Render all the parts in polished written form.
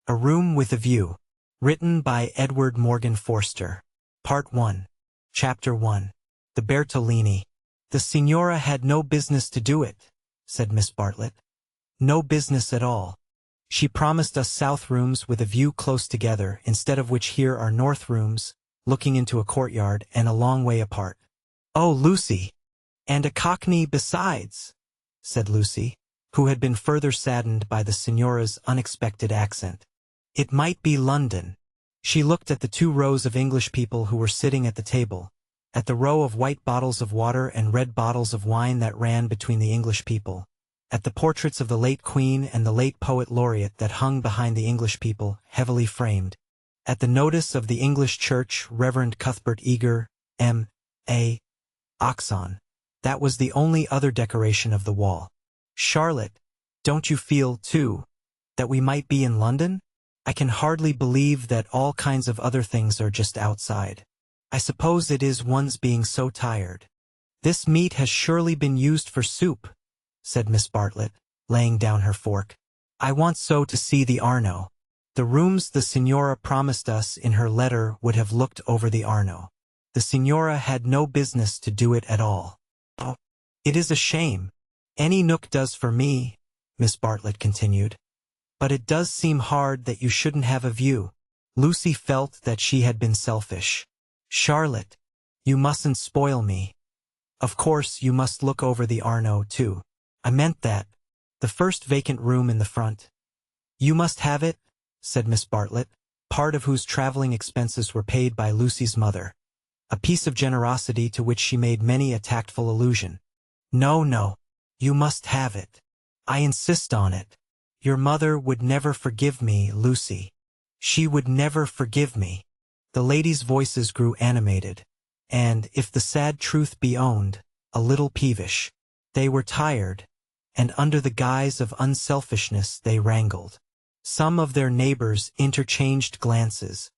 A Room with a View. Written by Edward Morgan Forster. Part 1. Chapter 1. The Bertolini. "The Signora had no business to do it," said Miss Bartlett. "No business at all. She promised us south rooms with a view close together, instead of which here are north rooms, looking into a courtyard and a long way apart." "Oh, Lucy! And a cockney besides," said Lucy, who had been further saddened by the Signora's unexpected accent. "It might be London." She looked at the 2 rows of English people who were sitting at the table, at the row of white bottles of water and red bottles of wine that ran between the English people, at the portraits of the late Queen and the late Poet Laureate that hung behind the English people, heavily framed, at the notice of the English Church, Reverend Cuthbert Eager, M.A. Oxon. That was the only other decoration of the wall. "Charlotte, don't you feel, too, that we might be in London? I can hardly believe that all kinds of other things are just outside. I suppose it is one's being so tired." "This meat has surely been used for soup," said Miss Bartlett, laying down her fork. "I want so to see the Arno. The rooms the Signora promised us in her letter would have looked over the Arno. The Signora had no business to do it at all. Oh, it is a shame. Any nook does for me," Miss Bartlett continued. "But it does seem hard that you shouldn't have a view." Lucy felt that she had been selfish. "Charlotte, you mustn't spoil me. Of course you must look over the Arno, too. I meant that. The first vacant room in the front." "You must have it," said Miss Bartlett, part of whose traveling expenses were paid by Lucy's mother, a piece of generosity to which she made many a tactful allusion. "No, no. You must have it. I insist on it. Your mother would never forgive me, Lucy. She would never forgive me." The ladies' voices grew animated, and, if the sad truth be owned, a little peevish. They were tired, and under the guise of unselfishness they wrangled. Some of their neighbors interchanged glances,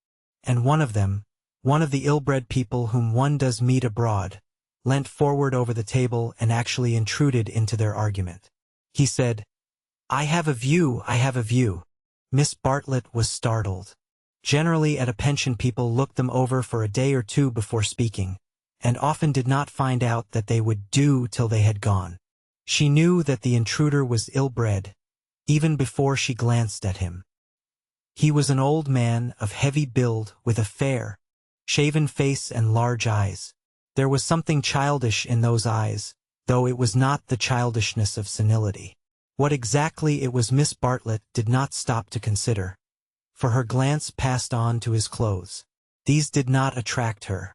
and one of them, one of the ill-bred people whom one does meet abroad, leant forward over the table and actually intruded into their argument. He said, "I have a view, I have a view." Miss Bartlett was startled. Generally at a pension people looked them over for a day or 2 before speaking, and often did not find out that they would do till they had gone. She knew that the intruder was ill-bred, even before she glanced at him. He was an old man of heavy build with a fair, shaven face and large eyes. There was something childish in those eyes, though it was not the childishness of senility. What exactly it was Miss Bartlett did not stop to consider, for her glance passed on to his clothes. These did not attract her.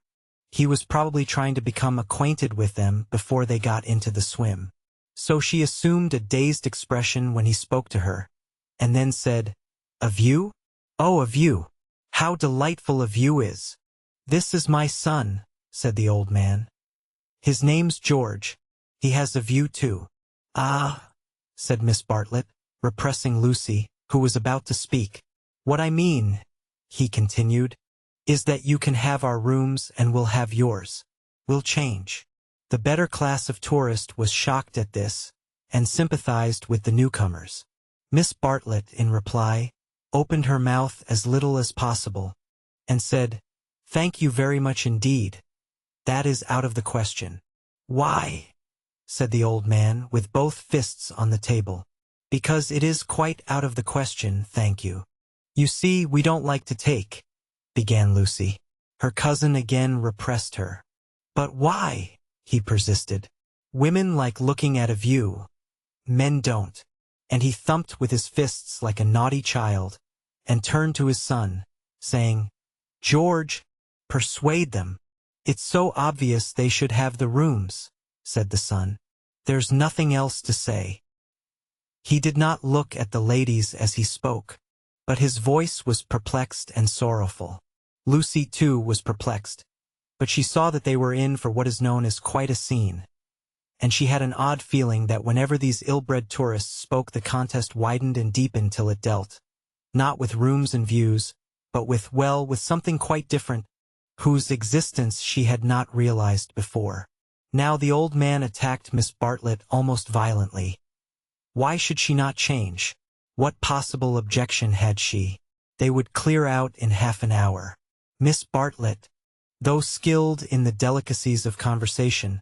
He was probably trying to become acquainted with them before they got into the swim. So she assumed a dazed expression when he spoke to her, and then said, "A view? Oh, a view. How delightful a view is. This is my son," said the old man. "His name's George. He has a view too." "Ah," said Miss Bartlett, repressing Lucy, who was about to speak. "What I mean," he continued, "is that you can have our rooms and we'll have yours. We'll change." The better class of tourist was shocked at this, and sympathized with the newcomers. Miss Bartlett, in reply, opened her mouth as little as possible, and said, "Thank you very much indeed. That is out of the question." "Why?" said the old man, with both fists on the table. "Because it is quite out of the question, thank you. You see, we don't like to take," began Lucy. Her cousin again repressed her. "But why?" he persisted. "Women like looking at a view. Men don't." And he thumped with his fists like a naughty child, and turned to his son, saying, "George, persuade them. It's so obvious they should have the rooms," said the son. "There's nothing else to say." He did not look at the ladies as he spoke, but his voice was perplexed and sorrowful. Lucy, too, was perplexed, but she saw that they were in for what is known as quite a scene, and she had an odd feeling that whenever these ill-bred tourists spoke the contest widened and deepened till it dealt, not with rooms and views, but with something quite different, whose existence she had not realized before. Now the old man attacked Miss Bartlett almost violently. Why should she not change? What possible objection had she? They would clear out in half an hour. Miss Bartlett, though skilled in the delicacies of conversation,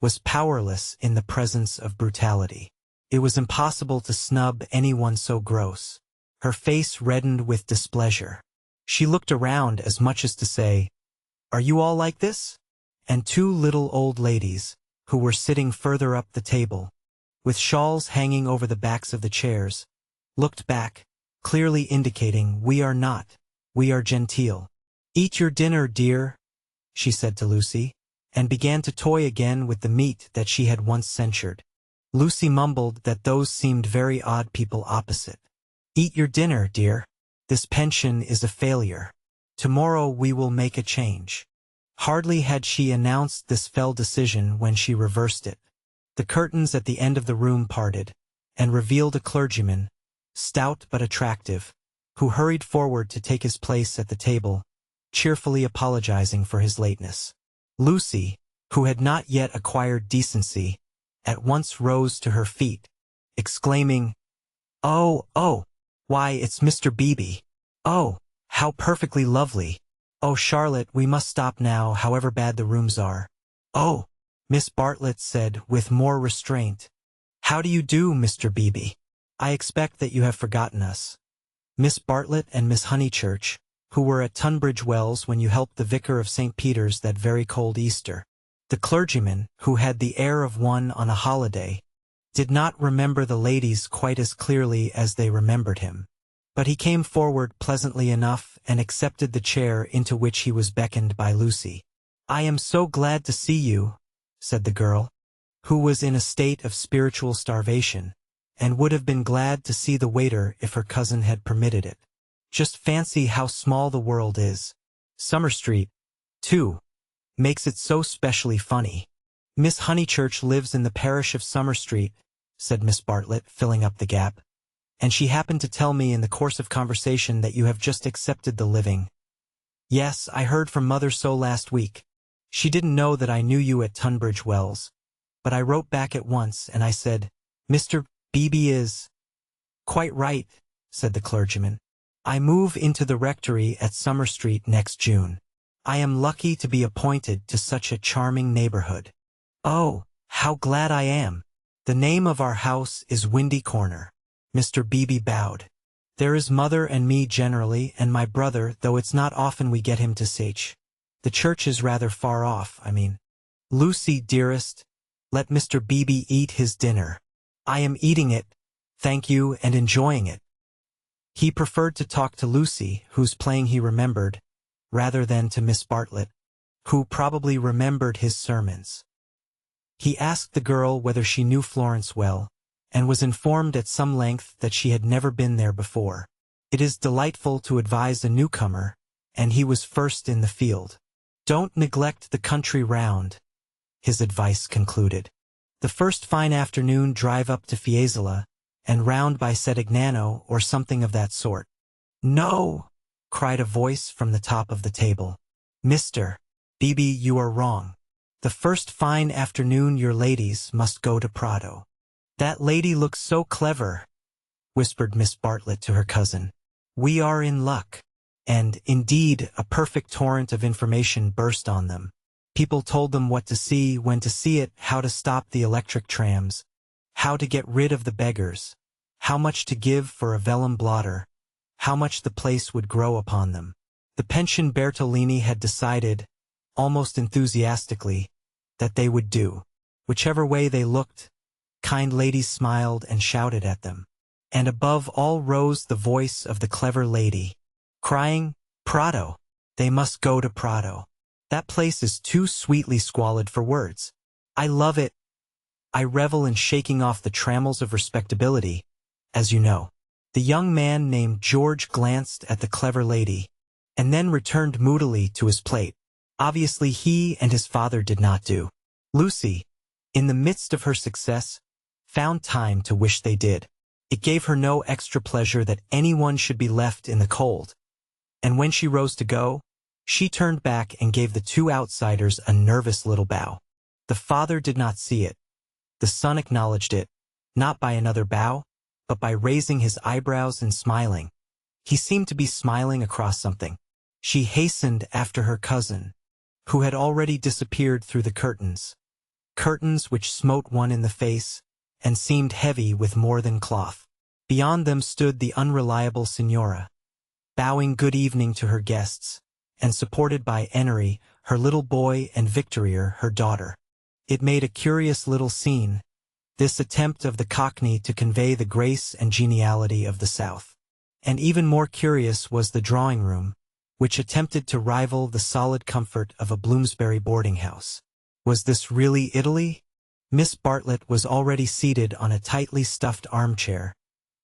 was powerless in the presence of brutality. It was impossible to snub anyone so gross. Her face reddened with displeasure. She looked around as much as to say, "Are you all like this?" And two little old ladies, who were sitting further up the table, with shawls hanging over the backs of the chairs, looked back, clearly indicating, "We are not. We are genteel." "Eat your dinner, dear," she said to Lucy, and began to toy again with the meat that she had once censured. Lucy mumbled that those seemed very odd people opposite. "Eat your dinner, dear. This pension is a failure. Tomorrow we will make a change." Hardly had she announced this fell decision when she reversed it. The curtains at the end of the room parted, and revealed a clergyman, stout but attractive, who hurried forward to take his place at the table, cheerfully apologizing for his lateness. Lucy, who had not yet acquired decency, at once rose to her feet, exclaiming, "Oh, why, it's Mr. Beebe. Oh, how perfectly lovely. Oh, Charlotte, we must stop now, however bad the rooms are." "Oh," Miss Bartlett said with more restraint. "How do you do, Mr. Beebe? I expect that you have forgotten us." Miss Bartlett and Miss Honeychurch, who were at Tunbridge Wells when you helped the vicar of St. Peter's that very cold Easter. The clergyman, who had the air of one on a holiday, did not remember the ladies quite as clearly as they remembered him. But he came forward pleasantly enough and accepted the chair into which he was beckoned by Lucy. "I am so glad to see you," said the girl, who was in a state of spiritual starvation, and would have been glad to see the waiter if her cousin had permitted it. "Just fancy how small the world is. Summer Street, too, makes it so specially funny." "Miss Honeychurch lives in the parish of Summer Street," said Miss Bartlett, filling up the gap, "and she happened to tell me in the course of conversation that you have just accepted the living." "Yes, I heard from Mother so last week. She didn't know that I knew you at Tunbridge Wells, but I wrote back at once and I said, 'Mr. Beebe is—'" "Quite right," said the clergyman. "I move into the rectory at Summer Street next June. I am lucky to be appointed to such a charming neighborhood." "Oh, how glad I am. The name of our house is Windy Corner." Mr. Beebe bowed. "There is Mother and me generally, and my brother, though it's not often we get him to Sach. The church is rather far off, I mean. Lucy, dearest, let Mr. Beebe eat his dinner." "I am eating it, thank you, and enjoying it." He preferred to talk to Lucy, whose playing he remembered, rather than to Miss Bartlett, who probably remembered his sermons. He asked the girl whether she knew Florence well, and was informed at some length that she had never been there before. It is delightful to advise a newcomer, and he was first in the field. "Don't neglect the country round," his advice concluded. "The first fine afternoon drive up to Fiesole, and round by Setignano or something of that sort." "No," cried a voice from the top of the table. "Mr. Beebe, you are wrong. The first fine afternoon your ladies must go to Prato." "That lady looks so clever," whispered Miss Bartlett to her cousin. "We are in luck." And, indeed, a perfect torrent of information burst on them. People told them what to see, when to see it, how to stop the electric trams, how to get rid of the beggars, how much to give for a vellum blotter, how much the place would grow upon them. The pension Bertolini had decided, almost enthusiastically, that they would do. Whichever way they looked, kind ladies smiled and shouted at them. And above all rose the voice of the clever lady, crying, "Prato! They must go to Prato. That place is too sweetly squalid for words. I love it. I revel in shaking off the trammels of respectability, as you know." The young man named George glanced at the clever lady, and then returned moodily to his plate. Obviously he and his father did not do. Lucy, in the midst of her success, found time to wish they did. It gave her no extra pleasure that anyone should be left in the cold. And when she rose to go, she turned back and gave the two outsiders a nervous little bow. The father did not see it. The son acknowledged it, not by another bow, but by raising his eyebrows and smiling. He seemed to be smiling across something. She hastened after her cousin, who had already disappeared through the curtains. Curtains which smote one in the face, and seemed heavy with more than cloth. Beyond them stood the unreliable Signora, bowing good evening to her guests, and supported by Enery, her little boy, and Victorier, her daughter. It made a curious little scene, this attempt of the Cockney to convey the grace and geniality of the South. And even more curious was the drawing-room, which attempted to rival the solid comfort of a Bloomsbury boarding-house. Was this really Italy? Miss Bartlett was already seated on a tightly stuffed armchair,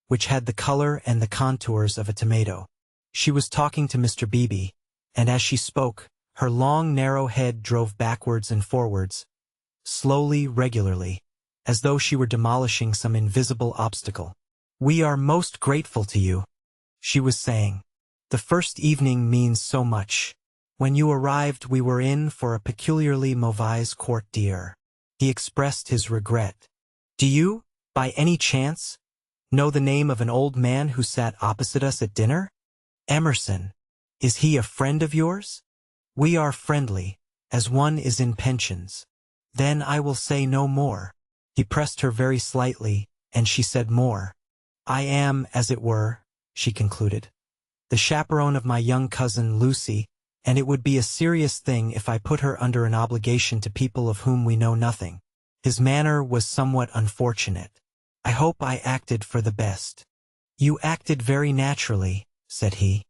which had the color and the contours of a tomato. She was talking to Mr. Beebe, and as she spoke, her long, narrow head drove backwards and forwards, slowly, regularly, as though she were demolishing some invisible obstacle. "We are most grateful to you," she was saying. "The first evening means so much. When you arrived we were in for a peculiarly mauvaise quart d'heure." He expressed his regret. "Do you, by any chance, know the name of an old man who sat opposite us at dinner? Emerson. Is he a friend of yours?" "We are friendly, as one is in pensions." "Then I will say no more." He pressed her very slightly, and she said more. "I am, as it were," she concluded, "the chaperone of my young cousin Lucy, and it would be a serious thing if I put her under an obligation to people of whom we know nothing." His manner was somewhat unfortunate. "I hope I acted for the best." "You acted very naturally," said he.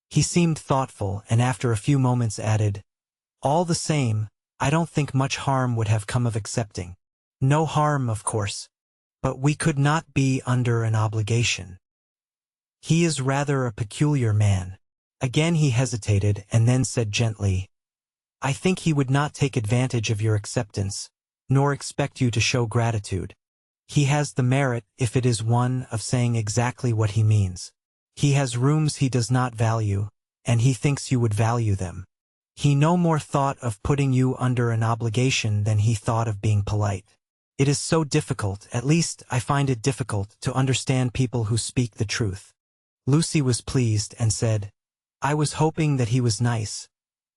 He seemed thoughtful, and after a few moments added, "All the same, I don't think much harm would have come of accepting." "No harm, of course. But we could not be under an obligation. He is rather a peculiar man." Again he hesitated, and then said gently, "I think he would not take advantage of your acceptance, nor expect you to show gratitude. He has the merit, if it is one, of saying exactly what he means. He has rooms he does not value, and he thinks you would value them. He no more thought of putting you under an obligation than he thought of being polite. It is so difficult, at least I find it difficult, to understand people who speak the truth." Lucy was pleased and said, "I was hoping that he was nice.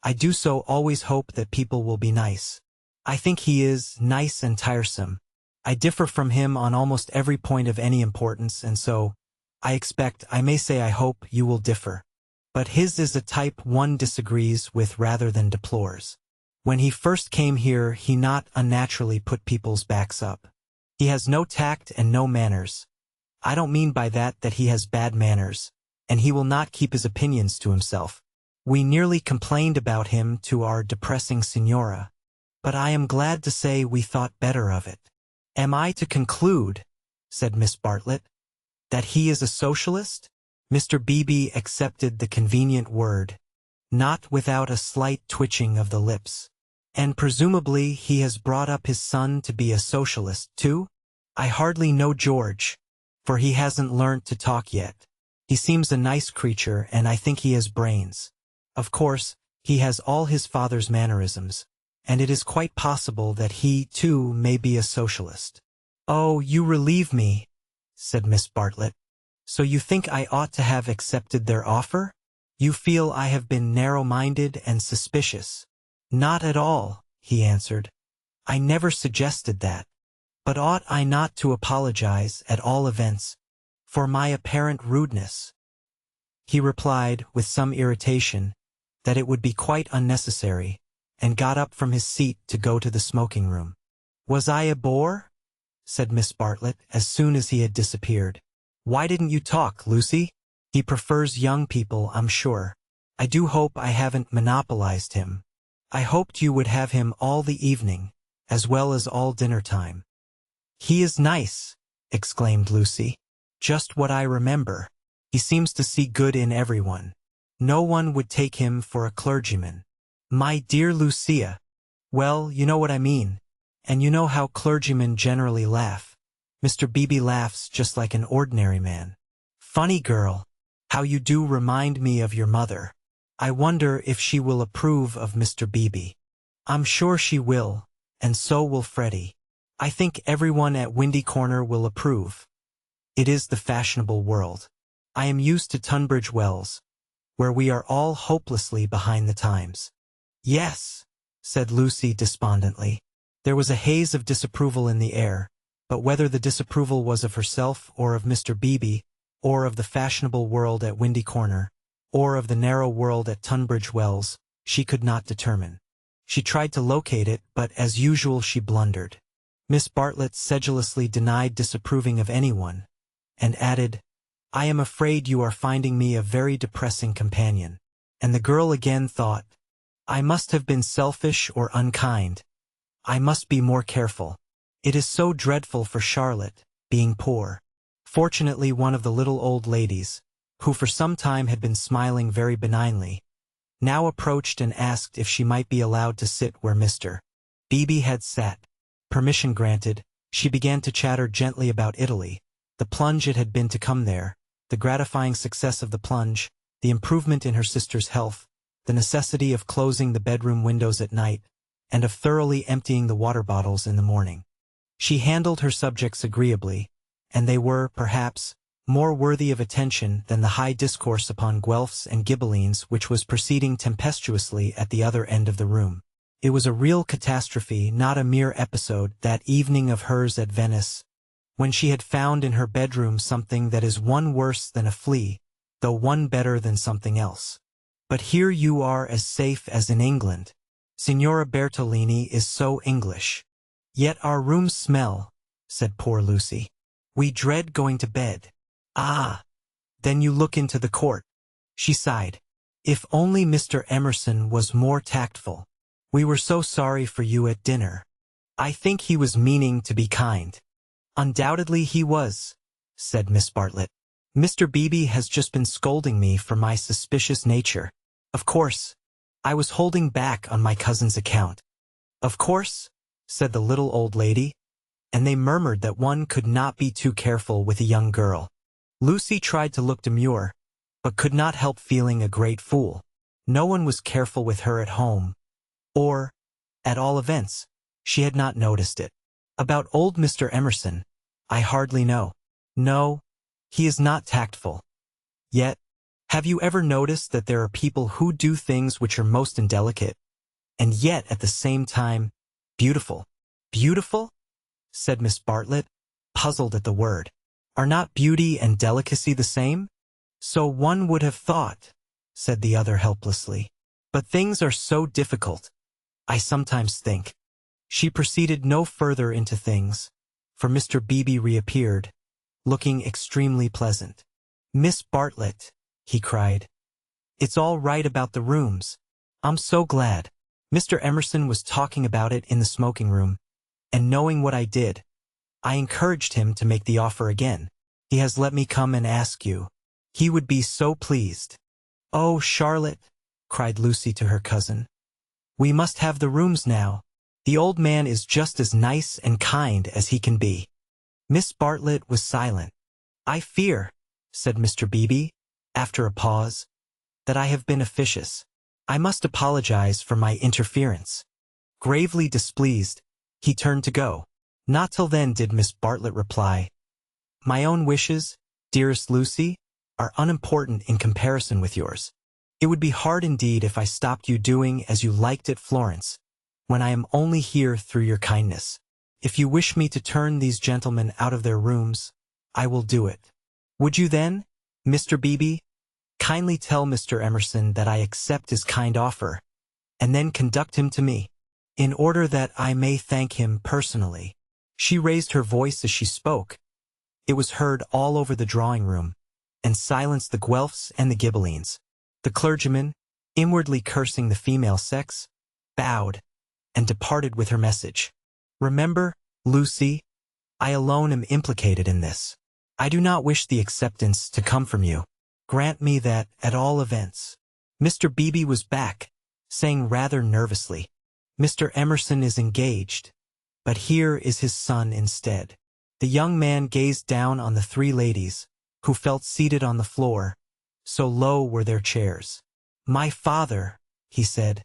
I do so always hope that people will be nice. I think he is nice and tiresome. I differ from him on almost every point of any importance, and so, I may say I hope, you will differ. But his is a type one disagrees with rather than deplores. When he first came here he not unnaturally put people's backs up. He has no tact and no manners. I don't mean by that he has bad manners, and he will not keep his opinions to himself. We nearly complained about him to our depressing Signora, but I am glad to say we thought better of it." "Am I to conclude," said Miss Bartlett, "that he is a socialist?" Mr. Beebe accepted the convenient word, not without a slight twitching of the lips. "And presumably he has brought up his son to be a socialist, too?" "I hardly know George, for he hasn't learnt to talk yet. He seems a nice creature, and I think he has brains. Of course, he has all his father's mannerisms, and it is quite possible that he, too, may be a socialist." "Oh, you relieve me," said Miss Bartlett. "So you think I ought to have accepted their offer? You feel I have been narrow-minded and suspicious." "Not at all," he answered. "I never suggested that. But ought I not to apologize, at all events, for my apparent rudeness?" He replied, with some irritation, that it would be quite unnecessary, and got up from his seat to go to the smoking-room. "Was I a bore?" said Miss Bartlett, as soon as he had disappeared. "Why didn't you talk, Lucy? He prefers young people, I'm sure. I do hope I haven't monopolized him. I hoped you would have him all the evening, as well as all dinner-time." "He is nice," exclaimed Lucy. "Just what I remember. He seems to see good in everyone. No one would take him for a clergyman." "My dear Lucia." "Well, you know what I mean. And you know how clergymen generally laugh. Mr. Beebe laughs just like an ordinary man." "Funny girl. How you do remind me of your mother. I wonder if she will approve of Mr. Beebe." "I'm sure she will, and so will Freddie. I think everyone at Windy Corner will approve. It is the fashionable world." I am used to Tunbridge Wells, where we are all hopelessly behind the times." "Yes," said Lucy despondently. There was a haze of disapproval in the air, but whether the disapproval was of herself or of Mr. Beebe, or of the fashionable world at Windy Corner, or of the narrow world at Tunbridge Wells, she could not determine. She tried to locate it, but as usual she blundered. Miss Bartlett sedulously denied disapproving of anyone, and added, "I am afraid you are finding me a very depressing companion." And the girl again thought, "I must have been selfish or unkind. I must be more careful. It is so dreadful for Charlotte, being poor." Fortunately, one of the little old ladies, who for some time had been smiling very benignly, now approached and asked if she might be allowed to sit where Mr. Beebe had sat. Permission granted, she began to chatter gently about Italy, the plunge it had been to come there, the gratifying success of the plunge, the improvement in her sister's health, the necessity of closing the bedroom windows at night, and of thoroughly emptying the water bottles in the morning. She handled her subjects agreeably, and they were, perhaps, more worthy of attention than the high discourse upon Guelphs and Ghibellines which was proceeding tempestuously at the other end of the room. It was a real catastrophe, not a mere episode, that evening of hers at Venice, when she had found in her bedroom something that is one worse than a flea, though one better than something else. But here you are as safe as in England. Signora Bertolini is so English. Yet our rooms smell, said poor Lucy. We dread going to bed. Ah, then you look into the court. She sighed. If only Mr. Emerson was more tactful. We were so sorry for you at dinner. I think he was meaning to be kind. Undoubtedly he was, said Miss Bartlett. Mr. Beebe has just been scolding me for my suspicious nature. Of course, I was holding back on my cousin's account. Of course, said the little old lady, and they murmured that one could not be too careful with a young girl. Lucy tried to look demure, but could not help feeling a great fool. No one was careful with her at home, or, at all events, she had not noticed it. About old Mr. Emerson, I hardly know. No, he is not tactful. Yet, have you ever noticed that there are people who do things which are most indelicate, and yet at the same time, beautiful? Beautiful? Said Miss Bartlett, puzzled at the word. Are not beauty and delicacy the same? So one would have thought, said the other helplessly. But things are so difficult, I sometimes think. She proceeded no further into things, for Mr. Beebe reappeared, looking extremely pleasant. Miss Bartlett, he cried. It's all right about the rooms. I'm so glad. Mr. Emerson was talking about it in the smoking room, and knowing what I did, I encouraged him to make the offer again. He has let me come and ask you. He would be so pleased. Oh, Charlotte, cried Lucy to her cousin. We must have the rooms now. The old man is just as nice and kind as he can be. Miss Bartlett was silent. I fear, said Mr. Beebe, after a pause, that I have been officious. I must apologize for my interference. Gravely displeased, he turned to go. Not till then did Miss Bartlett reply. My own wishes, dearest Lucy, are unimportant in comparison with yours. It would be hard indeed if I stopped you doing as you liked at Florence, when I am only here through your kindness. If you wish me to turn these gentlemen out of their rooms, I will do it. Would you then, Mr. Beebe, kindly tell Mr. Emerson that I accept his kind offer, and then conduct him to me, in order that I may thank him personally. She raised her voice as she spoke. It was heard all over the drawing-room, and silenced the Guelphs and the Ghibellines. The clergyman, inwardly cursing the female sex, bowed, and departed with her message. Remember, Lucy, I alone am implicated in this. I do not wish the acceptance to come from you. Grant me that, at all events. Mr. Beebe was back, saying rather nervously, Mr. Emerson is engaged, but here is his son instead. The young man gazed down on the three ladies, who felt seated on the floor, so low were their chairs. My father, he said,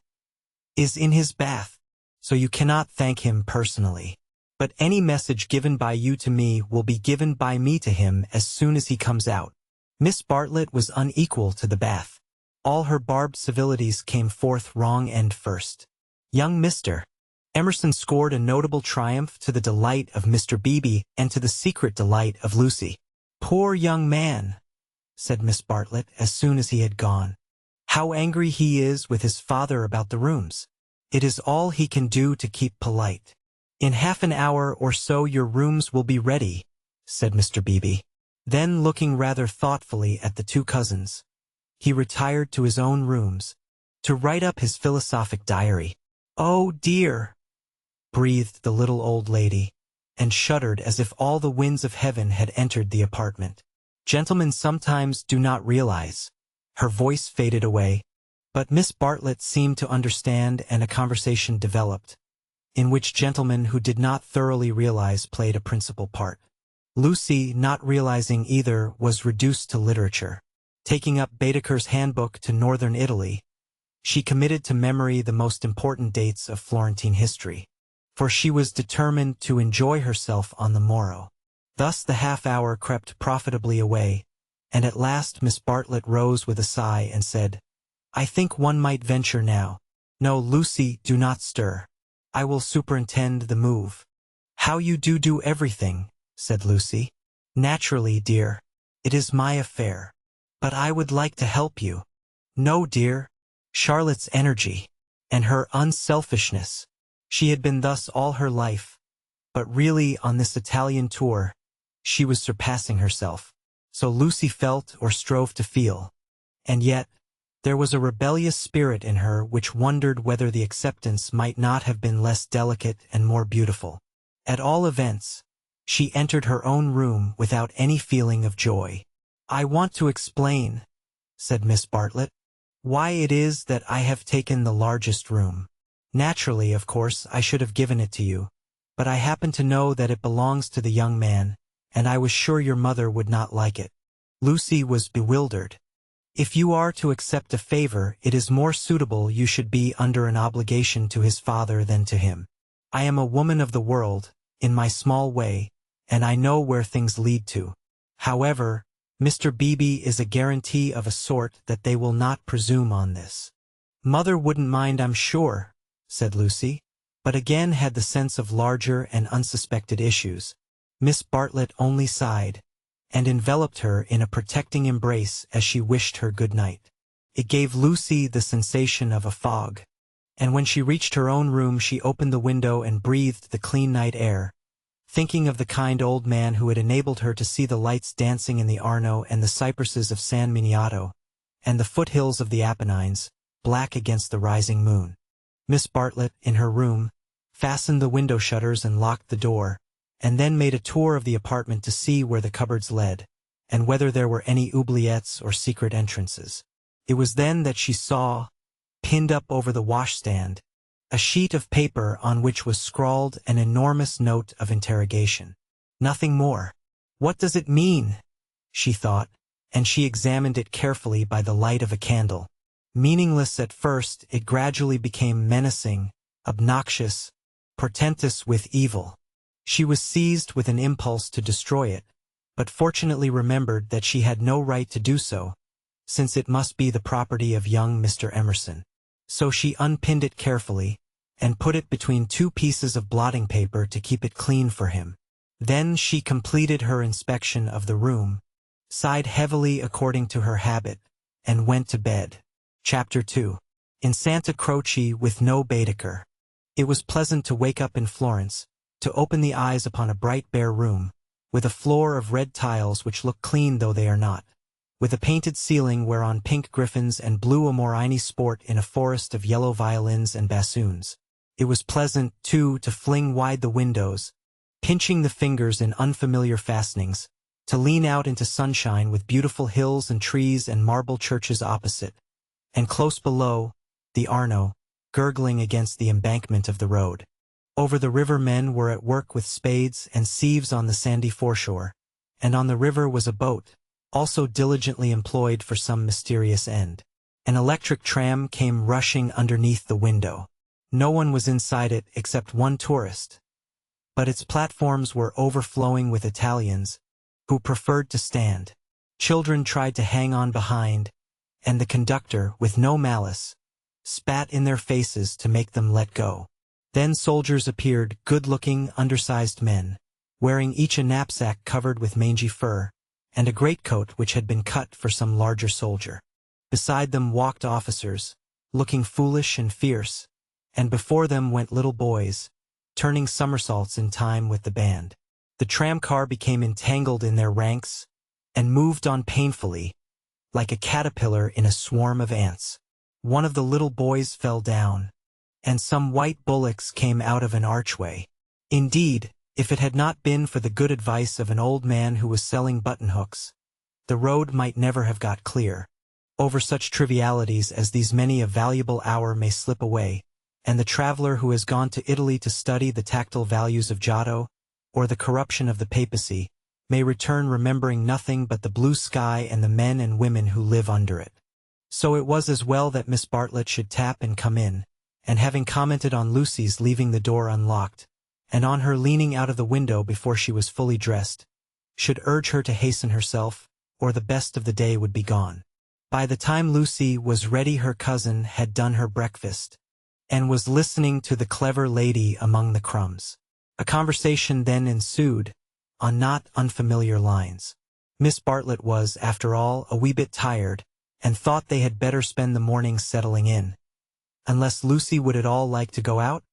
is in his bath, so you cannot thank him personally. But any message given by you to me will be given by me to him as soon as he comes out. Miss Bartlett was unequal to the bath. All her barbed civilities came forth wrong end first. Young Mr. Emerson scored a notable triumph to the delight of Mr. Beebe and to the secret delight of Lucy. "Poor young man," said Miss Bartlett as soon as he had gone. "How angry he is with his father about the rooms. It is all he can do to keep polite." "In half an hour or so your rooms will be ready," said Mr. Beebe. Then, looking rather thoughtfully at the two cousins, he retired to his own rooms to write up his philosophic diary. "Oh dear," breathed the little old lady, and shuddered as if all the winds of heaven had entered the apartment. "Gentlemen sometimes do not realize." Her voice faded away, but Miss Bartlett seemed to understand, and a conversation developed, in which gentlemen who did not thoroughly realize played a principal part. Lucy, not realizing either, was reduced to literature. Taking up Baedeker's Handbook to Northern Italy, she committed to memory the most important dates of Florentine history, for she was determined to enjoy herself on the morrow. Thus the half-hour crept profitably away, and at last Miss Bartlett rose with a sigh and said, "I think one might venture now. No, Lucy, do not stir. I will superintend the move." "How you do everything," said Lucy. "Naturally, dear. It is my affair. But I would like to help you." "No, dear." Charlotte's energy, and her unselfishness. She had been thus all her life, but really on this Italian tour, she was surpassing herself. So Lucy felt, or strove to feel. And yet, there was a rebellious spirit in her which wondered whether the acceptance might not have been less delicate and more beautiful. At all events, she entered her own room without any feeling of joy. "I want to explain," said Miss Bartlett, "why it is that I have taken the largest room. Naturally, of course, I should have given it to you, but I happen to know that it belongs to the young man, and I was sure your mother would not like it." Lucy was bewildered. "If you are to accept a favor, it is more suitable you should be under an obligation to his father than to him. I am a woman of the world, in my small way, and I know where things lead to. However, Mr. Beebe is a guarantee of a sort that they will not presume on this." "Mother wouldn't mind, I'm sure," said Lucy, but again had the sense of larger and unsuspected issues. Miss Bartlett only sighed, and enveloped her in a protecting embrace as she wished her good night. It gave Lucy the sensation of a fog, and when she reached her own room she opened the window and breathed the clean night air, thinking of the kind old man who had enabled her to see the lights dancing in the Arno and the cypresses of San Miniato, and the foothills of the Apennines, black against the rising moon. Miss Bartlett, in her room, fastened the window shutters and locked the door, and then made a tour of the apartment to see where the cupboards led, and whether there were any oubliettes or secret entrances. It was then that she saw, pinned up over the washstand, a sheet of paper on which was scrawled an enormous note of interrogation. Nothing more. "What does it mean?" she thought, and she examined it carefully by the light of a candle. Meaningless at first, it gradually became menacing, obnoxious, portentous with evil. She was seized with an impulse to destroy it, but fortunately remembered that she had no right to do so, since it must be the property of young Mr. Emerson. So she unpinned it carefully, and put it between two pieces of blotting paper to keep it clean for him. Then she completed her inspection of the room, sighed heavily according to her habit, and went to bed. Chapter 2. In Santa Croce with no Baedeker. It was pleasant to wake up in Florence, to open the eyes upon a bright bare room, with a floor of red tiles which look clean though they are not, with a painted ceiling whereon pink griffins and blue amorini sport in a forest of yellow violins and bassoons. It was pleasant, too, to fling wide the windows, pinching the fingers in unfamiliar fastenings, to lean out into sunshine with beautiful hills and trees and marble churches opposite, and close below, the Arno, gurgling against the embankment of the road. Over the river men were at work with spades and sieves on the sandy foreshore, and on the river was a boat, also diligently employed for some mysterious end. An electric tram came rushing underneath the window. No one was inside it except one tourist, but its platforms were overflowing with Italians, who preferred to stand. Children tried to hang on behind, and the conductor, with no malice, spat in their faces to make them let go. Then soldiers appeared, good-looking, undersized men, wearing each a knapsack covered with mangy fur, and a greatcoat which had been cut for some larger soldier. Beside them walked officers, looking foolish and fierce, and before them went little boys, turning somersaults in time with the band. The tramcar became entangled in their ranks, and moved on painfully, like a caterpillar in a swarm of ants. One of the little boys fell down, and some white bullocks came out of an archway. Indeed, if it had not been for the good advice of an old man who was selling button-hooks, the road might never have got clear. Over such trivialities as these many a valuable hour may slip away, and the traveler who has gone to Italy to study the tactile values of Giotto, or the corruption of the papacy, may return remembering nothing but the blue sky and the men and women who live under it. So it was as well that Miss Bartlett should tap and come in, and having commented on Lucy's leaving the door unlocked, and on her leaning out of the window before she was fully dressed, should urge her to hasten herself, or the best of the day would be gone. By the time Lucy was ready, her cousin had done her breakfast, and was listening to the clever lady among the crumbs. A conversation then ensued, on not unfamiliar lines. Miss Bartlett was, after all, a wee bit tired, and thought they had better spend the morning settling in. Unless Lucy would at all like to go out?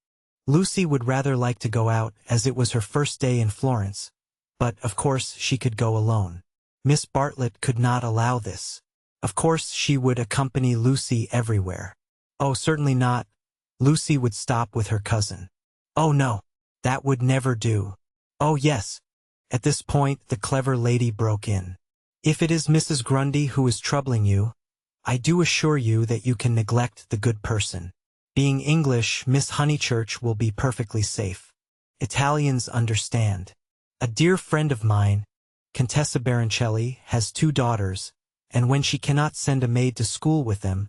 Lucy would rather like to go out, as it was her first day in Florence, but, of course, she could go alone. Miss Bartlett could not allow this. Of course she would accompany Lucy everywhere. Oh, certainly not. Lucy would stop with her cousin. Oh no, that would never do. Oh yes. At this point the clever lady broke in. If it is Mrs. Grundy who is troubling you, I do assure you that you can neglect the good person. Being English, Miss Honeychurch will be perfectly safe. Italians understand. A dear friend of mine, Contessa Baroncelli, has 2 daughters, and when she cannot send a maid to school with them,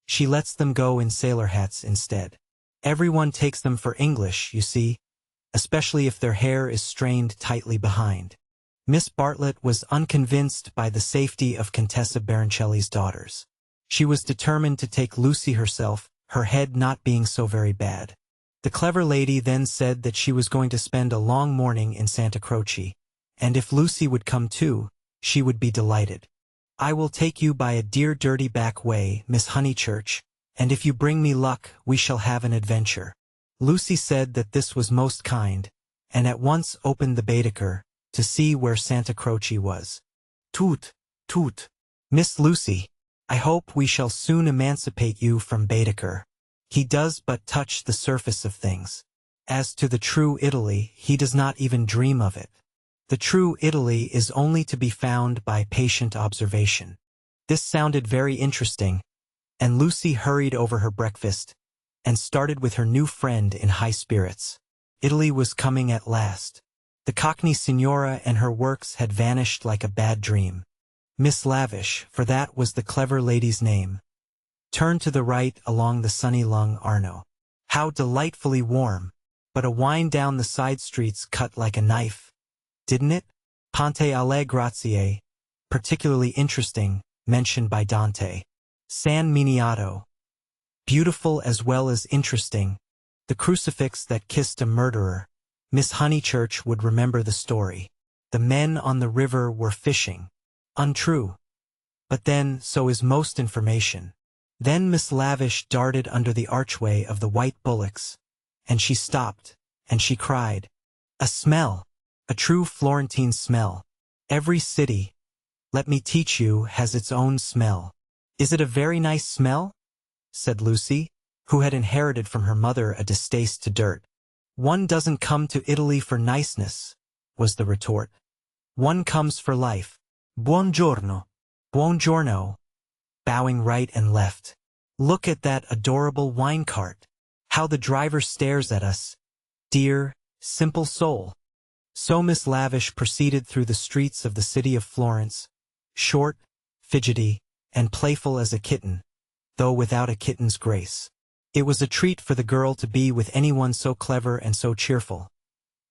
she lets them go in sailor hats instead. Everyone takes them for English, you see, especially if their hair is strained tightly behind. Miss Bartlett was unconvinced by the safety of Contessa Baroncelli's daughters. She was determined to take Lucy herself, her head not being so very bad. The clever lady then said that she was going to spend a long morning in Santa Croce, and if Lucy would come too, she would be delighted. I will take you by a dear dirty back way, Miss Honeychurch, and if you bring me luck, we shall have an adventure. Lucy said that this was most kind, and at once opened the Baedeker, to see where Santa Croce was. Toot, toot. Miss Lucy, I hope we shall soon emancipate you from Baedeker. He does but touch the surface of things. As to the true Italy, he does not even dream of it. The true Italy is only to be found by patient observation. This sounded very interesting, and Lucy hurried over her breakfast, and started with her new friend in high spirits. Italy was coming at last. The Cockney Signora and her works had vanished like a bad dream. Miss Lavish, for that was the clever lady's name, turned to the right along the sunny Lung Arno. How delightfully warm, but a wind down the side streets cut like a knife, didn't it? Ponte alle Grazie, particularly interesting, mentioned by Dante. San Miniato, beautiful as well as interesting, the crucifix that kissed a murderer. Miss Honeychurch would remember the story. The men on the river were fishing. Untrue. But then, so is most information. Then Miss Lavish darted under the archway of the White Bullocks, and she stopped, and she cried, "A smell! A true Florentine smell! Every city, let me teach you, has its own smell." "Is it a very nice smell?" said Lucy, who had inherited from her mother a distaste to dirt. "One doesn't come to Italy for niceness," was the retort. "One comes for life. Buongiorno. Buongiorno," bowing right and left. "Look at that adorable wine cart. How the driver stares at us. Dear, simple soul." So Miss Lavish proceeded through the streets of the city of Florence, short, fidgety, and playful as a kitten, though without a kitten's grace. It was a treat for the girl to be with anyone so clever and so cheerful,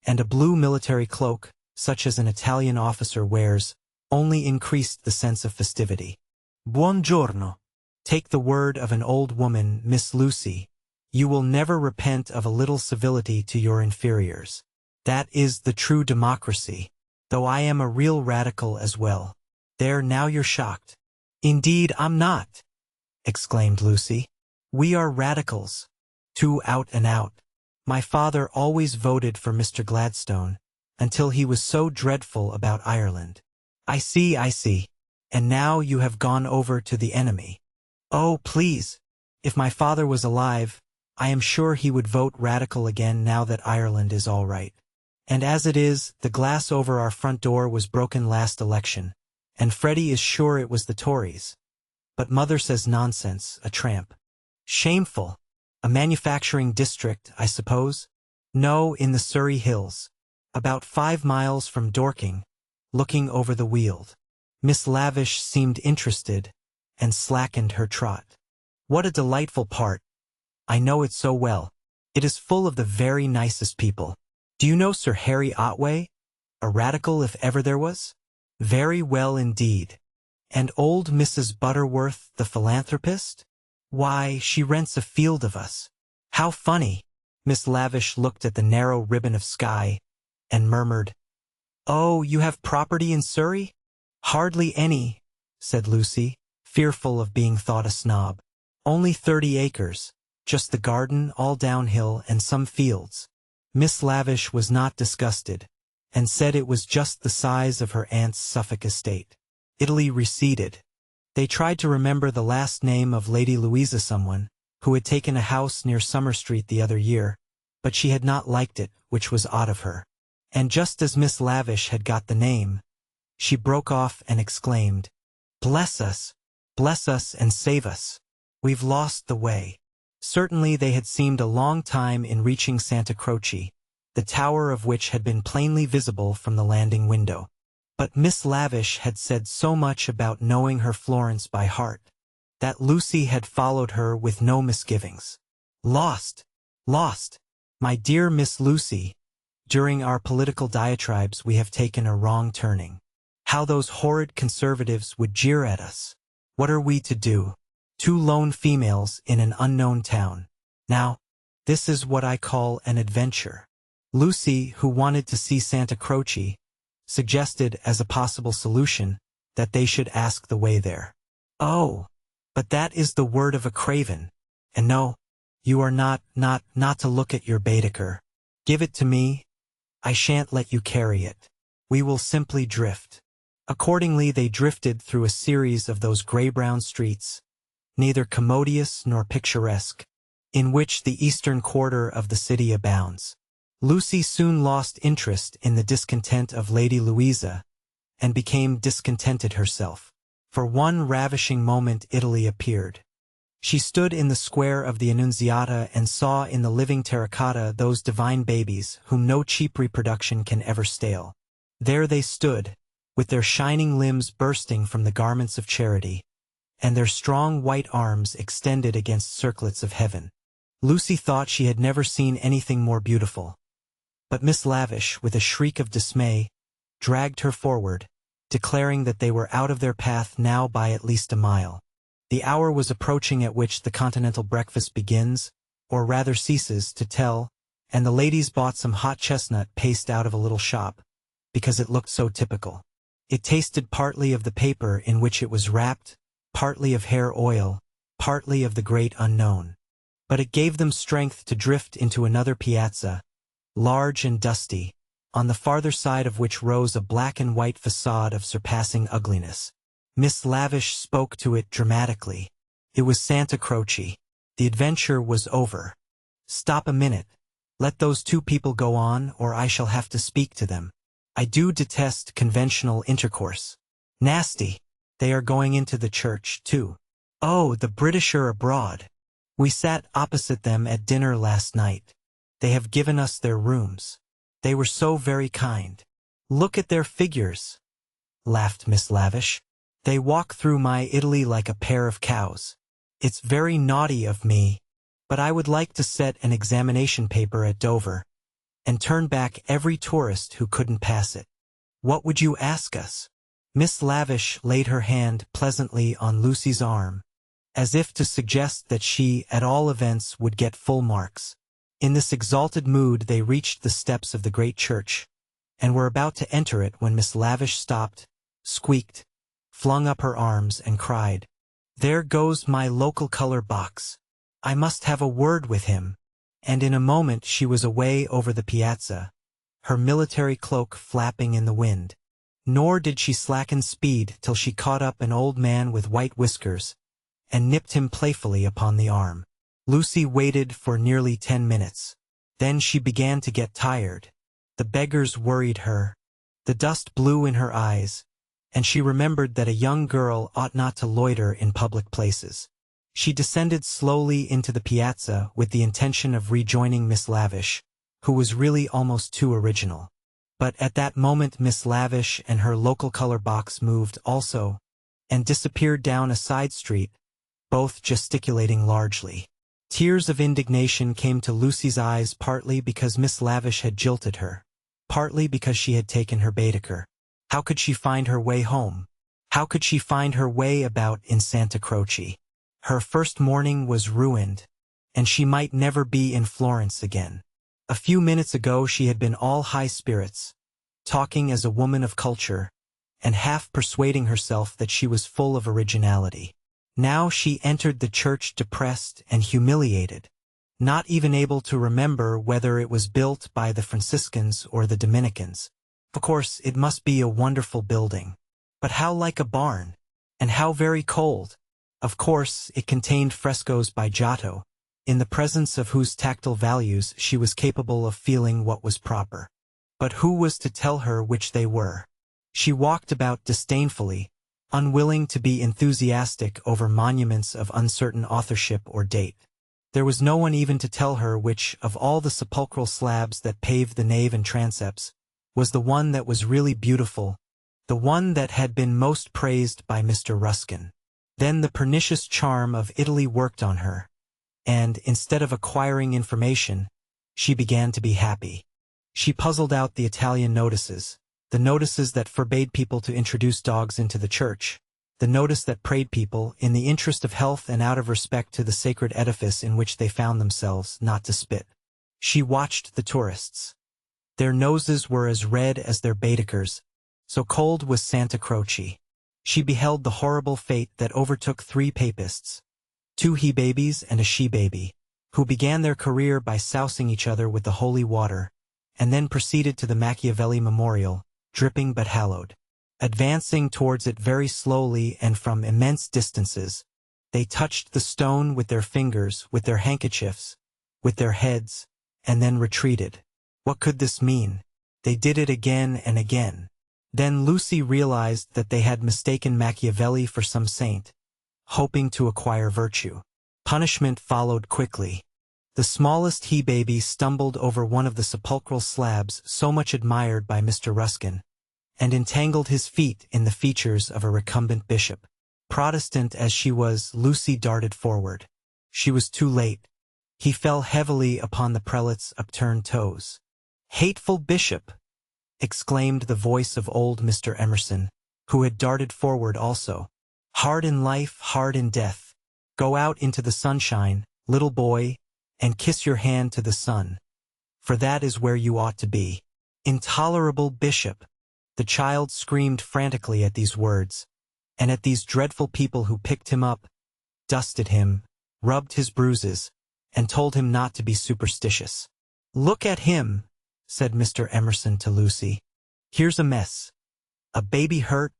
and a blue military cloak, such as an Italian officer wears, only increased the sense of festivity. Buongiorno. Take the word of an old woman, Miss Lucy. You will never repent of a little civility to your inferiors. That is the true democracy, though I am a real radical as well. There, now you're shocked. Indeed, I'm not, exclaimed Lucy. We are radicals. Two out and out. My father always voted for Mr. Gladstone, until he was so dreadful about Ireland. I see. And now you have gone over to the enemy. Oh, please. If my father was alive, I am sure he would vote radical again now that Ireland is all right. And as it is, the glass over our front door was broken last election, and Freddie is sure it was the Tories. But mother says nonsense, a tramp. Shameful. A manufacturing district, I suppose? No, in the Surrey Hills. About 5 miles from Dorking, looking over the Weald. Miss Lavish seemed interested, and slackened her trot. What a delightful part. I know it so well. It is full of the very nicest people. Do you know Sir Harry Otway? A radical if ever there was? Very well indeed. And old Mrs. Butterworth, the philanthropist? Why, she rents a field of us. How funny! Miss Lavish looked at the narrow ribbon of sky, and murmured, Oh, you have property in Surrey? Hardly any, said Lucy, fearful of being thought a snob. Only 30 acres, just the garden, all downhill, and some fields. Miss Lavish was not disgusted, and said it was just the size of her aunt's Suffolk estate. Italy receded. They tried to remember the last name of Lady Louisa someone, who had taken a house near Summer Street the other year, but she had not liked it, which was odd of her. And just as Miss Lavish had got the name, she broke off and exclaimed, bless us and save us. We've lost the way. Certainly they had seemed a long time in reaching Santa Croce, the tower of which had been plainly visible from the landing window. But Miss Lavish had said so much about knowing her Florence by heart, that Lucy had followed her with no misgivings. Lost! My dear Miss Lucy, during our political diatribes we have taken a wrong turning. How those horrid conservatives would jeer at us. What are we to do? 2 lone females in an unknown town. Now, this is what I call an adventure. Lucy, who wanted to see Santa Croce, suggested as a possible solution that they should ask the way there. Oh, but that is the word of a craven. And no, you are not to look at your Baedeker. Give it to me. I shan't let you carry it. We will simply drift. Accordingly they drifted through a series of those gray-brown streets, neither commodious nor picturesque, in which the eastern quarter of the city abounds. Lucy soon lost interest in the discontent of Lady Louisa, and became discontented herself. For one ravishing moment Italy appeared. She stood in the square of the Annunziata and saw in the living terracotta those divine babies whom no cheap reproduction can ever stale. There they stood, with their shining limbs bursting from the garments of charity, and their strong white arms extended against circlets of heaven. Lucy thought she had never seen anything more beautiful. But Miss Lavish, with a shriek of dismay, dragged her forward, declaring that they were out of their path now by at least a mile. The hour was approaching at which the continental breakfast begins, or rather ceases, to tell, and the ladies bought some hot chestnut paste out of a little shop, because it looked so typical. It tasted partly of the paper in which it was wrapped, partly of hair oil, partly of the great unknown. But it gave them strength to drift into another piazza, large and dusty, on the farther side of which rose a black and white facade of surpassing ugliness. Miss Lavish spoke to it dramatically. It was Santa Croce. The adventure was over. Stop a minute. Let those 2 people go on, or I shall have to speak to them. I do detest conventional intercourse. Nasty. They are going into the church, too. Oh, the Britisher abroad. We sat opposite them at dinner last night. They have given us their rooms. They were so very kind. Look at their figures, laughed Miss Lavish. They walk through my Italy like a pair of cows. It's very naughty of me, but I would like to set an examination paper at Dover, and turn back every tourist who couldn't pass it. What would you ask us? Miss Lavish laid her hand pleasantly on Lucy's arm, as if to suggest that she, at all events, would get full marks. In this exalted mood they reached the steps of the great church, and were about to enter it when Miss Lavish stopped, squeaked, flung up her arms, and cried, "There goes my local color box. I must have a word with him." And in a moment she was away over the piazza, her military cloak flapping in the wind. Nor did she slacken speed till she caught up an old man with white whiskers, and nipped him playfully upon the arm. Lucy waited for nearly 10 minutes. Then she began to get tired. The beggars worried her. The dust blew in her eyes, and she remembered that a young girl ought not to loiter in public places. She descended slowly into the piazza with the intention of rejoining Miss Lavish, who was really almost too original. But at that moment Miss Lavish and her local color box moved also, and disappeared down a side street, both gesticulating largely. Tears of indignation came to Lucy's eyes, partly because Miss Lavish had jilted her, partly because she had taken her Baedeker. How could she find her way home? How could she find her way about in Santa Croce? Her first morning was ruined, and she might never be in Florence again. A few minutes ago she had been all high spirits, talking as a woman of culture, and half persuading herself that she was full of originality. Now she entered the church depressed and humiliated, not even able to remember whether it was built by the Franciscans or the Dominicans. Of course, it must be a wonderful building. But how like a barn, and how very cold. Of course, it contained frescoes by Giotto, in the presence of whose tactile values she was capable of feeling what was proper. But who was to tell her which they were? She walked about disdainfully, unwilling to be enthusiastic over monuments of uncertain authorship or date. There was no one even to tell her which, of all the sepulchral slabs that paved the nave and transepts, was the one that was really beautiful, the one that had been most praised by Mr. Ruskin. Then the pernicious charm of Italy worked on her, and, instead of acquiring information, she began to be happy. She puzzled out the Italian notices, the notices that forbade people to introduce dogs into the church, the notice that prayed people, in the interest of health and out of respect to the sacred edifice in which they found themselves, not to spit. She watched the tourists. Their noses were as red as their Baedekers, so cold was Santa Croce. She beheld the horrible fate that overtook 3 papists, 2 he-babies and a she-baby, who began their career by sousing each other with the holy water, and then proceeded to the Machiavelli Memorial, dripping but hallowed. Advancing towards it very slowly and from immense distances, they touched the stone with their fingers, with their handkerchiefs, with their heads, and then retreated. What could this mean? They did it again and again. Then Lucy realized that they had mistaken Machiavelli for some saint, hoping to acquire virtue. Punishment followed quickly. The smallest he-baby stumbled over one of the sepulchral slabs so much admired by Mr. Ruskin, and entangled his feet in the features of a recumbent bishop. Protestant as she was, Lucy darted forward. She was too late. He fell heavily upon the prelate's upturned toes. "Hateful bishop!" exclaimed the voice of old Mr. Emerson, who had darted forward also. "Hard in life, hard in death. Go out into the sunshine, little boy, and kiss your hand to the sun, for that is where you ought to be." Intolerable bishop! The child screamed frantically at these words, and at these dreadful people who picked him up, dusted him, rubbed his bruises, and told him not to be superstitious. "Look at him," said Mr. Emerson to Lucy. "Here's a mess. A baby hurt,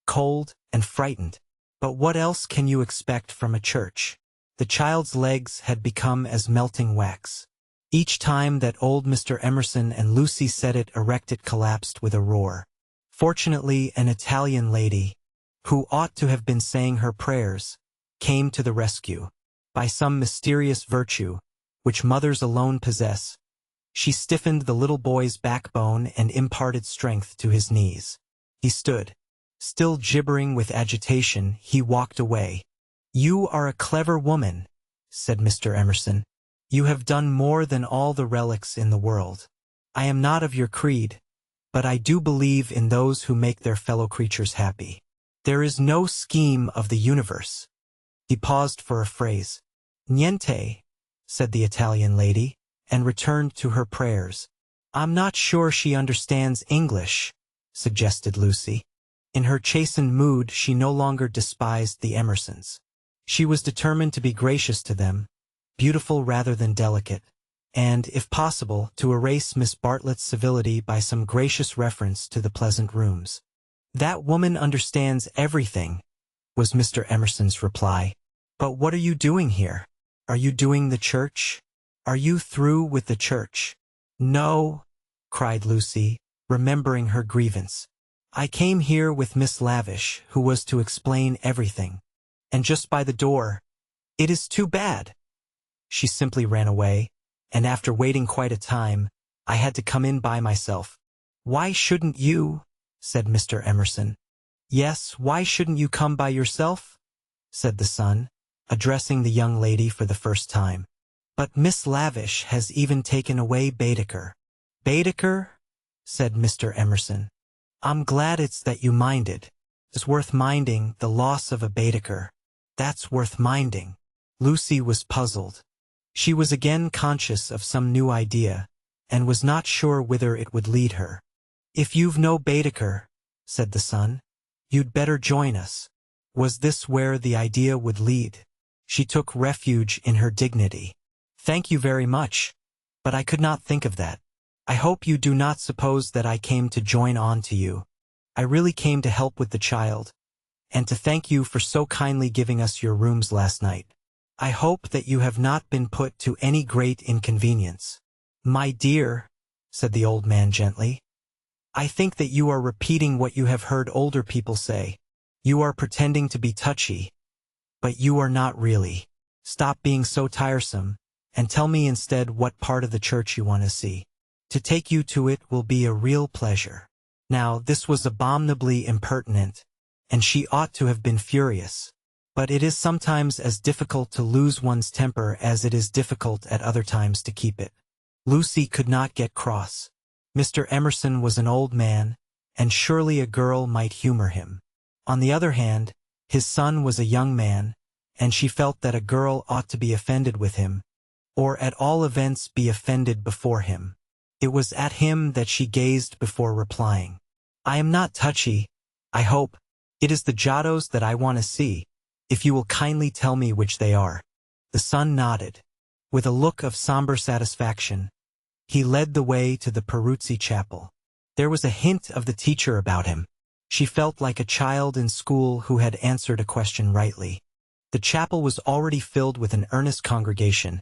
cold, and frightened. But what else can you expect from a church?" The child's legs had become as melting wax. Each time that old Mr. Emerson and Lucy said it erect it collapsed with a roar. Fortunately, an Italian lady, who ought to have been saying her prayers, came to the rescue. By some mysterious virtue, which mothers alone possess, she stiffened the little boy's backbone and imparted strength to his knees. He stood. Still gibbering with agitation, he walked away. "You are a clever woman," said Mr. Emerson. "You have done more than all the relics in the world. I am not of your creed, but I do believe in those who make their fellow creatures happy. There is no scheme of the universe. He paused for a phrase. Niente, said the Italian lady, and returned to her prayers. I'm not sure she understands English, suggested Lucy. In her chastened mood, she no longer despised the Emersons. She was determined to be gracious to them, beautiful rather than delicate, and, if possible, to erase Miss Bartlett's civility by some gracious reference to the pleasant rooms. That woman understands everything, was Mr. Emerson's reply. But what are you doing here? Are you doing the church? Are you through with the church? No, cried Lucy, remembering her grievance. I came here with Miss Lavish, who was to explain everything. And just by the door. It is too bad. She simply ran away, and after waiting quite a time, I had to come in by myself. Why shouldn't you? Said Mr. Emerson. Yes, why shouldn't you come by yourself? Said the son, addressing the young lady for the first time. But Miss Lavish has even taken away Baedeker. Baedeker? Said Mr. Emerson. I'm glad it's that you minded. It's worth minding, the loss of a Baedeker. That's worth minding. Lucy was puzzled. She was again conscious of some new idea, and was not sure whither it would lead her. If you've no Baedeker, said the son, you'd better join us. Was this where the idea would lead? She took refuge in her dignity. Thank you very much, but I could not think of that. I hope you do not suppose that I came to join on to you. I really came to help with the child, and to thank you for so kindly giving us your rooms last night. I hope that you have not been put to any great inconvenience. My dear, said the old man gently, I think that you are repeating what you have heard older people say. You are pretending to be touchy, but you are not really. Stop being so tiresome, and tell me instead what part of the church you want to see. To take you to it will be a real pleasure. Now, this was abominably impertinent, and she ought to have been furious. But it is sometimes as difficult to lose one's temper as it is difficult at other times to keep it. Lucy could not get cross. Mr. Emerson was an old man, and surely a girl might humor him. On the other hand, his son was a young man, and she felt that a girl ought to be offended with him, or at all events be offended before him. It was at him that she gazed before replying. I am not touchy, I hope. It is the Giottos that I want to see, if you will kindly tell me which they are. The son nodded. With a look of somber satisfaction, he led the way to the Peruzzi chapel. There was a hint of the teacher about him. She felt like a child in school who had answered a question rightly. The chapel was already filled with an earnest congregation,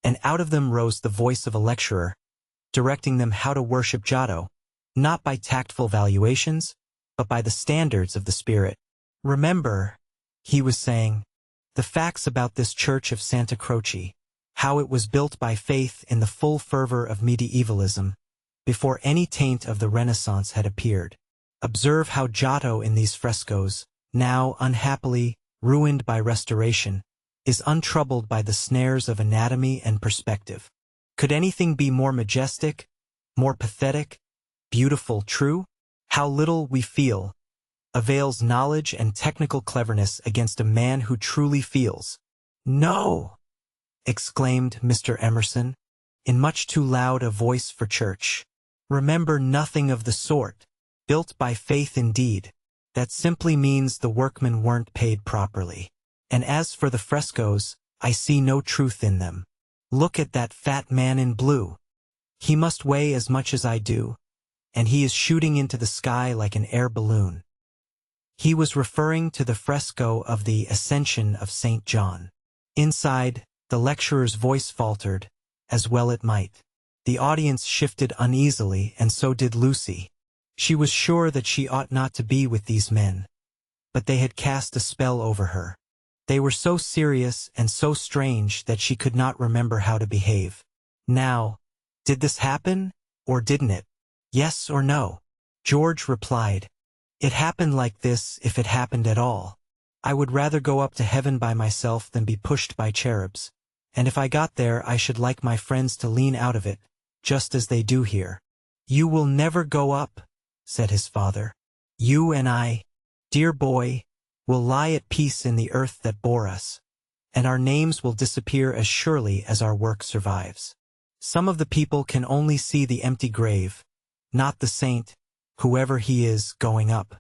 and out of them rose the voice of a lecturer, directing them how to worship Giotto, not by tactful valuations, but by the standards of the Spirit. Remember, he was saying, the facts about this church of Santa Croce, how it was built by faith in the full fervor of medievalism, before any taint of the Renaissance had appeared. Observe how Giotto in these frescoes, now unhappily ruined by restoration, is untroubled by the snares of anatomy and perspective. Could anything be more majestic, more pathetic, beautiful, true? How little, we feel, avails knowledge and technical cleverness against a man who truly feels. No! Exclaimed Mr. Emerson, in much too loud a voice for church. Remember nothing of the sort. Built by faith indeed. That simply means the workmen weren't paid properly. And as for the frescoes, I see no truth in them. Look at that fat man in blue. He must weigh as much as I do, and he is shooting into the sky like an air balloon. He was referring to the fresco of the Ascension of St. John. Inside, the lecturer's voice faltered, as well it might. The audience shifted uneasily, and so did Lucy. She was sure that she ought not to be with these men, but they had cast a spell over her. They were so serious and so strange that she could not remember how to behave. Now, did this happen, or didn't it? Yes or no? George replied, it happened like this if it happened at all. I would rather go up to heaven by myself than be pushed by cherubs, and if I got there I should like my friends to lean out of it, just as they do here. You will never go up, said his father. You and I, dear boy, will lie at peace in the earth that bore us, and our names will disappear as surely as our work survives. Some of the people can only see the empty grave, not the saint, whoever he is, going up.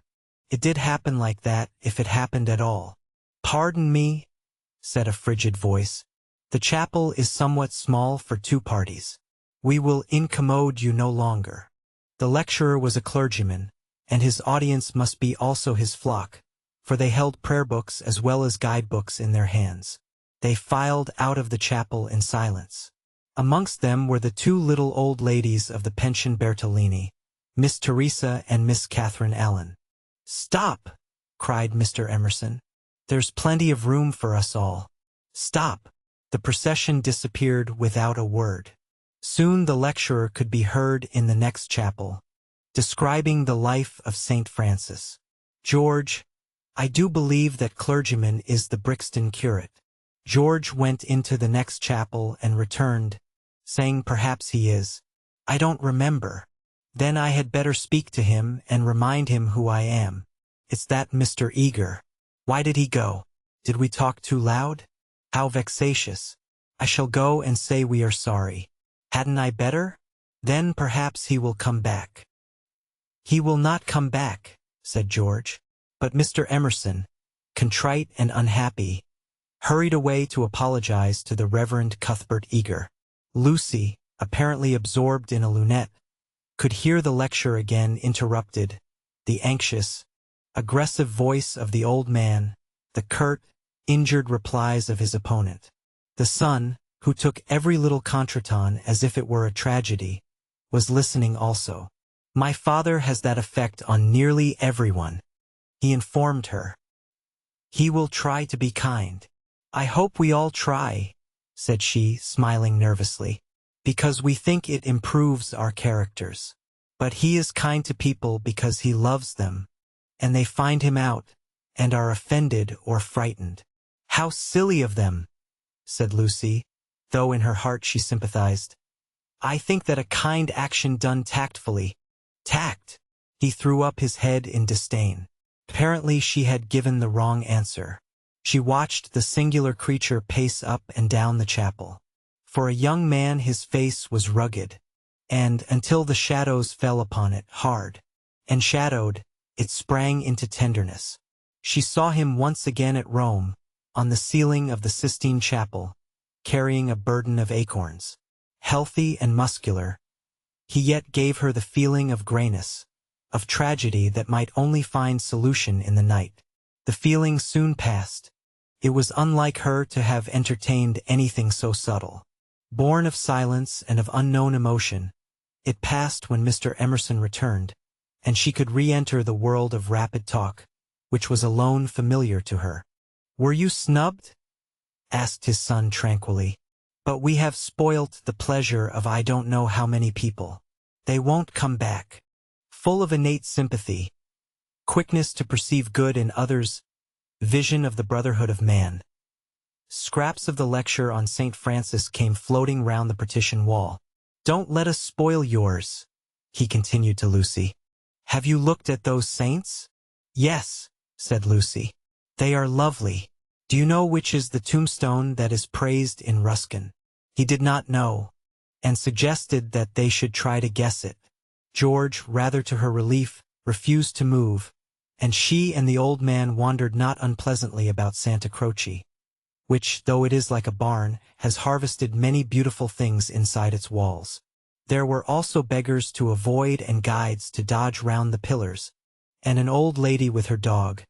It did happen like that, if it happened at all. Pardon me, said a frigid voice. The chapel is somewhat small for 2 parties. We will incommode you no longer. The lecturer was a clergyman, and his audience must be also his flock, for they held prayer books as well as guidebooks in their hands. They filed out of the chapel in silence. Amongst them were the 2 little old ladies of the pension Bertolini, Miss Teresa and Miss Catherine Allen. "Stop!" cried Mr. Emerson. "There's plenty of room for us all. Stop!" The procession disappeared without a word. Soon the lecturer could be heard in the next chapel, describing the life of St. Francis. "George, I do believe that clergyman is the Brixton curate." George went into the next chapel and returned, saying perhaps he is. "I don't remember." "Then I had better speak to him and remind him who I am. It's that Mr. Eager. Why did he go? Did we talk too loud? How vexatious. I shall go and say we are sorry. Hadn't I better? Then perhaps he will come back." "He will not come back," said George. But Mr. Emerson, contrite and unhappy, hurried away to apologize to the Reverend Cuthbert Eager. Lucy, apparently absorbed in a lunette, could hear the lecture again interrupted, the anxious, aggressive voice of the old man, the curt, injured replies of his opponent. The son, who took every little contretemps as if it were a tragedy, was listening also. "My father has that effect on nearly everyone," he informed her. "He will try to be kind." "I hope we all try," said she, smiling nervously, "because we think it improves our characters. But he is kind to people because he loves them, and they find him out, and are offended or frightened." "How silly of them," said Lucy, though in her heart she sympathized. "I think that a kind action done tactfully—" "Tact!" He threw up his head in disdain. Apparently she had given the wrong answer. She watched the singular creature pace up and down the chapel. For a young man his face was rugged, and, until the shadows fell upon it, hard. And shadowed, it sprang into tenderness. She saw him once again at Rome, on the ceiling of the Sistine Chapel, carrying a burden of acorns. Healthy and muscular, he yet gave her the feeling of grayness, of tragedy that might only find solution in the night. The feeling soon passed. It was unlike her to have entertained anything so subtle. Born of silence and of unknown emotion, it passed when Mr. Emerson returned, and she could re-enter the world of rapid talk, which was alone familiar to her. "Were you snubbed?" asked his son tranquilly. "But we have spoilt the pleasure of I don't know how many people. They won't come back." Full of innate sympathy, quickness to perceive good in others, vision of the brotherhood of man. Scraps of the lecture on St. Francis came floating round the partition wall. "Don't let us spoil yours," he continued to Lucy. "Have you looked at those saints?" "Yes," said Lucy. "They are lovely. Do you know which is the tombstone that is praised in Ruskin?" He did not know, and suggested that they should try to guess it. George, rather to her relief, refused to move, and she and the old man wandered not unpleasantly about Santa Croce, which, though it is like a barn, has harvested many beautiful things inside its walls. There were also beggars to avoid and guides to dodge round the pillars, and an old lady with her dog,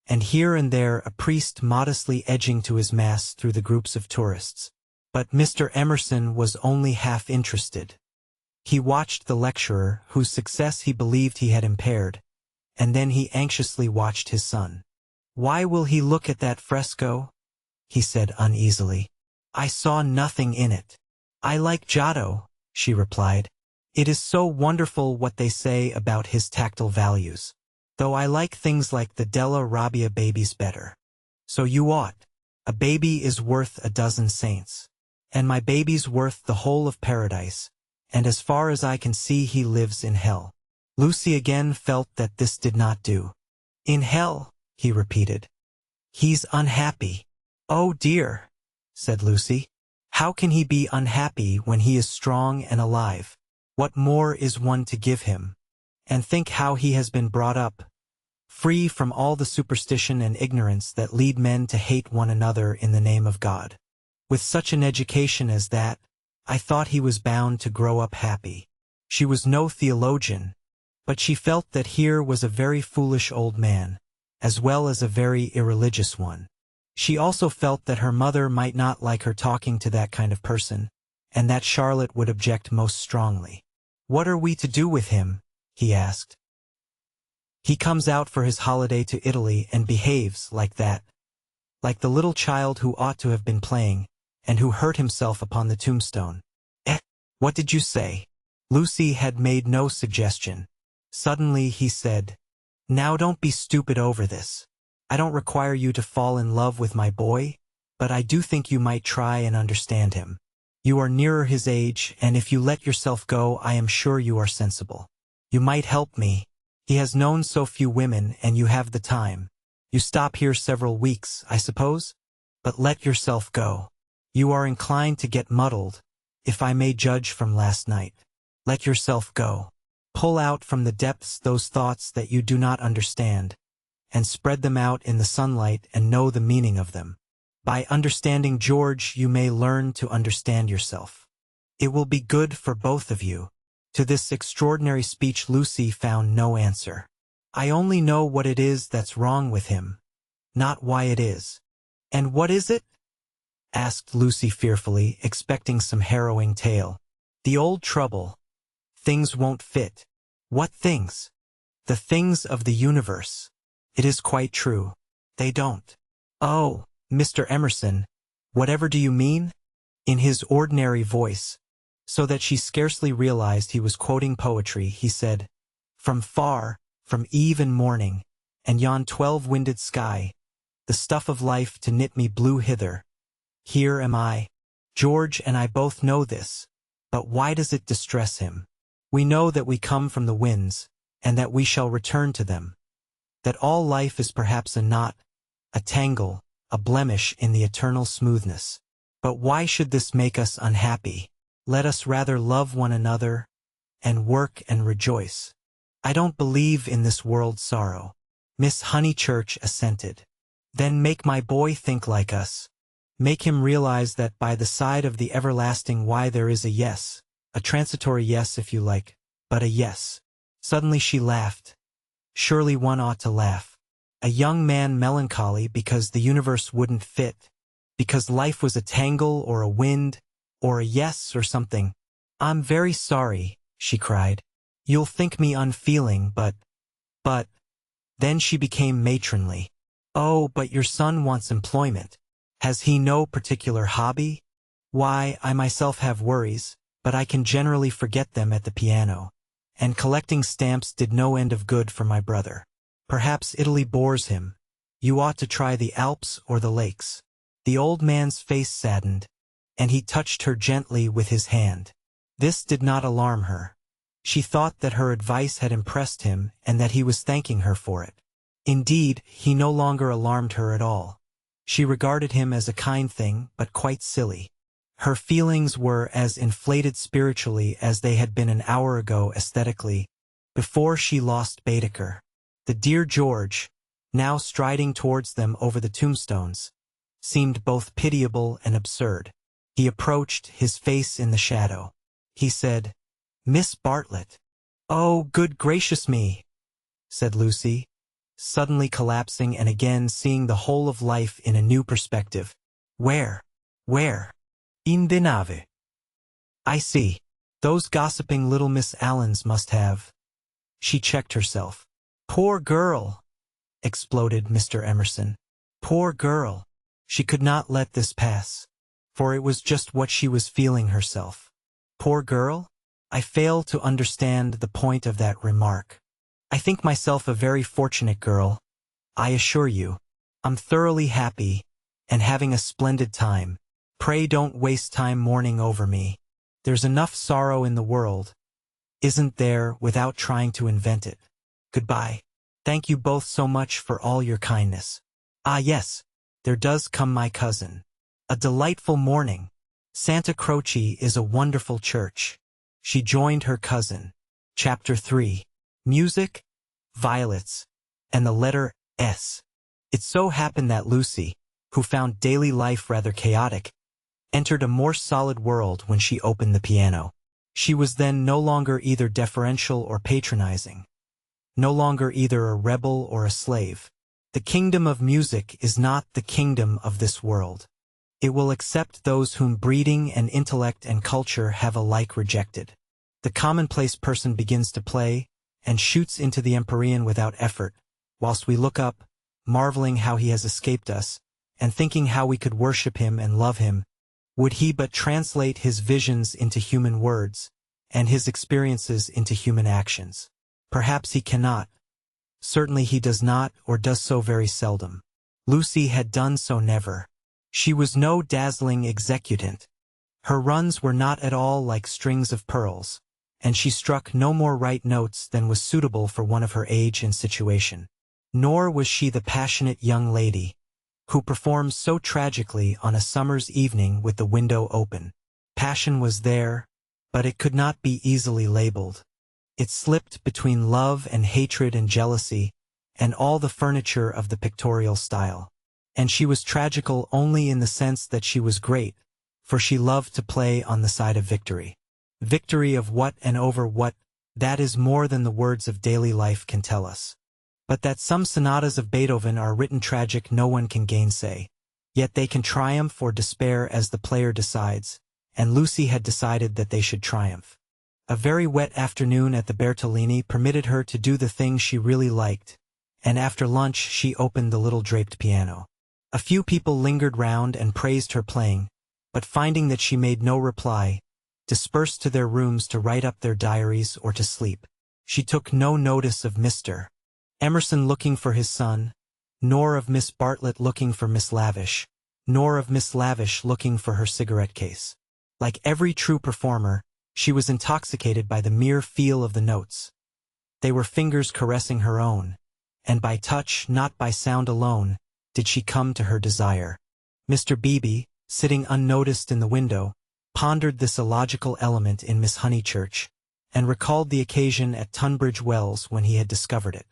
and here and there a priest modestly edging to his mass through the groups of tourists. But Mr. Emerson was only half interested. He watched the lecturer, whose success he believed he had impaired, and then he anxiously watched his son. "Why will he look at that fresco?" he said uneasily. "I saw nothing in it." "I like Giotto," she replied. "It is so wonderful what they say about his tactile values, though I like things like the Della Robbia babies better." "So you ought. A baby is worth a dozen saints. And my baby's worth the whole of paradise, and as far as I can see he lives in hell." Lucy again felt that this did not do. In hell, he repeated. He's unhappy. Oh dear, said Lucy. How can he be unhappy when he is strong and alive? What more is one to give him? And think how he has been brought up, free from all the superstition and ignorance that lead men to hate one another in the name of God. With such an education as that, I thought he was bound to grow up happy. She was no theologian, but she felt that here was a very foolish old man, as well as a very irreligious one. She also felt that her mother might not like her talking to that kind of person, and that Charlotte would object most strongly. What are we to do with him? He asked. He comes out for his holiday to Italy and behaves like that. Like the little child who ought to have been playing, and who hurt himself upon the tombstone. What did you say? Lucy had made no suggestion. Suddenly he said, Now don't be stupid over this. I don't require you to fall in love with my boy, but I do think you might try and understand him. You are nearer his age, and if you let yourself go, I am sure you are sensible. You might help me. He has known so few women, and you have the time. You stop here several weeks, I suppose? But let yourself go. You are inclined to get muddled, if I may judge from last night. Let yourself go. Pull out from the depths those thoughts that you do not understand, and spread them out in the sunlight and know the meaning of them. By understanding George, you may learn to understand yourself. It will be good for both of you. To this extraordinary speech Lucy found no answer. I only know what it is that's wrong with him, not why it is. And what is it? Asked Lucy fearfully, expecting some harrowing tale. The old trouble. Things won't fit. What things? The things of the universe. It is quite true. They don't. Oh, Mr. Emerson, whatever do you mean? In his ordinary voice, so that she scarcely realized he was quoting poetry, he said, From far, from eve and morning, and yon 12-winded sky, the stuff of life to knit me blew hither. Here am I. George and I both know this, but why does it distress him? We know that we come from the winds, and that we shall return to them. That all life is perhaps a knot, a tangle, a blemish in the eternal smoothness. But why should this make us unhappy? Let us rather love one another, and work and rejoice. I don't believe in this world's sorrow. Miss Honeychurch assented. Then make my boy think like us. Make him realize that by the side of the everlasting why there is a yes, a transitory yes if you like, but a yes. Suddenly she laughed. Surely one ought to laugh. A young man melancholy because the universe wouldn't fit, because life was a tangle or a wind, or a yes or something. I'm very sorry, she cried. You'll think me unfeeling, but... Then she became matronly. Oh, but your son wants employment. Has he no particular hobby? Why, I myself have worries, but I can generally forget them at the piano. And collecting stamps did no end of good for my brother. Perhaps Italy bores him. You ought to try the Alps or the lakes. The old man's face saddened, and he touched her gently with his hand. This did not alarm her. She thought that her advice had impressed him and that he was thanking her for it. Indeed, he no longer alarmed her at all. She regarded him as a kind thing, but quite silly. Her feelings were as inflated spiritually as they had been an hour ago aesthetically, before she lost Baedeker. The dear George, now striding towards them over the tombstones, seemed both pitiable and absurd. He approached, his face in the shadow. He said, Miss Bartlett. Oh, good gracious me, said Lucy, suddenly collapsing and again seeing the whole of life in a new perspective. Where? In the nave. I see. Those gossiping little Miss Allens must have. She checked herself. Poor girl, exploded Mr. Emerson. Poor girl. She could not let this pass, for it was just what she was feeling herself. Poor girl? I fail to understand the point of that remark. I think myself a very fortunate girl, I assure you. I'm thoroughly happy, and having a splendid time. Pray don't waste time mourning over me. There's enough sorrow in the world. isn't there without trying to invent it. Goodbye. Thank you both so much for all your kindness. Ah yes, there does come my cousin. A delightful morning. Santa Croce is a wonderful church. She joined her cousin. Chapter 3. Music, Violets, and the letter S. It so happened that Lucy, who found daily life rather chaotic, entered a more solid world when she opened the piano. She was then no longer either deferential or patronizing, no longer either a rebel or a slave. The kingdom of music is not the kingdom of this world. It will accept those whom breeding and intellect and culture have alike rejected. The commonplace person begins to play, and shoots into the empyrean without effort, whilst we look up, marveling how he has escaped us, and thinking how we could worship him and love him, would he but translate his visions into human words, and his experiences into human actions. Perhaps he cannot. Certainly he does not, or does so very seldom. Lucy had done so never. She was no dazzling executant. Her runs were not at all like strings of pearls, and she struck no more right notes than was suitable for one of her age and situation. Nor was she the passionate young lady, who performs so tragically on a summer's evening with the window open. Passion was there, but it could not be easily labeled. It slipped between love and hatred and jealousy, and all the furniture of the pictorial style. And she was tragical only in the sense that she was great, for she loved to play on the side of victory. Victory of what and over what, that is more than the words of daily life can tell us. But that some sonatas of Beethoven are written tragic no one can gainsay. Yet they can triumph or despair as the player decides, and Lucy had decided that they should triumph. A very wet afternoon at the Bertolini permitted her to do the thing she really liked, and after lunch she opened the little draped piano. A few people lingered round and praised her playing, but finding that she made no reply, dispersed to their rooms to write up their diaries or to sleep. She took no notice of Mr. Emerson looking for his son, nor of Miss Bartlett looking for Miss Lavish, nor of Miss Lavish looking for her cigarette case. Like every true performer, she was intoxicated by the mere feel of the notes. They were fingers caressing her own, and by touch, not by sound alone, did she come to her desire. Mr. Beebe, sitting unnoticed in the window, pondered this illogical element in Miss Honeychurch, and recalled the occasion at Tunbridge Wells when he had discovered it.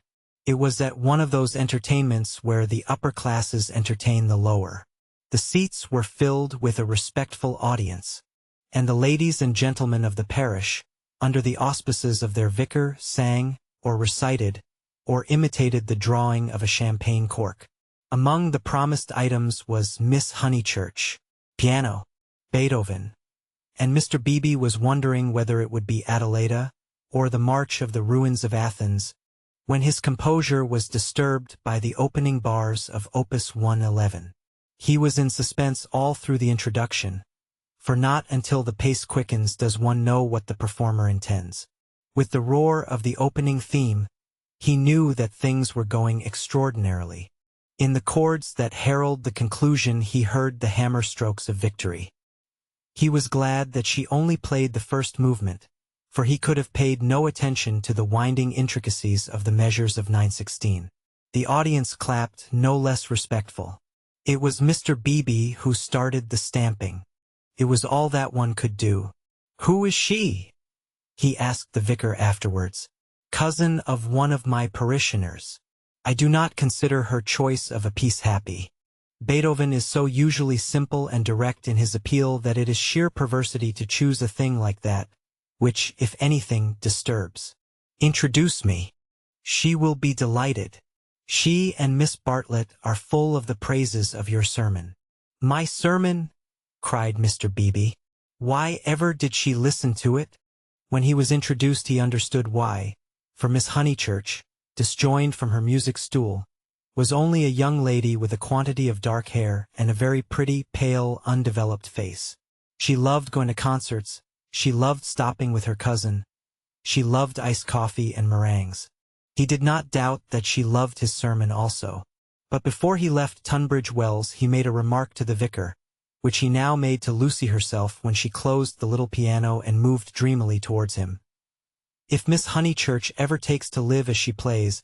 It was at one of those entertainments where the upper classes entertain the lower. The seats were filled with a respectful audience, and the ladies and gentlemen of the parish, under the auspices of their vicar, sang, or recited, or imitated the drawing of a champagne cork. Among the promised items was Miss Honeychurch, piano, Beethoven, and Mr. Beebe was wondering whether it would be Adelaida, or the March of the Ruins of Athens, when his composure was disturbed by the opening bars of Opus 111. He was in suspense all through the introduction, for not until the pace quickens does one know what the performer intends. With the roar of the opening theme, he knew that things were going extraordinarily. In the chords that herald the conclusion he heard the hammer strokes of victory. He was glad that she only played the first movement, for he could have paid no attention to the winding intricacies of the measures of 9/16. The audience clapped, no less respectful. It was Mr. Beebe who started the stamping. It was all that one could do. "Who is she?" he asked the vicar afterwards. "Cousin of one of my parishioners. I do not consider her choice of a piece happy. Beethoven is so usually simple and direct in his appeal that it is sheer perversity to choose a thing like that, which, if anything, disturbs. Introduce me. She will be delighted. She and Miss Bartlett are full of the praises of your sermon." "My sermon?" cried Mr. Beebe. "Why ever did she listen to it?" When he was introduced he understood why, for Miss Honeychurch, disjoined from her music stool, was only a young lady with a quantity of dark hair and a very pretty, pale, undeveloped face. She loved going to concerts, she loved stopping with her cousin, she loved iced coffee and meringues. He did not doubt that she loved his sermon also. But before he left Tunbridge Wells he made a remark to the vicar, which he now made to Lucy herself when she closed the little piano and moved dreamily towards him. If Miss Honeychurch ever takes to live as she plays,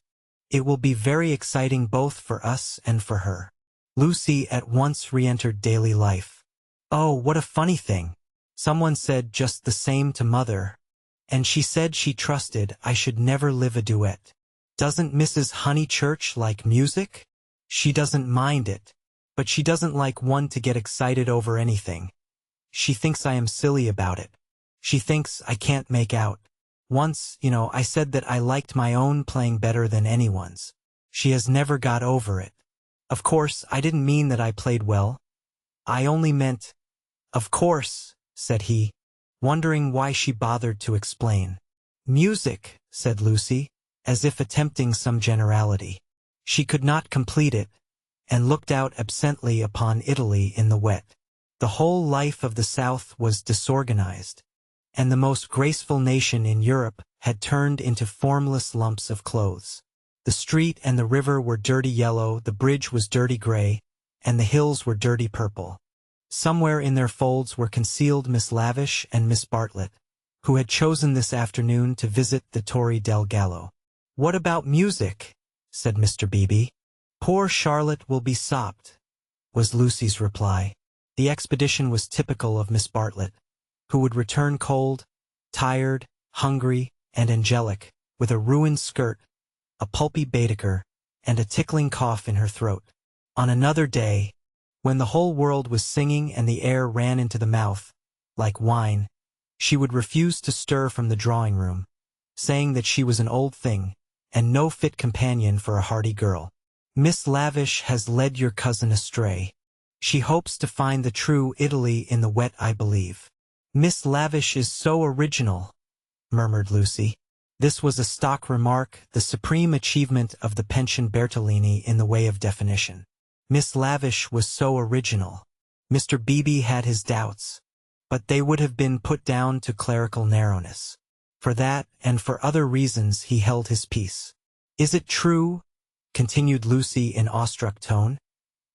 it will be very exciting both for us and for her. Lucy at once re-entered daily life. Oh, what a funny thing. Someone said just the same to Mother, and she said she trusted I should never live a duet. Doesn't Mrs. Honeychurch like music? She doesn't mind it, but she doesn't like one to get excited over anything. She thinks I am silly about it. She thinks I can't make out. Once, I said that I liked my own playing better than anyone's. She has never got over it. Of course, I didn't mean that I played well. I only meant, of course, said he, wondering why she bothered to explain. Music, said Lucy, as if attempting some generality. She could not complete it, and looked out absently upon Italy in the wet. The whole life of the South was disorganized, and the most graceful nation in Europe had turned into formless lumps of clothes. The street and the river were dirty yellow, the bridge was dirty gray, and the hills were dirty purple. Somewhere in their folds were concealed Miss Lavish and Miss Bartlett, who had chosen this afternoon to visit the Torre del Gallo. "What about music?" said Mr. Beebe. "Poor Charlotte will be sopped," was Lucy's reply. The expedition was typical of Miss Bartlett, who would return cold, tired, hungry, and angelic, with a ruined skirt, a pulpy Baedeker, and a tickling cough in her throat. On another day, when the whole world was singing and the air ran into the mouth, like wine, she would refuse to stir from the drawing-room, saying that she was an old thing, and no fit companion for a hearty girl. "Miss Lavish has led your cousin astray. She hopes to find the true Italy in the wet, I believe." "Miss Lavish is so original," murmured Lucy. This was a stock remark, the supreme achievement of the pension Bertolini in the way of definition. Miss Lavish was so original. Mr. Beebe had his doubts, but they would have been put down to clerical narrowness. For that, and for other reasons, he held his peace. "Is it true," continued Lucy in awestruck tone,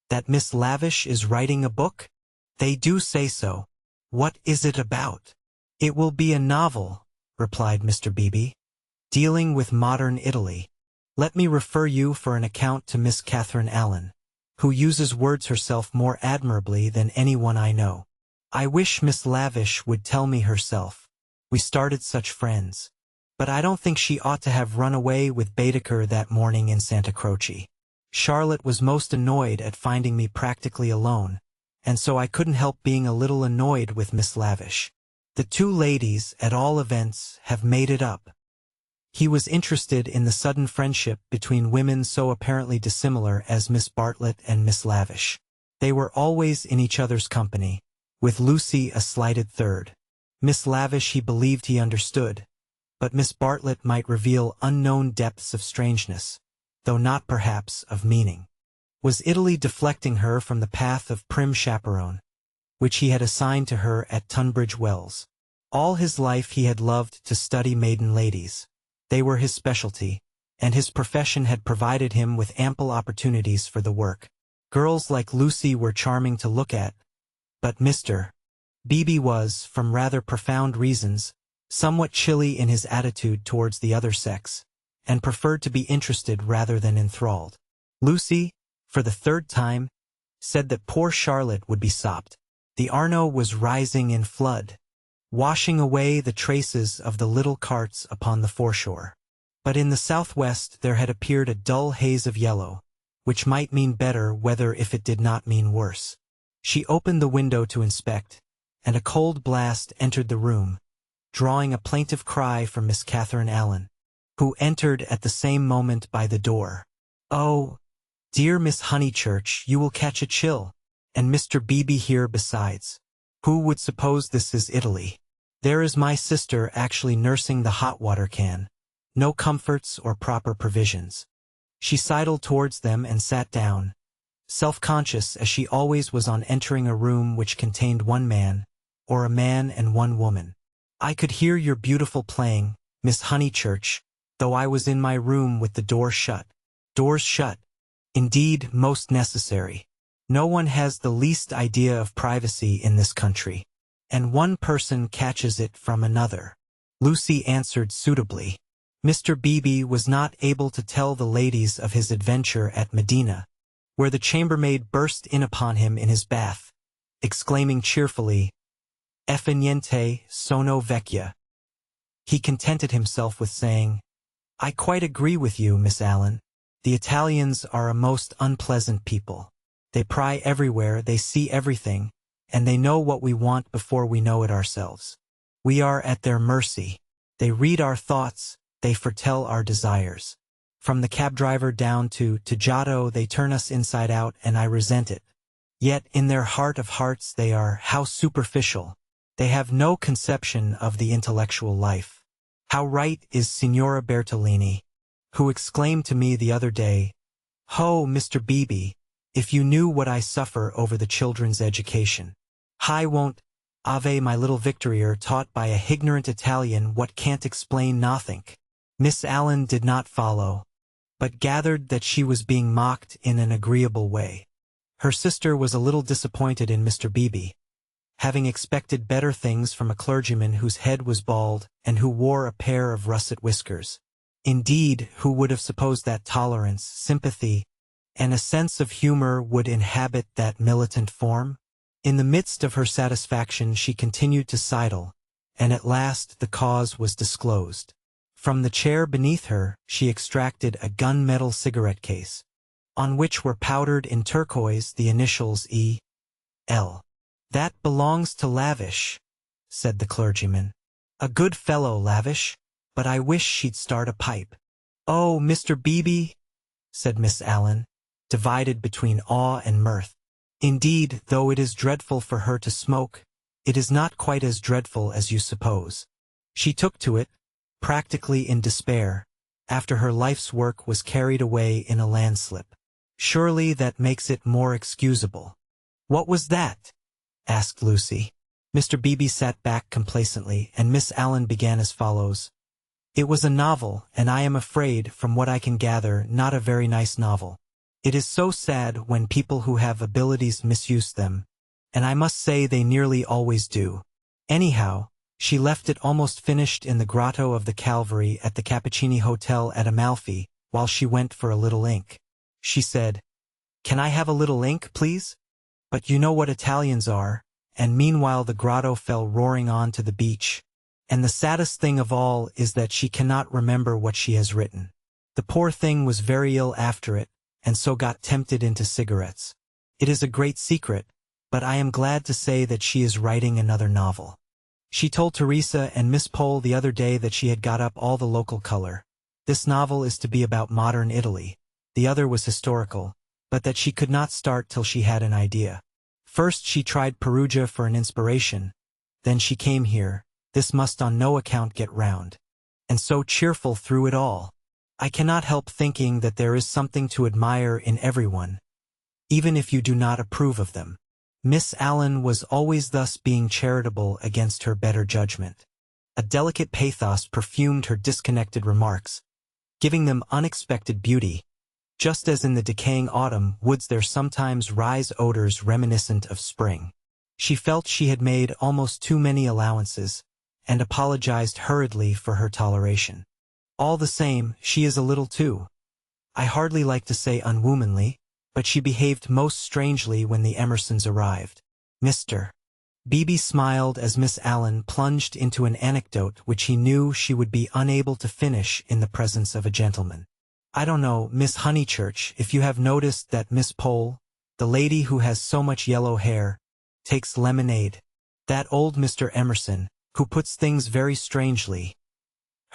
"that Miss Lavish is writing a book?" "They do say so." "What is it about?" "It will be a novel," replied Mr. Beebe, "dealing with modern Italy. Let me refer you for an account to Miss Catherine Allen, who uses words herself more admirably than anyone I know. I wish Miss Lavish would tell me herself. We started such friends. But I don't think she ought to have run away with Baedeker that morning in Santa Croce. Charlotte was most annoyed at finding me practically alone, and so I couldn't help being a little annoyed with Miss Lavish. The two ladies, at all events, have made it up." He was interested in the sudden friendship between women so apparently dissimilar as Miss Bartlett and Miss Lavish. They were always in each other's company, with Lucy a slighted third. Miss Lavish he believed he understood, but Miss Bartlett might reveal unknown depths of strangeness, though not perhaps of meaning. Was Italy deflecting her from the path of prim chaperone, which he had assigned to her at Tunbridge Wells? All his life he had loved to study maiden ladies. They were his specialty, and his profession had provided him with ample opportunities for the work. Girls like Lucy were charming to look at, but Mr. Beebe was, from rather profound reasons, somewhat chilly in his attitude towards the other sex, and preferred to be interested rather than enthralled. Lucy, for the third time, said that poor Charlotte would be sopped. The Arno was rising in flood, washing away the traces of the little carts upon the foreshore. But in the southwest there had appeared a dull haze of yellow, which might mean better weather if it did not mean worse. She opened the window to inspect, and a cold blast entered the room, drawing a plaintive cry from Miss Catherine Allen, who entered at the same moment by the door. "Oh, dear Miss Honeychurch, you will catch a chill, and Mr. Beebe here besides. Who would suppose this is Italy? There is my sister actually nursing the hot water can. No comforts or proper provisions." She sidled towards them and sat down, self-conscious as she always was on entering a room which contained one man, or a man and one woman. "I could hear your beautiful playing, Miss Honeychurch, though I was in my room with the door shut." "Doors shut. Indeed, most necessary. No one has the least idea of privacy in this country, and one person catches it from another. Lucy answered suitably. Mr. Beebe was not able to tell the ladies of his adventure at Medina, where the chambermaid burst in upon him in his bath, exclaiming cheerfully, "E fa niente, sono vecchia." He contented himself with saying, "I quite agree with you, Miss Allen. The Italians are a most unpleasant people. They pry everywhere, they see everything, and they know what we want before we know it ourselves. We are at their mercy. They read our thoughts, they foretell our desires. From the cab driver down to Giotto, they turn us inside out, and I resent it. Yet in their heart of hearts they are how superficial. They have no conception of the intellectual life. How right is Signora Bertolini, who exclaimed to me the other day, 'Ho, Mr. Beebe, if you knew what I suffer over the children's education. I won't ave my little Victorier taught by a ignorant Italian what can't explain nothink.'" Miss Allen did not follow, but gathered that she was being mocked in an agreeable way. Her sister was a little disappointed in Mr. Beebe, having expected better things from a clergyman whose head was bald and who wore a pair of russet whiskers. Indeed, who would have supposed that tolerance, sympathy, and a sense of humor would inhabit that militant form? In the midst of her satisfaction she continued to sidle, and at last the cause was disclosed. From the chair beneath her she extracted a gun-metal cigarette case, on which were powdered in turquoise the initials E.L. "That belongs to Lavish," said the clergyman. "A good fellow, Lavish, but I wish she'd start a pipe." "Oh, Mr. Beebe," said Miss Allen, divided between awe and mirth. "Indeed, though it is dreadful for her to smoke, it is not quite as dreadful as you suppose. She took to it, practically in despair, after her life's work was carried away in a landslip. Surely that makes it more excusable." "What was that?" asked Lucy. Mr. Beebe sat back complacently, and Miss Allen began as follows. "It was a novel, and I am afraid, from what I can gather, not a very nice novel. It is so sad when people who have abilities misuse them, and I must say they nearly always do. Anyhow, she left it almost finished in the grotto of the Calvary at the Cappuccini Hotel at Amalfi, while she went for a little ink. She said, 'Can I have a little ink, please?' But you know what Italians are, and meanwhile the grotto fell roaring on to the beach. And the saddest thing of all is that she cannot remember what she has written. The poor thing was very ill after it, and so got tempted into cigarettes. It is a great secret, but I am glad to say that she is writing another novel. She told Teresa and Miss Pole the other day that she had got up all the local color. This novel is to be about modern Italy. The other was historical, but that she could not start till she had an idea. First she tried Perugia for an inspiration, then she came here. This must on no account get round. And so cheerful through it all. I cannot help thinking that there is something to admire in everyone, even if you do not approve of them." Miss Allen was always thus being charitable against her better judgment. A delicate pathos perfumed her disconnected remarks, giving them unexpected beauty. Just as in the decaying autumn woods there sometimes rise odors reminiscent of spring. She felt she had made almost too many allowances, and apologized hurriedly for her toleration. All the same, she is a little too, I hardly like to say unwomanly, but she behaved most strangely when the Emersons arrived. Mr. Beebe smiled as Miss Allen plunged into an anecdote which he knew she would be unable to finish in the presence of a gentleman. "I don't know, Miss Honeychurch, if you have noticed that Miss Pole, the lady who has so much yellow hair, takes lemonade. That old Mr. Emerson, who puts things very strangely."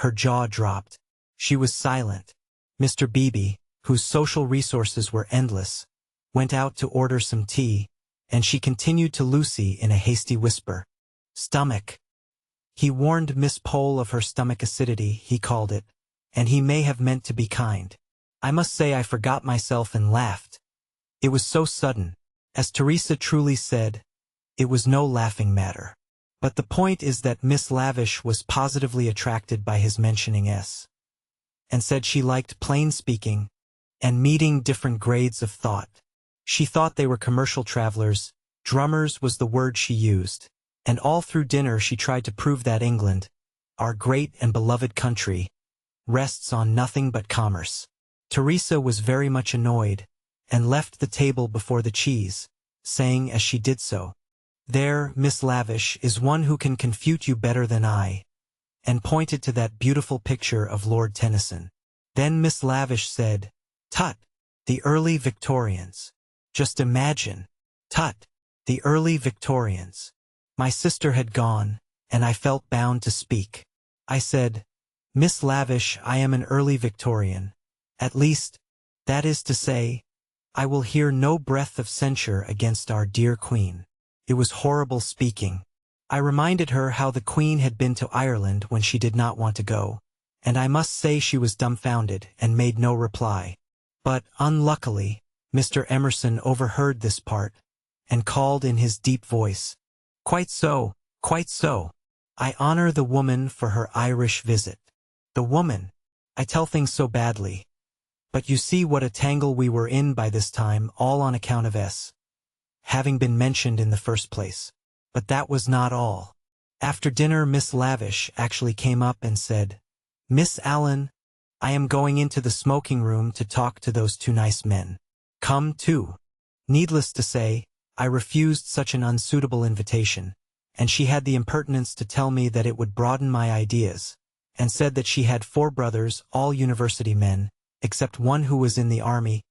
Her jaw dropped. She was silent. Mr. Beebe, whose social resources were endless, went out to order some tea, and she continued to Lucy in a hasty whisper, "Stomach." He warned Miss Pole of her stomach acidity, he called it, and he may have meant to be kind. I must say I forgot myself and laughed. It was so sudden. As Teresa truly said, it was no laughing matter. But the point is that Miss Lavish was positively attracted by his mentioning S, and said she liked plain speaking, and meeting different grades of thought. She thought they were commercial travelers, drummers was the word she used, and all through dinner she tried to prove that England, our great and beloved country, rests on nothing but commerce. Teresa was very much annoyed, and left the table before the cheese, saying as she did so, "There, Miss Lavish is one who can confute you better than I," and pointed to that beautiful picture of Lord Tennyson. Then Miss Lavish said, "Tut, the early Victorians. Just imagine. Tut, the early Victorians." My sister had gone, and I felt bound to speak. I said, "Miss Lavish, I am an early Victorian. At least, that is to say, I will hear no breath of censure against our dear Queen." It was horrible speaking. I reminded her how the Queen had been to Ireland when she did not want to go, and I must say she was dumbfounded and made no reply. But, unluckily, Mr. Emerson overheard this part, and called in his deep voice, "Quite so, quite so. I honor the woman for her Irish visit." The woman! I tell things so badly. But you see what a tangle we were in by this time, all on account of S. having been mentioned in the first place. But that was not all. After dinner Miss Lavish actually came up and said, "Miss Allen, I am going into the smoking room to talk to those two nice men. Come too." Needless to say, I refused such an unsuitable invitation, and she had the impertinence to tell me that it would broaden my ideas, and said that she had 4 brothers, all university men, except one who was in the army,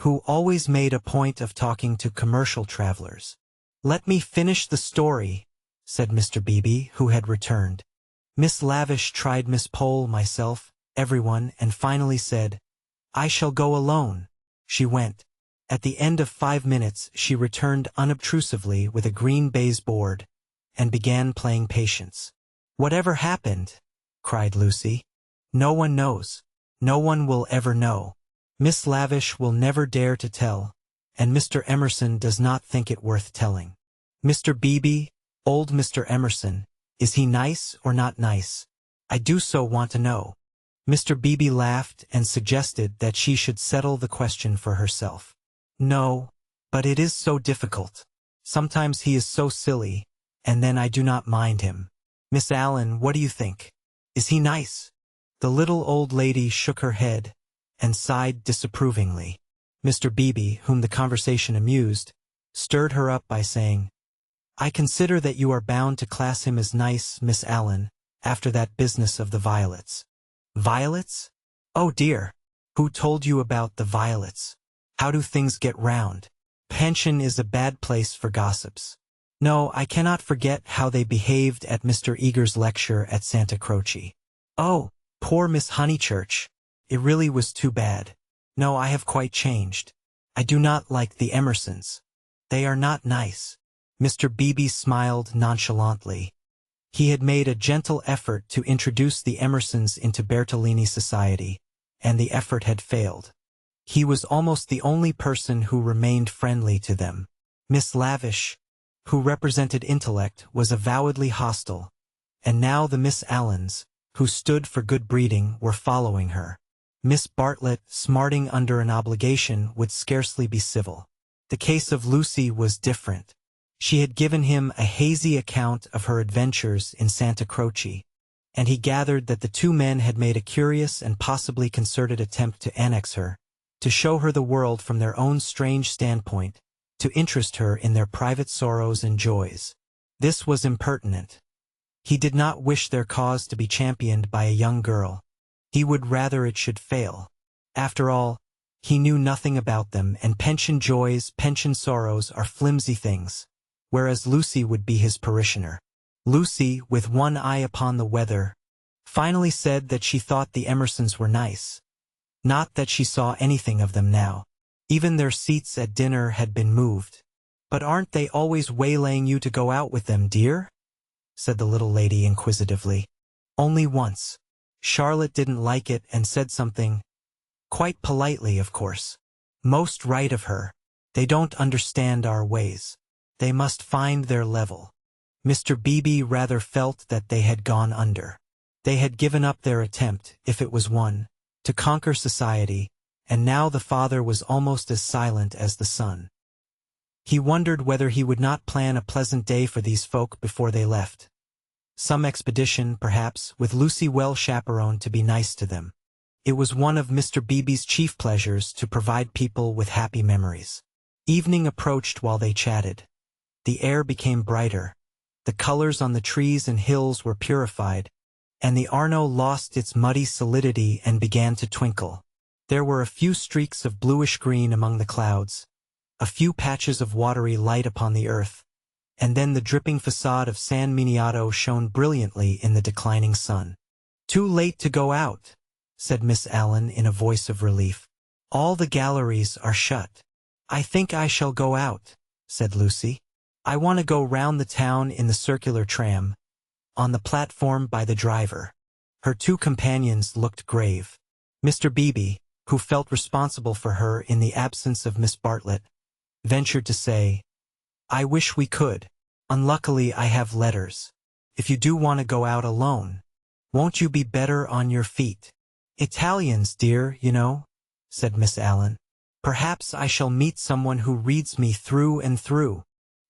who always made a point of talking to commercial travelers. "Let me finish the story," said Mr. Beebe, who had returned. Miss Lavish tried Miss Pole, myself, everyone, and finally said, "I shall go alone." She went. At the end of 5 minutes she returned unobtrusively with a green baize board, and began playing Patience. "Whatever happened?" cried Lucy. "No one knows. No one will ever know. Miss Lavish will never dare to tell, and Mr. Emerson does not think it worth telling." "Mr. Beebe, old Mr. Emerson, is he nice or not nice? I do so want to know." Mr. Beebe laughed and suggested that she should settle the question for herself. "No, but it is so difficult. Sometimes he is so silly, and then I do not mind him. Miss Allen, what do you think? Is he nice?" The little old lady shook her head and sighed disapprovingly. Mr. Beebe, whom the conversation amused, stirred her up by saying, "I consider that you are bound to class him as nice, Miss Allen, after that business of the violets." "Violets? Oh dear! Who told you about the violets? How do things get round? Pension is a bad place for gossips. No, I cannot forget how they behaved at Mr. Eager's lecture at Santa Croce. Oh, poor Miss Honeychurch! It really was too bad. No, I have quite changed. I do not like the Emersons. They are not nice." Mr. Beebe smiled nonchalantly. He had made a gentle effort to introduce the Emersons into Bertolini society, and the effort had failed. He was almost the only person who remained friendly to them. Miss Lavish, who represented intellect, was avowedly hostile, and now the Miss Allens, who stood for good breeding, were following her. Miss Bartlett, smarting under an obligation, would scarcely be civil. The case of Lucy was different. She had given him a hazy account of her adventures in Santa Croce, and he gathered that the 2 men had made a curious and possibly concerted attempt to annex her, to show her the world from their own strange standpoint, to interest her in their private sorrows and joys. This was impertinent. He did not wish their cause to be championed by a young girl. He would rather it should fail. After all, he knew nothing about them, and pension joys, pension sorrows are flimsy things, whereas Lucy would be his parishioner. Lucy, with one eye upon the weather, finally said that she thought the Emersons were nice. Not that she saw anything of them now. Even their seats at dinner had been moved. "But aren't they always waylaying you to go out with them, dear?" said the little lady inquisitively. "Only once. Charlotte didn't like it and said something. Quite politely, of course. Most right of her. They don't understand our ways. They must find their level." Mr. Beebe rather felt that they had gone under. They had given up their attempt, if it was one, to conquer society, and now the father was almost as silent as the son. He wondered whether he would not plan a pleasant day for these folk before they left. Some expedition, perhaps, with Lucy well chaperoned to be nice to them. It was one of Mr. Beebe's chief pleasures to provide people with happy memories. Evening approached while they chatted. The air became brighter. The colors on the trees and hills were purified, and the Arno lost its muddy solidity and began to twinkle. There were a few streaks of bluish-green among the clouds, a few patches of watery light upon the earth, and then the dripping facade of San Miniato shone brilliantly in the declining sun. "Too late to go out," said Miss Allen in a voice of relief. "All the galleries are shut." "I think I shall go out," said Lucy. "I want to go round the town in the circular tram, on the platform by the driver." Her two companions looked grave. Mr. Beebe, who felt responsible for her in the absence of Miss Bartlett, ventured to say, "I wish we could. Unluckily I have letters. If you do want to go out alone, won't you be better on your feet?" "Italians, dear, you know," said Miss Allen. "Perhaps I shall meet someone who reads me through and through."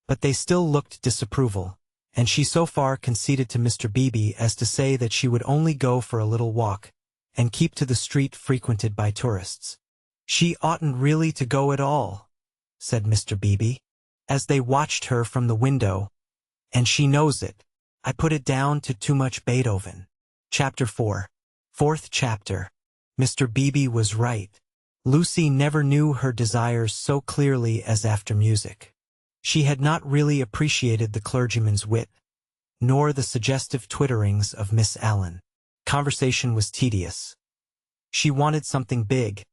But they still looked disapproval, and she so far conceded to Mr. Beebe as to say that she would only go for a little walk, and keep to the street frequented by tourists. "She oughtn't really to go at all," said Mr. Beebe, as they watched her from the window, "and she knows it. I put it down to too much Beethoven." Chapter 4. Fourth chapter. Mr. Beebe was right. Lucy never knew her desires so clearly as after music. She had not really appreciated the clergyman's wit, nor the suggestive twitterings of Miss Allen. Conversation was tedious. She wanted something big,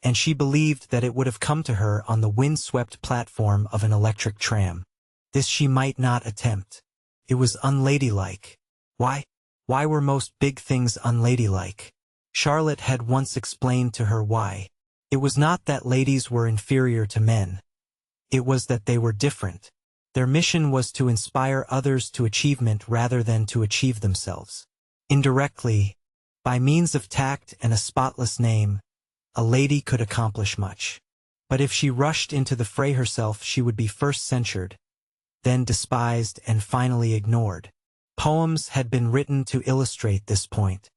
and she believed that it would have come to her on the wind-swept platform of an electric tram. This she might not attempt. It was unladylike. Why were most big things unladylike? Charlotte had once explained to her why. It was not that ladies were inferior to men. It was that they were different. Their mission was to inspire others to achievement rather than to achieve themselves. Indirectly, by means of tact and a spotless name, a lady could accomplish much. But if she rushed into the fray herself, she would be first censured, then despised, and finally ignored. Poems had been written to illustrate this point.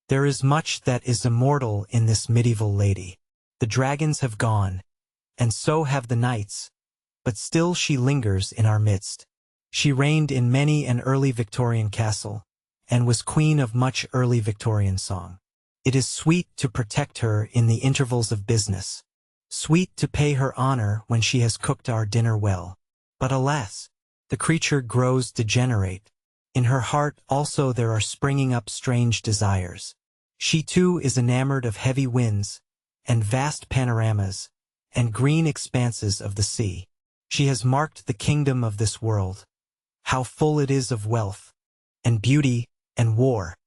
There is much that is immortal in this medieval lady. The dragons have gone, and so have the knights, but still she lingers in our midst. She reigned in many an early Victorian castle, and was queen of much early Victorian song. It is sweet to protect her in the intervals of business, sweet to pay her honor when she has cooked our dinner well. But alas, the creature grows degenerate. In her heart also there are springing up strange desires. She too is enamored of heavy winds, and vast panoramas, and green expanses of the sea. She has marked the kingdom of this world. How full it is of wealth, and beauty, and war.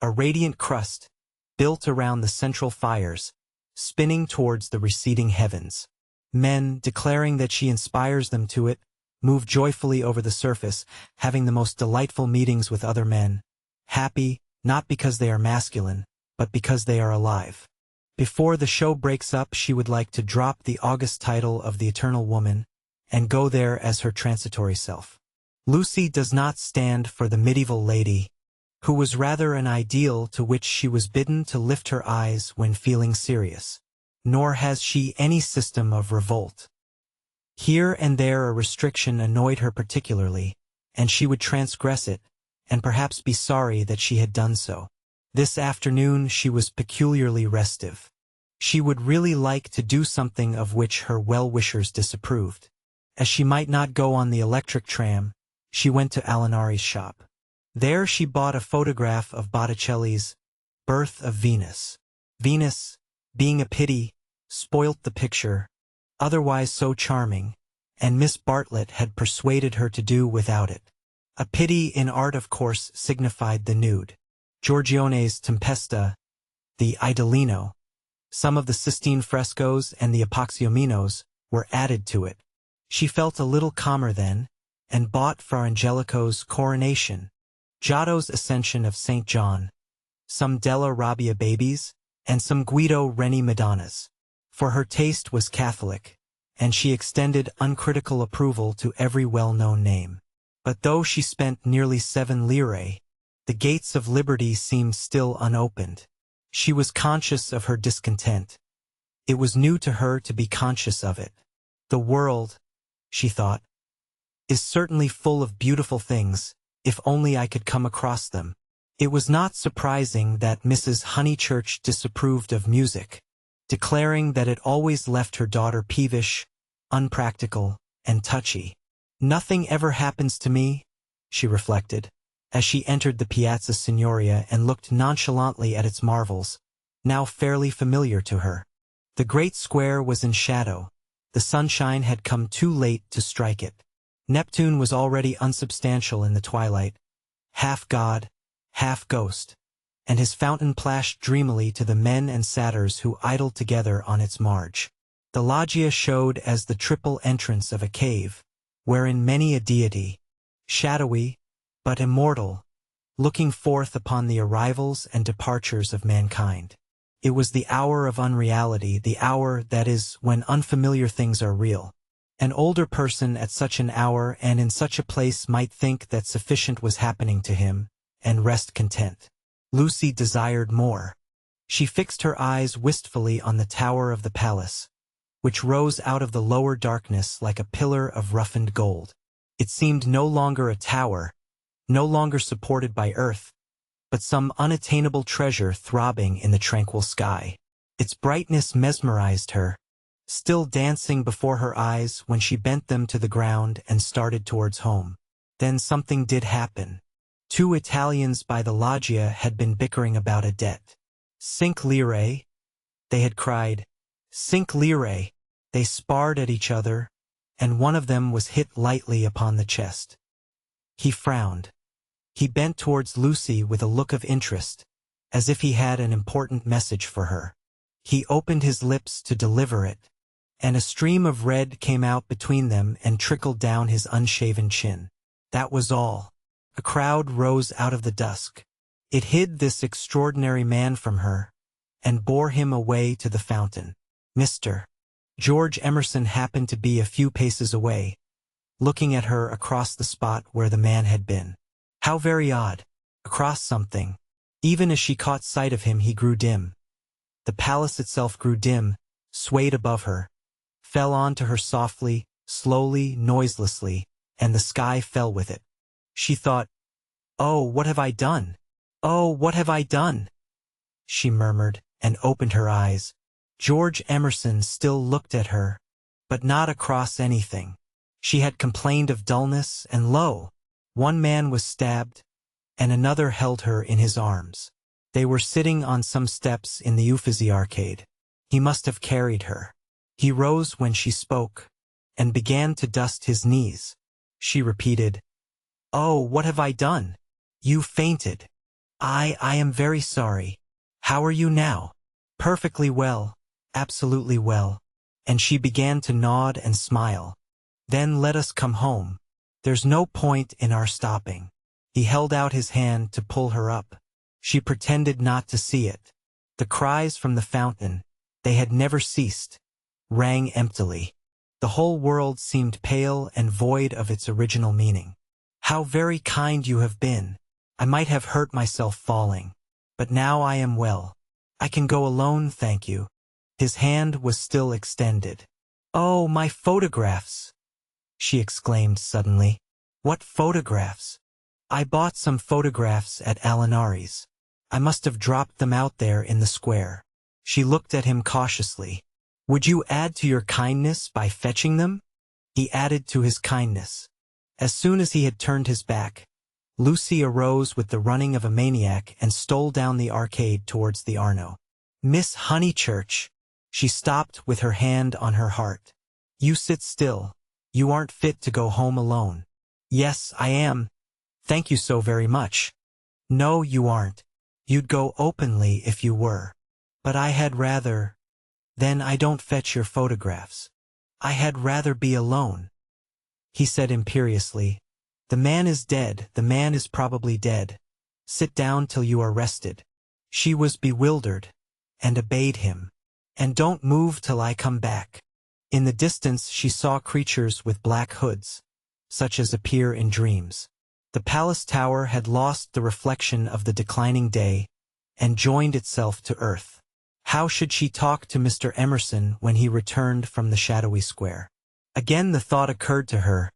A radiant crust, built around the central fires, spinning towards the receding heavens. Men, declaring that she inspires them to it, move joyfully over the surface, having the most delightful meetings with other men, happy, not because they are masculine, but because they are alive. Before the show breaks up, she would like to drop the august title of the Eternal Woman, and go there as her transitory self. Lucy does not stand for the medieval lady, who was rather an ideal to which she was bidden to lift her eyes when feeling serious. Nor has she any system of revolt. Here and there a restriction annoyed her particularly, and she would transgress it, and perhaps be sorry that she had done so. This afternoon she was peculiarly restive. She would really like to do something of which her well-wishers disapproved. As she might not go on the electric tram, she went to Alinari's shop. There she bought a photograph of Botticelli's Birth of Venus. Venus, being a pity, spoilt the picture, otherwise so charming, and Miss Bartlett had persuaded her to do without it. A pity in art of course signified the nude. Giorgione's Tempesta, the Idolino, some of the Sistine frescoes and the Apoxiomenos were added to it. She felt a little calmer then, and bought Fra Angelico's Coronation, Giotto's Ascension of St. John, some Della Robbia babies, and some Guido Reni Madonnas. For her taste was Catholic, and she extended uncritical approval to every well-known name. But though she spent nearly 7 lire, the gates of liberty seemed still unopened. She was conscious of her discontent. It was new to her to be conscious of it. The world, she thought, is certainly full of beautiful things, if only I could come across them. It was not surprising that Mrs. Honeychurch disapproved of music, declaring that it always left her daughter peevish, unpractical, and touchy. "Nothing ever happens to me," she reflected, as she entered the Piazza Signoria and looked nonchalantly at its marvels, now fairly familiar to her. The great square was in shadow. The sunshine had come too late to strike it. Neptune was already unsubstantial in the twilight, half god, half ghost, and his fountain plashed dreamily to the men and satyrs who idled together on its marge. The loggia showed as the triple entrance of a cave, wherein many a deity, shadowy, but immortal, looking forth upon the arrivals and departures of mankind. It was the hour of unreality, the hour, that is, when unfamiliar things are real. An older person at such an hour and in such a place might think that sufficient was happening to him, and rest content. Lucy desired more. She fixed her eyes wistfully on the tower of the palace, which rose out of the lower darkness like a pillar of roughened gold. It seemed no longer a tower, no longer supported by earth, but some unattainable treasure throbbing in the tranquil sky. Its brightness mesmerized her, still dancing before her eyes when she bent them to the ground and started towards home. Then something did happen. 2 Italians by the loggia had been bickering about a debt. 5 lire, they had cried. 5 lire. They sparred at each other, and one of them was hit lightly upon the chest. He frowned. He bent towards Lucy with a look of interest, as if he had an important message for her. He opened his lips to deliver it, and a stream of red came out between them and trickled down his unshaven chin. That was all. A crowd rose out of the dusk. It hid this extraordinary man from her, and bore him away to the fountain. Mr. George Emerson happened to be a few paces away, looking at her across the spot where the man had been. How very odd. Across something. Even as she caught sight of him, he grew dim. The palace itself grew dim, swayed above her, fell onto her softly, slowly, noiselessly, and the sky fell with it. She thought, "Oh, what have I done? Oh, what have I done?" She murmured, and opened her eyes. George Emerson still looked at her, but not across anything. She had complained of dullness, and lo! One man was stabbed, and another held her in his arms. They were sitting on some steps in the Uffizi arcade. He must have carried her. He rose when she spoke, and began to dust his knees. She repeated, "Oh, what have I done? You fainted." I am very sorry. How are you now?" "Perfectly well, absolutely well." And she began to nod and smile. "Then let us come home. There's no point in our stopping." He held out his hand to pull her up. She pretended not to see it. The cries from the fountain, they had never ceased, rang emptily. The whole world seemed pale and void of its original meaning. "How very kind you have been. I might have hurt myself falling. But now I am well. I can go alone, thank you." His hand was still extended. "Oh, my photographs!" she exclaimed suddenly. "What photographs?" "I bought some photographs at Alinari's. I must have dropped them out there in the square." She looked at him cautiously. "Would you add to your kindness by fetching them?" He added to his kindness. As soon as he had turned his back, Lucy arose with the running of a maniac and stole down the arcade towards the Arno. "Miss Honeychurch!" She stopped with her hand on her heart. "You sit still. You aren't fit to go home alone." "Yes, I am. Thank you so very much." "No, you aren't. You'd go openly if you were. But I had rather—" "Then I don't fetch your photographs. I had rather be alone." He said imperiously, "The man is dead, the man is probably dead. Sit down till you are rested." She was bewildered, and obeyed him. "And don't move till I come back." In the distance she saw creatures with black hoods. such as appear in dreams. The palace tower had lost the reflection of the declining day and joined itself to earth. How should she talk to Mr. Emerson when he returned from the shadowy square? Again the thought occurred to her,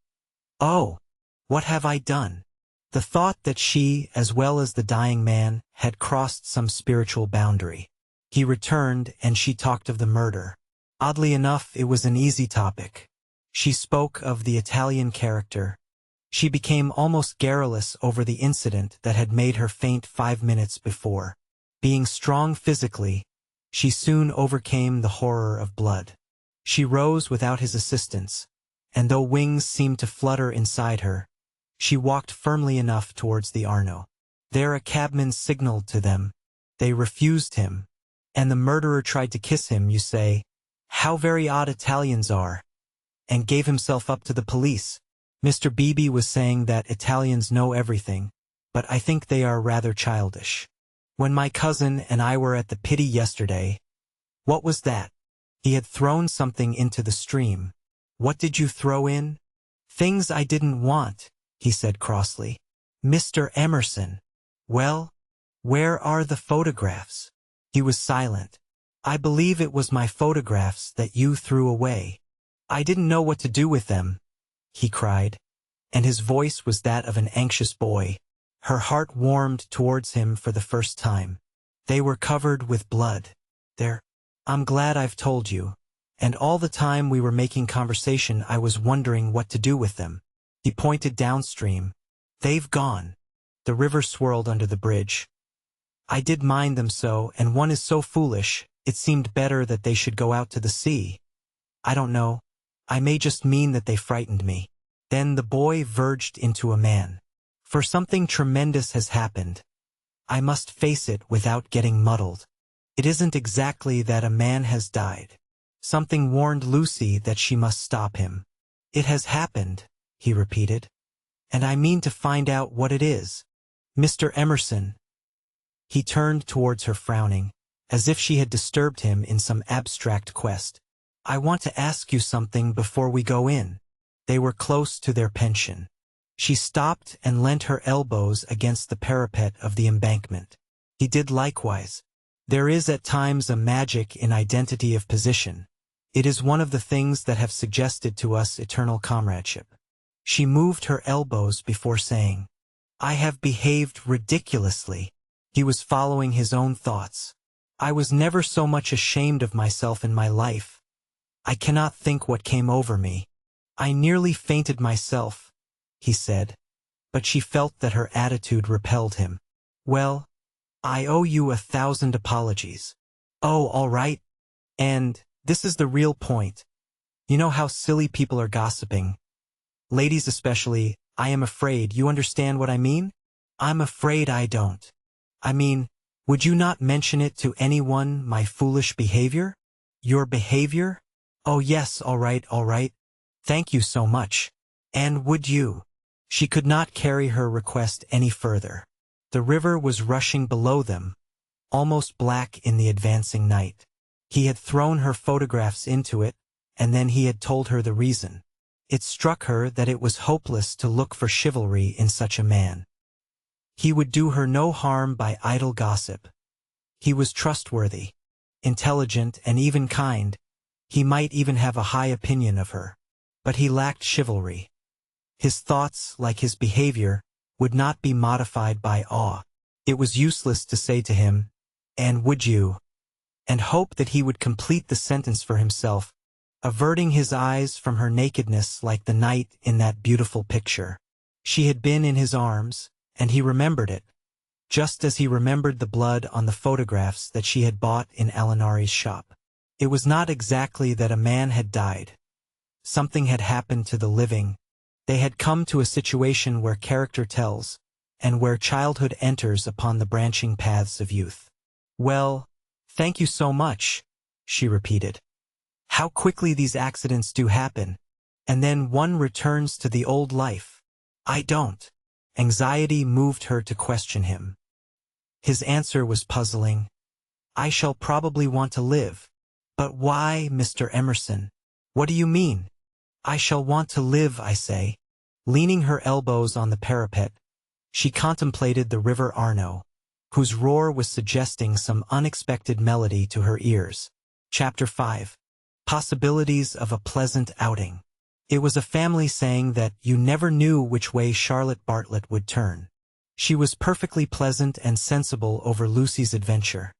"Oh, what have I done?" The thought that she, as well as the dying man, had crossed some spiritual boundary. He returned and she talked of the murder. Oddly enough, it was an easy topic. She spoke of the Italian character. She became almost garrulous over the incident that had made her faint 5 minutes before. Being strong physically, she soon overcame the horror of blood. She rose without his assistance, and though wings seemed to flutter inside her, she walked firmly enough towards the Arno. There a cabman signaled to them. They refused him, and the murderer tried to kiss him, you say. How very odd Italians are, and gave himself up to the police. Mr. Beebe was saying that Italians know everything, but I think they are rather childish. When my cousin and I were at the Pity yesterday, what was that? He had thrown something into the stream. What did you throw in? Things I didn't want, he said crossly. Mr. Emerson. Well, where are the photographs? He was silent. I believe it was my photographs that you threw away. I didn't know what to do with them, he cried, and his voice was that of an anxious boy. Her heart warmed towards him for the first time. They were covered with blood. I'm glad I've told you. And all the time we were making conversation I was wondering what to do with them. He pointed downstream. They've gone. The river swirled under the bridge. I did mind them so, and one is so foolish, it seemed better that they should go out to the sea. I don't know. I may just mean that they frightened me. Then the boy verged into a man. For something tremendous has happened. I must face it without getting muddled. It isn't exactly that a man has died. Something warned Lucy that she must stop him. It has happened, he repeated. And I mean to find out what it is. Mr. Emerson. He turned towards her frowning, as if she had disturbed him in some abstract quest. I want to ask you something before we go in. They were close to their pension. She stopped and leant her elbows against the parapet of the embankment. He did likewise. There is at times a magic in identity of position. It is one of the things that have suggested to us eternal comradeship. She moved her elbows before saying, I have behaved ridiculously. He was following his own thoughts. I was never so much ashamed of myself in my life. I cannot think what came over me. I nearly fainted myself, he said, but she felt that her attitude repelled him. Well, I owe you 1,000 apologies. Oh, all right. And this is the real point. You know how silly people are gossiping. Ladies especially, I am afraid. You understand what I mean? I'm afraid I don't. I mean, would you not mention it to anyone, my foolish behavior? Your behavior? Oh yes, all right, all right. Thank you so much. And would you? She could not carry her request any further. The river was rushing below them, almost black in the advancing night. He had thrown her photographs into it, and then he had told her the reason. It struck her that it was hopeless to look for chivalry in such a man. He would do her no harm by idle gossip. He was trustworthy, intelligent, and even kind. He might even have a high opinion of her. But he lacked chivalry. His thoughts, like his behavior, would not be modified by awe. It was useless to say to him, and would you? And hope that he would complete the sentence for himself, averting his eyes from her nakedness like the night in that beautiful picture. She had been in his arms, and he remembered it, just as he remembered the blood on the photographs that she had bought in Alinari's shop. It was not exactly that a man had died. Something had happened to the living. They had come to a situation where character tells, and where childhood enters upon the branching paths of youth. Well, thank you so much, she repeated. How quickly these accidents do happen, and then one returns to the old life. I don't. Anxiety moved her to question him. His answer was puzzling. I shall probably want to live. But why, Mr. Emerson? What do you mean? I shall want to live, I say. Leaning her elbows on the parapet, she contemplated the river Arno, whose roar was suggesting some unexpected melody to her ears. Chapter 5. Possibilities of a pleasant outing. It was a family saying that you never knew which way Charlotte Bartlett would turn. She was perfectly pleasant and sensible over Lucy's adventure,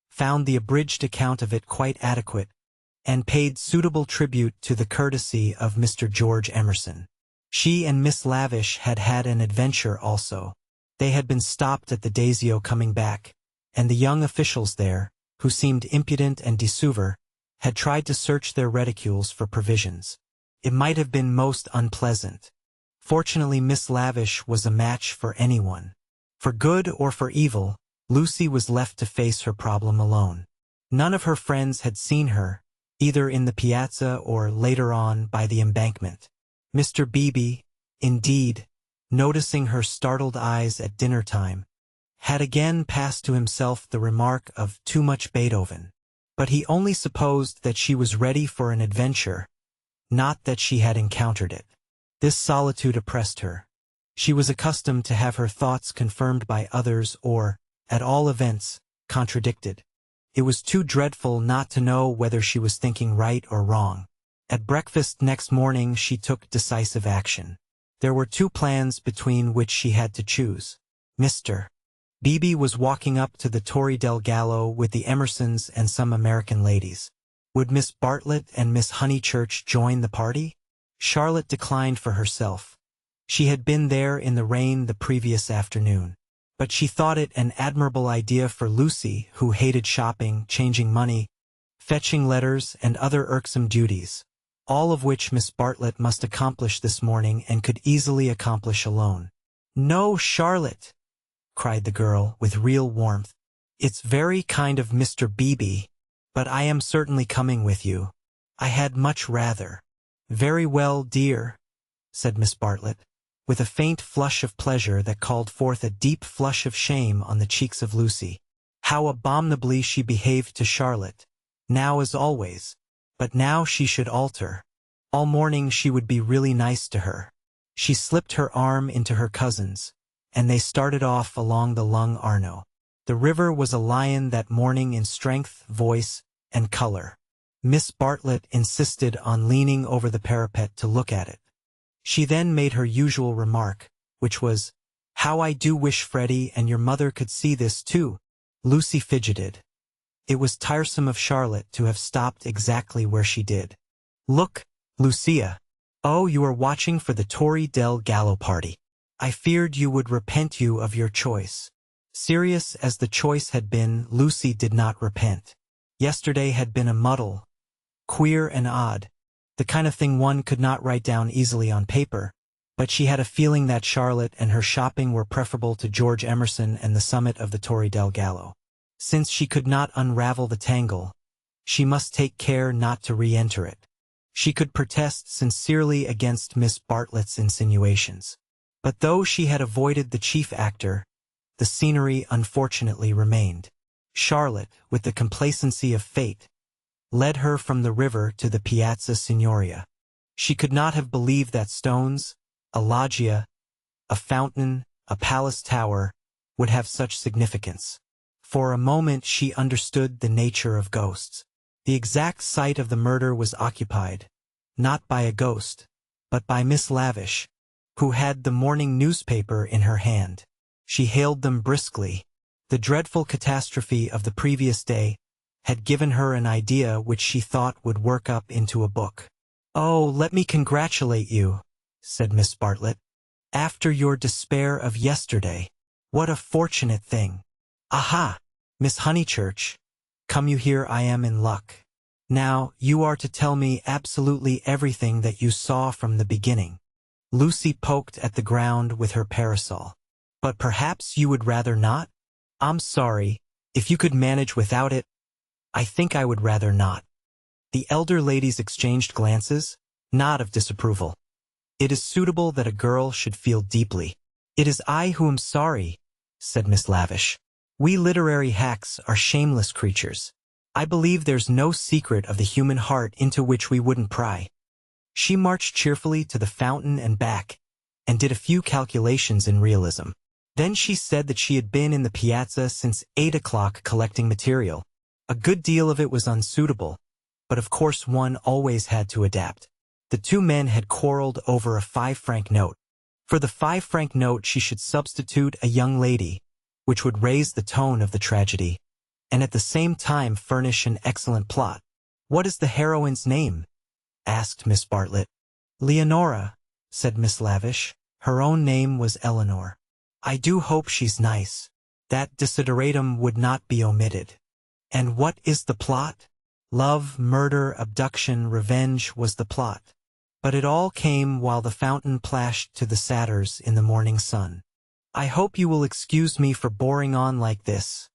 found the abridged account of it quite adequate, and paid suitable tribute to the courtesy of Mr. George Emerson. She and Miss Lavish had had an adventure also. They had been stopped at the Dazio coming back, and the young officials there, who seemed impudent and deceivers, had tried to search their reticules for provisions. It might have been most unpleasant. Fortunately, Miss Lavish was a match for anyone. For good or for evil, Lucy was left to face her problem alone. None of her friends had seen her, either in the piazza or later on by the embankment. Mr. Beebe, indeed, noticing her startled eyes at dinner time, had again passed to himself the remark of too much Beethoven. But he only supposed that she was ready for an adventure, not that she had encountered it. This solitude oppressed her. She was accustomed to have her thoughts confirmed by others or, at all events, contradicted. It was too dreadful not to know whether she was thinking right or wrong. At breakfast next morning she took decisive action. There were two plans between which she had to choose. Mr. Beebe was walking up to the Torre del Gallo with the Emersons and some American ladies. Would Miss Bartlett and Miss Honeychurch join the party? Charlotte declined for herself. She had been there in the rain the previous afternoon. But she thought it an admirable idea for Lucy, who hated shopping, changing money, fetching letters, and other irksome duties, all of which Miss Bartlett must accomplish this morning and could easily accomplish alone. "No, Charlotte," cried the girl, with real warmth. "It's very kind of Mr. Beebe, but I am certainly coming with you. I had much rather." "Very well, dear," said Miss Bartlett, with a faint flush of pleasure that called forth a deep flush of shame on the cheeks of Lucy. How abominably she behaved to Charlotte, now as always, but now she should alter. All morning she would be really nice to her. She slipped her arm into her cousin's, and they started off along the Lung Arno. The river was a lion that morning in strength, voice, and color. Miss Bartlett insisted on leaning over the parapet to look at it. She then made her usual remark, which was, "How I do wish Freddie and your mother could see this too." Lucy fidgeted. It was tiresome of Charlotte to have stopped exactly where she did. "Look, Lucia. Oh, you are watching for the Torre del Gallo party. I feared you would repent you of your choice." Serious as the choice had been, Lucy did not repent. Yesterday had been a muddle, queer and odd, the kind of thing one could not write down easily on paper, but she had a feeling that Charlotte and her shopping were preferable to George Emerson and the summit of the Torre del Gallo. Since she could not unravel the tangle, she must take care not to re-enter it. She could protest sincerely against Miss Bartlett's insinuations. But though she had avoided the chief actor, the scenery unfortunately remained. Charlotte, with the complacency of fate, led her from the river to the Piazza Signoria. She could not have believed that stones, a loggia, a fountain, a palace tower, would have such significance. For a moment she understood the nature of ghosts. The exact site of the murder was occupied, not by a ghost, but by Miss Lavish, who had the morning newspaper in her hand. She hailed them briskly. The dreadful catastrophe of the previous day had given her an idea which she thought would work up into a book. "Oh, let me congratulate you," said Miss Bartlett. "After your despair of yesterday, what a fortunate thing. Aha! Miss Honeychurch, come you here, I am in luck. Now, you are to tell me absolutely everything that you saw from the beginning." Lucy poked at the ground with her parasol. "But perhaps you would rather not?" "I'm sorry, if you could manage without it." "I think I would rather not." The elder ladies exchanged glances, not of disapproval. "It is suitable that a girl should feel deeply." "It is I who am sorry," said Miss Lavish. "We literary hacks are shameless creatures. I believe there's no secret of the human heart into which we wouldn't pry." She marched cheerfully to the fountain and back, and did a few calculations in realism. Then she said that she had been in the piazza since 8 o'clock collecting material. A good deal of it was unsuitable, but of course one always had to adapt. The two men had quarreled over a 5-franc note. For the 5-franc note she should substitute a young lady, which would raise the tone of the tragedy, and at the same time furnish an excellent plot. "What is the heroine's name?" asked Miss Bartlett. "Leonora," said Miss Lavish. Her own name was Eleanor. "I do hope she's nice." That desideratum would not be omitted. "And what is the plot?" Love, murder, abduction, revenge was the plot. But it all came while the fountain plashed to the satyrs in the morning sun. "I hope you will excuse me for boring on like this,"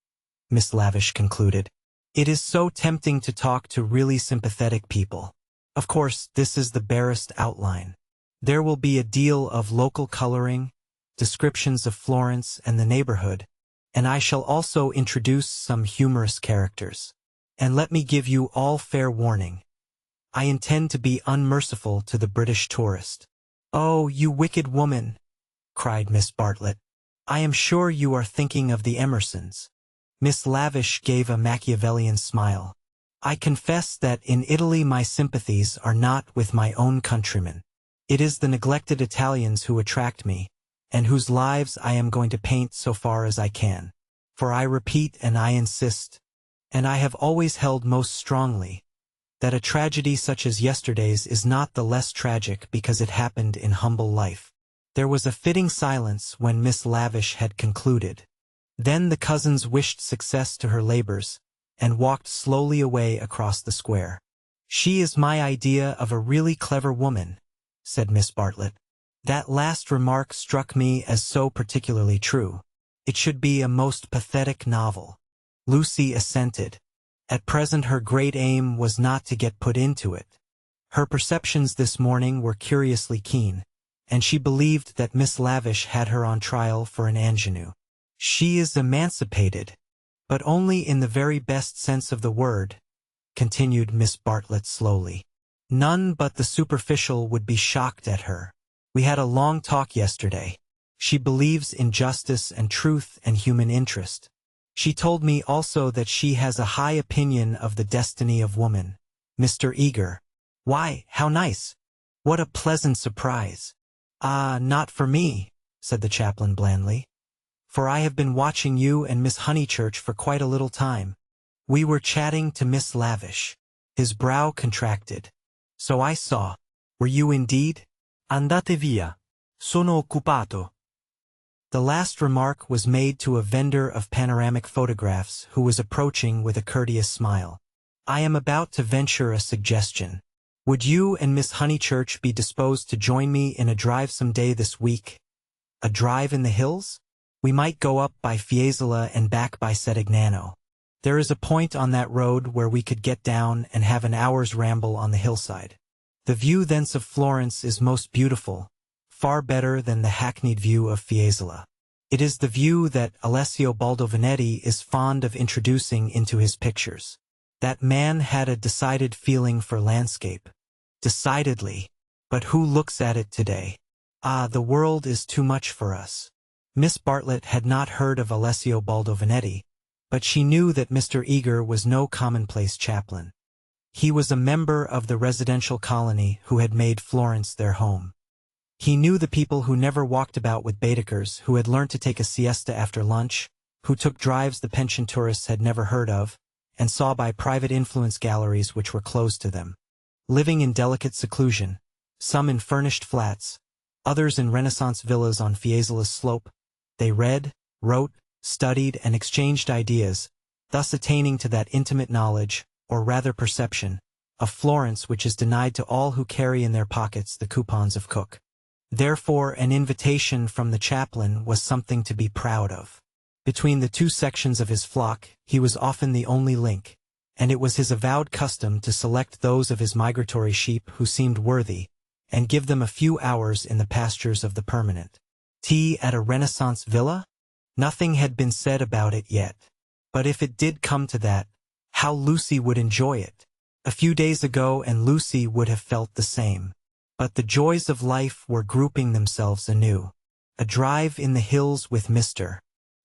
Miss Lavish concluded. "It is so tempting to talk to really sympathetic people. Of course, this is the barest outline. There will be a deal of local coloring, descriptions of Florence and the neighborhood, and I shall also introduce some humorous characters. And let me give you all fair warning. I intend to be unmerciful to the British tourist." "Oh, you wicked woman," cried Miss Bartlett. "I am sure you are thinking of the Emersons." Miss Lavish gave a Machiavellian smile. "I confess that in Italy my sympathies are not with my own countrymen. It is the neglected Italians who attract me, and whose lives I am going to paint so far as I can. For I repeat and I insist, and I have always held most strongly, that a tragedy such as yesterday's is not the less tragic because it happened in humble life." There was a fitting silence when Miss Lavish had concluded. Then the cousins wished success to her labors, and walked slowly away across the square. "She is my idea of a really clever woman," said Miss Bartlett. "That last remark struck me as so particularly true. It should be a most pathetic novel." Lucy assented. At present her great aim was not to get put into it. Her perceptions this morning were curiously keen, and she believed that Miss Lavish had her on trial for an ingenue. "She is emancipated, but only in the very best sense of the word," continued Miss Bartlett slowly. "None but the superficial would be shocked at her. We had a long talk yesterday. She believes in justice and truth and human interest. She told me also that she has a high opinion of the destiny of woman." Mr. Eager: "Why, how nice! What a pleasant surprise!" "Ah, not for me," said the chaplain blandly, "for I have been watching you and Miss Honeychurch for quite a little time. We were chatting to Miss Lavish." His brow contracted. "So I saw. Were you indeed?" "Andate via. Sono occupato." The last remark was made to a vendor of panoramic photographs who was approaching with a courteous smile. "I am about to venture a suggestion. Would you and Miss Honeychurch be disposed to join me in a drive some day this week? A drive in the hills? We might go up by Fiesole and back by Setignano. There is a point on that road where we could get down and have an hour's ramble on the hillside. The view thence of Florence is most beautiful, far better than the hackneyed view of Fiesole. It is the view that Alessio Baldovinetti is fond of introducing into his pictures. That man had a decided feeling for landscape. Decidedly. But who looks at it today? Ah, the world is too much for us." Miss Bartlett had not heard of Alessio Baldovinetti, but she knew that Mr. Eager was no commonplace chaplain. He was a member of the residential colony who had made Florence their home. He knew the people who never walked about with Baedekers, who had learnt to take a siesta after lunch, who took drives the pension tourists had never heard of, and saw by private influence galleries which were closed to them. Living in delicate seclusion, some in furnished flats, others in Renaissance villas on Fiesole's slope, they read, wrote, studied, and exchanged ideas, thus attaining to that intimate knowledge, or rather perception, of Florence which is denied to all who carry in their pockets the coupons of Cook. Therefore, an invitation from the chaplain was something to be proud of. Between the two sections of his flock, he was often the only link, and it was his avowed custom to select those of his migratory sheep who seemed worthy, and give them a few hours in the pastures of the permanent. Tea at a Renaissance villa? Nothing had been said about it yet. But if it did come to that, how Lucy would enjoy it. A few days ago and Lucy would have felt the same. But the joys of life were grouping themselves anew. A drive in the hills with Mr.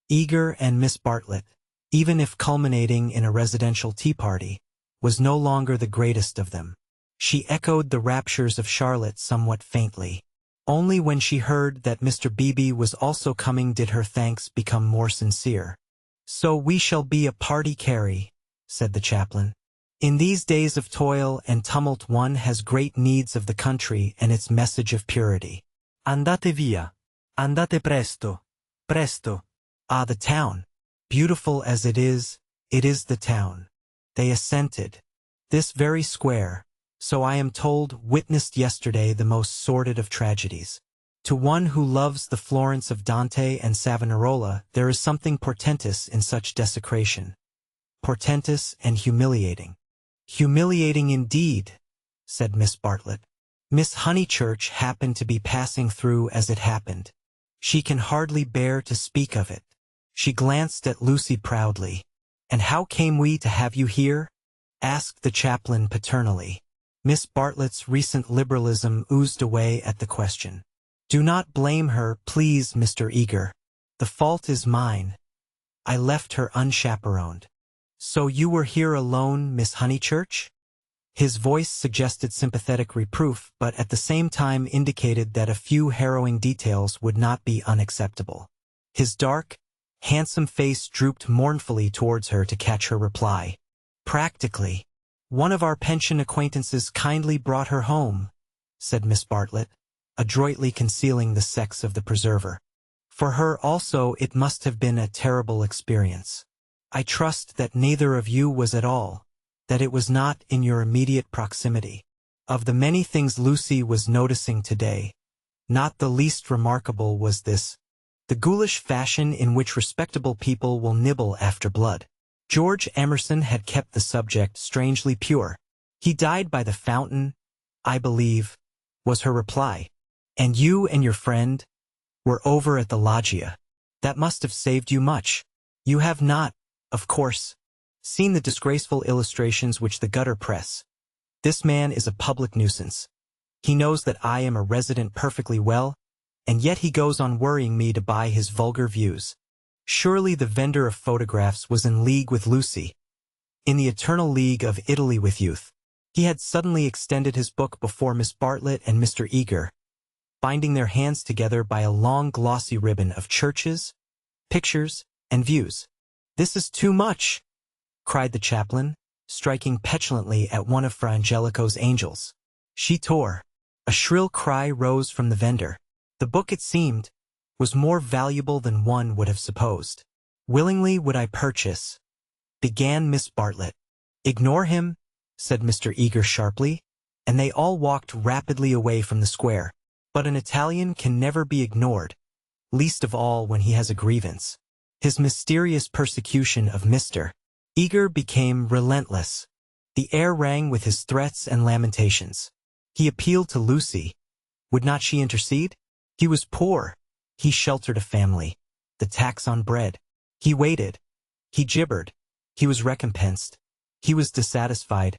Eager and Miss Bartlett, even if culminating in a residential tea party, was no longer the greatest of them. She echoed the raptures of Charlotte somewhat faintly. Only when she heard that Mr. Beebe was also coming did her thanks become more sincere. "So we shall be a party, Carrie," said the chaplain. "In these days of toil and tumult one has great needs of the country and its message of purity. Andate via. Andate presto. Presto." "Ah, the town. Beautiful as it is the town." They assented. This very square, so I am told, witnessed yesterday the most sordid of tragedies. To one who loves the Florence of Dante and Savonarola, there is something portentous in such desecration. Portentous and humiliating. "Humiliating indeed," said Miss Bartlett. "Miss Honeychurch happened to be passing through as it happened. She can hardly bear to speak of it." She glanced at Lucy proudly. "And how came we to have you here?" asked the chaplain paternally. Miss Bartlett's recent liberalism oozed away at the question. "Do not blame her, please, Mr. Eager. The fault is mine. I left her unchaperoned." "So you were here alone, Miss Honeychurch?" His voice suggested sympathetic reproof, but at the same time indicated that a few harrowing details would not be unacceptable. His dark, handsome face drooped mournfully towards her to catch her reply. "Practically. One of our pension acquaintances kindly brought her home," said Miss Bartlett, adroitly concealing the sex of the preserver. "For her also it must have been a terrible experience. I trust that neither of you was at all, that it was not in your immediate proximity." Of the many things Lucy was noticing today, not the least remarkable was this: the ghoulish fashion in which respectable people will nibble after blood. George Emerson had kept the subject strangely pure. "He died by the fountain, I believe," was her reply. "And you and your friend were over at the loggia. That must have saved you much. You have not, of course, seen the disgraceful illustrations which the gutter press. This man is a public nuisance. He knows that I am a resident perfectly well, and yet he goes on worrying me to buy his vulgar views." Surely the vendor of photographs was in league with Lucy, in the eternal league of Italy with youth. He had suddenly extended his book before Miss Bartlett and Mr. Eager, binding their hands together by a long glossy ribbon of churches, pictures, and views. "This is too much," cried the chaplain, striking petulantly at one of Fra Angelico's angels. She tore. A shrill cry rose from the vendor. The book, it seemed, was more valuable than one would have supposed. "Willingly would I purchase," began Miss Bartlett. "Ignore him," said Mr. Eager sharply, and they all walked rapidly away from the square. But an Italian can never be ignored, least of all when he has a grievance. His mysterious persecution of Mr. Eager became relentless. The air rang with his threats and lamentations. He appealed to Lucy. Would not she intercede? He was poor. He sheltered a family. The tax on bread. He waited. He gibbered. He was recompensed. He was dissatisfied.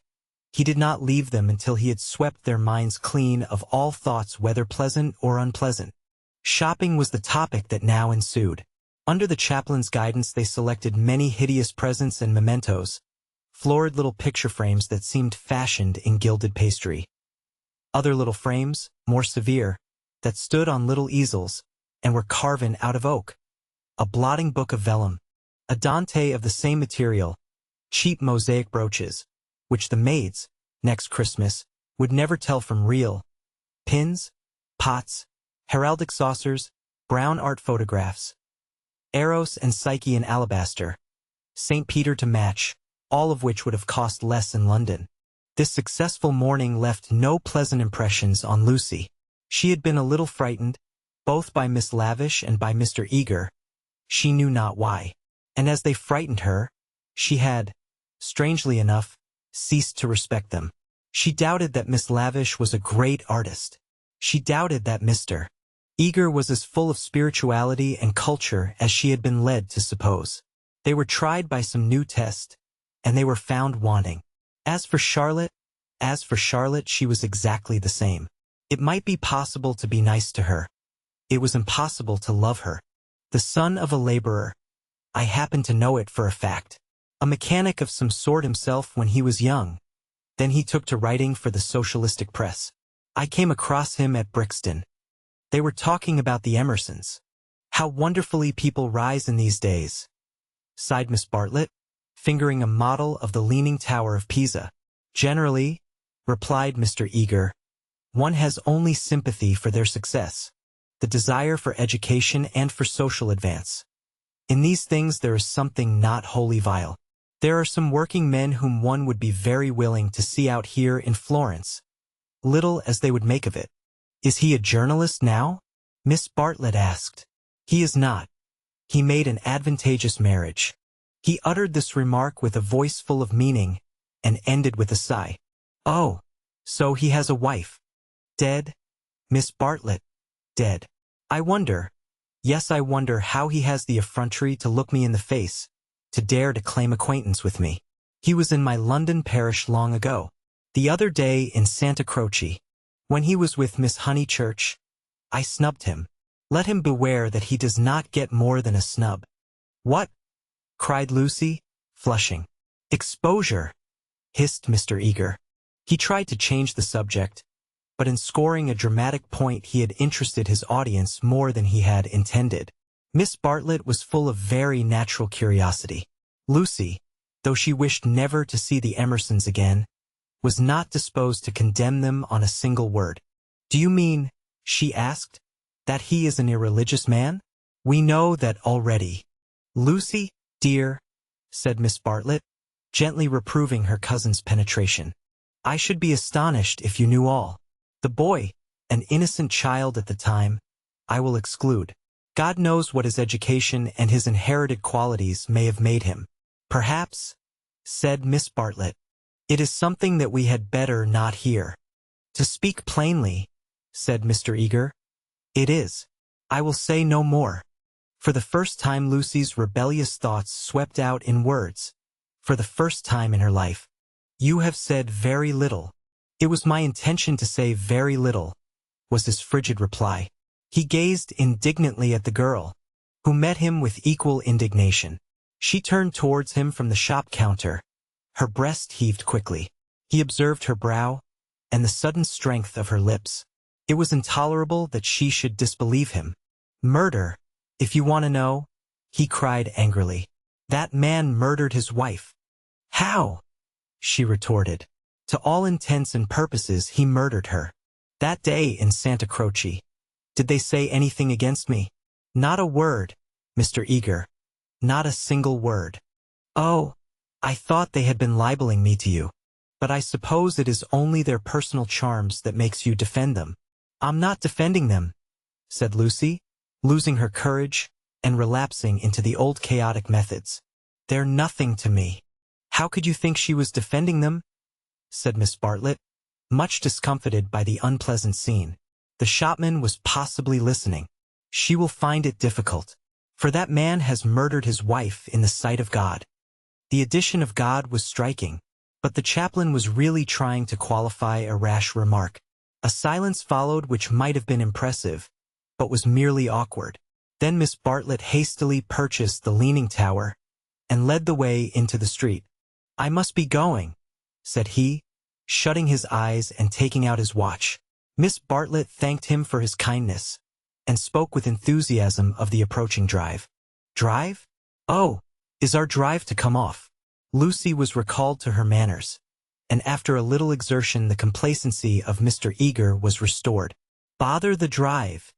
He did not leave them until he had swept their minds clean of all thoughts whether pleasant or unpleasant. Shopping was the topic that now ensued. Under the chaplain's guidance they selected many hideous presents and mementos, florid little picture frames that seemed fashioned in gilded pastry. Other little frames, more severe, that stood on little easels, and were carven out of oak. A blotting book of vellum, a Dante of the same material, cheap mosaic brooches, which the maids, next Christmas, would never tell from real, pins, pots, heraldic saucers, brown art photographs, Eros and Psyche in alabaster, St. Peter to match, all of which would have cost less in London. This successful morning left no pleasant impressions on Lucy. She had been a little frightened, both by Miss Lavish and by Mr. Eager. She knew not why. And as they frightened her, she had, strangely enough, ceased to respect them. She doubted that Miss Lavish was a great artist. She doubted that Mr. Eager was as full of spirituality and culture as she had been led to suppose. They were tried by some new test, and they were found wanting. As for Charlotte, she was exactly the same. It might be possible to be nice to her. It was impossible to love her. The son of a laborer. I happen to know it for a fact. A mechanic of some sort himself when he was young. Then he took to writing for the socialistic press. I came across him at Brixton. They were talking about the Emersons. How wonderfully people rise in these days, sighed Miss Bartlett, fingering a model of the Leaning Tower of Pisa. Generally, replied Mr. Eager, one has only sympathy for their success, the desire for education and for social advance. In these things there is something not wholly vile. There are some working men whom one would be very willing to see out here in Florence, little as they would make of it. Is he a journalist now? Miss Bartlett asked. He is not. He made an advantageous marriage. He uttered this remark with a voice full of meaning, and ended with a sigh. Oh, so he has a wife. Dead? Miss Bartlett. Dead. I wonder. Yes, I wonder how he has the effrontery to look me in the face, to dare to claim acquaintance with me. He was in my London parish long ago. The other day in Santa Croce. When he was with Miss Honeychurch, I snubbed him. Let him beware that he does not get more than a snub. What? Cried Lucy, flushing. Exposure, hissed Mr. Eager. He tried to change the subject, but in scoring a dramatic point he had interested his audience more than he had intended. Miss Bartlett was full of very natural curiosity. Lucy, though she wished never to see the Emersons again, was not disposed to condemn them on a single word. Do you mean, she asked, that he is an irreligious man? We know that already. Lucy, dear, said Miss Bartlett, gently reproving her cousin's penetration. I should be astonished if you knew all. The boy, an innocent child at the time, I will exclude. God knows what his education and his inherited qualities may have made him. Perhaps, said Miss Bartlett, it is something that we had better not hear. To speak plainly, said Mr. Eager, it is. I will say no more. For the first time Lucy's rebellious thoughts swept out in words. For the first time in her life. You have said very little. It was my intention to say very little, was his frigid reply. He gazed indignantly at the girl, who met him with equal indignation. She turned towards him from the shop counter. Her breast heaved quickly. He observed her brow, and the sudden strength of her lips. It was intolerable that she should disbelieve him. Murder, if you want to know, he cried angrily. That man murdered his wife. How? She retorted. To all intents and purposes he murdered her. That day in Santa Croce. Did they say anything against me? Not a word, Mr. Eager. Not a single word. Oh, I thought they had been libeling me to you. But I suppose it is only their personal charms that makes you defend them. I'm not defending them, said Lucy, losing her courage and relapsing into the old chaotic methods. They're nothing to me. How could you think she was defending them? Said Miss Bartlett, much discomfited by the unpleasant scene. The shopman was possibly listening. She will find it difficult, for that man has murdered his wife in the sight of God. The addition of God was striking, but the chaplain was really trying to qualify a rash remark. A silence followed which might have been impressive, but was merely awkward. Then Miss Bartlett hastily purchased the Leaning Tower and led the way into the street. I must be going, said he, shutting his eyes and taking out his watch. Miss Bartlett thanked him for his kindness and spoke with enthusiasm of the approaching drive. Drive? Oh, is our drive to come off? Lucy was recalled to her manners, and after a little exertion the complacency of Mr. Eager was restored. Bother the drive,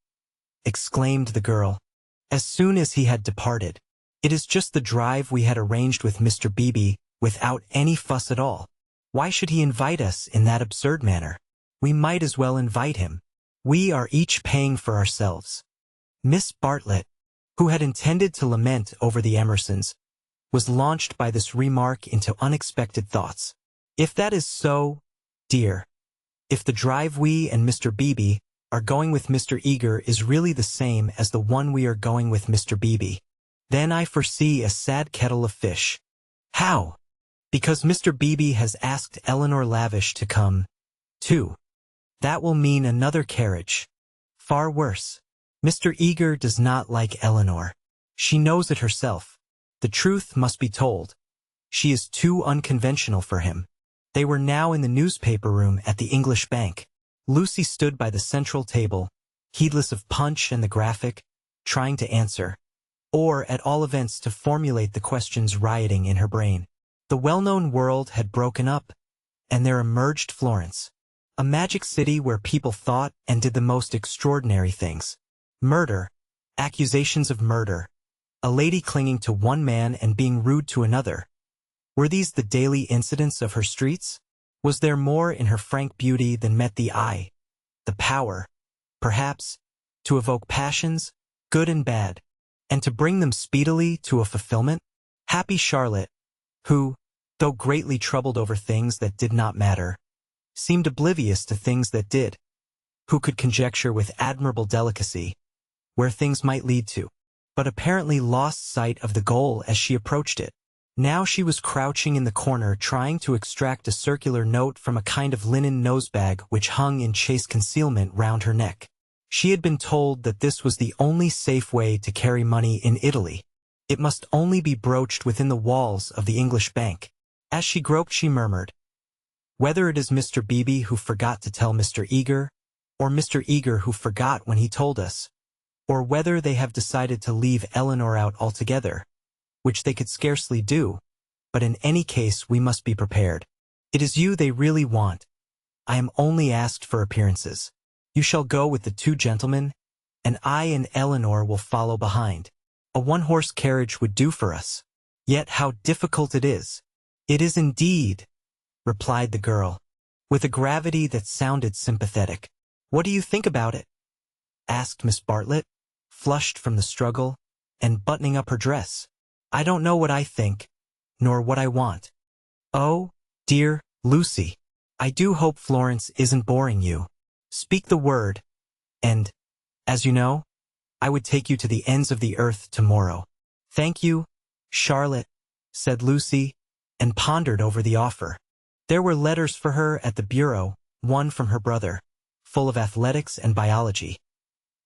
exclaimed the girl, as soon as he had departed. It is just the drive we had arranged with Mr. Beebe without any fuss at all. Why should he invite us in that absurd manner? We might as well invite him. We are each paying for ourselves. Miss Bartlett, who had intended to lament over the Emersons, was launched by this remark into unexpected thoughts. If that is so, dear, if the drive we and Mr. Beebe are going with Mr. Eager is really the same as the one we are going with Mr. Beebe, then I foresee a sad kettle of fish. How? Because Mr. Beebe has asked Eleanor Lavish to come, too. That will mean another carriage. Far worse. Mr. Eager does not like Eleanor. She knows it herself. The truth must be told. She is too unconventional for him. They were now in the newspaper room at the English Bank. Lucy stood by the central table, heedless of Punch and the Graphic, trying to answer, or at all events to formulate the questions rioting in her brain. The well-known world had broken up, and there emerged Florence, a magic city where people thought and did the most extraordinary things. Murder, accusations of murder, a lady clinging to one man and being rude to another. Were these the daily incidents of her streets? Was there more in her frank beauty than met the eye? The power, perhaps, to evoke passions, good and bad, and to bring them speedily to a fulfillment? Happy Charlotte, who, though greatly troubled over things that did not matter, seemed oblivious to things that did, who could conjecture with admirable delicacy where things might lead to, but apparently lost sight of the goal as she approached it. Now she was crouching in the corner trying to extract a circular note from a kind of linen nosebag which hung in chaste concealment round her neck. She had been told that this was the only safe way to carry money in Italy. It must only be broached within the walls of the English Bank. As she groped she murmured, "Whether it is Mr. Beebe who forgot to tell Mr. Eager, or Mr. Eager who forgot when he told us, or whether they have decided to leave Eleanor out altogether, which they could scarcely do, but in any case we must be prepared. It is you they really want. I am only asked for appearances. You shall go with the two gentlemen, and I and Eleanor will follow behind. A one-horse carriage would do for us. Yet how difficult it is." "It is indeed," replied the girl, with a gravity that sounded sympathetic. "What do you think about it?" asked Miss Bartlett, flushed from the struggle, and buttoning up her dress. "I don't know what I think, nor what I want." "Oh, dear, Lucy, I do hope Florence isn't boring you. Speak the word, and, as you know, I would take you to the ends of the earth tomorrow." "Thank you, Charlotte," said Lucy, and pondered over the offer. There were letters for her at the bureau, one from her brother, full of athletics and biology.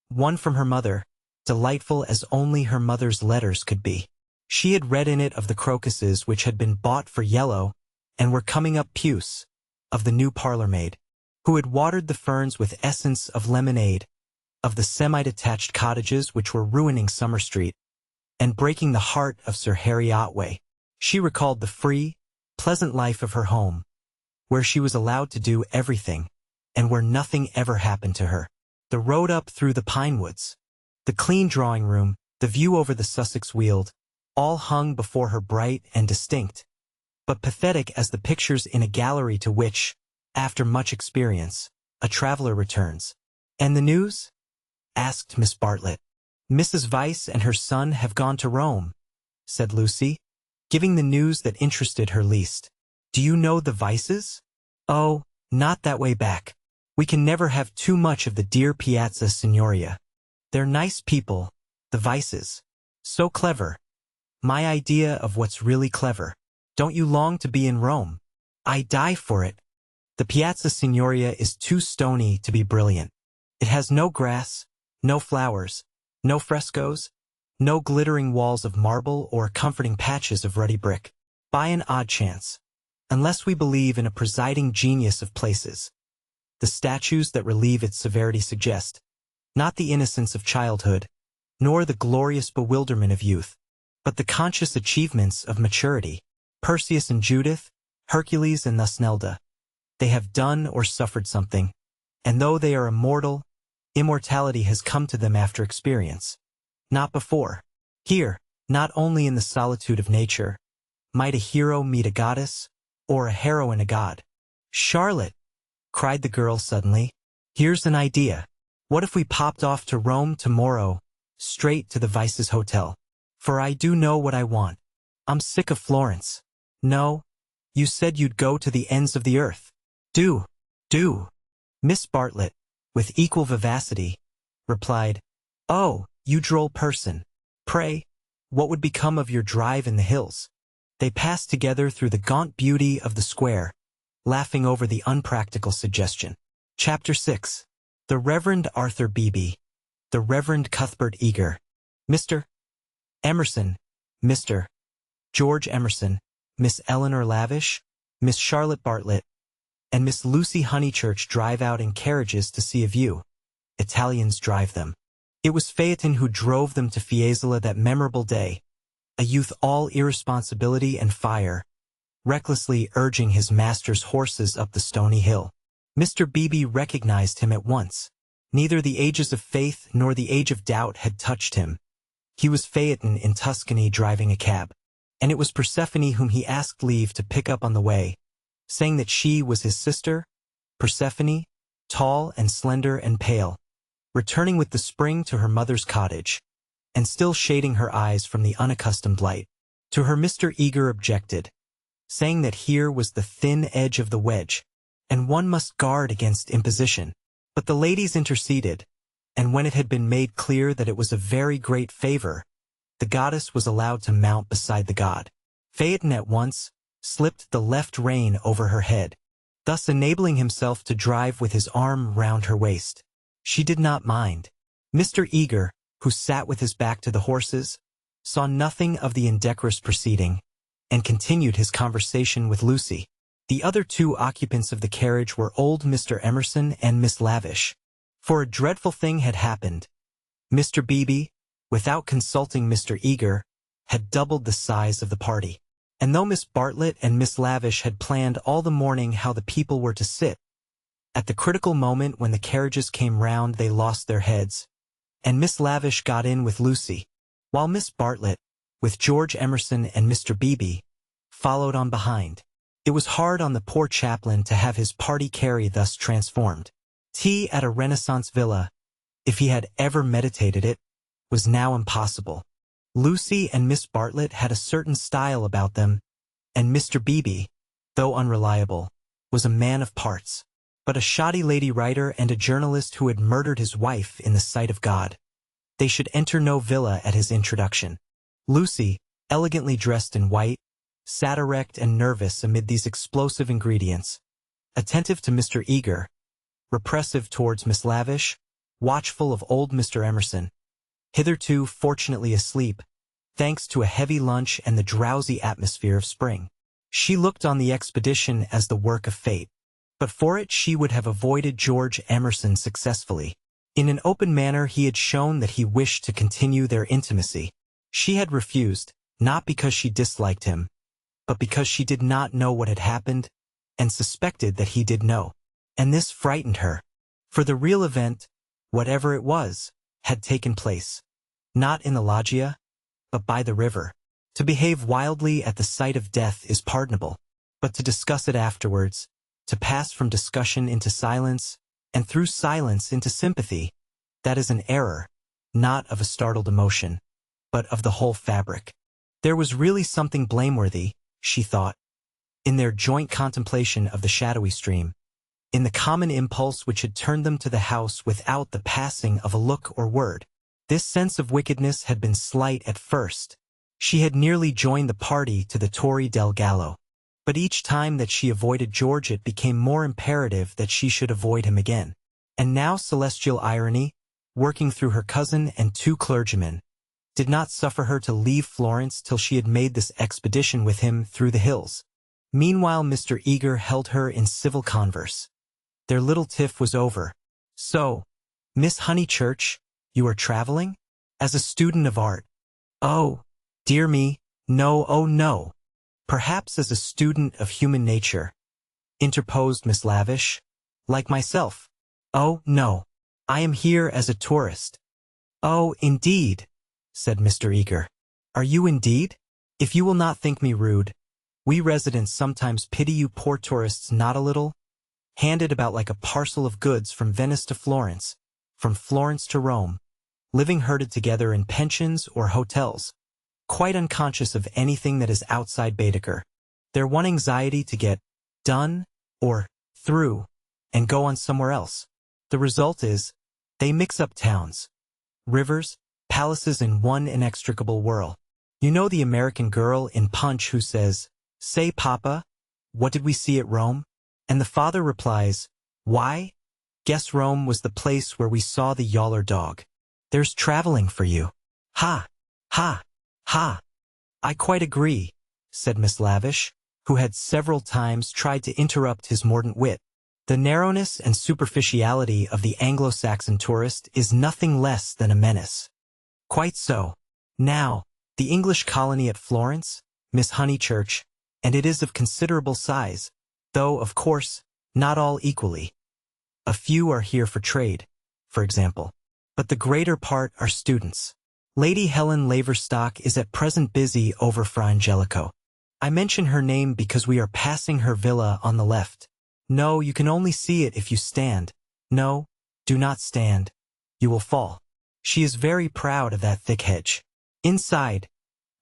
One from her mother, delightful as only her mother's letters could be. She had read in it of the crocuses which had been bought for yellow and were coming up puce, of the new parlour-maid, who had watered the ferns with essence of lemonade, of the semi-detached cottages which were ruining Summer Street, and breaking the heart of Sir Harry Otway. She recalled the free, pleasant life of her home, where she was allowed to do everything, and where nothing ever happened to her. The road up through the pine woods, the clean drawing-room, the view over the Sussex Weald, all hung before her bright and distinct, but pathetic as the pictures in a gallery to which, after much experience, a traveler returns. "And the news?" asked Miss Bartlett. "Mrs. Vyse and her son have gone to Rome," said Lucy, giving the news that interested her least. "Do you know the Vyses?" "Oh, not that way back. We can never have too much of the dear Piazza Signoria. They're nice people, the Vyses. So clever. My idea of what's really clever. Don't you long to be in Rome?" "I die for it. The Piazza Signoria is too stony to be brilliant. It has no grass, no flowers, no frescoes, no glittering walls of marble or comforting patches of ruddy brick. By an odd chance, unless we believe in a presiding genius of places, the statues that relieve its severity suggest, not the innocence of childhood, nor the glorious bewilderment of youth, but the conscious achievements of maturity. Perseus and Judith, Hercules and Thusnelda. They have done or suffered something, and though they are immortal, immortality has come to them after experience. Not before. Here, not only in the solitude of nature, might a hero meet a goddess, or a heroine a god. "Charlotte," cried the girl suddenly, "here's an idea. What if we popped off to Rome tomorrow, straight to the Vyses Hotel? For I do know what I want. I'm sick of Florence." "No, you said you'd go to the ends of the earth." Do. Miss Bartlett, with equal vivacity, replied, "Oh, you droll person. Pray, what would become of your drive in the hills?" They passed together through the gaunt beauty of the square, laughing over the unpractical suggestion. Chapter 6. The Reverend Arthur Beebe. The Reverend Cuthbert Eager. Mr. Emerson. Mr. George Emerson. Miss Eleanor Lavish. Miss Charlotte Bartlett. And Miss Lucy Honeychurch drive out in carriages to see a view. Italians drive them. It was Phaeton who drove them to Fiesole that memorable day, a youth all irresponsibility and fire, recklessly urging his master's horses up the stony hill. Mr. Beebe recognized him at once. Neither the ages of faith nor the age of doubt had touched him. He was Phaeton in Tuscany driving a cab, and it was Persephone whom he asked leave to pick up on the way, saying that she was his sister, Persephone, tall and slender and pale, returning with the spring to her mother's cottage, and still shading her eyes from the unaccustomed light. To her Mr. Eager objected, saying that here was the thin edge of the wedge, and one must guard against imposition. But the ladies interceded, and when it had been made clear that it was a very great favor, the goddess was allowed to mount beside the god. Phaeton at once slipped the left rein over her head, thus enabling himself to drive with his arm round her waist. She did not mind. Mr. Eager, who sat with his back to the horses, saw nothing of the indecorous proceeding, and continued his conversation with Lucy. The other two occupants of the carriage were old Mr. Emerson and Miss Lavish. For a dreadful thing had happened. Mr. Beebe, without consulting Mr. Eager, had doubled the size of the party. And though Miss Bartlett and Miss Lavish had planned all the morning how the people were to sit, at the critical moment when the carriages came round they lost their heads, and Miss Lavish got in with Lucy, while Miss Bartlett, with George Emerson and Mr. Beebe, followed on behind. It was hard on the poor chaplain to have his party carry thus transformed. Tea at a Renaissance villa, if he had ever meditated it, was now impossible. Lucy and Miss Bartlett had a certain style about them, and Mr. Beebe, though unreliable, was a man of parts, but a shoddy lady writer and a journalist who had murdered his wife in the sight of God. They should enter no villa at his introduction. Lucy, elegantly dressed in white, sat erect and nervous amid these explosive ingredients, attentive to Mr. Eager, repressive towards Miss Lavish, watchful of old Mr. Emerson, hitherto fortunately asleep, thanks to a heavy lunch and the drowsy atmosphere of spring. She looked on the expedition as the work of fate, but for it she would have avoided George Emerson successfully. In an open manner he had shown that he wished to continue their intimacy. She had refused, not because she disliked him, but because she did not know what had happened, and suspected that he did know. And this frightened her, for the real event, whatever it was, had taken place, not in the loggia, but by the river. To behave wildly at the sight of death is pardonable, but to discuss it afterwards, to pass from discussion into silence, and through silence into sympathy, that is an error, not of a startled emotion, but of the whole fabric. There was really something blameworthy, she thought, in their joint contemplation of the shadowy stream, in the common impulse which had turned them to the house without the passing of a look or word. This sense of wickedness had been slight at first. She had nearly joined the party to the Torre del Gallo, but each time that she avoided George it became more imperative that she should avoid him again. And now celestial irony, working through her cousin and two clergymen, did not suffer her to leave Florence till she had made this expedition with him through the hills. Meanwhile Mr. Eager held her in civil converse. Their little tiff was over. So, Miss Honeychurch, you are traveling? As a student of art? Oh, dear me, no, oh no. Perhaps as a student of human nature, interposed Miss Lavish. Like myself. Oh, no. I am here as a tourist. Oh, indeed, said Mr. Eager. Are you indeed? If you will not think me rude, we residents sometimes pity you poor tourists not a little, handed about like a parcel of goods from Venice to Florence, from Florence to Rome, living herded together in pensions or hotels, quite unconscious of anything that is outside Baedeker. Their one anxiety to get done or through and go on somewhere else. The result is, they mix up towns, rivers, palaces in one inextricable whirl. You know the American girl in Punch who says, "Say, Papa, what did we see at Rome?" And the father replies, "Why? Guess Rome was the place where we saw the yaller dog. There's traveling for you. Ha! Ha! Ha! I quite agree, said Miss Lavish, who had several times tried to interrupt his mordant wit. The narrowness and superficiality of the Anglo-Saxon tourist is nothing less than a menace. Quite so. Now, the English colony at Florence, Miss Honeychurch, and it is of considerable size, though, of course, not all equally. A few are here for trade, for example, but the greater part are students. Lady Helen Laverstock is at present busy over Fra Angelico. I mention her name because we are passing her villa on the left. No, you can only see it if you stand. No, do not stand. You will fall. She is very proud of that thick hedge. Inside,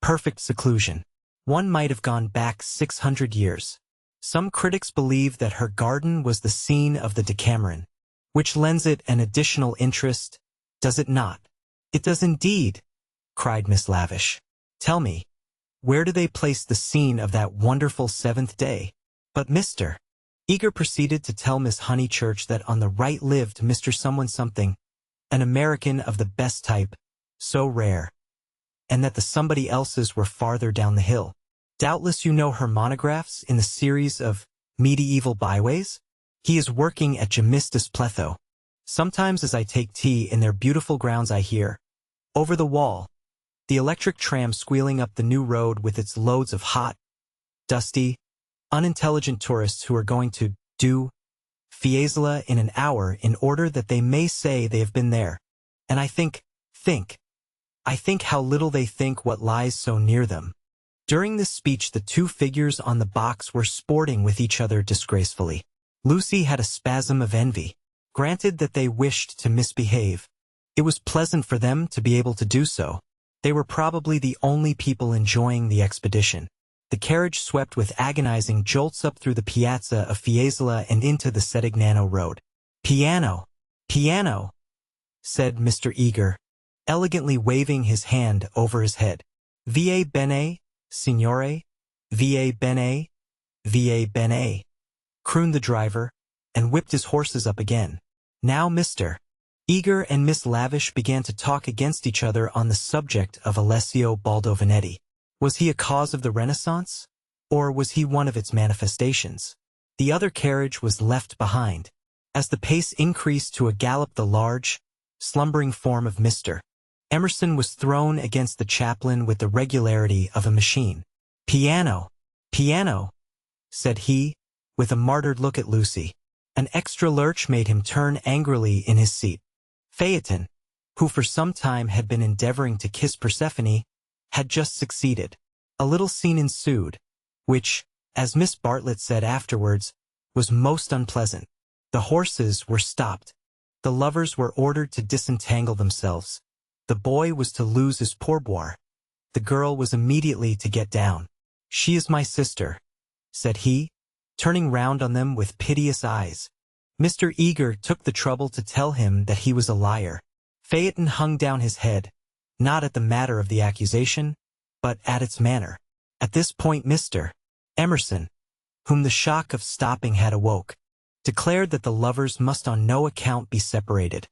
perfect seclusion. One might have gone back 600 years. Some critics believe that her garden was the scene of the Decameron, which lends it an additional interest, does it not? It does indeed, cried Miss Lavish. Tell me, where do they place the scene of that wonderful seventh day? But Mr. Eager proceeded to tell Miss Honeychurch that on the right lived Mr. Someone Something, an American of the best type, so rare, and that the somebody else's were farther down the hill. Doubtless you know her monographs in the series of Medieval Byways? He is working at Gemistus Pletho. Sometimes as I take tea in their beautiful grounds I hear, over the wall, the electric tram squealing up the new road with its loads of hot, dusty, unintelligent tourists who are going to do Fiesole in an hour in order that they may say they have been there. And I think how little they think what lies so near them. During this speech the two figures on the box were sporting with each other disgracefully. Lucy had a spasm of envy. Granted that they wished to misbehave. It was pleasant for them to be able to do so. They were probably the only people enjoying the expedition. The carriage swept with agonizing jolts up through the piazza of Fiesole and into the Settignano road. Piano! Piano! Said Mr. Eager, elegantly waving his hand over his head. Va bene, signore? Va bene? Va bene? Crooned the driver, and whipped his horses up again. Now Mr. Eager and Miss Lavish began to talk against each other on the subject of Alessio Baldovinetti. Was he a cause of the Renaissance? Or was he one of its manifestations? The other carriage was left behind. As the pace increased to a gallop the large, slumbering form of Mr. Emerson was thrown against the chaplain with the regularity of a machine. Piano! Piano! Said he, with a martyred look at Lucy. An extra lurch made him turn angrily in his seat. Phaeton, who for some time had been endeavoring to kiss Persephone, had just succeeded. A little scene ensued, which, as Miss Bartlett said afterwards, was most unpleasant. The horses were stopped. The lovers were ordered to disentangle themselves. The boy was to lose his pourboire. The girl was immediately to get down. She is my sister, said he, turning round on them with piteous eyes. Mr. Eager took the trouble to tell him that he was a liar. Phaeton hung down his head, not at the matter of the accusation, but at its manner. At this point Mr. Emerson, whom the shock of stopping had awoke, declared that the lovers must on no account be separated,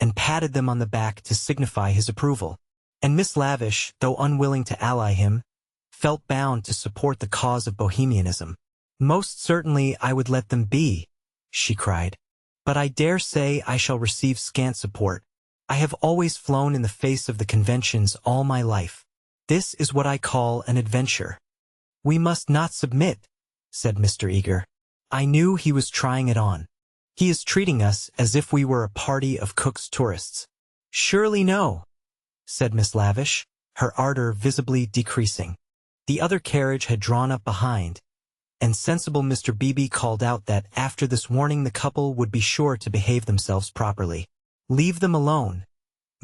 and patted them on the back to signify his approval. And Miss Lavish, though unwilling to ally him, felt bound to support the cause of Bohemianism. Most certainly I would let them be, she cried. But I dare say I shall receive scant support. I have always flown in the face of the conventions all my life. This is what I call an adventure. We must not submit, said Mr. Eager. I knew he was trying it on. He is treating us as if we were a party of Cook's tourists. Surely no, said Miss Lavish, her ardor visibly decreasing. The other carriage had drawn up behind, and sensible Mr. Beebe called out that after this warning the couple would be sure to behave themselves properly. Leave them alone,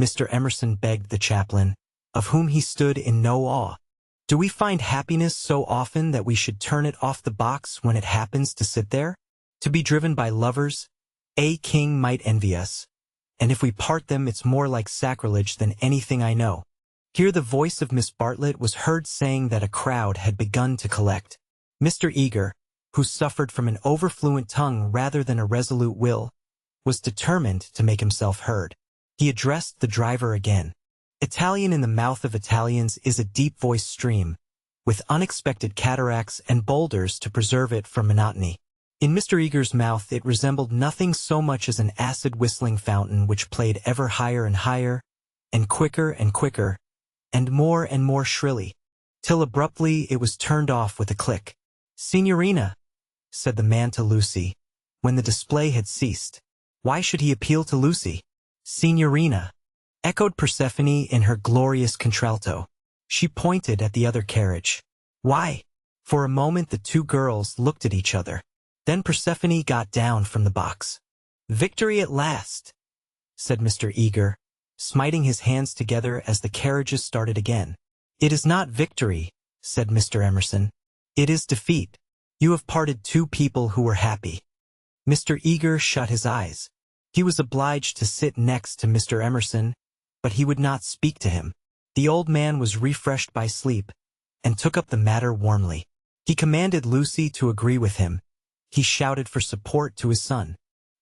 Mr. Emerson begged the chaplain, of whom he stood in no awe. Do we find happiness so often that we should turn it off the box when it happens to sit there? To be driven by lovers, a king might envy us, and if we part them it's more like sacrilege than anything I know. Here the voice of Miss Bartlett was heard saying that a crowd had begun to collect. Mr. Eager, who suffered from an overfluent tongue rather than a resolute will, was determined to make himself heard. He addressed the driver again. Italian in the mouth of Italians is a deep-voiced stream, with unexpected cataracts and boulders to preserve it from monotony. In Mr. Eager's mouth it resembled nothing so much as an acid-whistling fountain which played ever higher, and quicker, and more shrilly, till abruptly it was turned off with a click. "Signorina," said the man to Lucy, when the display had ceased. Why should he appeal to Lucy? "Signorina," echoed Persephone in her glorious contralto. She pointed at the other carriage. "Why?" For a moment the two girls looked at each other. Then Persephone got down from the box. "Victory at last," said Mr. Eager, smiting his hands together as the carriages started again. "It is not victory," said Mr. Emerson. "It is defeat. You have parted two people who were happy." Mr. Eager shut his eyes. He was obliged to sit next to Mr. Emerson, but he would not speak to him. The old man was refreshed by sleep, and took up the matter warmly. He commanded Lucy to agree with him. He shouted for support to his son.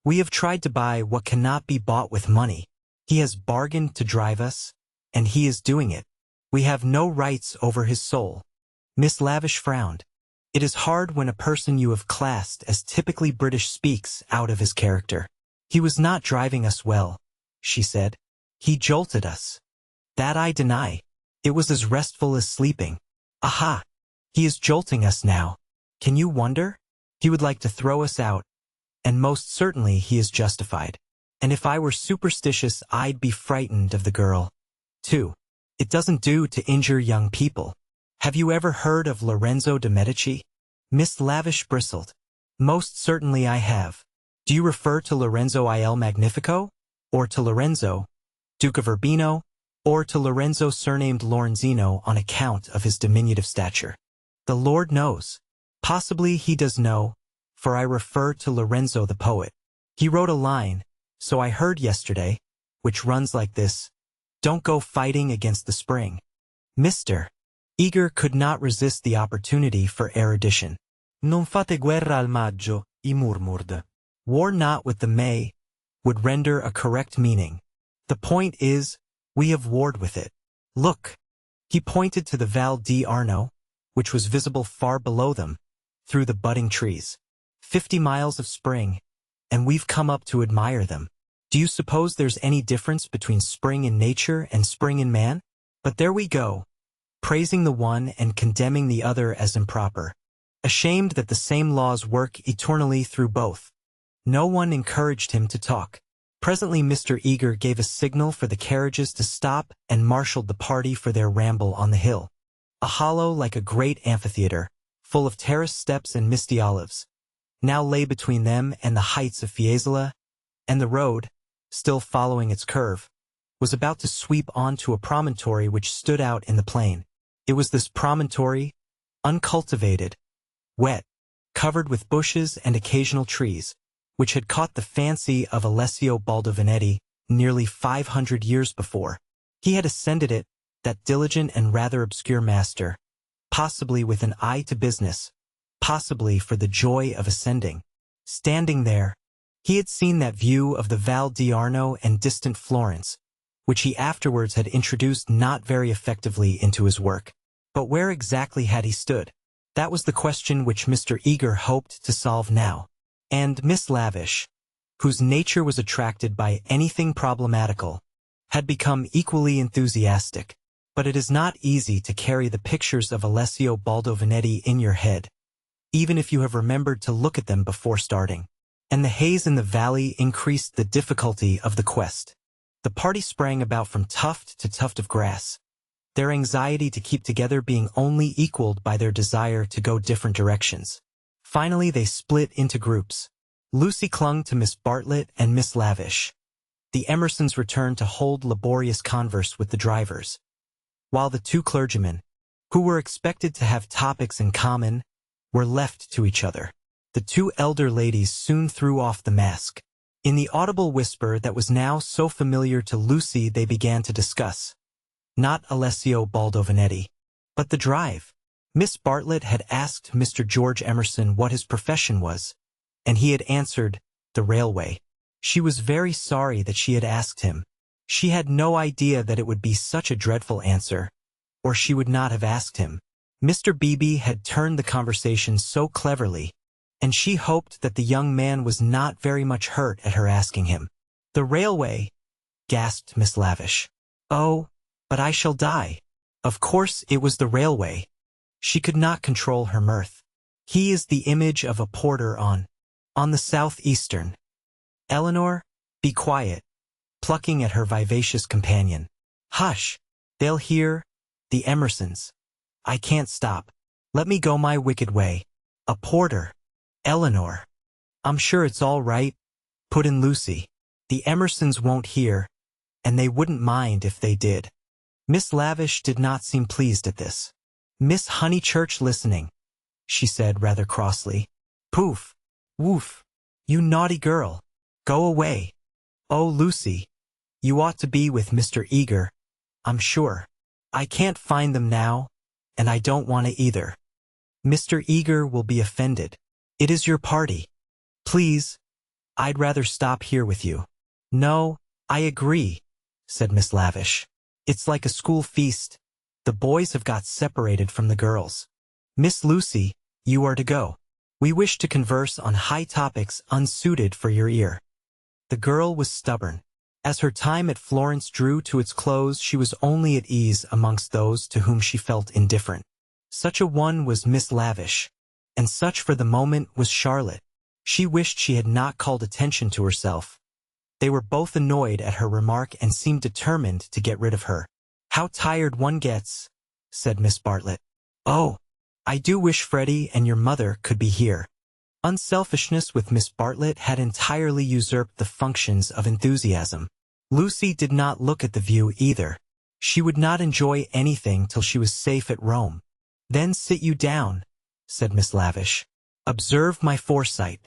"We have tried to buy what cannot be bought with money. He has bargained to drive us, and he is doing it. We have no rights over his soul." Miss Lavish frowned. It is hard when a person you have classed as typically British speaks out of his character. "He was not driving us well," she said. "He jolted us. That I deny. It was as restful as sleeping. Aha! He is jolting us now. Can you wonder? He would like to throw us out, and most certainly he is justified. And if I were superstitious I'd be frightened of the girl, too. It doesn't do to injure young people. Have you ever heard of Lorenzo de Medici?" Miss Lavish bristled. "Most certainly I have. Do you refer to Lorenzo il Magnifico? Or to Lorenzo, Duke of Urbino? Or to Lorenzo surnamed Lorenzino on account of his diminutive stature? The Lord knows. Possibly he does know, for I refer to Lorenzo the poet. He wrote a line, so I heard yesterday, which runs like this: 'Don't go fighting against the spring.'" Mr. Eager could not resist the opportunity for erudition. "Non fate guerra al maggio," he murmured. "War not with the May," would render a correct meaning. "The point is, we have warred with it. Look." He pointed to the Val di Arno, which was visible far below them, through the budding trees. 50 miles of spring, and we've come up to admire them. Do you suppose there's any difference between spring in nature and spring in man? But there we go, praising the one and condemning the other as improper, ashamed that the same laws work eternally through both. No one encouraged him to talk. Presently Mr. Eager gave a signal for the carriages to stop and marshaled the party for their ramble on the hill. A hollow like a great amphitheater, full of terraced steps and misty olives, now lay between them and the heights of Fiesole, and the road, still following its curve, was about to sweep onto a promontory which stood out in the plain. It was this promontory, uncultivated, wet, covered with bushes and occasional trees, which had caught the fancy of Alessio Baldovinetti nearly 500 years before. He had ascended it, that diligent and rather obscure master, possibly with an eye to business, possibly for the joy of ascending. Standing there, he had seen that view of the Val di Arno and distant Florence, which he afterwards had introduced not very effectively into his work. But where exactly had he stood? That was the question which Mr. Eager hoped to solve now. And Miss Lavish, whose nature was attracted by anything problematical, had become equally enthusiastic. But it is not easy to carry the pictures of Alessio Baldovinetti in your head, even if you have remembered to look at them before starting. And the haze in the valley increased the difficulty of the quest. The party sprang about from tuft to tuft of grass, their anxiety to keep together being only equaled by their desire to go different directions. Finally they split into groups. Lucy clung to Miss Bartlett and Miss Lavish. The Emersons returned to hold laborious converse with the drivers, while the two clergymen, who were expected to have topics in common, were left to each other. The two elder ladies soon threw off the mask. In the audible whisper that was now so familiar to Lucy they began to discuss, not Alessio Baldovinetti, but the drive. Miss Bartlett had asked Mr. George Emerson what his profession was, and he had answered, the railway. She was very sorry that she had asked him. She had no idea that it would be such a dreadful answer, or she would not have asked him. Mr. Beebe had turned the conversation so cleverly, and she hoped that the young man was not very much hurt at her asking him. "The railway," gasped Miss Lavish. "Oh, but I shall die." Of course it was the railway. She could not control her mirth. "He is the image of a porter on the Southeastern." "Eleanor, be quiet," plucking at her vivacious companion. "Hush, they'll hear, the Emersons. I can't stop. Let me go my wicked way." "A porter, Eleanor." "I'm sure it's all right," put in Lucy. "The Emersons won't hear, and they wouldn't mind if they did." Miss Lavish did not seem pleased at this. "Miss Honeychurch listening," she said rather crossly. "Poof, woof, you naughty girl. Go away." "Oh, Lucy, you ought to be with Mr. Eager, I'm sure." "I can't find them now, and I don't want to either." "Mr. Eager will be offended. It is your party. Please, I'd rather stop here with you." "No, I agree," said Miss Lavish. "It's like a school feast. The boys have got separated from the girls. Miss Lucy, you are to go. We wish to converse on high topics unsuited for your ear." The girl was stubborn. As her time at Florence drew to its close, she was only at ease amongst those to whom she felt indifferent. Such a one was Miss Lavish, and such for the moment was Charlotte. She wished she had not called attention to herself. They were both annoyed at her remark and seemed determined to get rid of her. "How tired one gets," said Miss Bartlett. "Oh, I do wish Freddie and your mother could be here." Unselfishness with Miss Bartlett had entirely usurped the functions of enthusiasm. Lucy did not look at the view either. She would not enjoy anything till she was safe at Rome. "Then sit you down," said Miss Lavish. "Observe my foresight."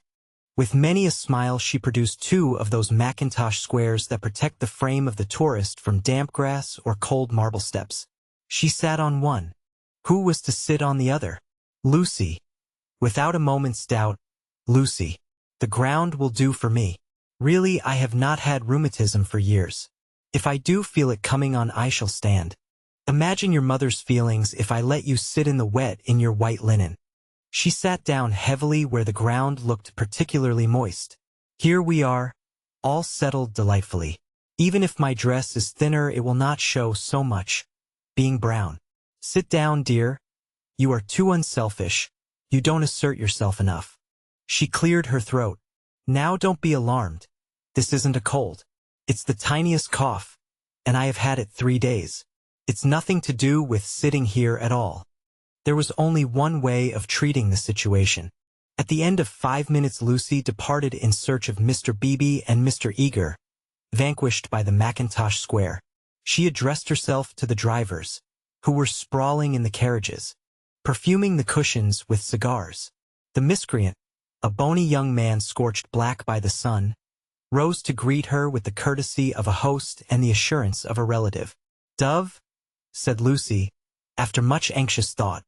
With many a smile she produced 2 of those mackintosh squares that protect the frame of the tourist from damp grass or cold marble steps. She sat on one. Who was to sit on the other? Lucy. Without a moment's doubt, Lucy. "The ground will do for me. Really, I have not had rheumatism for years. If I do feel it coming on, I shall stand. Imagine your mother's feelings if I let you sit in the wet in your white linen." She sat down heavily where the ground looked particularly moist. "Here we are, all settled delightfully. Even if my dress is thinner, it will not show so much, being brown. Sit down, dear. You are too unselfish. You don't assert yourself enough." She cleared her throat. "Now don't be alarmed. This isn't a cold. It's the tiniest cough, and I have had it 3 days. It's nothing to do with sitting here at all." There was only one way of treating the situation. At the end of 5 minutes Lucy departed in search of Mr. Beebe and Mr. Eager, vanquished by the Mackintosh Square. She addressed herself to the drivers, who were sprawling in the carriages, perfuming the cushions with cigars. The miscreant, a bony young man scorched black by the sun, rose to greet her with the courtesy of a host and the assurance of a relative. "Dove?" said Lucy, after much anxious thought.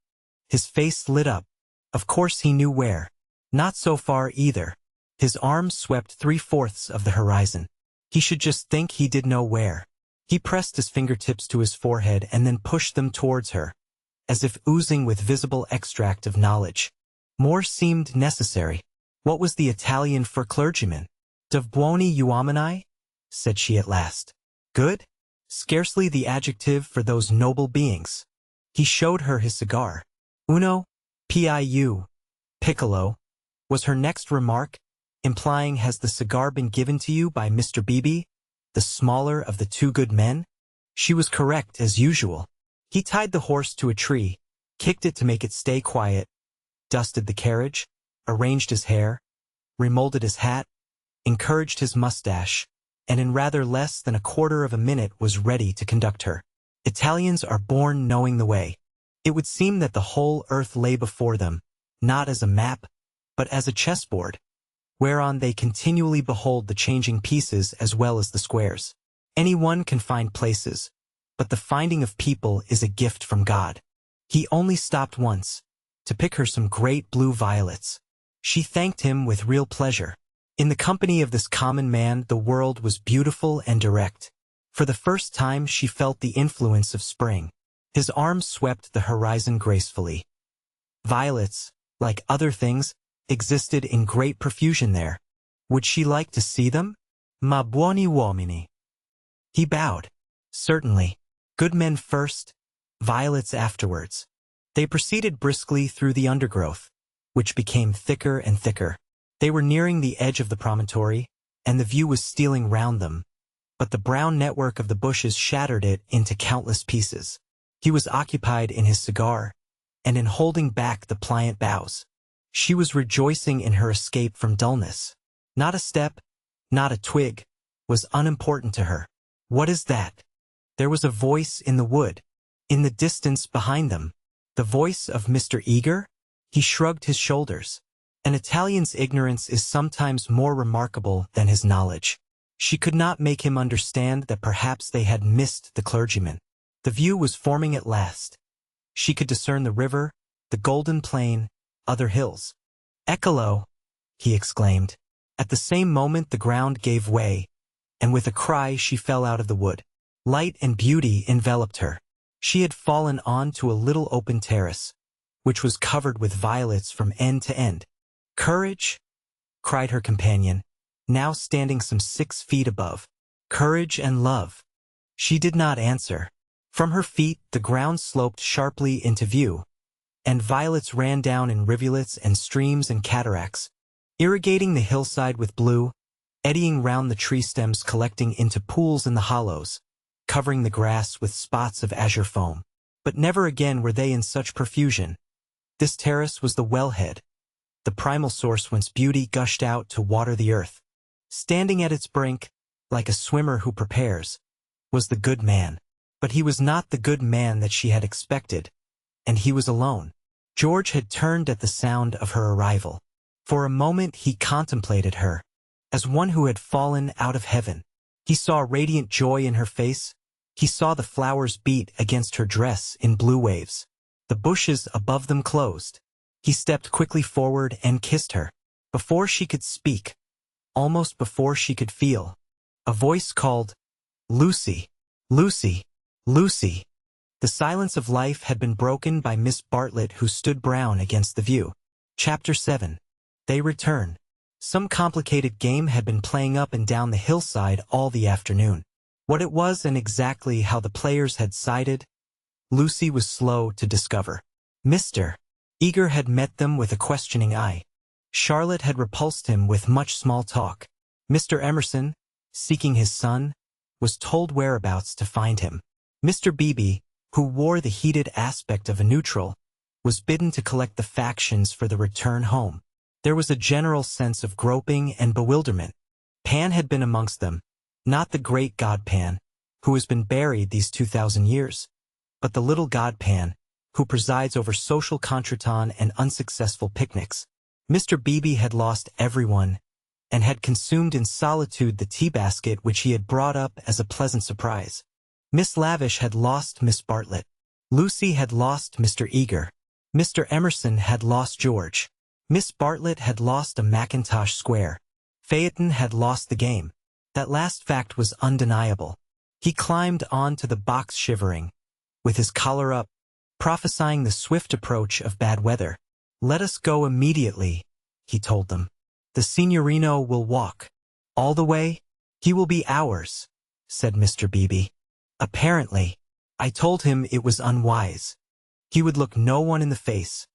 His face lit up. Of course he knew where. Not so far either. His arms swept 3/4 of the horizon. He should just think he did know where. He pressed his fingertips to his forehead and then pushed them towards her, as if oozing with visible extract of knowledge. More seemed necessary. What was the Italian for clergyman? "Dov buoni uomini?" said she at last. "Good? Scarcely the adjective for those noble beings." He showed her his cigar. "Uno, piu, piccolo," was her next remark, implying, "Has the cigar been given to you by Mr. Beebe, the smaller of the 2 good men?" She was correct as usual. He tied the horse to a tree, kicked it to make it stay quiet, dusted the carriage, arranged his hair, remolded his hat, encouraged his mustache, and in rather less than a quarter of a minute was ready to conduct her. Italians are born knowing the way. It would seem that the whole earth lay before them, not as a map, but as a chessboard, whereon they continually behold the changing pieces as well as the squares. Anyone can find places, but the finding of people is a gift from God. He only stopped once, to pick her some great blue violets. She thanked him with real pleasure. In the company of this common man, the world was beautiful and direct. For the first time she felt the influence of spring. His arms swept the horizon gracefully. Violets, like other things, existed in great profusion there. Would she like to see them? Ma buoni uomini. He bowed. Certainly. Good men first, violets afterwards. They proceeded briskly through the undergrowth, which became thicker and thicker. They were nearing the edge of the promontory, and the view was stealing round them, but the brown network of the bushes shattered it into countless pieces. He was occupied in his cigar, and in holding back the pliant boughs. She was rejoicing in her escape from dullness. Not a step, not a twig, was unimportant to her. What is that? There was a voice in the wood, in the distance behind them. The voice of Mr. Eager? He shrugged his shoulders. An Italian's ignorance is sometimes more remarkable than his knowledge. She could not make him understand that perhaps they had missed the clergyman. The view was forming at last. She could discern the river, the golden plain, other hills. Eccolo! He exclaimed. At the same moment the ground gave way, and with a cry she fell out of the wood. Light and beauty enveloped her. She had fallen on to a little open terrace, which was covered with violets from end to end. "Courage!" cried her companion, now standing some 6 feet above. "Courage and love." She did not answer. From her feet the ground sloped sharply into view, and violets ran down in rivulets and streams and cataracts, irrigating the hillside with blue, eddying round the tree stems, collecting into pools in the hollows, covering the grass with spots of azure foam. But never again were they in such profusion. This terrace was the wellhead, the primal source whence beauty gushed out to water the earth. Standing at its brink, like a swimmer who prepares, was the good man. But he was not the good man that she had expected, and he was alone. George had turned at the sound of her arrival. For a moment he contemplated her, as one who had fallen out of heaven. He saw radiant joy in her face. He saw the flowers beat against her dress in blue waves. The bushes above them closed. He stepped quickly forward and kissed her. Before she could speak, almost before she could feel, a voice called, "Lucy, Lucy, Lucy." The silence of life had been broken by Miss Bartlett, who stood brown against the view. Chapter 7. They return. Some complicated game had been playing up and down the hillside all the afternoon. What it was and exactly how the players had sided, Lucy was slow to discover. Mr. Eager had met them with a questioning eye. Charlotte had repulsed him with much small talk. Mr. Emerson, seeking his son, was told whereabouts to find him. Mr. Beebe, who wore the heated aspect of a neutral, was bidden to collect the factions for the return home. There was a general sense of groping and bewilderment. Pan had been amongst them, not the great god Pan, who has been buried these 2,000 years, but the little god Pan, who presides over social contretemps and unsuccessful picnics. Mr. Beebe had lost everyone, and had consumed in solitude the tea basket which he had brought up as a pleasant surprise. Miss Lavish had lost Miss Bartlett. Lucy had lost Mr. Eager. Mr. Emerson had lost George. Miss Bartlett had lost a Mackintosh square. Phaeton had lost the game. That last fact was undeniable. He climbed on to the box shivering, with his collar up, prophesying the swift approach of bad weather. "Let us go immediately," he told them. "The signorino will walk. All the way? He will be ours," said Mr. Beebe. "Apparently. I told him it was unwise. He would look no one in the face.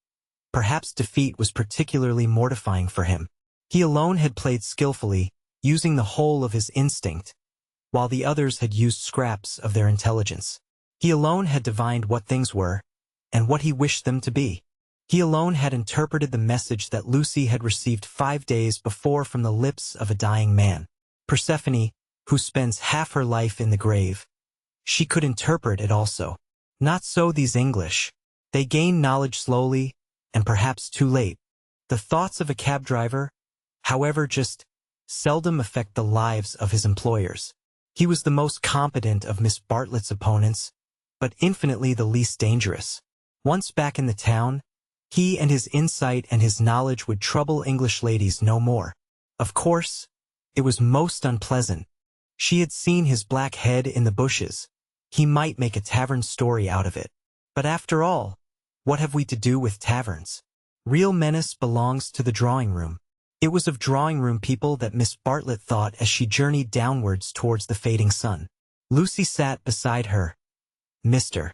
Perhaps defeat was particularly mortifying for him. He alone had played skillfully, using the whole of his instinct, while the others had used scraps of their intelligence. He alone had divined what things were, and what he wished them to be. He alone had interpreted the message that Lucy had received 5 days before from the lips of a dying man. Persephone, who spends half her life in the grave, she could interpret it also. Not so these English. They gain knowledge slowly, and perhaps too late. The thoughts of a cab driver, however just, seldom affect the lives of his employers. He was the most competent of Miss Bartlett's opponents, but infinitely the least dangerous. Once back in the town, he and his insight and his knowledge would trouble English ladies no more. Of course, it was most unpleasant. She had seen his black head in the bushes. He might make a tavern story out of it. But after all, what have we to do with taverns? Real menace belongs to the drawing room. It was of drawing room people that Miss Bartlett thought as she journeyed downwards towards the fading sun. Lucy sat beside her. Mr.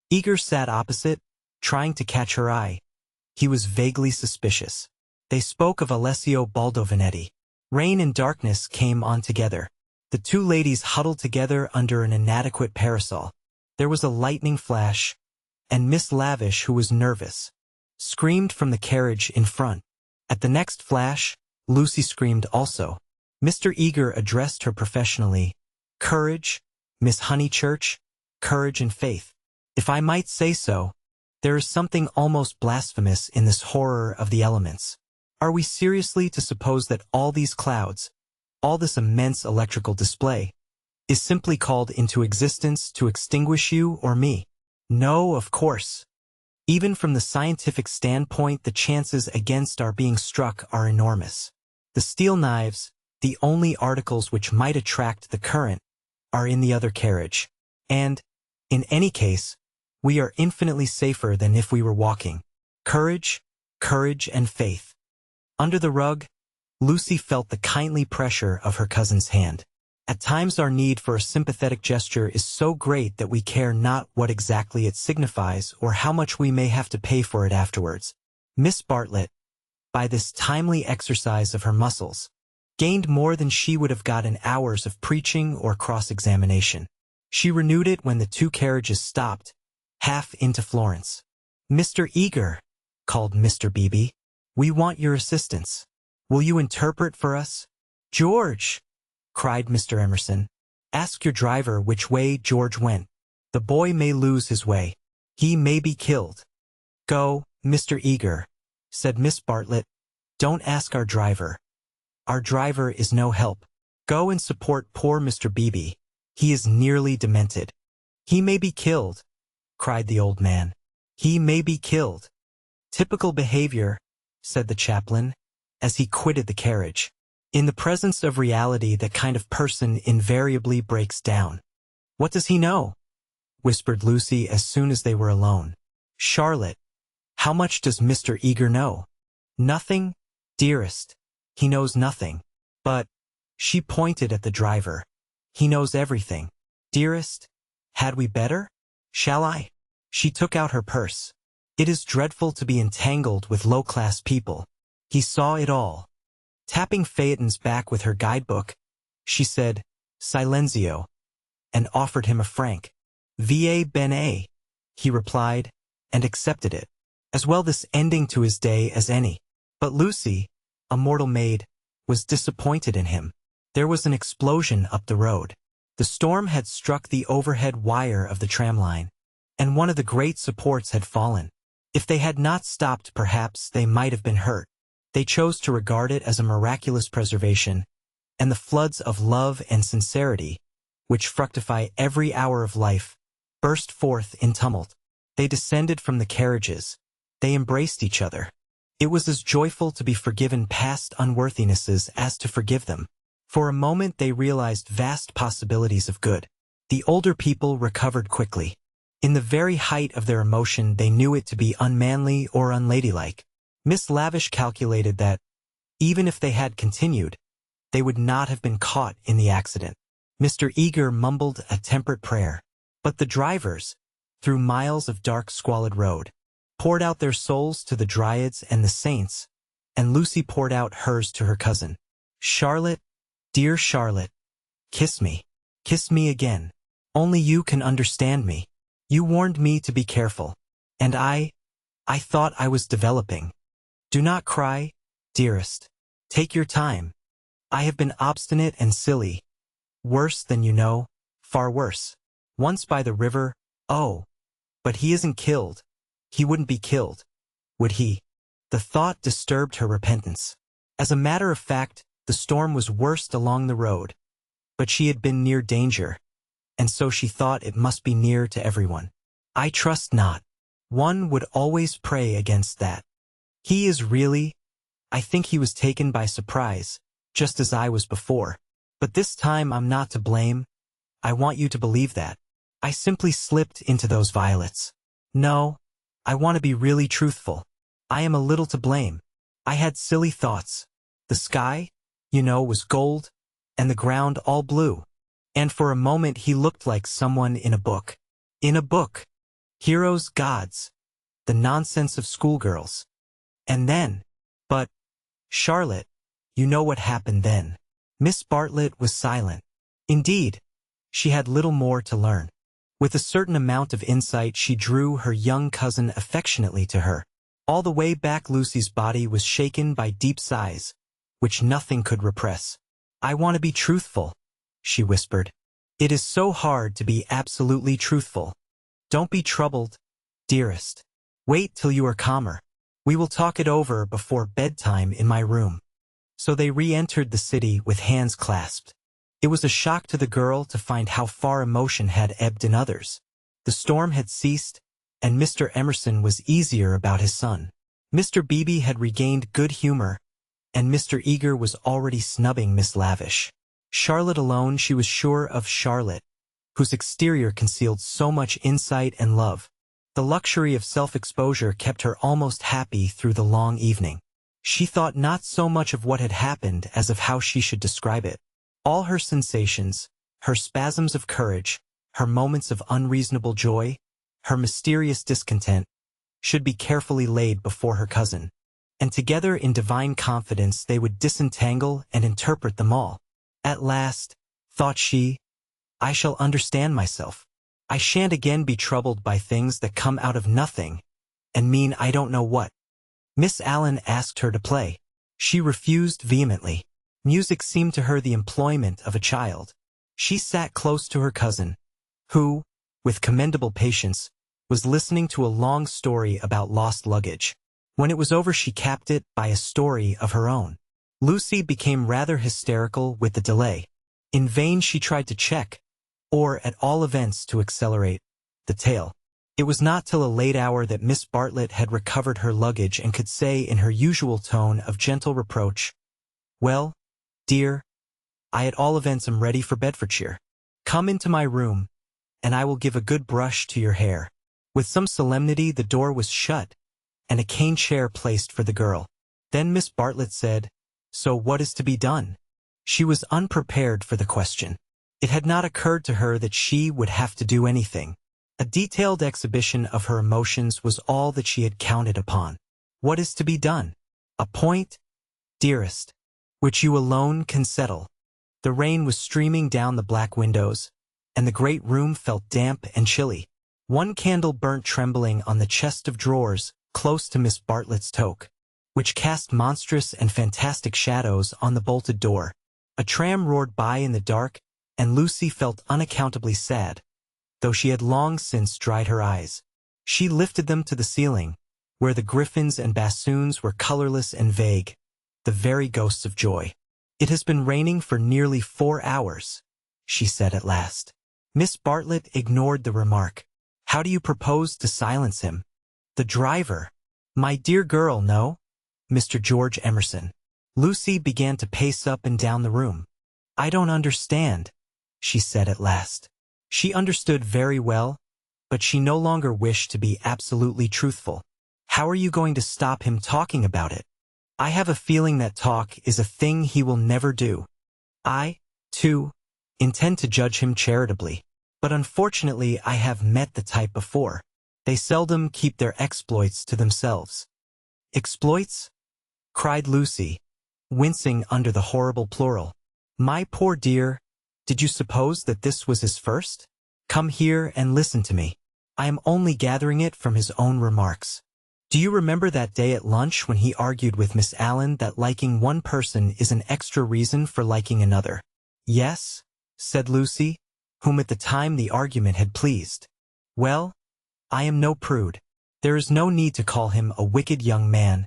Eager sat opposite, trying to catch her eye. He was vaguely suspicious. They spoke of Alessio Baldovinetti. Rain and darkness came on together. The two ladies huddled together under an inadequate parasol. There was a lightning flash, and Miss Lavish, who was nervous, screamed from the carriage in front. At the next flash, Lucy screamed also. Mr. Eager addressed her professionally. Courage, Miss Honeychurch, courage and faith. If I might say so, there is something almost blasphemous in this horror of the elements. Are we seriously to suppose that all these clouds, all this immense electrical display, is simply called into existence to extinguish you or me? No, of course. Even from the scientific standpoint, the chances against our being struck are enormous. The steel knives, the only articles which might attract the current, are in the other carriage. And, in any case, we are infinitely safer than if we were walking. Courage, courage and faith. Under the rug, Lucy felt the kindly pressure of her cousin's hand. At times our need for a sympathetic gesture is so great that we care not what exactly it signifies or how much we may have to pay for it afterwards. Miss Bartlett, by this timely exercise of her muscles, gained more than she would have got in hours of preaching or cross-examination. She renewed it when the two carriages stopped, half into Florence. Mr. Eager, called Mr. Beebe, we want your assistance. Will you interpret for us? George, cried Mr. Emerson, ask your driver which way George went. The boy may lose his way. He may be killed. Go, Mr. Eager, said Miss Bartlett. Don't ask our driver. Our driver is no help. Go and support poor Mr. Beebe. He is nearly demented. He may be killed, cried the old man. He may be killed. Typical behavior, said the chaplain, as he quitted the carriage. In the presence of reality, that kind of person invariably breaks down. What does he know? Whispered Lucy as soon as they were alone. Charlotte, how much does Mr. Eager know? Nothing, dearest. He knows nothing. But, she pointed at the driver. He knows everything. Dearest, had we better? Shall I? She took out her purse. It is dreadful to be entangled with low-class people. He saw it all. Tapping Phaeton's back with her guidebook, she said, Silenzio, and offered him a franc. Va bene, he replied, and accepted it. As well this ending to his day as any. But Lucy, a mortal maid, was disappointed in him. There was an explosion up the road. The storm had struck the overhead wire of the tram line, and one of the great supports had fallen. If they had not stopped, perhaps they might have been hurt. They chose to regard it as a miraculous preservation, and the floods of love and sincerity, which fructify every hour of life, burst forth in tumult. They descended from the carriages. They embraced each other. It was as joyful to be forgiven past unworthinesses as to forgive them. For a moment they realized vast possibilities of good. The older people recovered quickly. In the very height of their emotion they knew it to be unmanly or unladylike. Miss Lavish calculated that, even if they had continued, they would not have been caught in the accident. Mr. Eager mumbled a temperate prayer. But the drivers, through miles of dark squalid road, poured out their souls to the dryads and the saints, and Lucy poured out hers to her cousin. Charlotte, dear Charlotte, kiss me again. Only you can understand me. You warned me to be careful, and I thought I was developing. Do not cry, dearest. Take your time. I have been obstinate and silly. Worse than you know, far worse. Once by the river, oh, but he isn't killed. He wouldn't be killed, would he? The thought disturbed her repentance. As a matter of fact, the storm was worst along the road, but she had been near danger, and so she thought it must be near to everyone. I trust not. One would always pray against that. He is really, I think he was taken by surprise, just as I was before. But this time I'm not to blame. I want you to believe that. I simply slipped into those violets. No, I want to be really truthful. I am a little to blame. I had silly thoughts. The sky, was gold, and the ground all blue. And for a moment he looked like someone in a book. In a book. Heroes, gods. The nonsense of schoolgirls. And then. But, Charlotte, you know what happened then. Miss Bartlett was silent. Indeed, she had little more to learn. With a certain amount of insight she drew her young cousin affectionately to her. All the way back Lucy's body was shaken by deep sighs, which nothing could repress. I want to be truthful, she whispered. It is so hard to be absolutely truthful. Don't be troubled, dearest. Wait till you are calmer. We will talk it over before bedtime in my room. So they re-entered the city with hands clasped. It was a shock to the girl to find how far emotion had ebbed in others. The storm had ceased, and Mr. Emerson was easier about his son. Mr. Beebe had regained good humor, and Mr. Eager was already snubbing Miss Lavish. Charlotte alone, she was sure of Charlotte, whose exterior concealed so much insight and love. The luxury of self-exposure kept her almost happy through the long evening. She thought not so much of what had happened as of how she should describe it. All her sensations, her spasms of courage, her moments of unreasonable joy, her mysterious discontent, should be carefully laid before her cousin. And together in divine confidence they would disentangle and interpret them all. At last, thought she, I shall understand myself. I shan't again be troubled by things that come out of nothing, and mean I don't know what. Miss Allen asked her to play. She refused vehemently. Music seemed to her the employment of a child. She sat close to her cousin, who, with commendable patience, was listening to a long story about lost luggage. When it was over she capped it by a story of her own. Lucy became rather hysterical with the delay. In vain she tried to check, or at all events to accelerate, the tale. It was not till a late hour that Miss Bartlett had recovered her luggage and could say in her usual tone of gentle reproach, Well, dear, I at all events am ready for Bedfordshire. Come into my room, and I will give a good brush to your hair. With some solemnity the door was shut, and a cane chair placed for the girl. Then Miss Bartlett said, So what is to be done? She was unprepared for the question. It had not occurred to her that she would have to do anything. A detailed exhibition of her emotions was all that she had counted upon. What is to be done? A point, dearest, which you alone can settle. The rain was streaming down the black windows, and the great room felt damp and chilly. One candle burnt trembling on the chest of drawers close to Miss Bartlett's toque, which cast monstrous and fantastic shadows on the bolted door. A tram roared by in the dark, and Lucy felt unaccountably sad, though she had long since dried her eyes. She lifted them to the ceiling, where the griffins and bassoons were colorless and vague, the very ghosts of joy. It has been raining for nearly 4 hours, she said at last. Miss Bartlett ignored the remark. How do you propose to silence him? The driver. My dear girl, no. Mr. George Emerson. Lucy began to pace up and down the room. I don't understand, she said at last. She understood very well, but she no longer wished to be absolutely truthful. How are you going to stop him talking about it? I have a feeling that talk is a thing he will never do. I, too, intend to judge him charitably, but unfortunately I have met the type before. They seldom keep their exploits to themselves. Exploits? Cried Lucy, wincing under the horrible plural. My poor dear, did you suppose that this was his first? Come here and listen to me. I am only gathering it from his own remarks. Do you remember that day at lunch when he argued with Miss Allen that liking one person is an extra reason for liking another? Yes, said Lucy, whom at the time the argument had pleased. Well, I am no prude. There is no need to call him a wicked young man,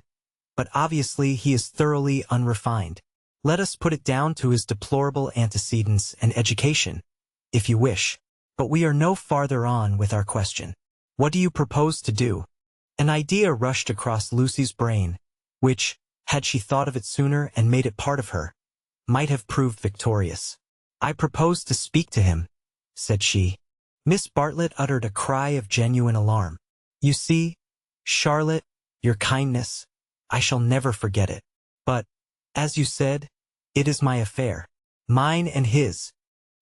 but obviously he is thoroughly unrefined. Let us put it down to his deplorable antecedents and education, if you wish. But we are no farther on with our question. What do you propose to do? An idea rushed across Lucy's brain, which, had she thought of it sooner and made it part of her, might have proved victorious. "I propose to speak to him," said she. Miss Bartlett uttered a cry of genuine alarm. "You see, Charlotte, your kindness, I shall never forget it. But, as you said, it is my affair, mine and his,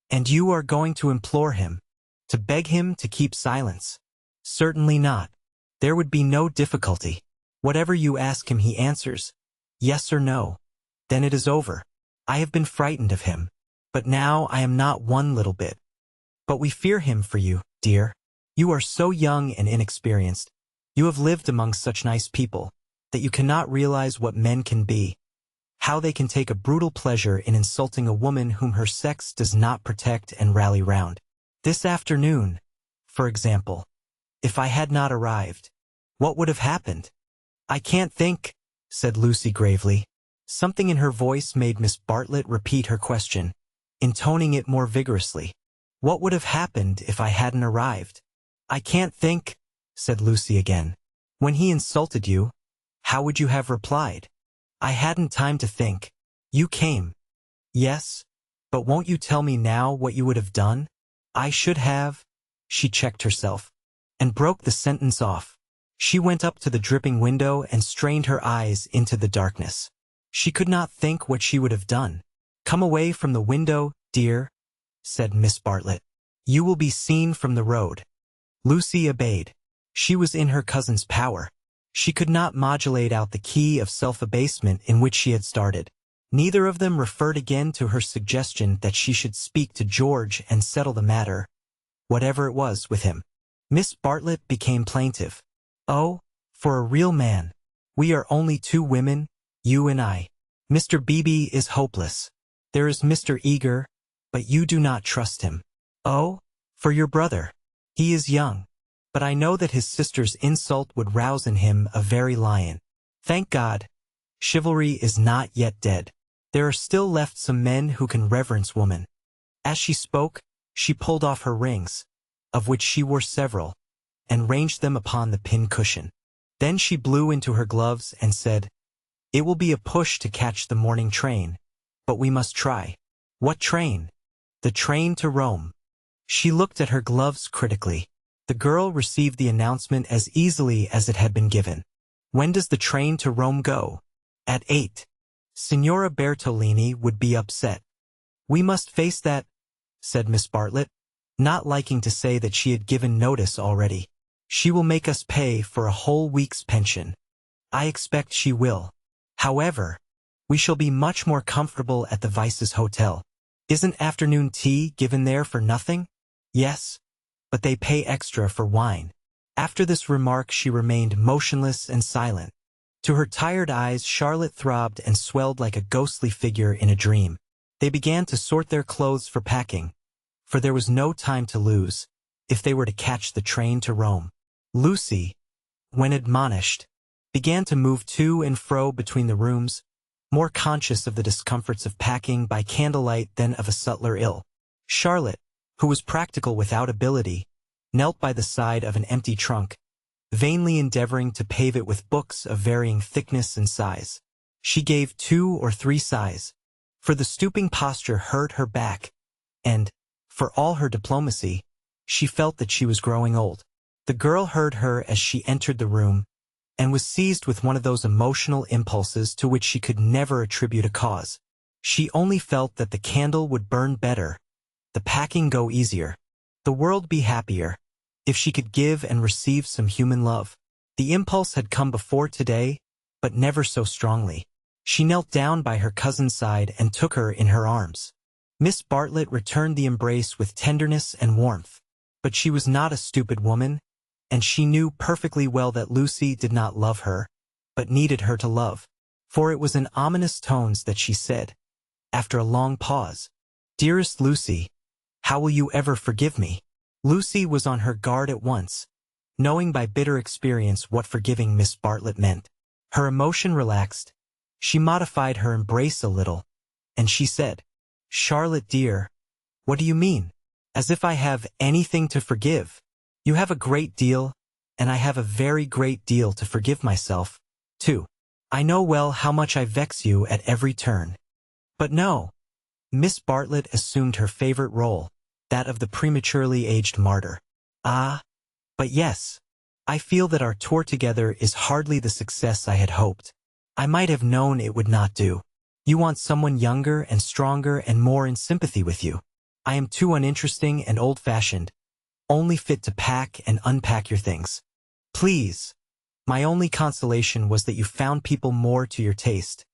and you are going to implore him, to beg him to keep silence." "Certainly not. There would be no difficulty. Whatever you ask him he answers, yes or no. Then it is over. I have been frightened of him, but now I am not one little bit. But we fear him for you, dear. You are so young and inexperienced. You have lived among such nice people, that you cannot realize what men can be, how they can take a brutal pleasure in insulting a woman whom her sex does not protect and rally round. This afternoon, for example, if I had not arrived, what would have happened?" "I can't think," said Lucy gravely. Something in her voice made Miss Bartlett repeat her question, intoning it more vigorously. "What would have happened if I hadn't arrived?" "I can't think," said Lucy again. "When he insulted you, how would you have replied?" "I hadn't time to think. You came." "Yes, but won't you tell me now what you would have done?" "I should have—" She checked herself, and broke the sentence off. She went up to the dripping window and strained her eyes into the darkness. She could not think what she would have done. "Come away from the window, dear," said Miss Bartlett. "You will be seen from the road." Lucy obeyed. She was in her cousin's power. She could not modulate out the key of self-abasement in which she had started. Neither of them referred again to her suggestion that she should speak to George and settle the matter, whatever it was, with him. Miss Bartlett became plaintive. "Oh, for a real man. We are only two women, you and I. Mr. Beebe is hopeless. There is Mr. Eager, but you do not trust him. Oh, for your brother. He is young, but I know that his sister's insult would rouse in him a very lion. Thank God, chivalry is not yet dead. There are still left some men who can reverence woman." As she spoke, she pulled off her rings, of which she wore several, and ranged them upon the pin-cushion. Then she blew into her gloves and said, "It will be a push to catch the morning train, but we must try." "What train?" "The train to Rome." She looked at her gloves critically. The girl received the announcement as easily as it had been given. "When does the train to Rome go?" "At 8. Signora Bertolini would be upset." "We must face that," said Miss Bartlett, not liking to say that she had given notice already. "She will make us pay for a whole week's pension." "I expect she will. However, we shall be much more comfortable at the Vice's Hotel. Isn't afternoon tea given there for nothing?" "Yes, but they pay extra for wine." After this remark she remained motionless and silent. To her tired eyes Charlotte throbbed and swelled like a ghostly figure in a dream. They began to sort their clothes for packing, for there was no time to lose, if they were to catch the train to Rome. Lucy, when admonished, began to move to and fro between the rooms, more conscious of the discomforts of packing by candlelight than of a subtler ill. Charlotte, who was practical without ability, knelt by the side of an empty trunk, vainly endeavoring to pave it with books of varying thickness and size. She gave 2 or 3 sighs, for the stooping posture hurt her back, and, for all her diplomacy, she felt that she was growing old. The girl heard her as she entered the room, and was seized with one of those emotional impulses to which she could never attribute a cause. She only felt that the candle would burn better, the packing go easier, the world be happier, if she could give and receive some human love. The impulse had come before today, but never so strongly. She knelt down by her cousin's side and took her in her arms. Miss Bartlett returned the embrace with tenderness and warmth, but she was not a stupid woman, and she knew perfectly well that Lucy did not love her, but needed her to love. For it was in ominous tones that she said, after a long pause, "Dearest Lucy, how will you ever forgive me?" Lucy was on her guard at once, knowing by bitter experience what forgiving Miss Bartlett meant. Her emotion relaxed. She modified her embrace a little, and she said, "Charlotte dear, what do you mean? As if I have anything to forgive. You have a great deal, and I have a very great deal to forgive myself, too. I know well how much I vex you at every turn. But no, Miss Bartlett assumed her favorite role, that of the prematurely aged martyr. Ah, but yes. I feel that our tour together is hardly the success I had hoped. I might have known it would not do. You want someone younger and stronger and more in sympathy with you. I am too uninteresting and old-fashioned, only fit to pack and unpack your things. Please. My only consolation was that you found people more to your taste,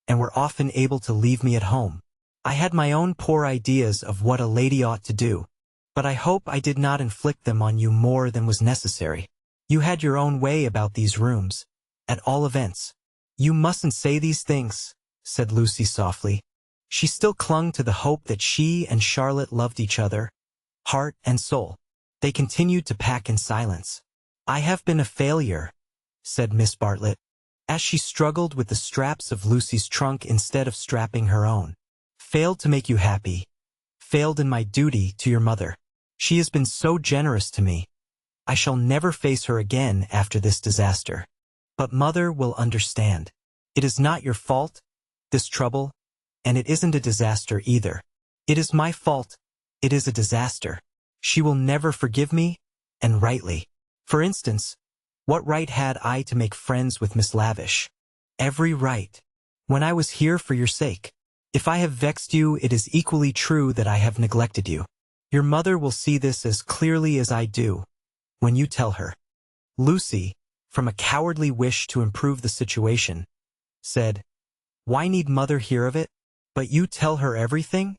and were often able to leave me at home. I had my own poor ideas of what a lady ought to do, but I hope I did not inflict them on you more than was necessary. You had your own way about these rooms, at all events. You mustn't say these things, said Lucy softly. She still clung to the hope that she and Charlotte loved each other, heart and soul. They continued to pack in silence. I have been a failure, said Miss Bartlett, as she struggled with the straps of Lucy's trunk instead of strapping her own. Failed to make you happy. Failed in my duty to your mother. She has been so generous to me. I shall never face her again after this disaster. But Mother will understand. It is not your fault, this trouble, and it isn't a disaster either. It is my fault. It is a disaster. She will never forgive me, and rightly. For instance, what right had I to make friends with Miss Lavish? Every right. When I was here for your sake. If I have vexed you, it is equally true that I have neglected you. Your mother will see this as clearly as I do, when you tell her. Lucy, from a cowardly wish to improve the situation, said, Why need Mother hear of it? But you tell her everything?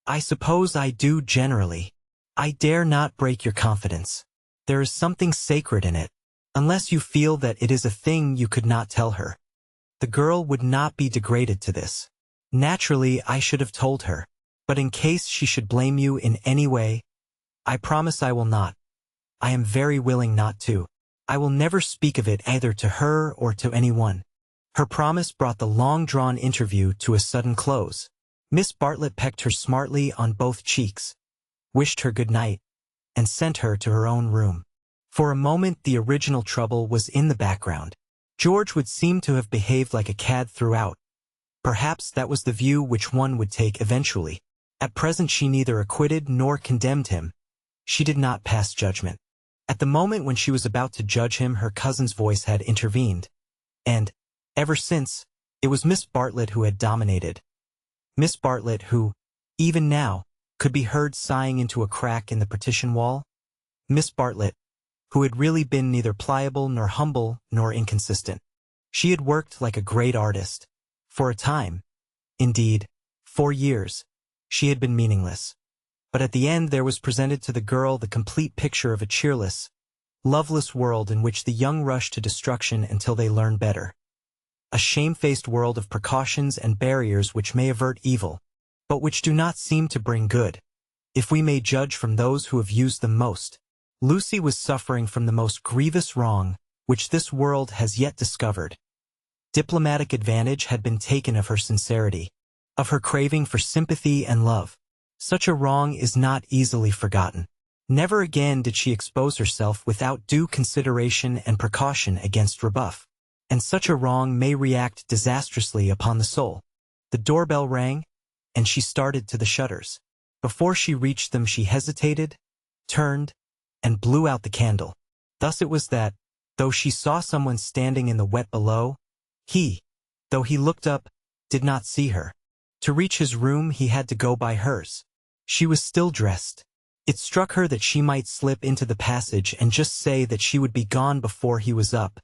I suppose I do generally. I dare not break your confidence. There is something sacred in it, unless you feel that it is a thing you could not tell her. The girl would not be degraded to this. Naturally, I should have told her, but in case she should blame you in any way, I promise I will not. I am very willing not to. I will never speak of it either to her or to anyone. Her promise brought the long-drawn interview to a sudden close. Miss Bartlett pecked her smartly on both cheeks, wished her good night, and sent her to her own room. For a moment the original trouble was in the background. George would seem to have behaved like a cad throughout. Perhaps that was the view which one would take eventually. At present she neither acquitted nor condemned him. She did not pass judgment. At the moment when she was about to judge him, her cousin's voice had intervened. And, ever since, it was Miss Bartlett who had dominated. Miss Bartlett who, even now, could be heard sighing into a crack in the partition wall. Miss Bartlett, who had really been neither pliable nor humble nor inconsistent. She had worked like a great artist. For a time, indeed, 4 years, she had been meaningless. But at the end there was presented to the girl the complete picture of a cheerless, loveless world in which the young rush to destruction until they learn better. A shamefaced world of precautions and barriers which may avert evil, but which do not seem to bring good, if we may judge from those who have used them most. Lucy was suffering from the most grievous wrong which this world has yet discovered. Diplomatic advantage had been taken of her sincerity, of her craving for sympathy and love. Such a wrong is not easily forgotten. Never again did she expose herself without due consideration and precaution against rebuff. And such a wrong may react disastrously upon the soul. The doorbell rang, and she started to the shutters. Before she reached them she hesitated, turned, and blew out the candle. Thus it was that, though she saw someone standing in the wet below, he, though he looked up, did not see her. To reach his room he had to go by hers. She was still dressed. It struck her that she might slip into the passage and just say that she would be gone before he was up,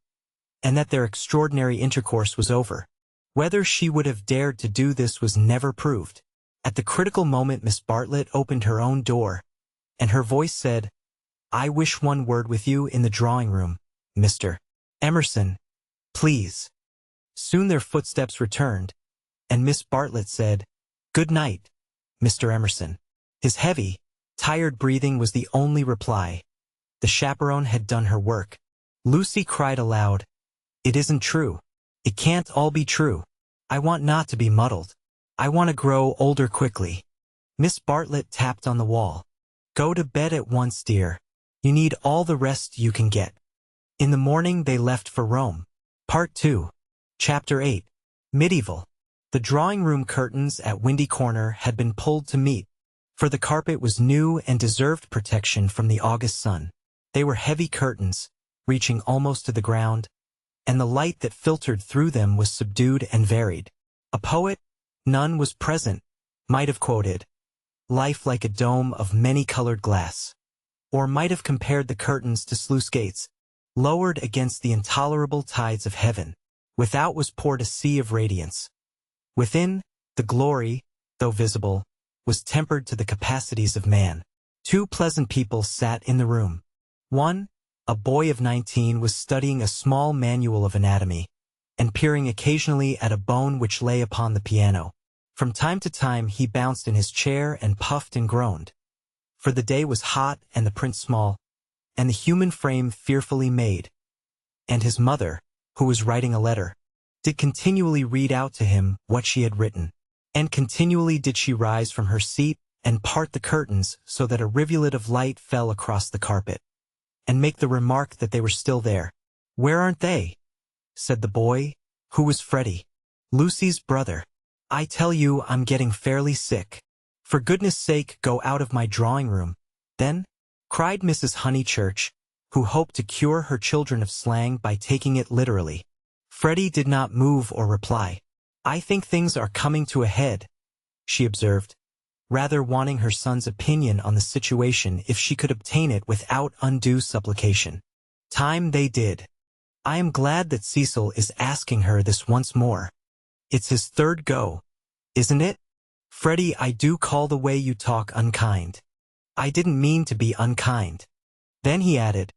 and that their extraordinary intercourse was over. Whether she would have dared to do this was never proved. At the critical moment Miss Bartlett opened her own door, and her voice said, I wish one word with you in the drawing-room, Mr. Emerson, please. Soon their footsteps returned, and Miss Bartlett said, Good night, Mr. Emerson. His heavy, tired breathing was the only reply. The chaperone had done her work. Lucy cried aloud, It isn't true. It can't all be true. I want not to be muddled. I want to grow older quickly. Miss Bartlett tapped on the wall. Go to bed at once, dear. You need all the rest you can get. In the morning they left for Rome. Part 2. Chapter 8. Medieval. The drawing-room curtains at Windy Corner had been pulled to meet, for the carpet was new and deserved protection from the August sun. They were heavy curtains, reaching almost to the ground, and the light that filtered through them was subdued and varied. A poet, none was present, might have quoted, "Life like a dome of many-colored glass," or might have compared the curtains to sluice gates, lowered against the intolerable tides of heaven. Without was poured a sea of radiance. Within, the glory, though visible, was tempered to the capacities of man. Two pleasant people sat in the room. One, a boy of 19, was studying a small manual of anatomy, and peering occasionally at a bone which lay upon the piano. From time to time he bounced in his chair and puffed and groaned. For the day was hot and the print small, and the human frame fearfully made. And his mother, who was writing a letter, did continually read out to him what she had written. And continually did she rise from her seat and part the curtains so that a rivulet of light fell across the carpet, and make the remark that they were still there. "Where aren't they?" said the boy, who was Freddie, Lucy's brother. "I tell you I'm getting fairly sick. For goodness sake go out of my drawing room." "Then," cried Mrs. Honeychurch, who hoped to cure her children of slang by taking it literally. Freddie did not move or reply. "I think things are coming to a head," she observed, rather wanting her son's opinion on the situation if she could obtain it without undue supplication. Time they did. "I am glad that Cecil is asking her this once more. It's his third go, isn't it? Freddie, I do call the way you talk unkind. I didn't mean to be unkind." Then he added,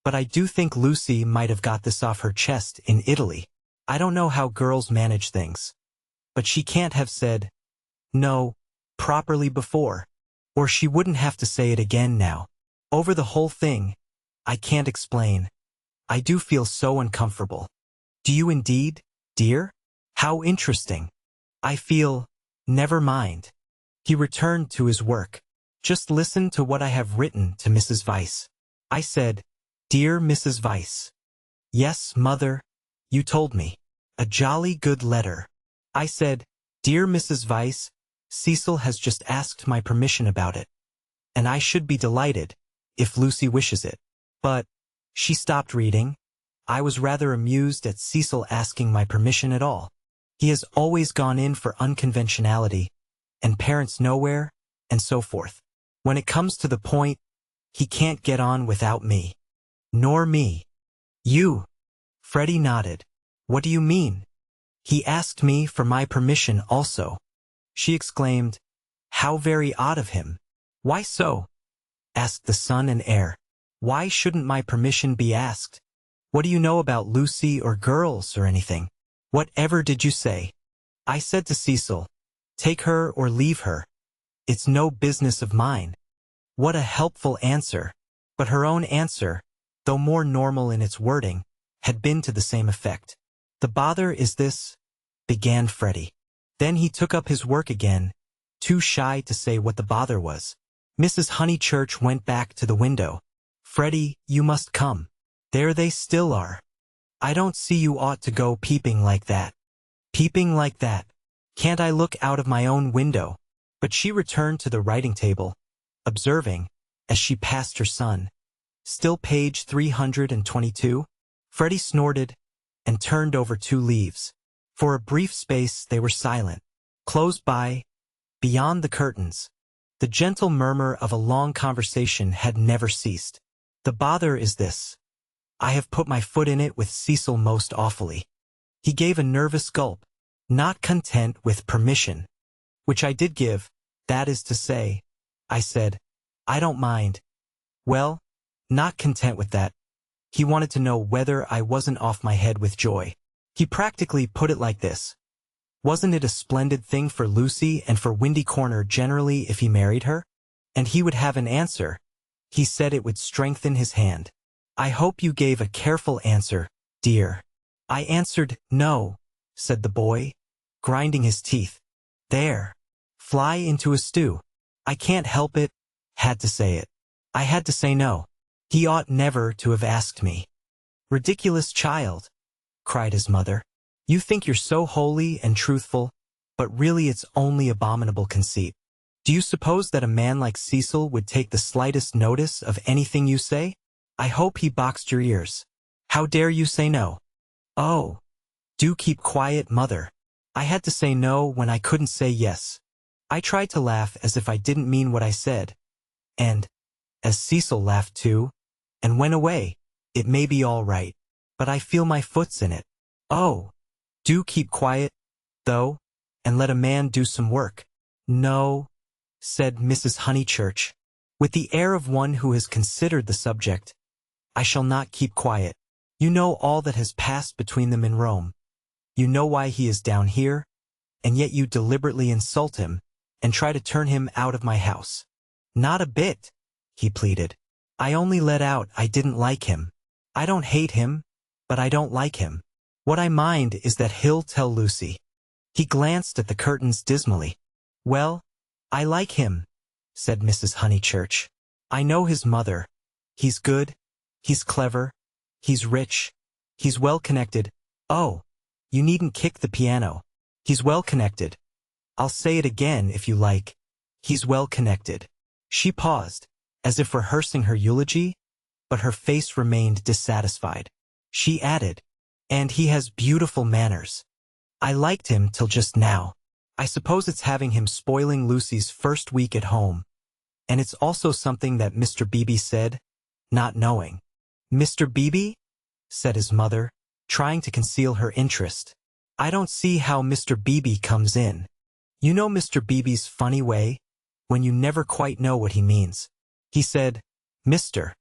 "But I do think Lucy might have got this off her chest in Italy. I don't know how girls manage things. But she can't have said no properly before, or she wouldn't have to say it again now. Over the whole thing, I can't explain. I do feel so uncomfortable." "Do you indeed, dear? How interesting." "I feel, never mind." He returned to his work. "Just listen to what I have written to Mrs. Vyse." I said, "Dear Mrs. Vyse." "Yes, mother, you told me. A jolly good letter." I said, "Dear Mrs. Vyse, Cecil has just asked my permission about it, and I should be delighted, if Lucy wishes it." But she stopped reading. I was rather amused at Cecil asking my permission at all. He has always gone in for unconventionality, and parents nowhere, and so forth. When it comes to the point, he can't get on without me. Nor me. "You?" Freddie nodded. "What do you mean?" "He asked me for my permission also." She exclaimed, "How very odd of him." "Why so?" asked the son and heir. "Why shouldn't my permission be asked? What do you know about Lucy or girls or anything? Whatever did you say?" I said to Cecil, "Take her or leave her. It's no business of mine." What a helpful answer. But her own answer, though more normal in its wording, had been to the same effect. "The bother is this," began Freddie. Then he took up his work again, too shy to say what the bother was. Mrs. Honeychurch went back to the window. "Freddie, you must come. There they still are. I don't see you ought to go peeping like that." "Peeping like that? Can't I look out of my own window?" But she returned to the writing table, observing, as she passed her son, "Still page 322? Freddie snorted and turned over 2 leaves. For a brief space they were silent. Close by, beyond the curtains, the gentle murmur of a long conversation had never ceased. "The bother is this. I have put my foot in it with Cecil most awfully." He gave a nervous gulp, not content with permission, which I did give, that is to say. I said, "I don't mind." Well, not content with that, he wanted to know whether I wasn't off my head with joy. He practically put it like this: wasn't it a splendid thing for Lucy and for Windy Corner generally if he married her? And he would have an answer. He said it would strengthen his hand. "I hope you gave a careful answer, dear." I answered, "No," said the boy, grinding his teeth. "There. Fly into a stew. I can't help it. Had to say it. I had to say no. He ought never to have asked me." "Ridiculous child," cried his mother. "You think you're so holy and truthful, but really it's only abominable conceit. Do you suppose that a man like Cecil would take the slightest notice of anything you say? I hope he boxed your ears. How dare you say no? Oh, do keep quiet, mother. I had to say no when I couldn't say yes. I tried to laugh as if I didn't mean what I said. And, as Cecil laughed too, and went away, it may be all right, but I feel my foot's in it. Oh, do keep quiet, though, and let a man do some work. No, said Mrs. Honeychurch, with the air of one who has considered the subject. I shall not keep quiet. You know all that has passed between them in Rome. You know why he is down here, and yet you deliberately insult him and try to turn him out of my house. Not a bit, he pleaded. I only let out I didn't like him. I don't hate him, but I don't like him. What I mind is that he'll tell Lucy. He glanced at the curtains dismally. Well, I like him, said Mrs. Honeychurch. I know his mother. He's good, he's clever, he's rich, he's well-connected. Oh, you needn't kick the piano. He's well-connected. I'll say it again if you like. He's well-connected. She paused, as if rehearsing her eulogy, but her face remained dissatisfied. She added, and he has beautiful manners. I liked him till just now. I suppose it's having him spoiling Lucy's first week at home. And it's also something that Mr. Beebe said, not knowing. Mr. Beebe? Said his mother, trying to conceal her interest. I don't see how Mr. Beebe comes in. You know Mr. Beebe's funny way, when you never quite know what he means. He said, Mr.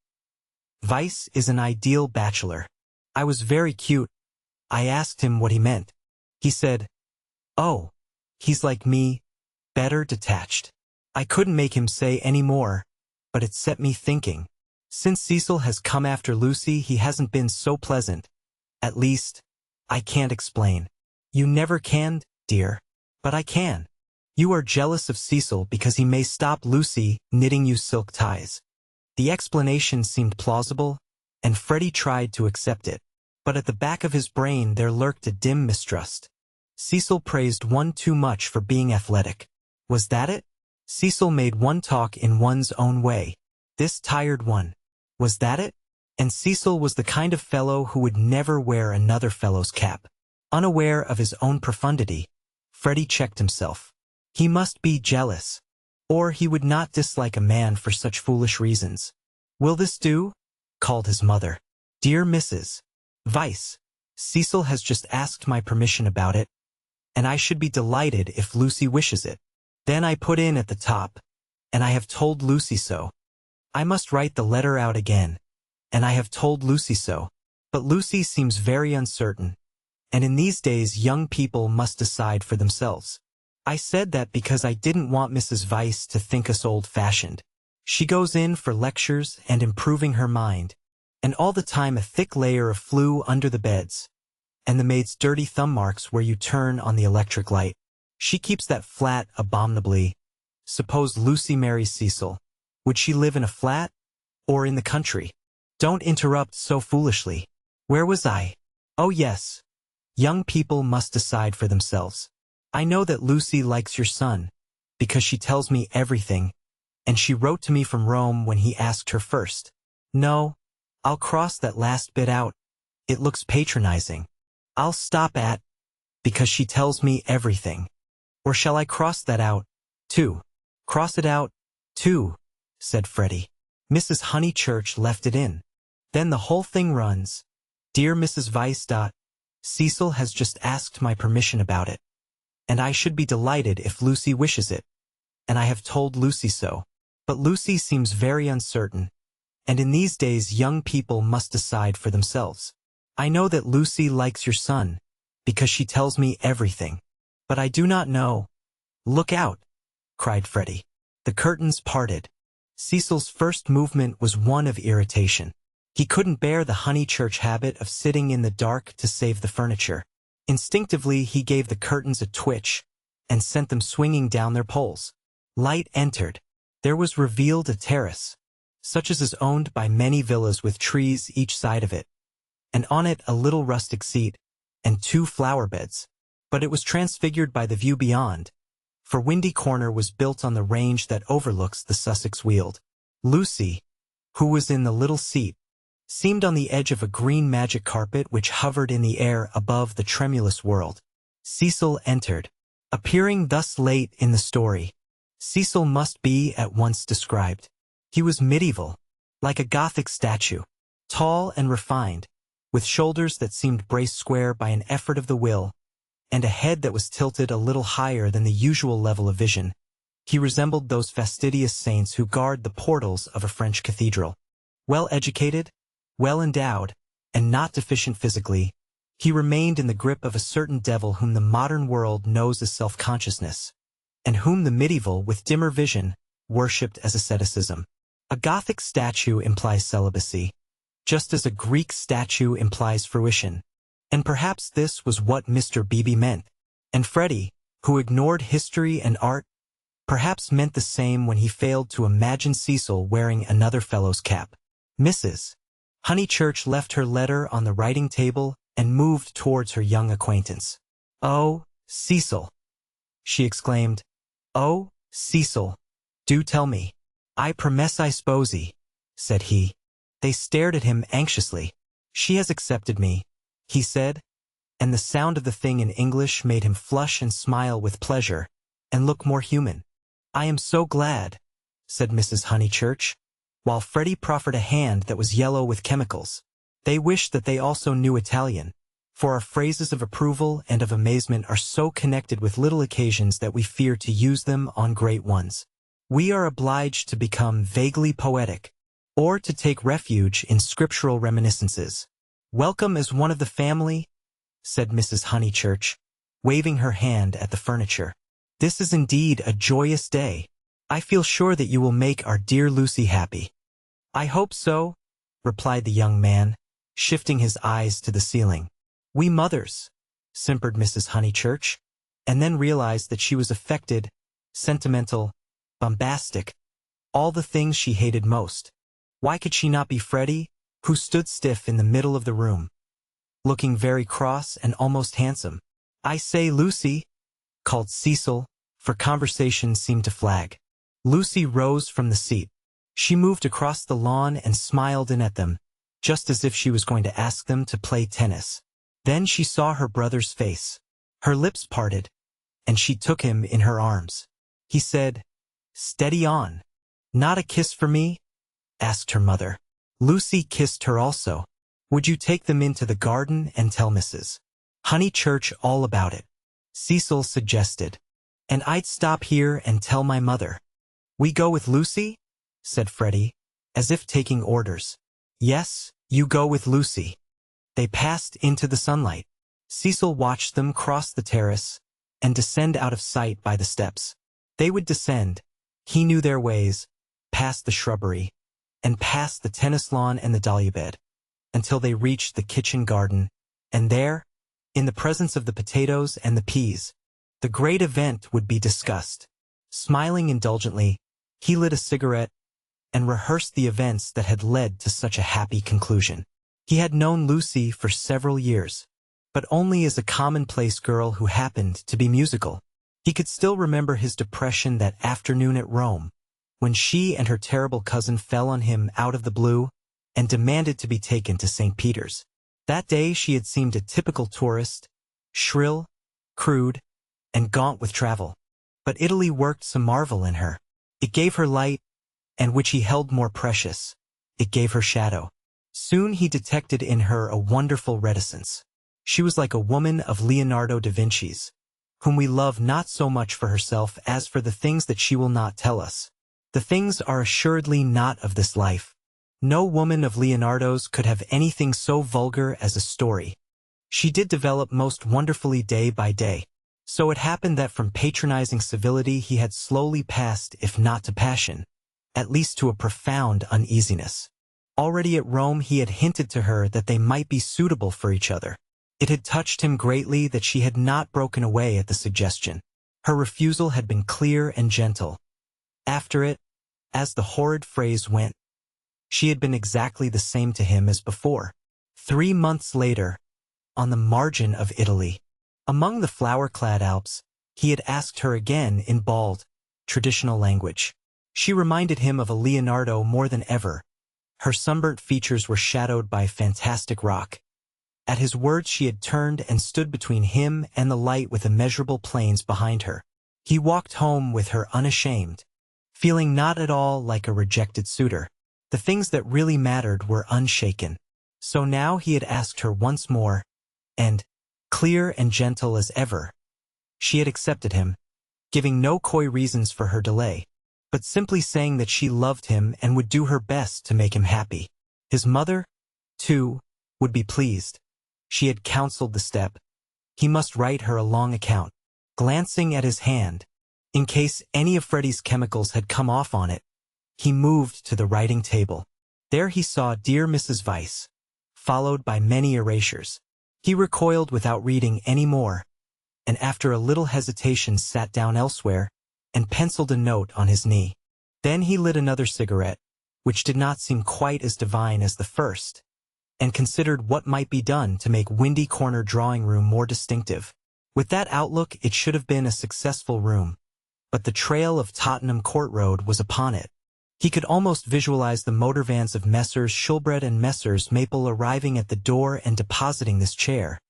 Vyse is an ideal bachelor. I was very cute. I asked him what he meant. He said, oh, he's like me, better detached. I couldn't make him say any more, but it set me thinking. Since Cecil has come after Lucy, he hasn't been so pleasant. At least, I can't explain. You never can, dear, but I can. You are jealous of Cecil because he may stop Lucy knitting you silk ties. The explanation seemed plausible, and Freddie tried to accept it. But at the back of his brain there lurked a dim mistrust. Cecil praised one too much for being athletic. Was that it? Cecil made one talk in one's own way. This tired one. Was that it? And Cecil was the kind of fellow who would never wear another fellow's cap. Unaware of his own profundity, Freddie checked himself. He must be jealous, or he would not dislike a man for such foolish reasons. Will this do? Called his mother. Dear Mrs. Vyse, Cecil has just asked my permission about it, and I should be delighted if Lucy wishes it. Then I put in at the top, and I have told Lucy so. I must write the letter out again, and I have told Lucy so. But Lucy seems very uncertain, and in these days young people must decide for themselves. I said that because I didn't want Mrs. Vyse to think us old-fashioned. She goes in for lectures and improving her mind, and all the time a thick layer of flue under the beds, and the maid's dirty thumb marks where you turn on the electric light. She keeps that flat abominably. Suppose Lucy marries Cecil. Would she live in a flat, or in the country? Don't interrupt so foolishly. Where was I? Oh yes. Young people must decide for themselves. I know that Lucy likes your son, because she tells me everything, and she wrote to me from Rome when he asked her first. No, I'll cross that last bit out. It looks patronizing. I'll stop at, because she tells me everything. Or shall I cross that out, too? Cross it out, too, said Freddie. Mrs. Honeychurch left it in. Then the whole thing runs. Dear Mrs. Vyse. Cecil has just asked my permission about it, and I should be delighted if Lucy wishes it, and I have told Lucy so. But Lucy seems very uncertain, and in these days young people must decide for themselves. I know that Lucy likes your son, because she tells me everything, but I do not know. Look out, cried Freddie. The curtains parted. Cecil's first movement was one of irritation. He couldn't bear the Honeychurch habit of sitting in the dark to save the furniture. Instinctively, he gave the curtains a twitch and sent them swinging down their poles. Light entered. There was revealed a terrace, such as is owned by many villas with trees each side of it, and on it a little rustic seat and 2 flower beds. but it was transfigured by the view beyond, for Windy Corner was built on the range that overlooks the Sussex Weald. Lucy, who was in the little seat, seemed on the edge of a green magic carpet which hovered in the air above the tremulous world. Cecil entered. Appearing thus late in the story, Cecil must be at once described. He was medieval, like a Gothic statue, tall and refined, with shoulders that seemed braced square by an effort of the will, and a head that was tilted a little higher than the usual level of vision. He resembled those fastidious saints who guard the portals of a French cathedral. Well-educated, well-endowed, and not deficient physically, he remained in the grip of a certain devil whom the modern world knows as self-consciousness, and whom the medieval, with dimmer vision, worshipped as asceticism. A Gothic statue implies celibacy, just as a Greek statue implies fruition. And perhaps this was what Mr. Beebe meant. And Freddie, who ignored history and art, perhaps meant the same when he failed to imagine Cecil wearing another fellow's cap. Mrs. Honeychurch left her letter on the writing table and moved towards her young acquaintance. "Oh, Cecil," she exclaimed. "Oh, Cecil, do tell me." "I promise I s'posey," said he. They stared at him anxiously. "She has accepted me," he said, and the sound of the thing in English made him flush and smile with pleasure, and look more human. "I am so glad," said Mrs. Honeychurch, while Freddie proffered a hand that was yellow with chemicals. They wished that they also knew Italian, for our phrases of approval and of amazement are so connected with little occasions that we fear to use them on great ones. We are obliged to become vaguely poetic, or to take refuge in scriptural reminiscences. "Welcome as one of the family," said Mrs. Honeychurch, waving her hand at the furniture. "This is indeed a joyous day. I feel sure that you will make our dear Lucy happy." "I hope so," replied the young man, shifting his eyes to the ceiling. "We mothers," simpered Mrs. Honeychurch, and then realized that she was affected, sentimental, bombastic, all the things she hated most. Why could she not be Freddie, who stood stiff in the middle of the room, looking very cross and almost handsome? "I say, Lucy," called Cecil, for conversation seemed to flag. Lucy rose from the seat. She moved across the lawn and smiled in at them, just as if she was going to ask them to play tennis. Then she saw her brother's face. Her lips parted, and she took him in her arms. He said, "Steady on." "Not a kiss for me?" asked her mother. Lucy kissed her also. "Would you take them into the garden and tell Mrs. Honeychurch all about it?" Cecil suggested. "And I'd stop here and tell my mother." "We go with Lucy?" said Freddie, as if taking orders. "Yes, you go with Lucy." They passed into the sunlight. Cecil watched them cross the terrace and descend out of sight by the steps. They would descend, he knew their ways, past the shrubbery, and past the tennis lawn and the dahlia bed, until they reached the kitchen garden, and there, in the presence of the potatoes and the peas, the great event would be discussed. Smiling indulgently, he lit a cigarette and rehearsed the events that had led to such a happy conclusion. He had known Lucy for several years, but only as a commonplace girl who happened to be musical. He could still remember his depression that afternoon at Rome, when she and her terrible cousin fell on him out of the blue and demanded to be taken to St. Peter's. That day she had seemed a typical tourist, shrill, crude, and gaunt with travel. But Italy worked some marvel in her. It gave her light, and which he held more precious, it gave her shadow. Soon he detected in her a wonderful reticence. She was like a woman of Leonardo da Vinci's, whom we love not so much for herself as for the things that she will not tell us. The things are assuredly not of this life. No woman of Leonardo's could have anything so vulgar as a story. She did develop most wonderfully day by day. So it happened that from patronizing civility he had slowly passed, if not to passion, at least to a profound uneasiness. Already at Rome he had hinted to her that they might be suitable for each other. It had touched him greatly that she had not broken away at the suggestion. Her refusal had been clear and gentle. After it, as the horrid phrase went, she had been exactly the same to him as before. 3 months later, on the margin of Italy, Among the flower-clad Alps, he had asked her again in bald, traditional language. She reminded him of a Leonardo more than ever. Her sunburnt features were shadowed by fantastic rock. At his words she had turned and stood between him and the light with immeasurable plains behind her. He walked home with her unashamed, feeling not at all like a rejected suitor. The things that really mattered were unshaken. So now he had asked her once more, and, clear and gentle as ever, she had accepted him, giving no coy reasons for her delay, but simply saying that she loved him and would do her best to make him happy. His mother, too, would be pleased. She had counseled the step. He must write her a long account. Glancing at his hand, in case any of Freddie's chemicals had come off on it, he moved to the writing table. There he saw Dear Mrs. Weiss, followed by many erasures. He recoiled without reading any more, and after a little hesitation sat down elsewhere and penciled a note on his knee. Then he lit another cigarette, which did not seem quite as divine as the first, and considered what might be done to make Windy Corner drawing room more distinctive. With that outlook, it should have been a successful room, but the trail of Tottenham Court Road was upon it. He could almost visualize the motor vans of Messrs. Shulbred and Messrs. Maple arriving at the door and depositing this chair,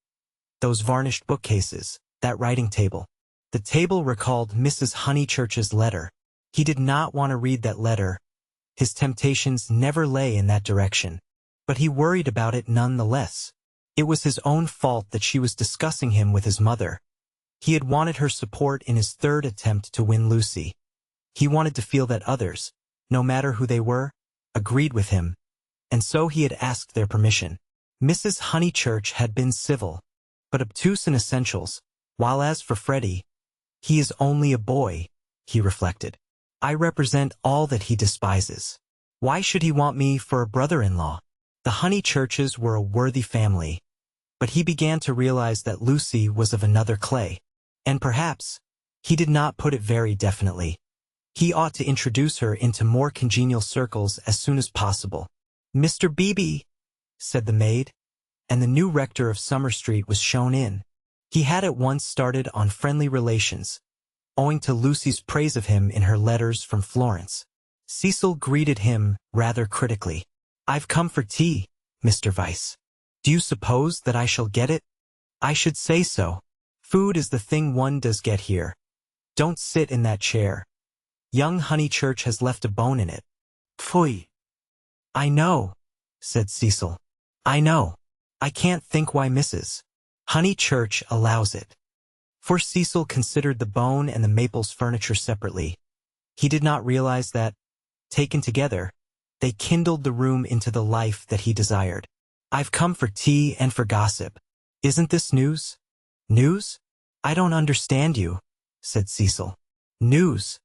those varnished bookcases, that writing table. The table recalled Mrs. Honeychurch's letter. He did not want to read that letter. His temptations never lay in that direction, but he worried about it nonetheless. It was his own fault that she was discussing him with his mother. He had wanted her support in his third attempt to win Lucy. He wanted to feel that others, no matter who they were, agreed with him, and so he had asked their permission. Mrs. Honeychurch had been civil, but obtuse in essentials, while as for Freddie, he is only a boy, he reflected. I represent all that he despises. Why should he want me for a brother-in-law? The Honeychurches were a worthy family, but he began to realize that Lucy was of another clay, and perhaps, he did not put it very definitely, he ought to introduce her into more congenial circles as soon as possible. Mr. Beebe, said the maid, and the new rector of Summer Street was shown in. He had at once started on friendly relations, owing to Lucy's praise of him in her letters from Florence. Cecil greeted him rather critically. I've come for tea, Mr. Weiss. Do you suppose that I shall get it? I should say so. Food is the thing one does get here. Don't sit in that chair. Young Honeychurch has left a bone in it. Pfui. I know, said Cecil. I know. I can't think why Mrs. Honeychurch allows it. For Cecil considered the bone and the Maples furniture separately. He did not realize that, taken together, they kindled the room into the life that he desired. I've come for tea and for gossip. Isn't this news? News? I don't understand you, said Cecil. News.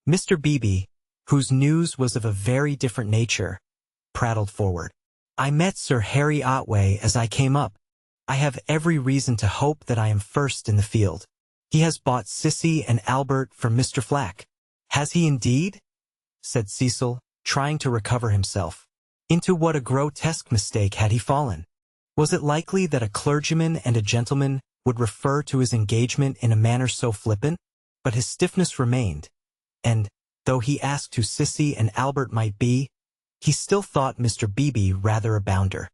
Mr. Beebe, whose news was of a very different nature, prattled forward. I met Sir Harry Otway as I came up. I have every reason to hope that I am first in the field. He has bought Sissy and Albert from Mr. Flack. Has he indeed? Said Cecil, trying to recover himself. Into what a grotesque mistake had he fallen? Was it likely that a clergyman and a gentleman would refer to his engagement in a manner so flippant? But his stiffness remained, and, though he asked who Sissy and Albert might be, he still thought Mr. Beebe rather a bounder.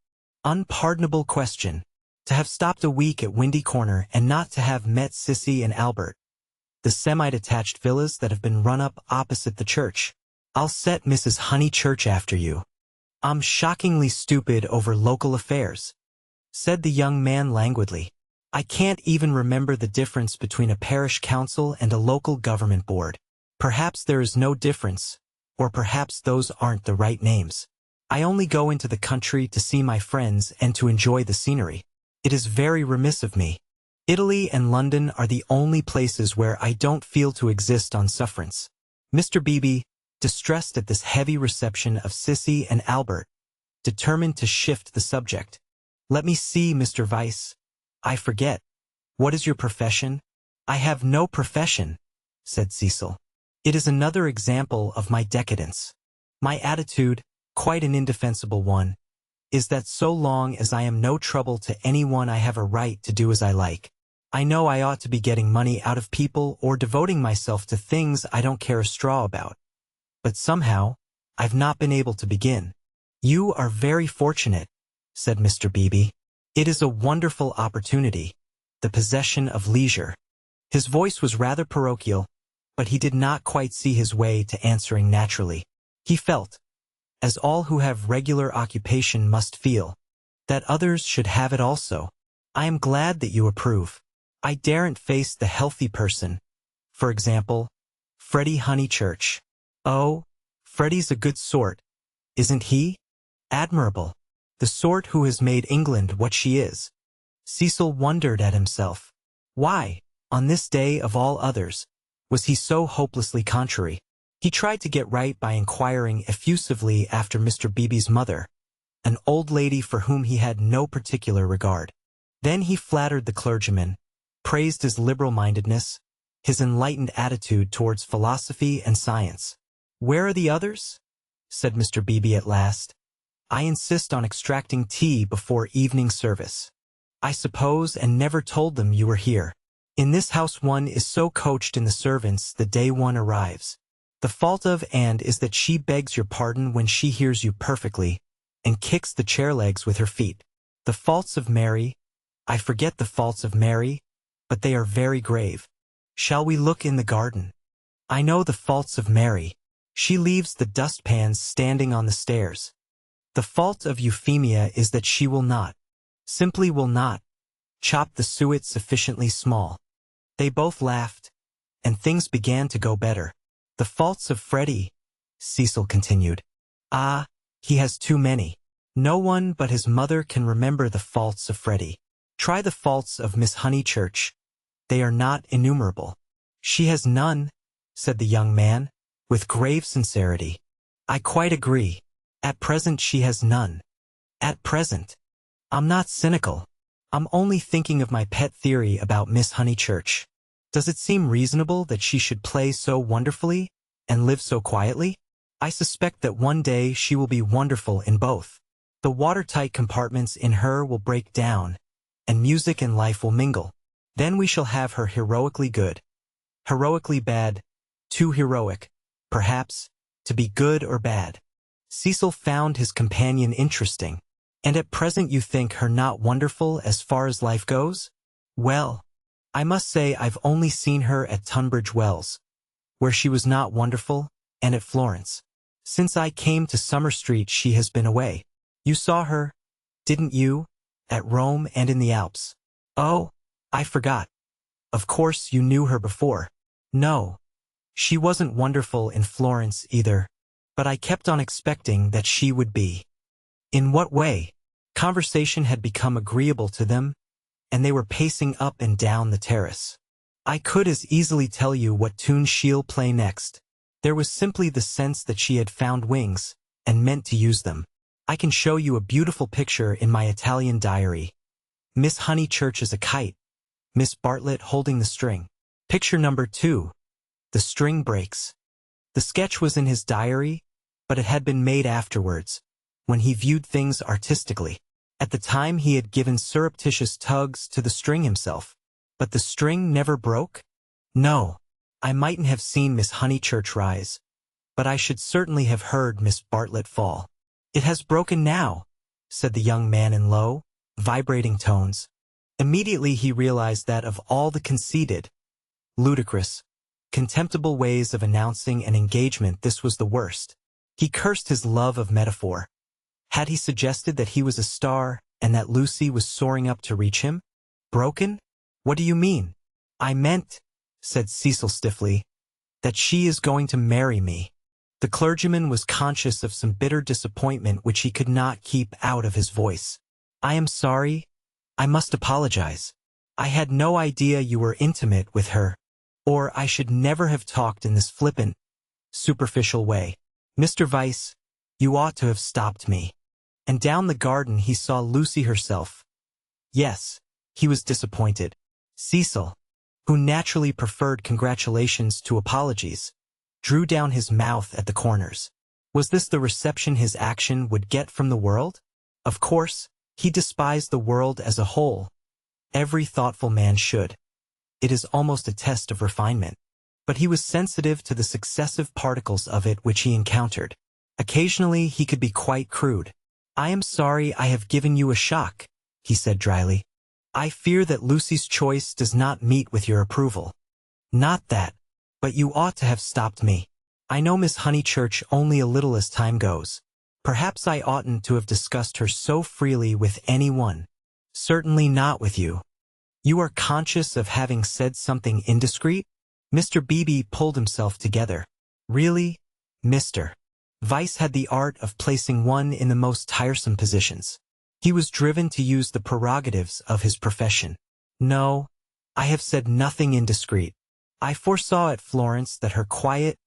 Unpardonable question. To have stopped a week at Windy Corner and not to have met Sissy and Albert. The semi-detached villas that have been run up opposite the church. I'll set Mrs. Honeychurch after you. I'm shockingly stupid over local affairs, said the young man languidly. I can't even remember the difference between a parish council and a local government board. Perhaps there is no difference, or perhaps those aren't the right names. I only go into the country to see my friends and to enjoy the scenery. It is very remiss of me. Italy and London are the only places where I don't feel to exist on sufferance. Mr. Beebe, distressed at this heavy reception of Sissy and Albert, determined to shift the subject. Let me see, Mr. Weiss. I forget. What is your profession? I have no profession, said Cecil. It is another example of my decadence. My attitude, quite an indefensible one, is that so long as I am no trouble to anyone I have a right to do as I like. I know I ought to be getting money out of people or devoting myself to things I don't care a straw about. But somehow, I've not been able to begin. You are very fortunate, said Mr. Beebe. It is a wonderful opportunity, the possession of leisure. His voice was rather parochial, but he did not quite see his way to answering naturally. He felt, as all who have regular occupation must feel, that others should have it also. I am glad that you approve. I daren't face the healthy person. For example, Freddie Honeychurch. Oh, Freddie's a good sort, isn't he? Admirable. The sort who has made England what she is. Cecil wondered at himself. Why, on this day of all others, was he so hopelessly contrary? He tried to get right by inquiring effusively after Mr. Beebe's mother, an old lady for whom he had no particular regard. Then he flattered the clergyman, praised his liberal-mindedness, his enlightened attitude towards philosophy and science. "Where are the others?" said Mr. Beebe at last. "I insist on extracting tea before evening service. I suppose and never told them you were here. In this house one is so coached in the servants the day one arrives. The fault of Anne is that she begs your pardon when she hears you perfectly, and kicks the chair legs with her feet. The faults of Mary, I forget the faults of Mary, but they are very grave. Shall we look in the garden? I know the faults of Mary. She leaves the dustpans standing on the stairs. The fault of Euphemia is that she will not, simply will not, chop the suet sufficiently small." They both laughed, and things began to go better. "The faults of Freddie," Cecil continued. "Ah, he has too many. No one but his mother can remember the faults of Freddie. Try the faults of Miss Honeychurch. They are not innumerable." "She has none," said the young man, with grave sincerity. "I quite agree. At present she has none. At present. I'm not cynical. I'm only thinking of my pet theory about Miss Honeychurch. Does it seem reasonable that she should play so wonderfully and live so quietly? I suspect that one day she will be wonderful in both. The watertight compartments in her will break down, and music and life will mingle. Then we shall have her heroically good. Heroically bad, too heroic, perhaps, to be good or bad." Cecil found his companion interesting. "And at present you think her not wonderful as far as life goes?" "Well, I must say I've only seen her at Tunbridge Wells, where she was not wonderful, and at Florence. Since I came to Summer Street she has been away. You saw her, didn't you, at Rome and in the Alps?" "Oh, I forgot. Of course you knew her before." "No, she wasn't wonderful in Florence either, but I kept on expecting that she would be." "In what way?" Conversation had become agreeable to them, and they were pacing up and down the terrace. "I could as easily tell you what tune she'll play next." There was simply the sense that she had found wings, and meant to use them. "I can show you a beautiful picture in my Italian diary. Miss Honeychurch is a kite, Miss Bartlett holding the string. Picture number 2. The string breaks." The sketch was in his diary, but it had been made afterwards, when he viewed things artistically. At the time he had given surreptitious tugs to the string himself. But the string never broke? "No, I mightn't have seen Miss Honeychurch rise, but I should certainly have heard Miss Bartlett fall." "It has broken now," said the young man in low, vibrating tones. Immediately he realized that of all the conceited, ludicrous, contemptible ways of announcing an engagement this was the worst. He cursed his love of metaphor. Had he suggested that he was a star and that Lucy was soaring up to reach him? "Broken? What do you mean?" "I meant," said Cecil stiffly, "that she is going to marry me." The clergyman was conscious of some bitter disappointment which he could not keep out of his voice. "I am sorry. I must apologize. I had no idea you were intimate with her, or I should never have talked in this flippant, superficial way. Mr. Vyse, you ought to have stopped me." And down the garden he saw Lucy herself. Yes, he was disappointed. Cecil, who naturally preferred congratulations to apologies, drew down his mouth at the corners. Was this the reception his action would get from the world? Of course, he despised the world as a whole. Every thoughtful man should. it is almost a test of refinement. But he was sensitive to the successive particles of it which he encountered. Occasionally he could be quite crude. "I am sorry I have given you a shock," he said dryly. "I fear that Lucy's choice does not meet with your approval." "Not that. But you ought to have stopped me. I know Miss Honeychurch only a little as time goes. Perhaps I oughtn't to have discussed her so freely with anyone. Certainly not with you. You are conscious of having said something indiscreet?" Mr. Beebe pulled himself together. "Really, Mr. Vice had the art of placing one in the most tiresome positions. He was driven to use the prerogatives of his profession. No, I have said nothing indiscreet. I foresaw at Florence that her quiet,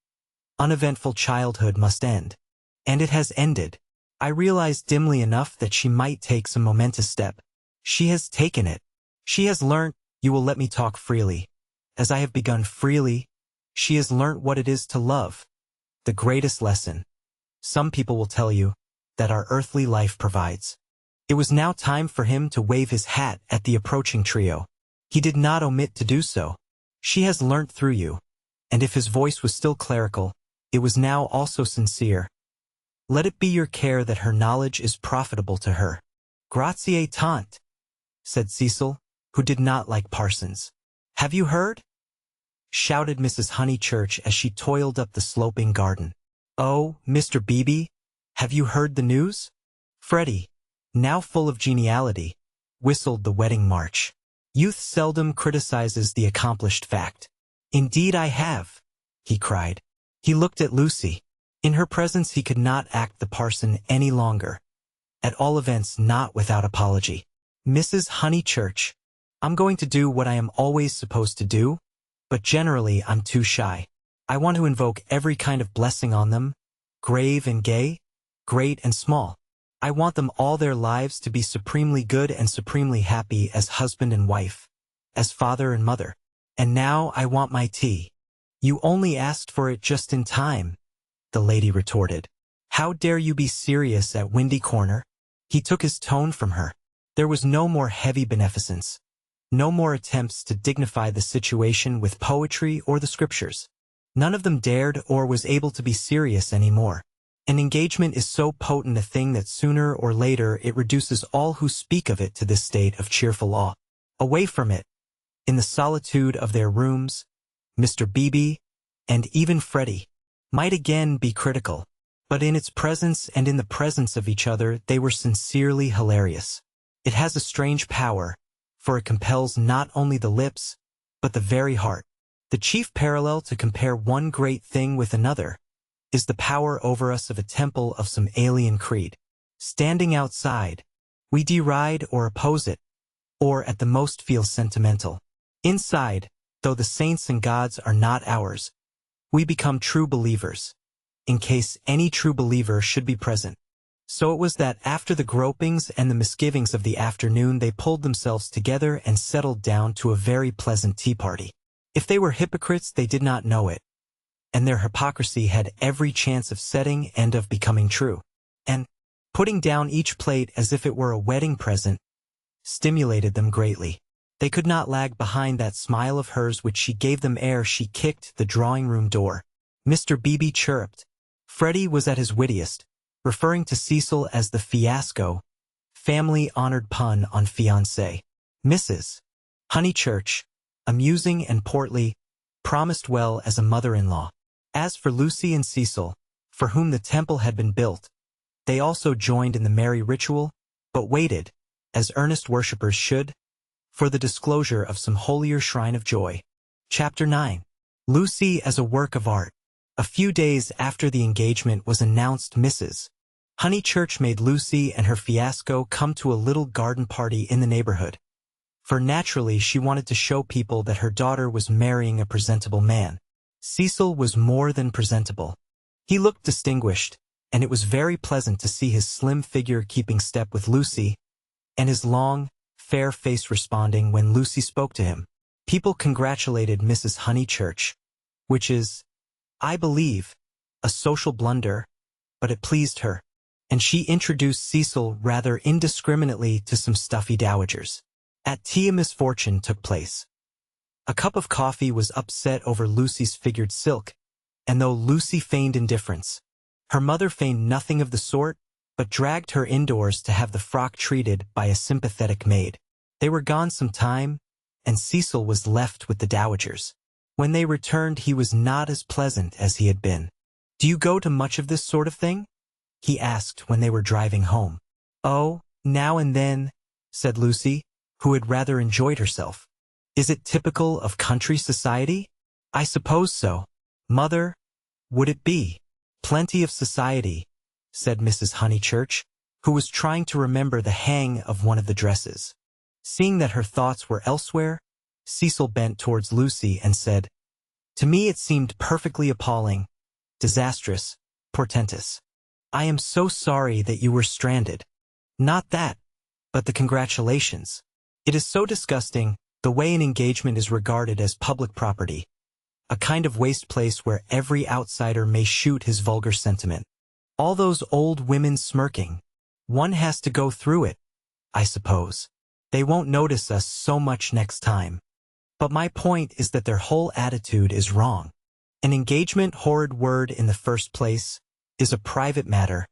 uneventful childhood must end. And it has ended. I realized dimly enough that she might take some momentous step. She has taken it. She has learnt, you will let me talk freely, as I have begun freely, she has learnt what it is to love. The greatest lesson, some people will tell you, that our earthly life provides. It was now time for him to wave his hat at the approaching trio. He did not omit to do so. She has learnt through you. And if his voice was still clerical, it was now also sincere. Let it be your care that her knowledge is profitable to her. "Grazie tante," said Cecil, who did not like parsons. "Have you heard?" shouted Mrs. Honeychurch as she toiled up the sloping garden. "Oh, Mr. Beebe, have you heard the news?" Freddie, now full of geniality, whistled the wedding march. Youth seldom criticizes the accomplished fact. "Indeed I have," he cried. He looked at Lucy. In her presence he could not act the parson any longer. At all events not without apology. "Mrs. Honeychurch, I'm going to do what I am always supposed to do, but generally I'm too shy. I want to invoke every kind of blessing on them, grave and gay, great and small. I want them all their lives to be supremely good and supremely happy as husband and wife, as father and mother. And now I want my tea." "You only asked for it just in time," the lady retorted. "How dare you be serious at Windy Corner?" He took his tone from her. There was no more heavy beneficence, no more attempts to dignify the situation with poetry or the scriptures. None of them dared or was able to be serious anymore. An engagement is so potent a thing that sooner or later it reduces all who speak of it to this state of cheerful awe. Away from it, in the solitude of their rooms, Mr. Beebe, and even Freddie, might again be critical, but in its presence and in the presence of each other they were sincerely hilarious. It has a strange power, for it compels not only the lips, but the very heart. The chief parallel to compare one great thing with another is the power over us of a temple of some alien creed. Standing outside, we deride or oppose it, or at the most feel sentimental. Inside, though the saints and gods are not ours, we become true believers, in case any true believer should be present. So it was that after the gropings and the misgivings of the afternoon they pulled themselves together and settled down to a very pleasant tea party. If they were hypocrites they did not know it, and their hypocrisy had every chance of setting and of becoming true. And, putting down each plate as if it were a wedding present, stimulated them greatly. They could not lag behind that smile of hers which she gave them ere she kicked the drawing-room door. Mr. Beebe chirruped. Freddie was at his wittiest, referring to Cecil as the fiasco, family-honored pun on fiancé. Mrs. Honeychurch, amusing and portly, promised well as a mother-in-law. As for Lucy and Cecil, for whom the temple had been built, they also joined in the merry ritual, but waited, as earnest worshippers should, for the disclosure of some holier shrine of joy. Chapter 9. Lucy as a work of art. A few days after the engagement was announced, Mrs. Honeychurch made Lucy and her fiasco come to a little garden party in the neighborhood. For naturally she wanted to show people that her daughter was marrying a presentable man. Cecil was more than presentable. He looked distinguished, and it was very pleasant to see his slim figure keeping step with Lucy, and his long, fair face responding when Lucy spoke to him. People congratulated Mrs. Honeychurch, which is, I believe, a social blunder, but it pleased her, and she introduced Cecil rather indiscriminately to some stuffy dowagers. At tea a misfortune took place. A cup of coffee was upset over Lucy's figured silk, and though Lucy feigned indifference, her mother feigned nothing of the sort, but dragged her indoors to have the frock treated by a sympathetic maid. They were gone some time, and Cecil was left with the dowagers. When they returned, he was not as pleasant as he had been. "Do you go to much of this sort of thing?" he asked when they were driving home. "Oh, now and then," said Lucy, who had rather enjoyed herself. "Is it typical of country society?" "I suppose so. Mother, would it be?" "Plenty of society," said Mrs. Honeychurch, who was trying to remember the hang of one of the dresses. Seeing that her thoughts were elsewhere, Cecil bent towards Lucy and said, "To me it seemed perfectly appalling, disastrous, portentous. I am so sorry that you were stranded. Not that, but the congratulations. It is so disgusting, the way an engagement is regarded as public property, a kind of waste place where every outsider may shoot his vulgar sentiment. All those old women smirking. One has to go through it, I suppose. They won't notice us so much next time. But my point is that their whole attitude is wrong. An engagement, horrid word in the first place, is a private matter,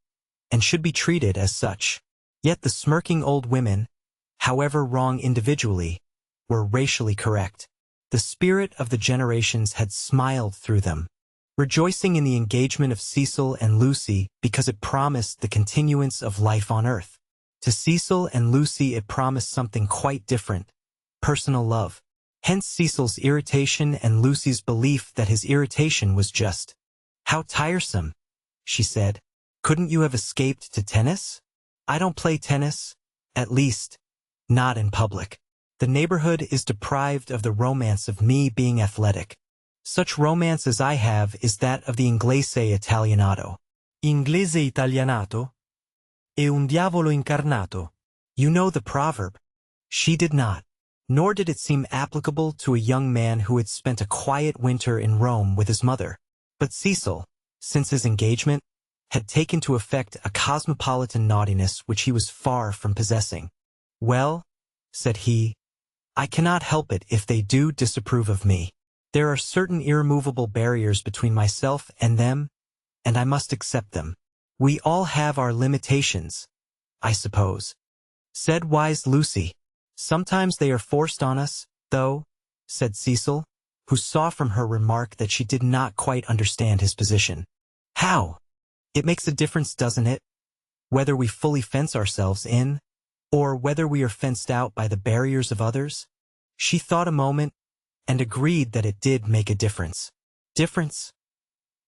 and should be treated as such. Yet the smirking old women, however wrong individually, were racially correct. The spirit of the generations had smiled through them, rejoicing in the engagement of Cecil and Lucy because it promised the continuance of life on earth. To Cecil and Lucy it promised something quite different, personal love. Hence Cecil's irritation and Lucy's belief that his irritation was just. "How tiresome," she said. "Couldn't you have escaped to tennis?" "I don't play tennis, at least, not in public. The neighborhood is deprived of the romance of me being athletic. Such romance as I have is that of the inglese italianato." "Inglese italianato? È un diavolo incarnato." You know the proverb. She did not. Nor did it seem applicable to a young man who had spent a quiet winter in Rome with his mother. But Cecil, since his engagement, had taken to effect a cosmopolitan naughtiness which he was far from possessing. "Well," said he, "I cannot help it if they do disapprove of me. There are certain irremovable barriers between myself and them, and I must accept them. We all have our limitations, I suppose," said wise Lucy. "Sometimes they are forced on us, though," said Cecil, who saw from her remark that she did not quite understand his position. "How? It makes a difference, doesn't it? Whether we fully fence ourselves in, or whether we are fenced out by the barriers of others?" She thought a moment, and agreed that it did make a difference. "Difference?"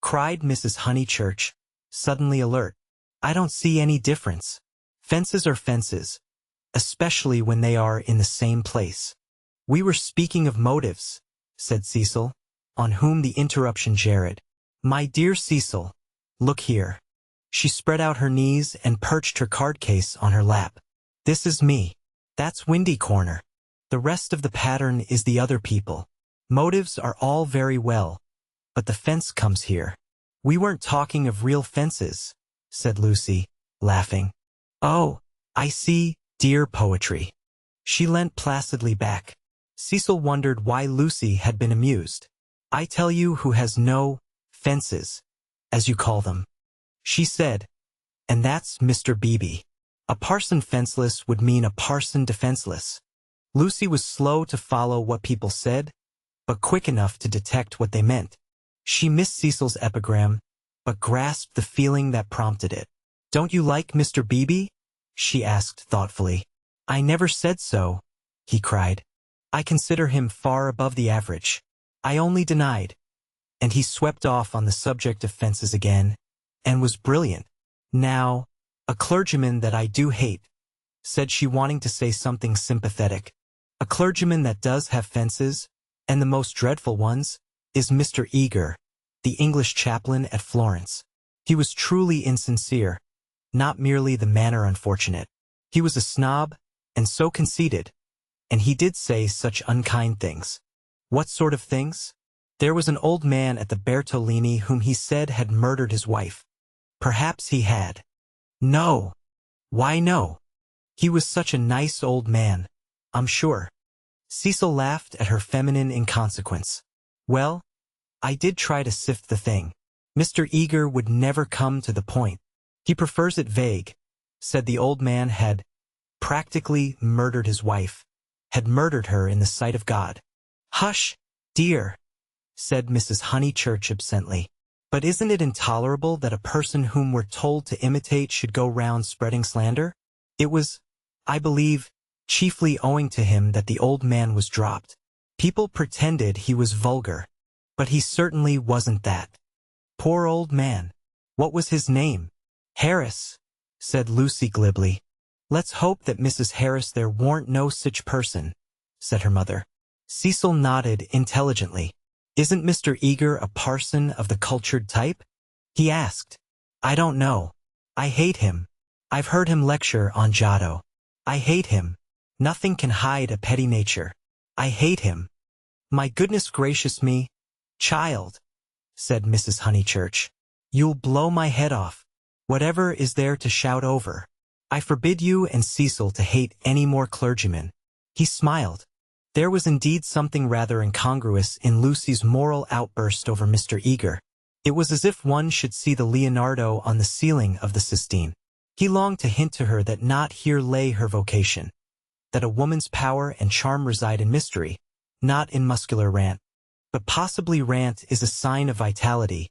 cried Mrs. Honeychurch, suddenly alert. "I don't see any difference. Fences are fences, especially when they are in the same place." "We were speaking of motives," said Cecil, on whom the interruption jarred. "My dear Cecil, look here." She spread out her knees and perched her card case on her lap. "This is me. That's Windy Corner. The rest of the pattern is the other people. Motives are all very well, but the fence comes here." "We weren't talking of real fences," said Lucy, laughing. "Oh, I see, dear poetry." She leant placidly back. Cecil wondered why Lucy had been amused. "I tell you who has no fences, as you call them," she said, "and that's Mr. Beebe. A parson fenceless would mean a parson defenseless." Lucy was slow to follow what people said, but quick enough to detect what they meant. She missed Cecil's epigram, but grasped the feeling that prompted it. "Don't you like Mr. Beebe?" she asked thoughtfully. "I never said so," he cried. "I consider him far above the average. I only denied." And he swept off on the subject of fences again, and was brilliant. "Now, a clergyman that I do hate," said she, wanting to say something sympathetic. "A clergyman that does have fences, and the most dreadful ones, is Mr. Eager, the English chaplain at Florence. He was truly insincere, not merely the manner unfortunate. He was a snob, and so conceited, and he did say such unkind things." "What sort of things?" "There was an old man at the Bertolini whom he said had murdered his wife." "Perhaps he had." "No." "Why no? He was such a nice old man, I'm sure." Cecil laughed at her feminine inconsequence. Well, I did try to sift the thing. Mr. Eager would never come to the point. He prefers it vague. Said the old man had practically murdered his wife, had murdered her in the sight of God. Hush, dear, said Mrs. Honeychurch absently. But isn't it intolerable that a person whom we're told to imitate should go round spreading slander? It was, I believe, chiefly owing to him that the old man was dropped. People pretended he was vulgar, but he certainly wasn't that. Poor old man. What was his name? Harris, said Lucy glibly. Let's hope that Mrs. Harris there warn't no such person, said her mother. Cecil nodded intelligently. Isn't Mr. Eager a parson of the cultured type? He asked. I don't know. I hate him. I've heard him lecture on Giotto. I hate him. Nothing can hide a petty nature. I hate him. My goodness gracious me, child, said Mrs. Honeychurch. You'll blow my head off. Whatever is there to shout over? I forbid you and Cecil to hate any more clergymen. He smiled. There was indeed something rather incongruous in Lucy's moral outburst over Mr. Eager. It was as if one should see the Leonardo on the ceiling of the Sistine. He longed to hint to her that not here lay her vocation, that a woman's power and charm reside in mystery, not in muscular rant. But possibly rant is a sign of vitality.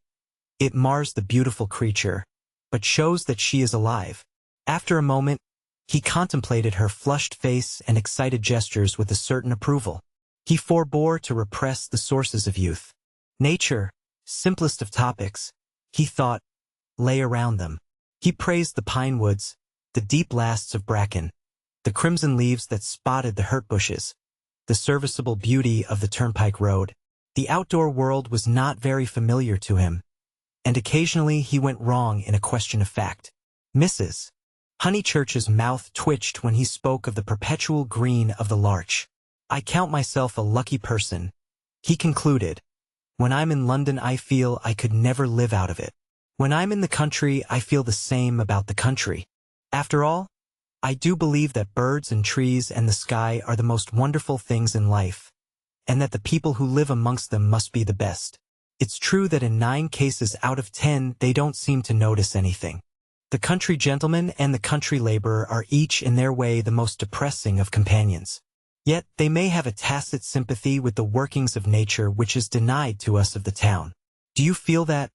It mars the beautiful creature, but shows that she is alive. After a moment, he contemplated her flushed face and excited gestures with a certain approval. He forbore to repress the sources of youth. Nature, simplest of topics, he thought, lay around them. He praised the pine woods, the deep lasts of bracken, the crimson leaves that spotted the hurt bushes, the serviceable beauty of the turnpike road. The outdoor world was not very familiar to him, and occasionally he went wrong in a question of fact. Mrs. Honeychurch's mouth twitched when he spoke of the perpetual green of the larch. I count myself a lucky person, he concluded. When I'm in London I feel I could never live out of it. When I'm in the country I feel the same about the country. After all, I do believe that birds and trees and the sky are the most wonderful things in life, and that the people who live amongst them must be the best. It's true that in 9 cases out of 10 they don't seem to notice anything. The country gentleman and the country laborer are each in their way the most depressing of companions. Yet they may have a tacit sympathy with the workings of nature which is denied to us of the town. Do you feel that,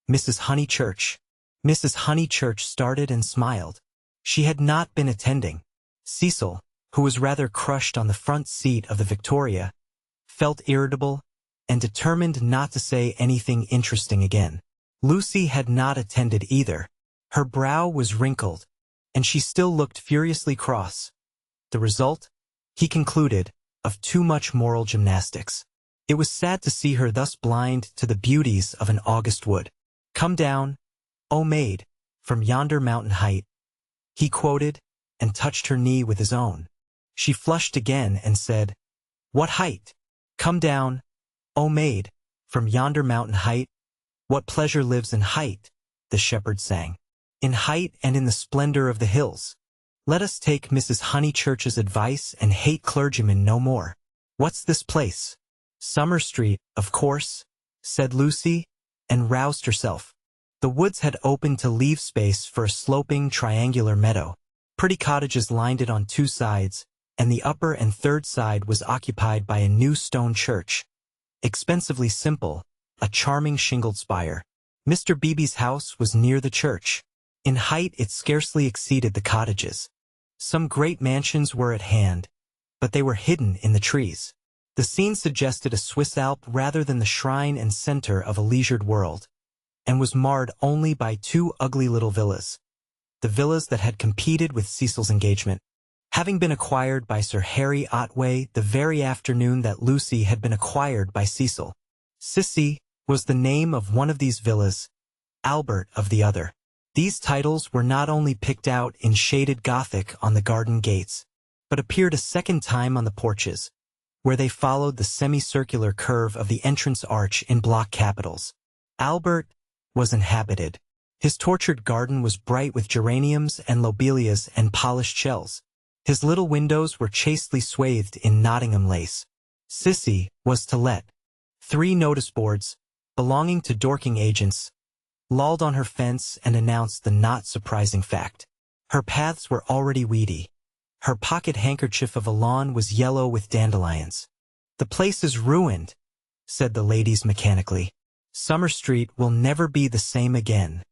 Mrs. Honeychurch? Mrs. Honeychurch started and smiled. She had not been attending. Cecil, who was rather crushed on the front seat of the Victoria, felt irritable and determined not to say anything interesting again. Lucy had not attended either. Her brow was wrinkled, and she still looked furiously cross. The result, he concluded, of too much moral gymnastics. It was sad to see her thus blind to the beauties of an August wood. Come down, O maid, from yonder mountain height, he quoted, and touched her knee with his own. She flushed again and said, What height? Come down, O maid, from yonder mountain height. What pleasure lives in height? The shepherd sang. In height and in the splendor of the hills. Let us take Mrs. Honeychurch's advice and hate clergymen no more. What's this place? Summer Street, of course, said Lucy, and roused herself. The woods had opened to leave space for a sloping triangular meadow. Pretty cottages lined it on 2 sides, and the upper and third side was occupied by a new stone church. Expensively simple, a charming shingled spire. Mr. Beebe's house was near the church. In height it scarcely exceeded the cottages. Some great mansions were at hand, but they were hidden in the trees. The scene suggested a Swiss Alp rather than the shrine and center of a leisured world, and was marred only by 2 ugly little villas. The villas that had competed with Cecil's engagement, having been acquired by Sir Harry Otway the very afternoon that Lucy had been acquired by Cecil. Sissy was the name of one of these villas, Albert of the other. These titles were not only picked out in shaded Gothic on the garden gates, but appeared a second time on the porches, where they followed the semicircular curve of the entrance arch in block capitals. Albert was inhabited. His tortured garden was bright with geraniums and lobelias and polished shells. His little windows were chastely swathed in Nottingham lace. Sissy was to let. 3 notice boards, belonging to Dorking agents, lolled on her fence and announced the not surprising fact. Her paths were already weedy. Her pocket handkerchief of a lawn was yellow with dandelions. "The place is ruined," said the ladies mechanically. "Summer Street will never be the same again."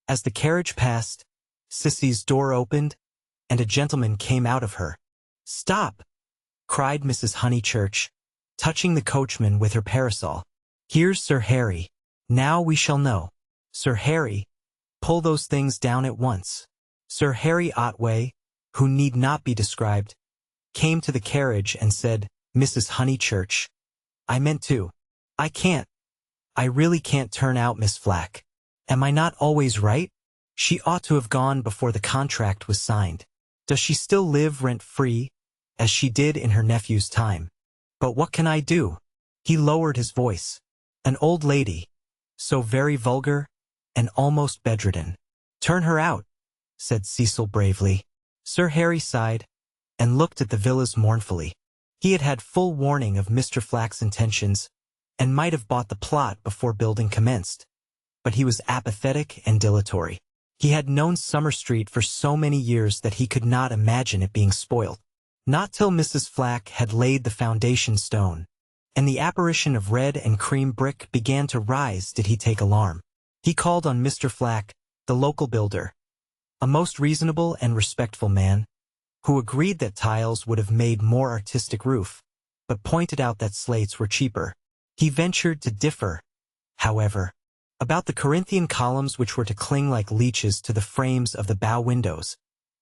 As the carriage passed, Sissy's door opened, and a gentleman came out of her. "Stop!" cried Mrs. Honeychurch, touching the coachman with her parasol. "Here's Sir Harry. Now we shall know. Sir Harry, pull those things down at once." Sir Harry Otway, who need not be described, came to the carriage and said, "Mrs. Honeychurch, I meant to. I really can't turn out Miss Flack. Am I not always right? She ought to have gone before the contract was signed. Does she still live rent-free, as she did in her nephew's time? But what can I do?" He lowered his voice. "An old lady, so very vulgar, and almost bedridden." "Turn her out," said Cecil bravely. Sir Harry sighed, and looked at the villas mournfully. He had had full warning of Mr. Flack's intentions, and might have bought the plot before building commenced. But he was apathetic and dilatory. He had known Summer Street for so many years that he could not imagine it being spoilt. Not till Mrs. Flack had laid the foundation stone, and the apparition of red and cream brick began to rise, did he take alarm. He called on Mr. Flack, the local builder, a most reasonable and respectful man, who agreed that tiles would have made more artistic roof, but pointed out that slates were cheaper. He ventured to differ, however, about the Corinthian columns which were to cling like leeches to the frames of the bow windows,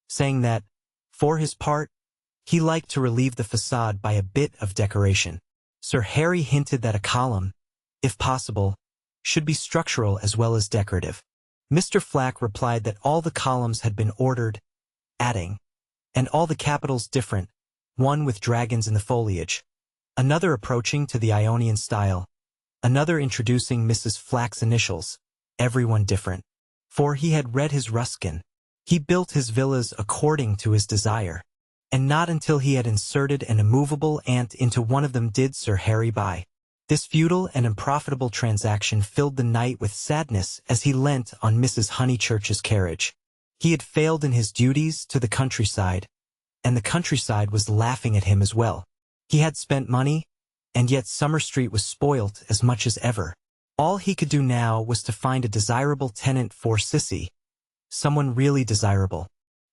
saying that, for his part, he liked to relieve the facade by a bit of decoration. Sir Harry hinted that a column, if possible, should be structural as well as decorative. Mr. Flack replied that all the columns had been ordered, adding, "and all the capitals different, one with dragons in the foliage, another approaching to the Ionian style, another introducing Mrs. Flack's initials, everyone different." For he had read his Ruskin. He built his villas according to his desire, and not until he had inserted an immovable ant into one of them did Sir Harry buy. This futile and unprofitable transaction filled the night with sadness as he leant on Mrs. Honeychurch's carriage. He had failed in his duties to the countryside, and the countryside was laughing at him as well. He had spent money, and yet Summer Street was spoilt as much as ever. All he could do now was to find a desirable tenant for Sissy, someone really desirable.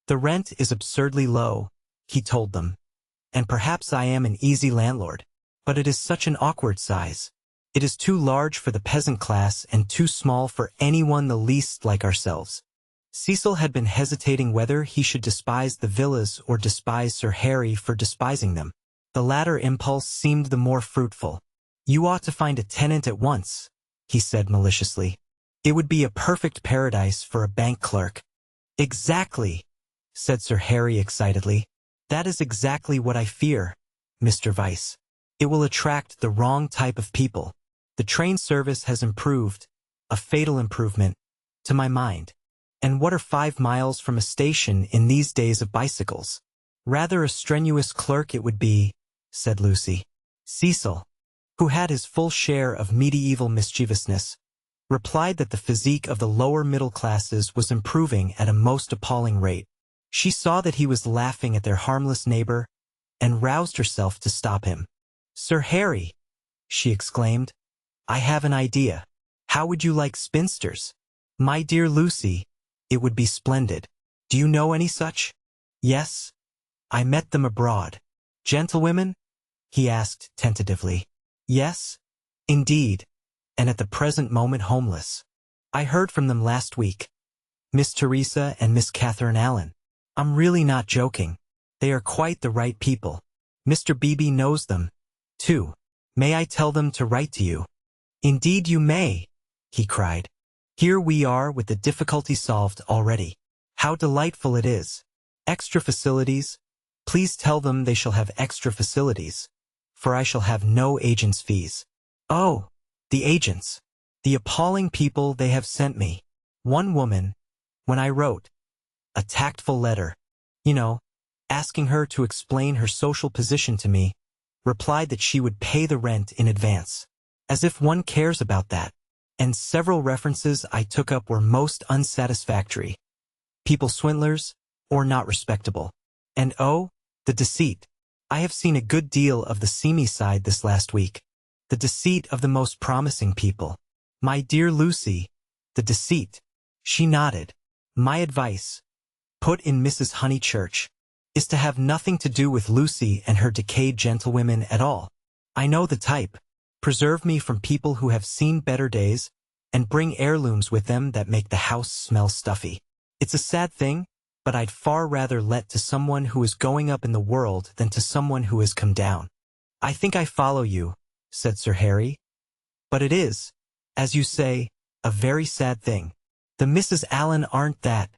"The rent is absurdly low," he told them, "and perhaps I am an easy landlord, but it is such an awkward size. It is too large for the peasant class and too small for anyone the least like ourselves." Cecil had been hesitating whether he should despise the villas or despise Sir Harry for despising them. The latter impulse seemed the more fruitful. "You ought to find a tenant at once," he said maliciously. "It would be a perfect paradise for a bank clerk." "Exactly," said Sir Harry excitedly. "That is exactly what I fear, Mr. Vyse. It will attract the wrong type of people. The train service has improved, a fatal improvement, to my mind. And what are 5 miles from a station in these days of bicycles? Rather a strenuous clerk it would be," said Lucy. Cecil, who had his full share of medieval mischievousness, replied that the physique of the lower middle classes was improving at a most appalling rate. She saw that he was laughing at their harmless neighbor, and roused herself to stop him. "Sir Harry," she exclaimed, "I have an idea. How would you like spinsters?" "My dear Lucy, it would be splendid. Do you know any such?" "Yes. I met them abroad." "Gentlewomen?" he asked tentatively. "Yes, indeed, and at the present moment homeless. I heard from them last week. Miss Teresa and Miss Catherine Allen. I'm really not joking. They are quite the right people. Mr. Beebe knows them, too. May I tell them to write to you?" "Indeed you may," he cried. "Here we are with the difficulty solved already. How delightful it is. Extra facilities. Please tell them they shall have extra facilities, for I shall have no agent's fees. Oh, the agents. The appalling people they have sent me. One woman, when I wrote a tactful letter, you know, asking her to explain her social position to me, replied that she would pay the rent in advance. As if one cares about that. And several references I took up were most unsatisfactory. People swindlers, or not respectable. And oh, the deceit. I have seen a good deal of the seamy side this last week. The deceit of the most promising people. My dear Lucy, the deceit. She nodded. My advice, put in Mrs. Honeychurch, is to have nothing to do with Lucy and her decayed gentlewomen at all. I know the type. Preserve me from people who have seen better days, and bring heirlooms with them that make the house smell stuffy. It's a sad thing, but I'd far rather let to someone who is going up in the world than to someone who has come down. I think I follow you, said Sir Harry. But it is, as you say, a very sad thing. The Mrs. Allen aren't that,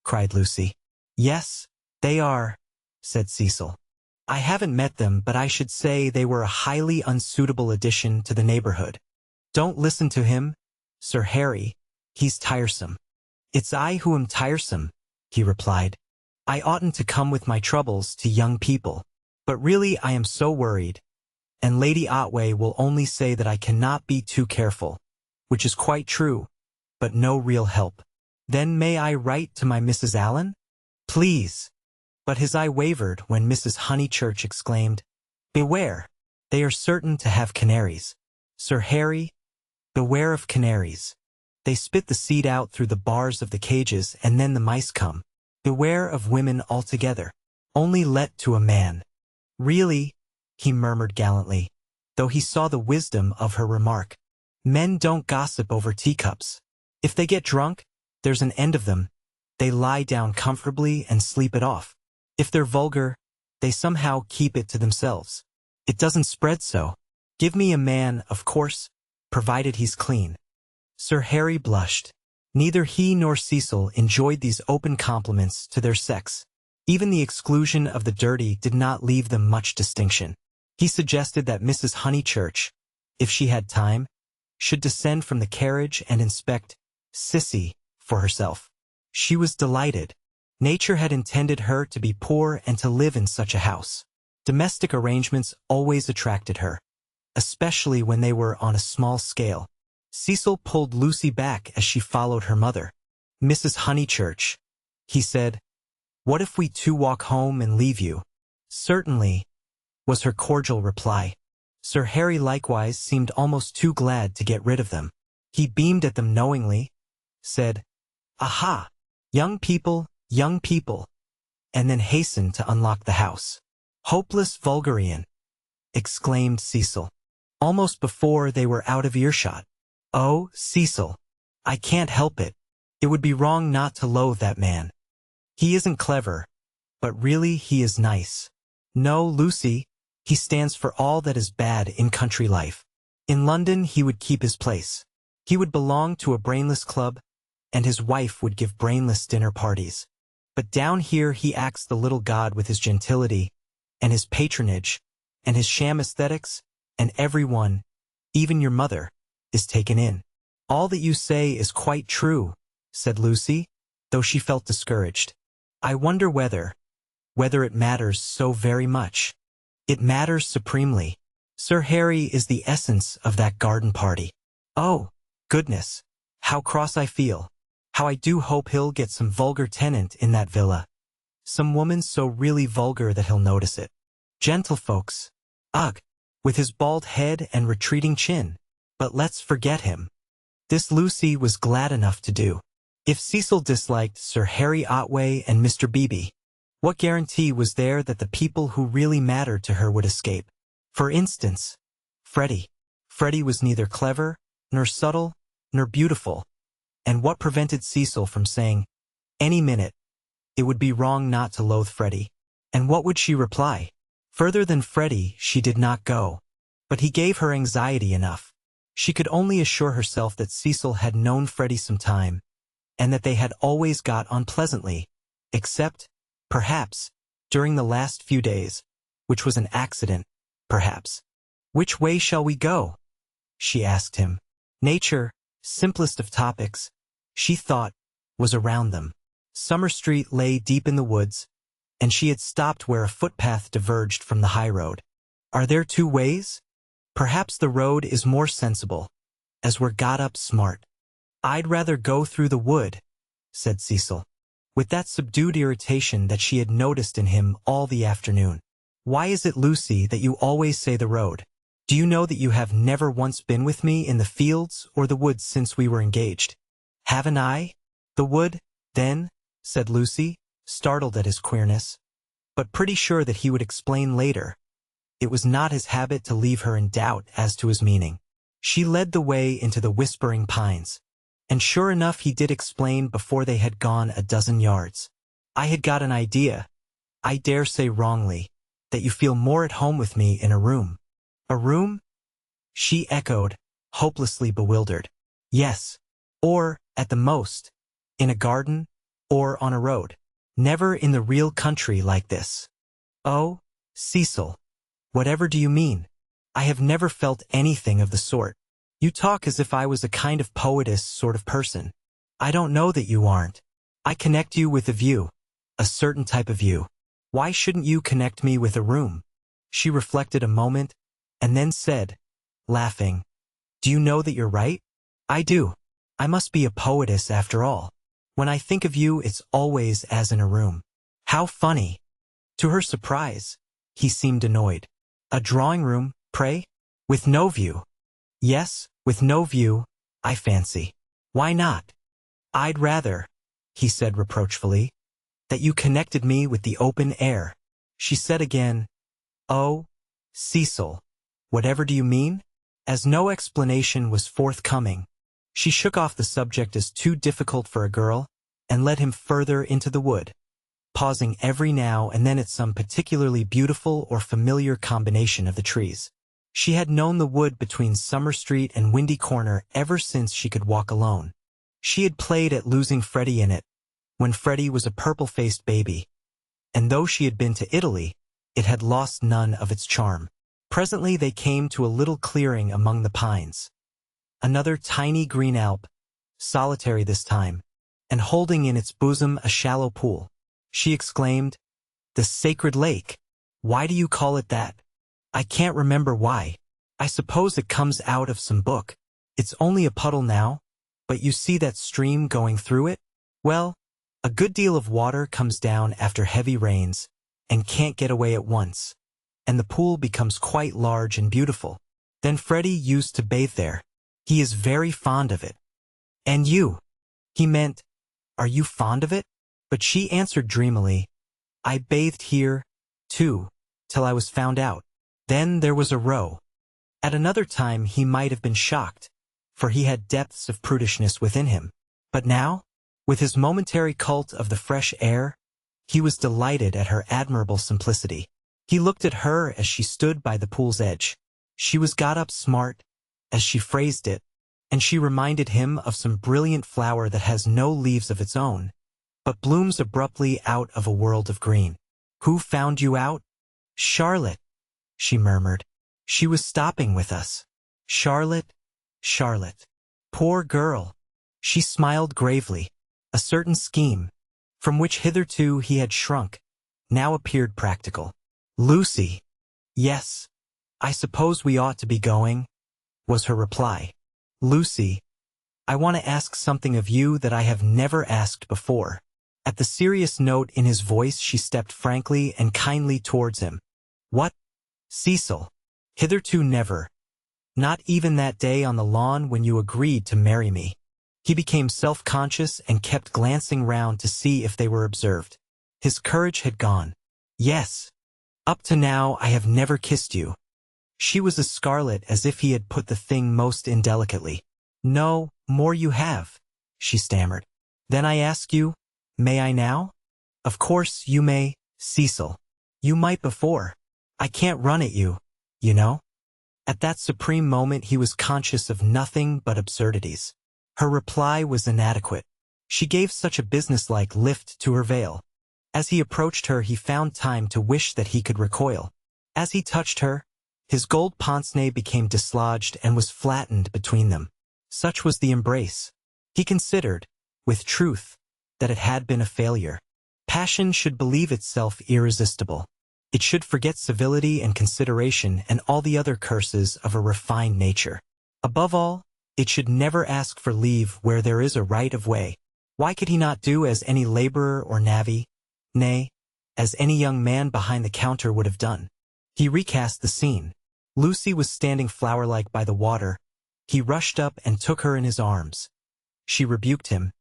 cried Lucy. Yes, they are, said Cecil. I haven't met them, but I should say they were a highly unsuitable addition to the neighborhood. Don't listen to him, Sir Harry. He's tiresome. It's I who am tiresome, he replied. I oughtn't to come with my troubles to young people. But really I am so worried. And Lady Otway will only say that I cannot be too careful, which is quite true, but no real help. Then may I write to my Mrs. Allen? Please. But his eye wavered when Mrs. Honeychurch exclaimed, Beware! They are certain to have canaries. Sir Harry, beware of canaries. They spit the seed out through the bars of the cages and then the mice come. Beware of women altogether. Only let to a man. Really, he murmured gallantly, though he saw the wisdom of her remark. Men don't gossip over teacups. If they get drunk, there's an end of them. They lie down comfortably and sleep it off. If they're vulgar, they somehow keep it to themselves. It doesn't spread so. Give me a man, of course, provided he's clean. Sir Harry blushed. Neither he nor Cecil enjoyed these open compliments to their sex. Even the exclusion of the dirty did not leave them much distinction. He suggested that Mrs. Honeychurch, if she had time, should descend from the carriage and inspect Sissy for herself. She was delighted. Nature had intended her to be poor and to live in such a house. Domestic arrangements always attracted her, especially when they were on a small scale. Cecil pulled Lucy back as she followed her mother. Mrs. Honeychurch, he said, what if we two walk home and leave you? Certainly, was her cordial reply. Sir Harry likewise seemed almost too glad to get rid of them. He beamed at them knowingly, said, Aha! Young people, and then hastened to unlock the house. Hopeless vulgarian, exclaimed Cecil, almost before they were out of earshot. Oh, Cecil, I can't help it. It would be wrong not to loathe that man. He isn't clever, but really he is nice. No, Lucy, he stands for all that is bad in country life. In London he would keep his place. He would belong to a brainless club, and his wife would give brainless dinner parties. But down here he acts the little god with his gentility, and his patronage, and his sham aesthetics, and everyone, even your mother, is taken in. All that you say is quite true, said Lucy, though she felt discouraged. I wonder whether it matters so very much. It matters supremely. Sir Harry is the essence of that garden party. Oh, goodness, how cross I feel. How I do hope he'll get some vulgar tenant in that villa. Some woman so really vulgar that he'll notice it. Gentlefolks. Ugh, with his bald head and retreating chin. But let's forget him. This Lucy was glad enough to do. If Cecil disliked Sir Harry Otway and Mr. Beebe, what guarantee was there that the people who really mattered to her would escape? For instance, Freddie. Freddie was neither clever, nor subtle, nor beautiful. And what prevented Cecil from saying, any minute, it would be wrong not to loathe Freddie? And what would she reply? Further than Freddie she did not go. But he gave her anxiety enough. She could only assure herself that Cecil had known Freddie some time, and that they had always got on pleasantly, except, perhaps, during the last few days, which was an accident, perhaps. Which way shall we go? She asked him. Nature, simplest of topics, she thought, was around them. Summer Street lay deep in the woods, and she had stopped where a footpath diverged from the high road. Are there two ways? Perhaps the road is more sensible, as we're got up smart. I'd rather go through the wood, said Cecil, with that subdued irritation that she had noticed in him all the afternoon. Why is it, Lucy, that you always say the road? Do you know that you have never once been with me in the fields or the woods since we were engaged? Haven't I? The wood, then, said Lucy, startled at his queerness, but pretty sure that he would explain later. It was not his habit to leave her in doubt as to his meaning. She led the way into the whispering pines, and sure enough he did explain before they had gone a dozen yards. I had got an idea, I dare say wrongly, that you feel more at home with me in a room. A room? She echoed, hopelessly bewildered. Yes, or, at the most, in a garden, or on a road. Never in the real country like this. Oh, Cecil, whatever do you mean? I have never felt anything of the sort. You talk as if I was a kind of poetess sort of person. I don't know that you aren't. I connect you with a view, a certain type of view. Why shouldn't you connect me with a room? She reflected a moment, and then said, laughing, Do you know that you're right? I do. I must be a poetess after all. When I think of you, it's always as in a room. How funny. To her surprise, he seemed annoyed. A drawing room, pray? With no view. Yes, with no view, I fancy. Why not? I'd rather, he said reproachfully, that you connected me with the open air. She said again, Oh, Cecil, whatever do you mean? As no explanation was forthcoming, she shook off the subject as too difficult for a girl, and led him further into the wood, pausing every now and then at some particularly beautiful or familiar combination of the trees. She had known the wood between Summer Street and Windy Corner ever since she could walk alone. She had played at losing Freddie in it, when Freddie was a purple-faced baby, and though she had been to Italy, it had lost none of its charm. Presently they came to a little clearing among the pines. Another tiny green alp, solitary this time, and holding in its bosom a shallow pool. She exclaimed, The sacred lake! Why do you call it that? I can't remember why. I suppose it comes out of some book. It's only a puddle now, but you see that stream going through it? Well, a good deal of water comes down after heavy rains, and can't get away at once, and the pool becomes quite large and beautiful. Then Freddie used to bathe there. He is very fond of it. And you? He meant, are you fond of it? But she answered dreamily, I bathed here, too, till I was found out. Then there was a row. At another time he might have been shocked, for he had depths of prudishness within him. But now, with his momentary cult of the fresh air, he was delighted at her admirable simplicity. He looked at her as she stood by the pool's edge. She was got up smart, as she phrased it, and she reminded him of some brilliant flower that has no leaves of its own, but blooms abruptly out of a world of green. Who found you out? Charlotte, she murmured. She was stopping with us. Charlotte, Charlotte. Poor girl. She smiled gravely. A certain scheme, from which hitherto he had shrunk, now appeared practical. Lucy. Yes, I suppose we ought to be going, was her reply. Lucy, I want to ask something of you that I have never asked before. At the serious note in his voice she stepped frankly and kindly towards him. What? Cecil. Hitherto never. Not even that day on the lawn when you agreed to marry me. He became self-conscious and kept glancing round to see if they were observed. His courage had gone. Yes. Up to now I have never kissed you. She was as scarlet as if he had put the thing most indelicately. No, more you have, she stammered. Then I ask you, may I now? Of course you may, Cecil. You might before. I can't run at you, you know. At that supreme moment he was conscious of nothing but absurdities. Her reply was inadequate. She gave such a businesslike lift to her veil. As he approached her he found time to wish that he could recoil. As he touched her, his gold pince-nez became dislodged and was flattened between them. Such was the embrace. He considered, with truth, that it had been a failure. Passion should believe itself irresistible. It should forget civility and consideration and all the other curses of a refined nature. Above all, it should never ask for leave where there is a right of way. Why could he not do as any laborer or navvy, nay, as any young man behind the counter would have done? He recast the scene. Lucy was standing flower-like by the water. He rushed up and took her in his arms. She rebuked him,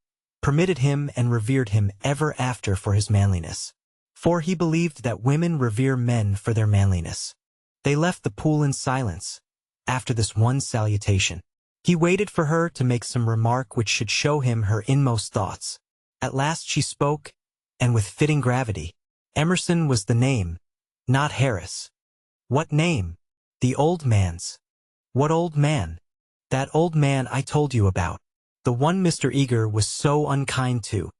permitted him and revered him ever after for his manliness. For he believed that women revere men for their manliness. They left the pool in silence. After this one salutation, he waited for her to make some remark which should show him her inmost thoughts. At last she spoke, and with fitting gravity. Emerson was the name, not Harris. What name? The old man's. What old man? That old man I told you about. The one Mr. Eager was so unkind to.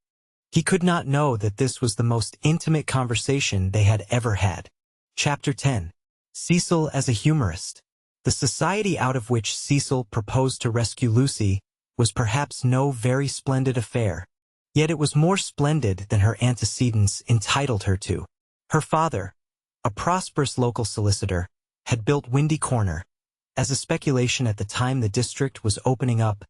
He could not know that this was the most intimate conversation they had ever had. Chapter 10. Cecil as a humorist. The society out of which Cecil proposed to rescue Lucy was perhaps no very splendid affair, yet it was more splendid than her antecedents entitled her to. Her father, a prosperous local solicitor, had built Windy Corner, as a speculation at the time the district was opening up,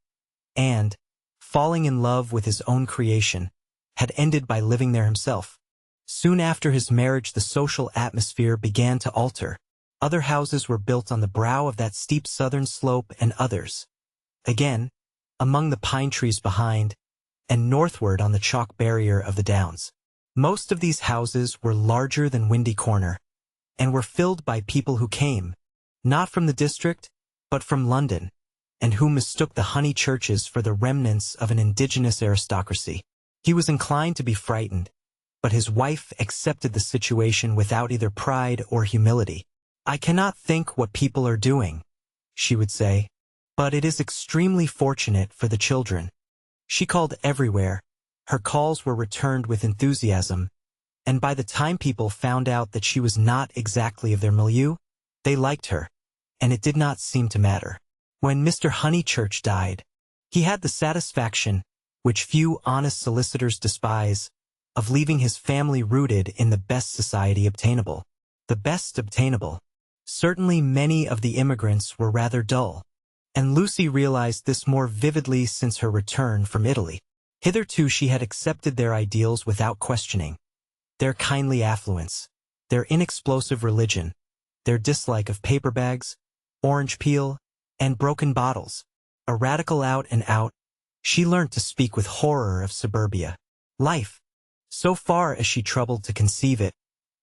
and, falling in love with his own creation, had ended by living there himself. Soon after his marriage the social atmosphere began to alter. Other houses were built on the brow of that steep southern slope and others, again, among the pine trees behind, and northward on the chalk barrier of the downs. Most of these houses were larger than Windy Corner, and were filled by people who came, not from the district, but from London, and who mistook the Honeychurches for the remnants of an indigenous aristocracy. He was inclined to be frightened, but his wife accepted the situation without either pride or humility. "I cannot think what people are doing," she would say, "but it is extremely fortunate for the children." She called everywhere. Her calls were returned with enthusiasm, and by the time people found out that she was not exactly of their milieu, they liked her, and it did not seem to matter. When Mr. Honeychurch died, he had the satisfaction, which few honest solicitors despise, of leaving his family rooted in the best society obtainable. The best obtainable. Certainly many of the immigrants were rather dull, and Lucy realized this more vividly since her return from Italy. Hitherto she had accepted their ideals without questioning. Their kindly affluence, their inexplosive religion, their dislike of paper bags, orange peel, and broken bottles. A radical out and out, she learnt to speak with horror of suburbia. Life, so far as she troubled to conceive it,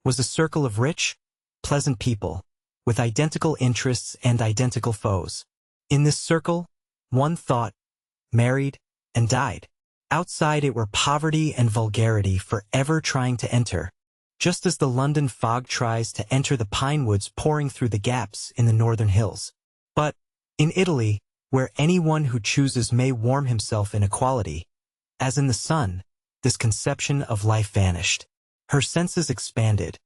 was a circle of rich, pleasant people, with identical interests and identical foes. In this circle, one thought, married, and died. Outside it were poverty and vulgarity forever trying to enter, just as the London fog tries to enter the pine woods pouring through the gaps in the northern hills. But, in Italy, where anyone who chooses may warm himself in equality, as in the sun, this conception of life vanished. Her senses expanded.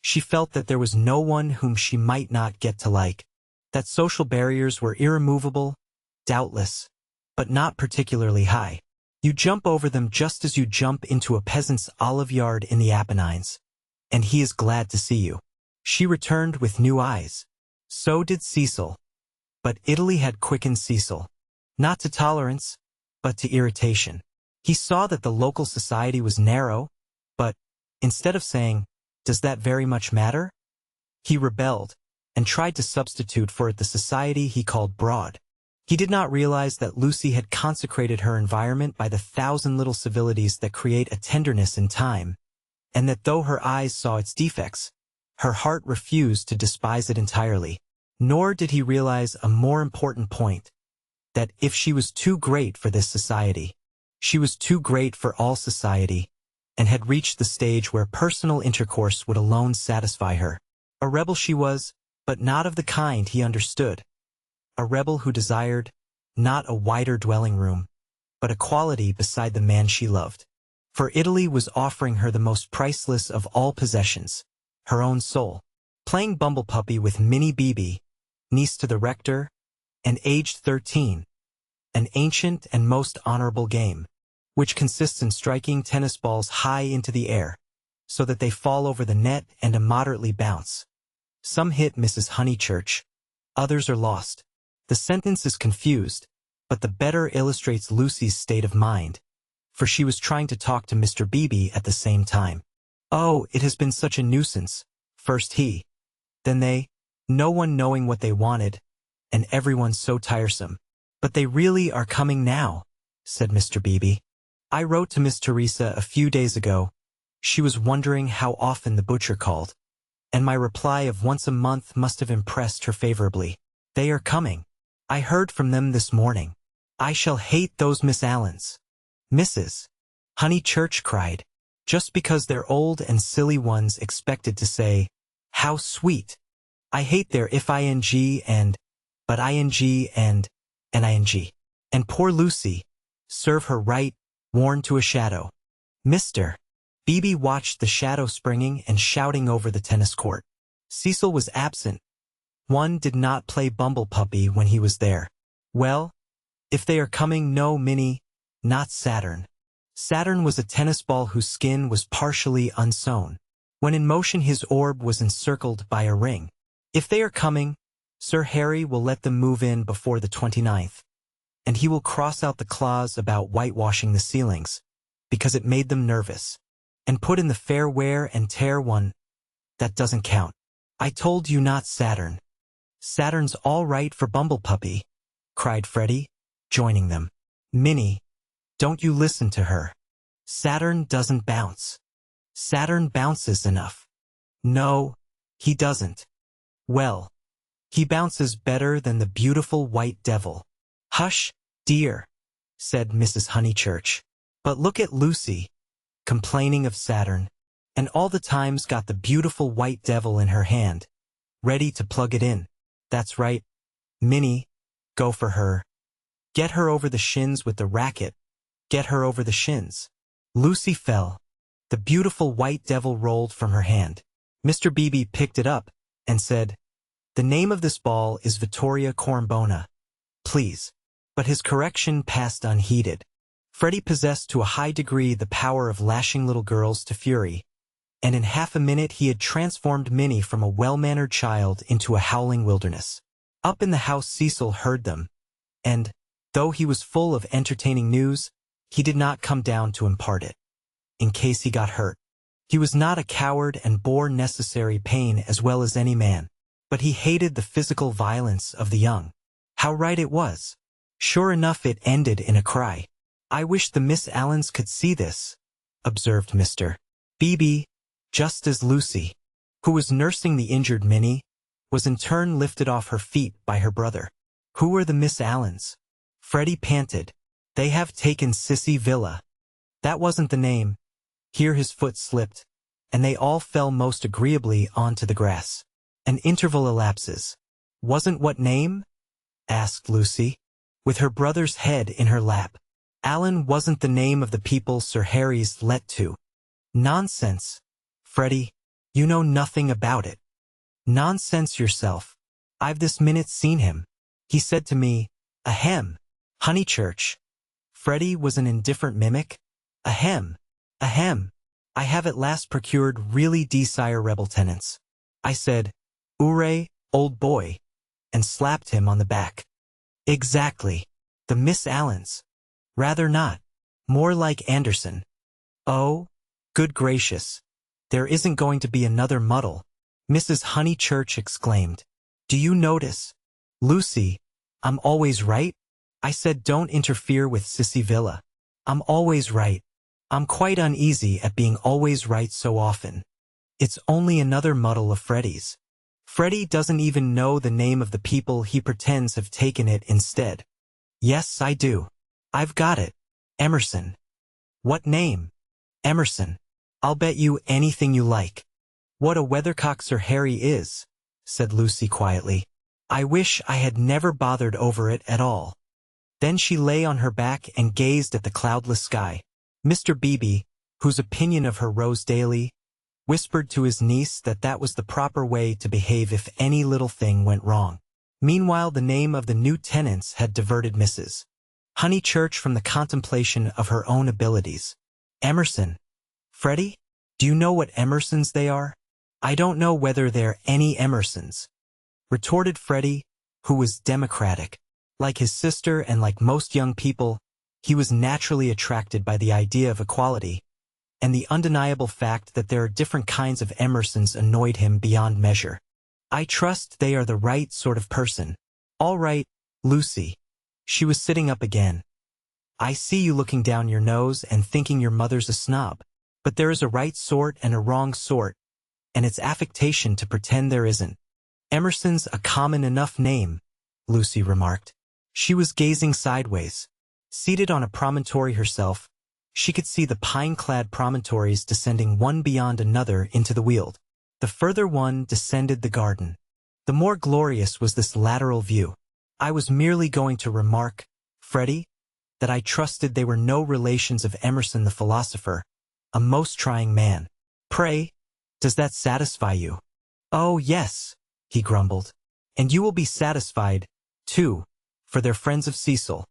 She felt that there was no one whom she might not get to like, that social barriers were irremovable, doubtless, but not particularly high. You jump over them just as you jump into a peasant's olive yard in the Apennines, and he is glad to see you. She returned with new eyes. So did Cecil. But Italy had quickened Cecil, not to tolerance, but to irritation. He saw that the local society was narrow, but, instead of saying, "Does that very much matter?" he rebelled, and tried to substitute for it the society he called broad. He did not realize that Lucy had consecrated her environment by the thousand little civilities that create a tenderness in time, and that though her eyes saw its defects, her heart refused to despise it entirely. Nor did he realize a more important point, that if she was too great for this society, she was too great for all society, and had reached the stage where personal intercourse would alone satisfy her. A rebel she was, but not of the kind he understood. A rebel who desired, not a wider dwelling room, but equality beside the man she loved. For Italy was offering her the most priceless of all possessions, her own soul. Playing bumble puppy with Minnie Beebe, niece to the rector, and aged 13, an ancient and most honorable game. which consists in striking tennis balls high into the air, so that they fall over the net and immoderately bounce. Some hit Mrs. Honeychurch, others are lost. The sentence is confused, but the better illustrates Lucy's state of mind, for she was trying to talk to Mr. Beebe at the same time. "Oh, it has been such a nuisance," first he, then they, no one knowing what they wanted, and everyone so tiresome. "But they really are coming now," said Mr. Beebe. "I wrote to Miss Teresa a few days ago. She was wondering how often the butcher called, and my reply of once a month must have impressed her favorably. They are coming. I heard from them this morning. I shall hate those Miss Allens." Mrs. Honeychurch cried, just because they're old and silly ones expected to say, "How sweet." "I hate their if ing and, but ing and ing. And poor Lucy, serve her right, worn to a shadow." Mr. Beebe watched the shadow springing and shouting over the tennis court. Cecil was absent. One did not play Bumble Puppy when he was there. "Well, if they are coming, no, Minnie, not Saturn." Saturn was a tennis ball whose skin was partially unsewn. When in motion his orb was encircled by a ring. "If they are coming, Sir Harry will let them move in before the 29th, and he will cross out the clause about whitewashing the ceilings, because it made them nervous, and put in the fair wear and tear one. That doesn't count. I told you not Saturn." "Saturn's all right for Bumble Puppy," cried Freddie, joining them. "Minnie, don't you listen to her. Saturn doesn't bounce. Saturn bounces enough." "No, he doesn't." "Well, he bounces better than the beautiful white devil." "Hush, dear," said Mrs. Honeychurch. "But look at Lucy, complaining of Saturn, and all the time's got the beautiful white devil in her hand, ready to plug it in." "That's right. Minnie, go for her. Get her over the shins with the racket. Get her over the shins." Lucy fell. The beautiful white devil rolled from her hand. Mr. Beebe picked it up and said, "The name of this ball is Vittoria Corombona, please." But his correction passed unheeded. Freddie possessed to a high degree the power of lashing little girls to fury, and in half a minute he had transformed Minnie from a well-mannered child into a howling wilderness. Up in the house Cecil heard them, and, though he was full of entertaining news, he did not come down to impart it, in case he got hurt. He was not a coward and bore necessary pain as well as any man, but he hated the physical violence of the young. How right it was. Sure enough it ended in a cry. "I wish the Miss Allens could see this," observed Mr. Beebe, just as Lucy, who was nursing the injured Minnie, was in turn lifted off her feet by her brother. "Who are the Miss Allens?" Freddie panted. "They have taken Sissy Villa." That wasn't the name. Here his foot slipped, and they all fell most agreeably onto the grass. An interval elapses. "Wasn't what name?" asked Lucy, with her brother's head in her lap. "Allen wasn't the name of the people Sir Harry's let to." "Nonsense, Freddie, you know nothing about it." "Nonsense yourself. I've this minute seen him. He said to me, 'Ahem, Honeychurch.'" Freddie was an indifferent mimic. "Ahem, ahem. I have at last procured really desirable tenants." I said, "Hooray, old boy," and slapped him on the back. "Exactly. The Miss Allens. Rather not. More like Anderson." "Oh, good gracious. There isn't going to be another muddle," Mrs. Honeychurch exclaimed. "Do you notice, Lucy, I'm always right? I said don't interfere with Sissy Villa. I'm always right. I'm quite uneasy at being always right so often. It's only another muddle of Freddie's. Freddie doesn't even know the name of the people he pretends have taken it instead." "Yes, I do. I've got it. Emerson." "What name?" "Emerson. I'll bet you anything you like." "What a weathercock Sir Harry is," said Lucy quietly. "I wish I had never bothered over it at all." Then she lay on her back and gazed at the cloudless sky. Mr. Beebe, whose opinion of her rose daily, whispered to his niece that that was the proper way to behave if any little thing went wrong. Meanwhile the name of the new tenants had diverted Mrs. Honeychurch from the contemplation of her own abilities. Emerson. Freddie? Do you know what Emersons they are? I don't know whether they're any Emersons, retorted Freddie, who was democratic. Like his sister and like most young people, he was naturally attracted by the idea of equality, and the undeniable fact that there are different kinds of Emersons annoyed him beyond measure. I trust they are the right sort of person. All right, Lucy. She was sitting up again. I see you looking down your nose and thinking your mother's a snob. But there is a right sort and a wrong sort, and it's affectation to pretend there isn't. Emerson's a common enough name, Lucy remarked. She was gazing sideways. Seated on a promontory herself, she could see the pine-clad promontories descending one beyond another into the Weald. The further one descended the garden. The more glorious was this lateral view. I was merely going to remark, Freddie, that I trusted they were no relations of Emerson the philosopher, a most trying man. Pray, does that satisfy you? Oh, yes, he grumbled. And you will be satisfied, too, for they're friends of Cecil.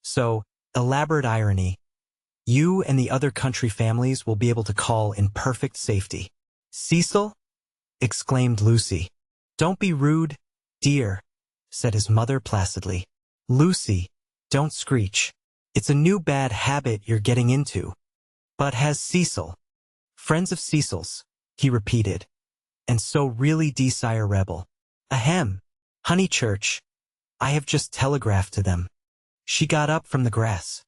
So, elaborate irony. You and the other country families will be able to call in perfect safety. Cecil? Exclaimed Lucy. Don't be rude, dear, said his mother placidly. Lucy, don't screech. It's a new bad habit you're getting into. But has Cecil? Friends of Cecil's, he repeated. And so really desire rebel. Ahem, Honeychurch. I have just telegraphed to them. She got up from the grass.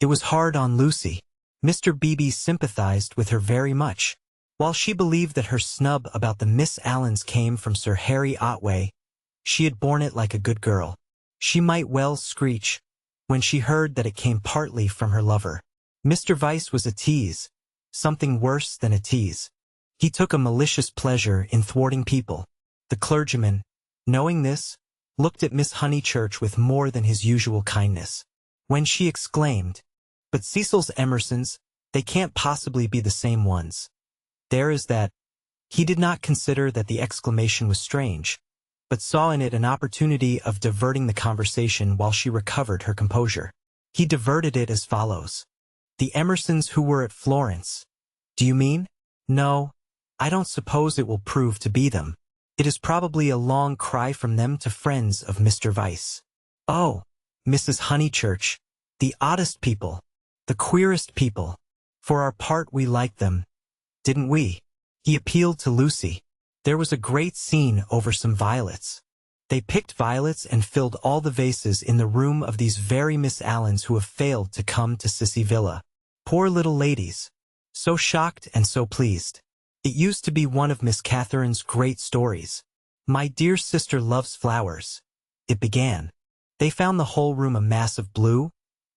It was hard on Lucy. Mr. Beebe sympathized with her very much. While she believed that her snub about the Miss Allens came from Sir Harry Otway, she had borne it like a good girl. She might well screech when she heard that it came partly from her lover. Mr. Vyse was a tease, something worse than a tease. He took a malicious pleasure in thwarting people. The clergyman, knowing this, looked at Miss Honeychurch with more than his usual kindness. When she exclaimed, "But Cecil's Emersons, they can't possibly be the same ones. There is that." He did not consider that the exclamation was strange, but saw in it an opportunity of diverting the conversation while she recovered her composure. He diverted it as follows. The Emersons who were at Florence. Do you mean? No, I don't suppose it will prove to be them. It is probably a long cry from them to friends of Mr. Vyse. Oh, Mrs. Honeychurch, the oddest people, the queerest people. For our part we liked them, didn't we? He appealed to Lucy. There was a great scene over some violets. They picked violets and filled all the vases in the room of these very Miss Allens who have failed to come to Sissy Villa. Poor little ladies. So shocked and so pleased. It used to be one of Miss Catherine's great stories. My dear sister loves flowers. It began. They found the whole room a mass of blue,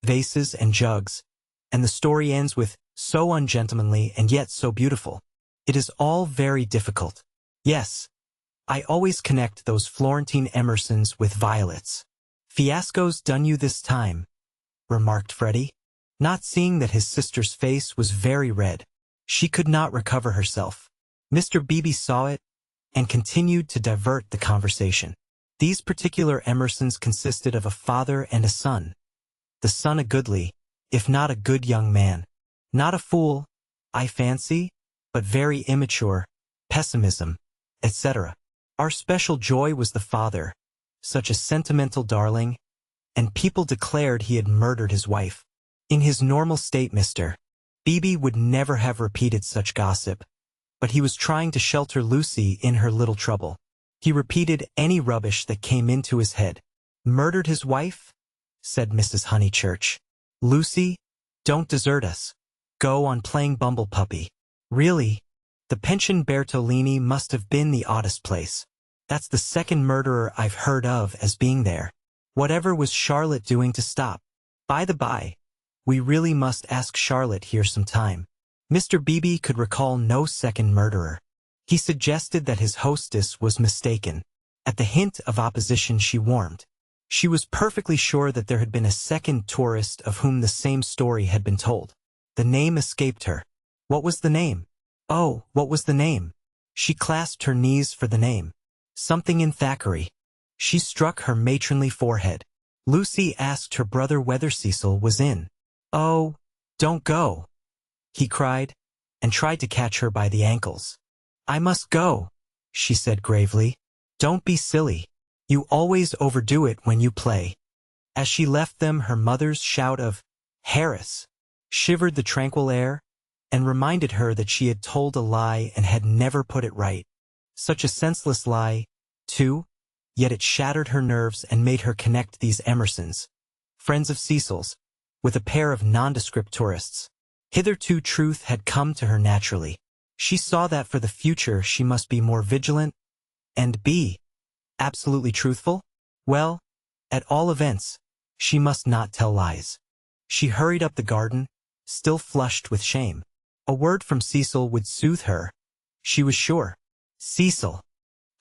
vases and jugs, and the story ends with, so ungentlemanly and yet so beautiful. It is all very difficult. Yes, I always connect those Florentine Emersons with violets. Fiasco's done you this time, remarked Freddie, not seeing that his sister's face was very red. She could not recover herself. Mr. Beebe saw it and continued to divert the conversation. These particular Emersons consisted of a father and a son. The son a goodly, if not a good young man. Not a fool, I fancy, but very immature, pessimism, etc. Our special joy was the father, such a sentimental darling, and people declared he had murdered his wife. In his normal state Mr. Beebe would never have repeated such gossip, but he was trying to shelter Lucy in her little trouble. He repeated any rubbish that came into his head. Murdered his wife? Said Mrs. Honeychurch. Lucy, don't desert us. Go on playing bumble puppy. Really, the Pension Bertolini must have been the oddest place. That's the second murderer I've heard of as being there. Whatever was Charlotte doing to stop? By the by, we really must ask Charlotte here some time. Mr. Beebe could recall no second murderer. He suggested that his hostess was mistaken. At the hint of opposition she warmed. She was perfectly sure that there had been a second tourist of whom the same story had been told. The name escaped her. What was the name? Oh, what was the name? She clasped her knees for the name. Something in Thackeray. She struck her matronly forehead. Lucy asked her brother whether Cecil was in. "Oh, don't go," he cried, and tried to catch her by the ankles. "I must go," she said gravely. "Don't be silly. You always overdo it when you play." As she left them, her mother's shout of "Harris" shivered the tranquil air and reminded her that she had told a lie and had never put it right. Such a senseless lie, too, yet it shattered her nerves and made her connect these Emersons, friends of Cecil's, with a pair of nondescript tourists. Hitherto truth had come to her naturally. She saw that for the future she must be more vigilant and be absolutely truthful. Well, at all events, she must not tell lies. She hurried up the garden, still flushed with shame. A word from Cecil would soothe her, she was sure. "Cecil."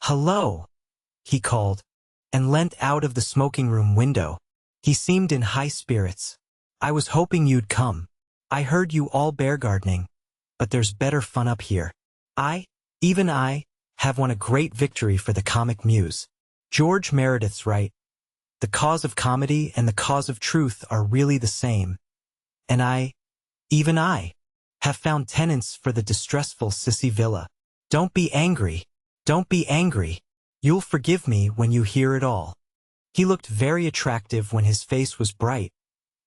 "Hello," he called, and leant out of the smoking room window. He seemed in high spirits. "I was hoping you'd come. I heard you all bear gardening, but there's better fun up here. Even I, have won a great victory for the comic muse. George Meredith's right. The cause of comedy and the cause of truth are really the same. And even I, have found tenants for the distressful Sissy Villa. Don't be angry. Don't be angry. You'll forgive me when you hear it all." He looked very attractive when his face was bright,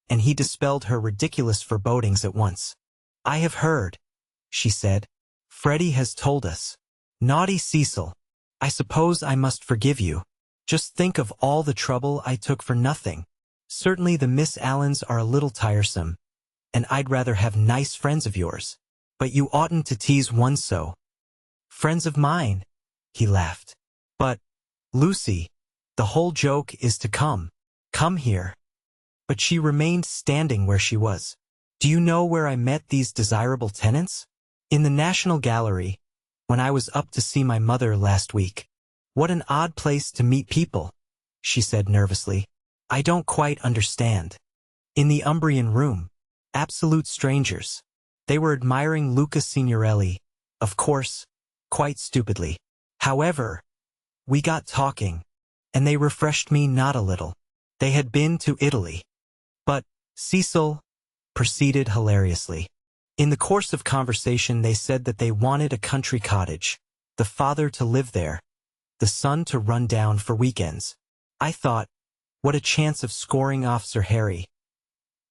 and he dispelled her ridiculous forebodings at once. "I have heard," she said. "Freddie has told us. Naughty Cecil. I suppose I must forgive you. Just think of all the trouble I took for nothing. Certainly the Miss Allens are a little tiresome, and I'd rather have nice friends of yours. But you oughtn't to tease one so." "Friends of mine," he laughed. "But, Lucy, the whole joke is to come here." But she remained standing where she was. "Do you know where I met these desirable tenants? In the National Gallery, when I was up to see my mother last week." "What an odd place to meet people," she said nervously. "I don't quite understand." "In the Umbrian room. Absolute strangers. They were admiring Luca Signorelli, of course, quite stupidly. However, we got talking, and they refreshed me not a little. They had been to Italy." "But," Cecil proceeded hilariously. "In the course of conversation they said that they wanted a country cottage, the father to live there, the son to run down for weekends. I thought, what a chance of scoring off Sir Harry.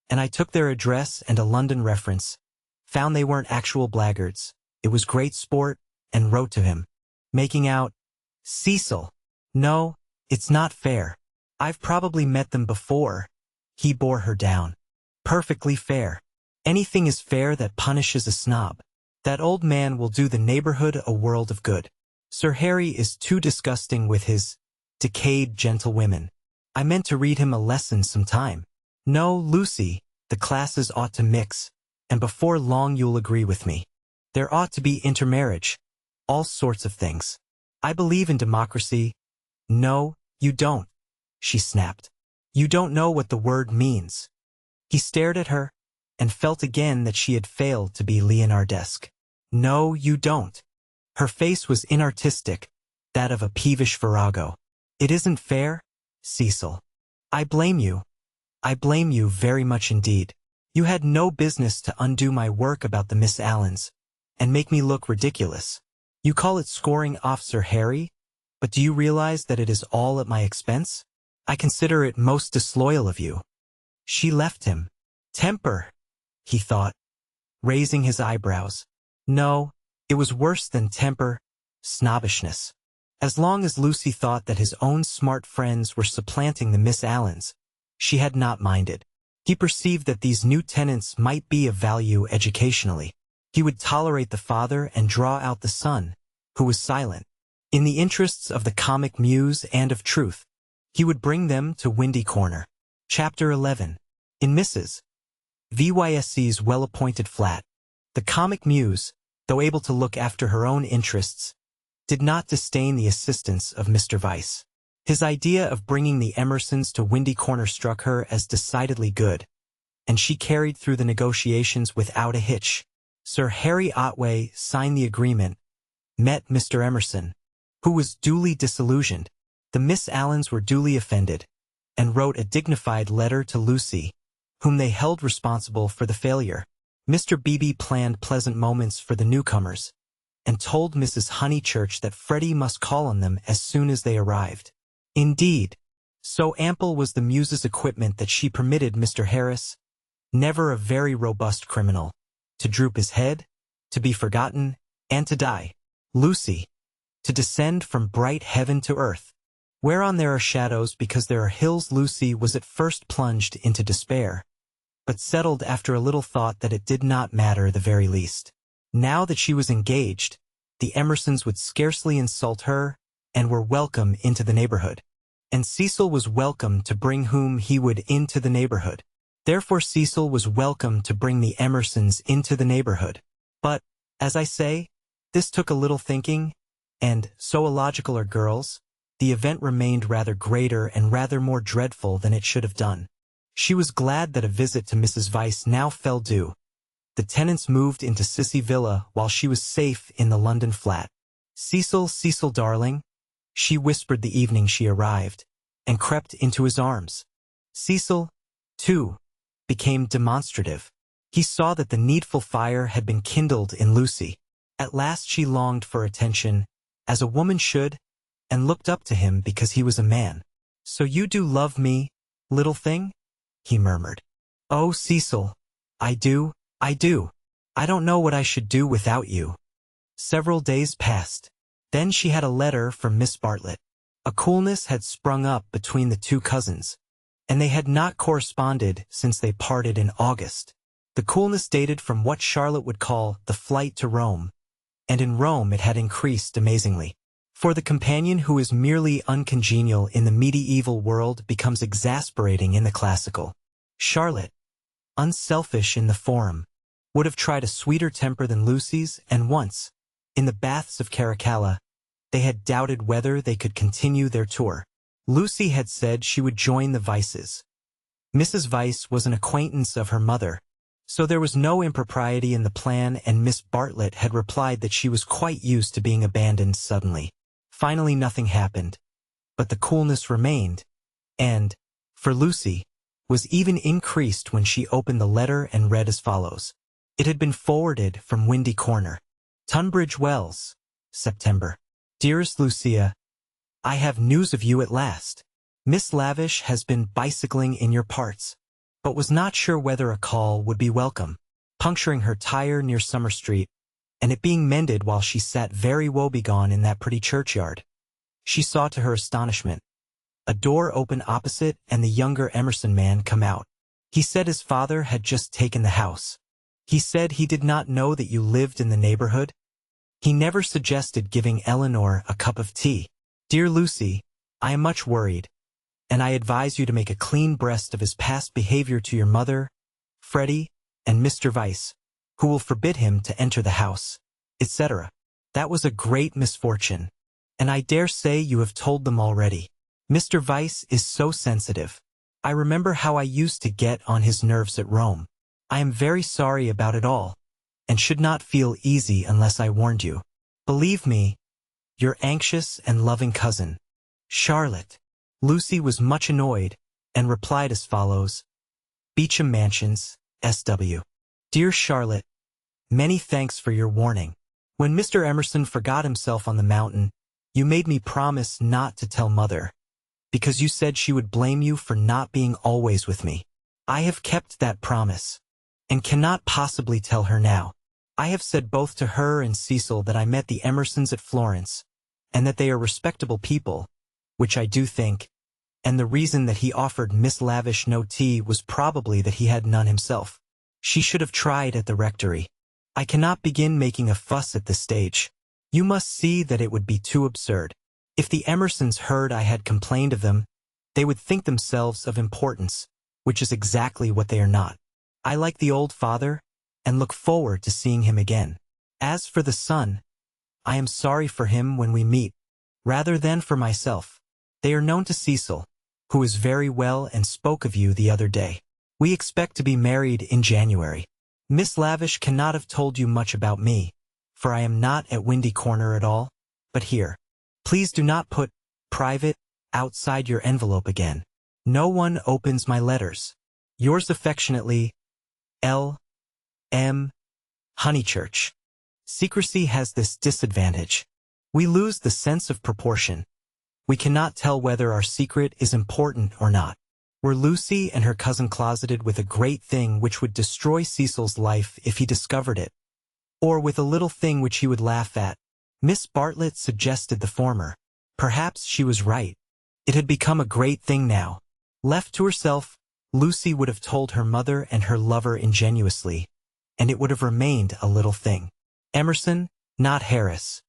And I took their address and a London reference, found they weren't actual blackguards. It was great sport, and wrote to him, making out, 'Cecil, no, it's not fair. I've probably met them before.'" He bore her down. "Perfectly fair. Anything is fair that punishes a snob. That old man will do the neighborhood a world of good. Sir Harry is too disgusting with his decayed gentlewomen. I meant to read him a lesson sometime. No, Lucy, the classes ought to mix, and before long you'll agree with me. There ought to be intermarriage, all sorts of things. I believe in democracy." "No, you don't," she snapped. "You don't know what the word means." He stared at her, and felt again that she had failed to be Leonardesque. "No, you don't." Her face was inartistic, that of a peevish virago. "It isn't fair, Cecil. I blame you. I blame you very much indeed. You had no business to undo my work about the Miss Allens, and make me look ridiculous. You call it scoring off Sir Harry, but do you realize that it is all at my expense? I consider it most disloyal of you." She left him. Temper, he thought, raising his eyebrows. No, it was worse than temper, snobbishness. As long as Lucy thought that his own smart friends were supplanting the Miss Allens, she had not minded. He perceived that these new tenants might be of value educationally. He would tolerate the father and draw out the son, who was silent. In the interests of the comic muse and of truth, he would bring them to Windy Corner. Chapter 11. In Mrs. Vysc's well-appointed flat, the comic muse, though able to look after her own interests, did not disdain the assistance of Mr. Vyse. His idea of bringing the Emersons to Windy Corner struck her as decidedly good, and she carried through the negotiations without a hitch. Sir Harry Otway signed the agreement, met Mr. Emerson, who was duly disillusioned. The Miss Allens were duly offended, and wrote a dignified letter to Lucy, whom they held responsible for the failure. Mr. Beebe planned pleasant moments for the newcomers, and told Mrs. Honeychurch that Freddie must call on them as soon as they arrived. Indeed, so ample was the muse's equipment that she permitted Mr. Harris, never a very robust criminal, to droop his head, to be forgotten, and to die. Lucy, to descend from bright heaven to earth, whereon there are shadows because there are hills. Lucy was at first plunged into despair, but settled after a little thought that it did not matter the very least. Now that she was engaged, the Emersons would scarcely insult her, and were welcome into the neighborhood. And Cecil was welcome to bring whom he would into the neighborhood. Therefore Cecil was welcome to bring the Emersons into the neighborhood. But, as I say, this took a little thinking, and, so illogical are girls, the event remained rather greater and rather more dreadful than it should have done. She was glad that a visit to Mrs. Vyse now fell due. The tenants moved into Sissy Villa while she was safe in the London flat. Cecil, Cecil darling, she whispered the evening she arrived, and crept into his arms. Cecil, too, became demonstrative. He saw that the needful fire had been kindled in Lucy. At last she longed for attention, as a woman should, and looked up to him because he was a man. "So you do love me, little thing?" he murmured. "Oh, Cecil, I do, I do. I don't know what I should do without you." Several days passed. Then she had a letter from Miss Bartlett. A coolness had sprung up between the two cousins, and they had not corresponded since they parted in August. The coolness dated from what Charlotte would call the flight to Rome, and in Rome it had increased amazingly. For the companion who is merely uncongenial in the medieval world becomes exasperating in the classical. Charlotte, unselfish in the form, would have tried a sweeter temper than Lucy's, and once, in the baths of Caracalla, they had doubted whether they could continue their tour. Lucy had said she would join the Vyses. Mrs. Vyse was an acquaintance of her mother, so there was no impropriety in the plan, and Miss Bartlett had replied that she was quite used to being abandoned suddenly. Finally nothing happened, but the coolness remained, and, for Lucy, was even increased when she opened the letter and read as follows. It had been forwarded from Windy Corner. Tunbridge Wells, September. Dearest Lucia, I have news of you at last. Miss Lavish has been bicycling in your parts, but was not sure whether a call would be welcome, puncturing her tire near Summer Street, and it being mended while she sat very woebegone in that pretty churchyard. She saw to her astonishment a door open opposite and the younger Emerson man come out. He said his father had just taken the house. He said he did not know that you lived in the neighborhood. He never suggested giving Eleanor a cup of tea. Dear Lucy, I am much worried, and I advise you to make a clean breast of his past behavior to your mother, Freddie, and Mr. Vyse, who will forbid him to enter the house, etc. That was a great misfortune, and I dare say you have told them already. Mr. Vyse is so sensitive. I remember how I used to get on his nerves at Rome. I am very sorry about it all, and should not feel easy unless I warned you. Believe me, your anxious and loving cousin, Charlotte. Lucy was much annoyed, and replied as follows. Beecham Mansions, S.W. Dear Charlotte, many thanks for your warning. When Mr. Emerson forgot himself on the mountain, you made me promise not to tell Mother, because you said she would blame you for not being always with me. I have kept that promise, and cannot possibly tell her now. I have said both to her and Cecil that I met the Emersons at Florence, and that they are respectable people, which I do think, and the reason that he offered Miss Lavish no tea was probably that he had none himself. She should have tried at the rectory. I cannot begin making a fuss at this stage. You must see that it would be too absurd. If the Emersons heard I had complained of them, they would think themselves of importance, which is exactly what they are not. I like the old father, and look forward to seeing him again. As for the son, I am sorry for him when we meet, rather than for myself. They are known to Cecil, who is very well and spoke of you the other day. We expect to be married in January. Miss Lavish cannot have told you much about me, for I am not at Windy Corner at all, but here. Please do not put private outside your envelope again. No one opens my letters. Yours affectionately, L. M. Honeychurch. Secrecy has this disadvantage. We lose the sense of proportion. We cannot tell whether our secret is important or not. Were Lucy and her cousin closeted with a great thing which would destroy Cecil's life if he discovered it? Or with a little thing which he would laugh at? Miss Bartlett suggested the former. Perhaps she was right. It had become a great thing now. Left to herself, Lucy would have told her mother and her lover ingenuously, and it would have remained a little thing. Emerson, not Harris.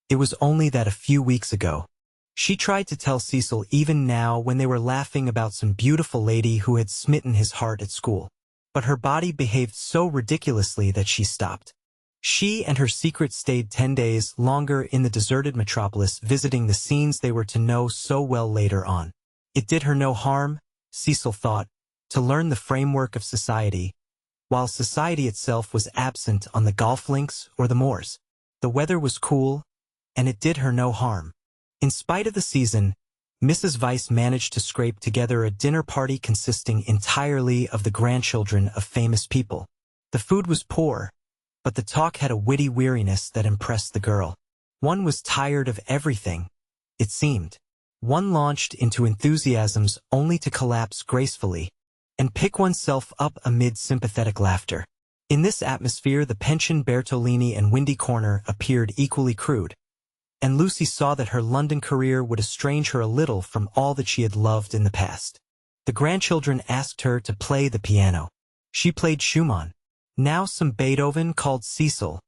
It was only that a few weeks ago. She tried to tell Cecil even now when they were laughing about some beautiful lady who had smitten his heart at school. But her body behaved so ridiculously that she stopped. She and her secret stayed 10 days longer in the deserted metropolis, visiting the scenes they were to know so well later on. It did her no harm, Cecil thought, to learn the framework of society, while society itself was absent on the golf links or the moors. The weather was cool, and it did her no harm. In spite of the season, Mrs. Vyse managed to scrape together a dinner party consisting entirely of the grandchildren of famous people. The food was poor, but the talk had a witty weariness that impressed the girl. One was tired of everything, it seemed. One launched into enthusiasms only to collapse gracefully, and pick oneself up amid sympathetic laughter. In this atmosphere, the pension Bertolini and Windy Corner appeared equally crude, and Lucy saw that her London career would estrange her a little from all that she had loved in the past. The grandchildren asked her to play the piano. She played Schumann. Now some Beethoven, called Cecil,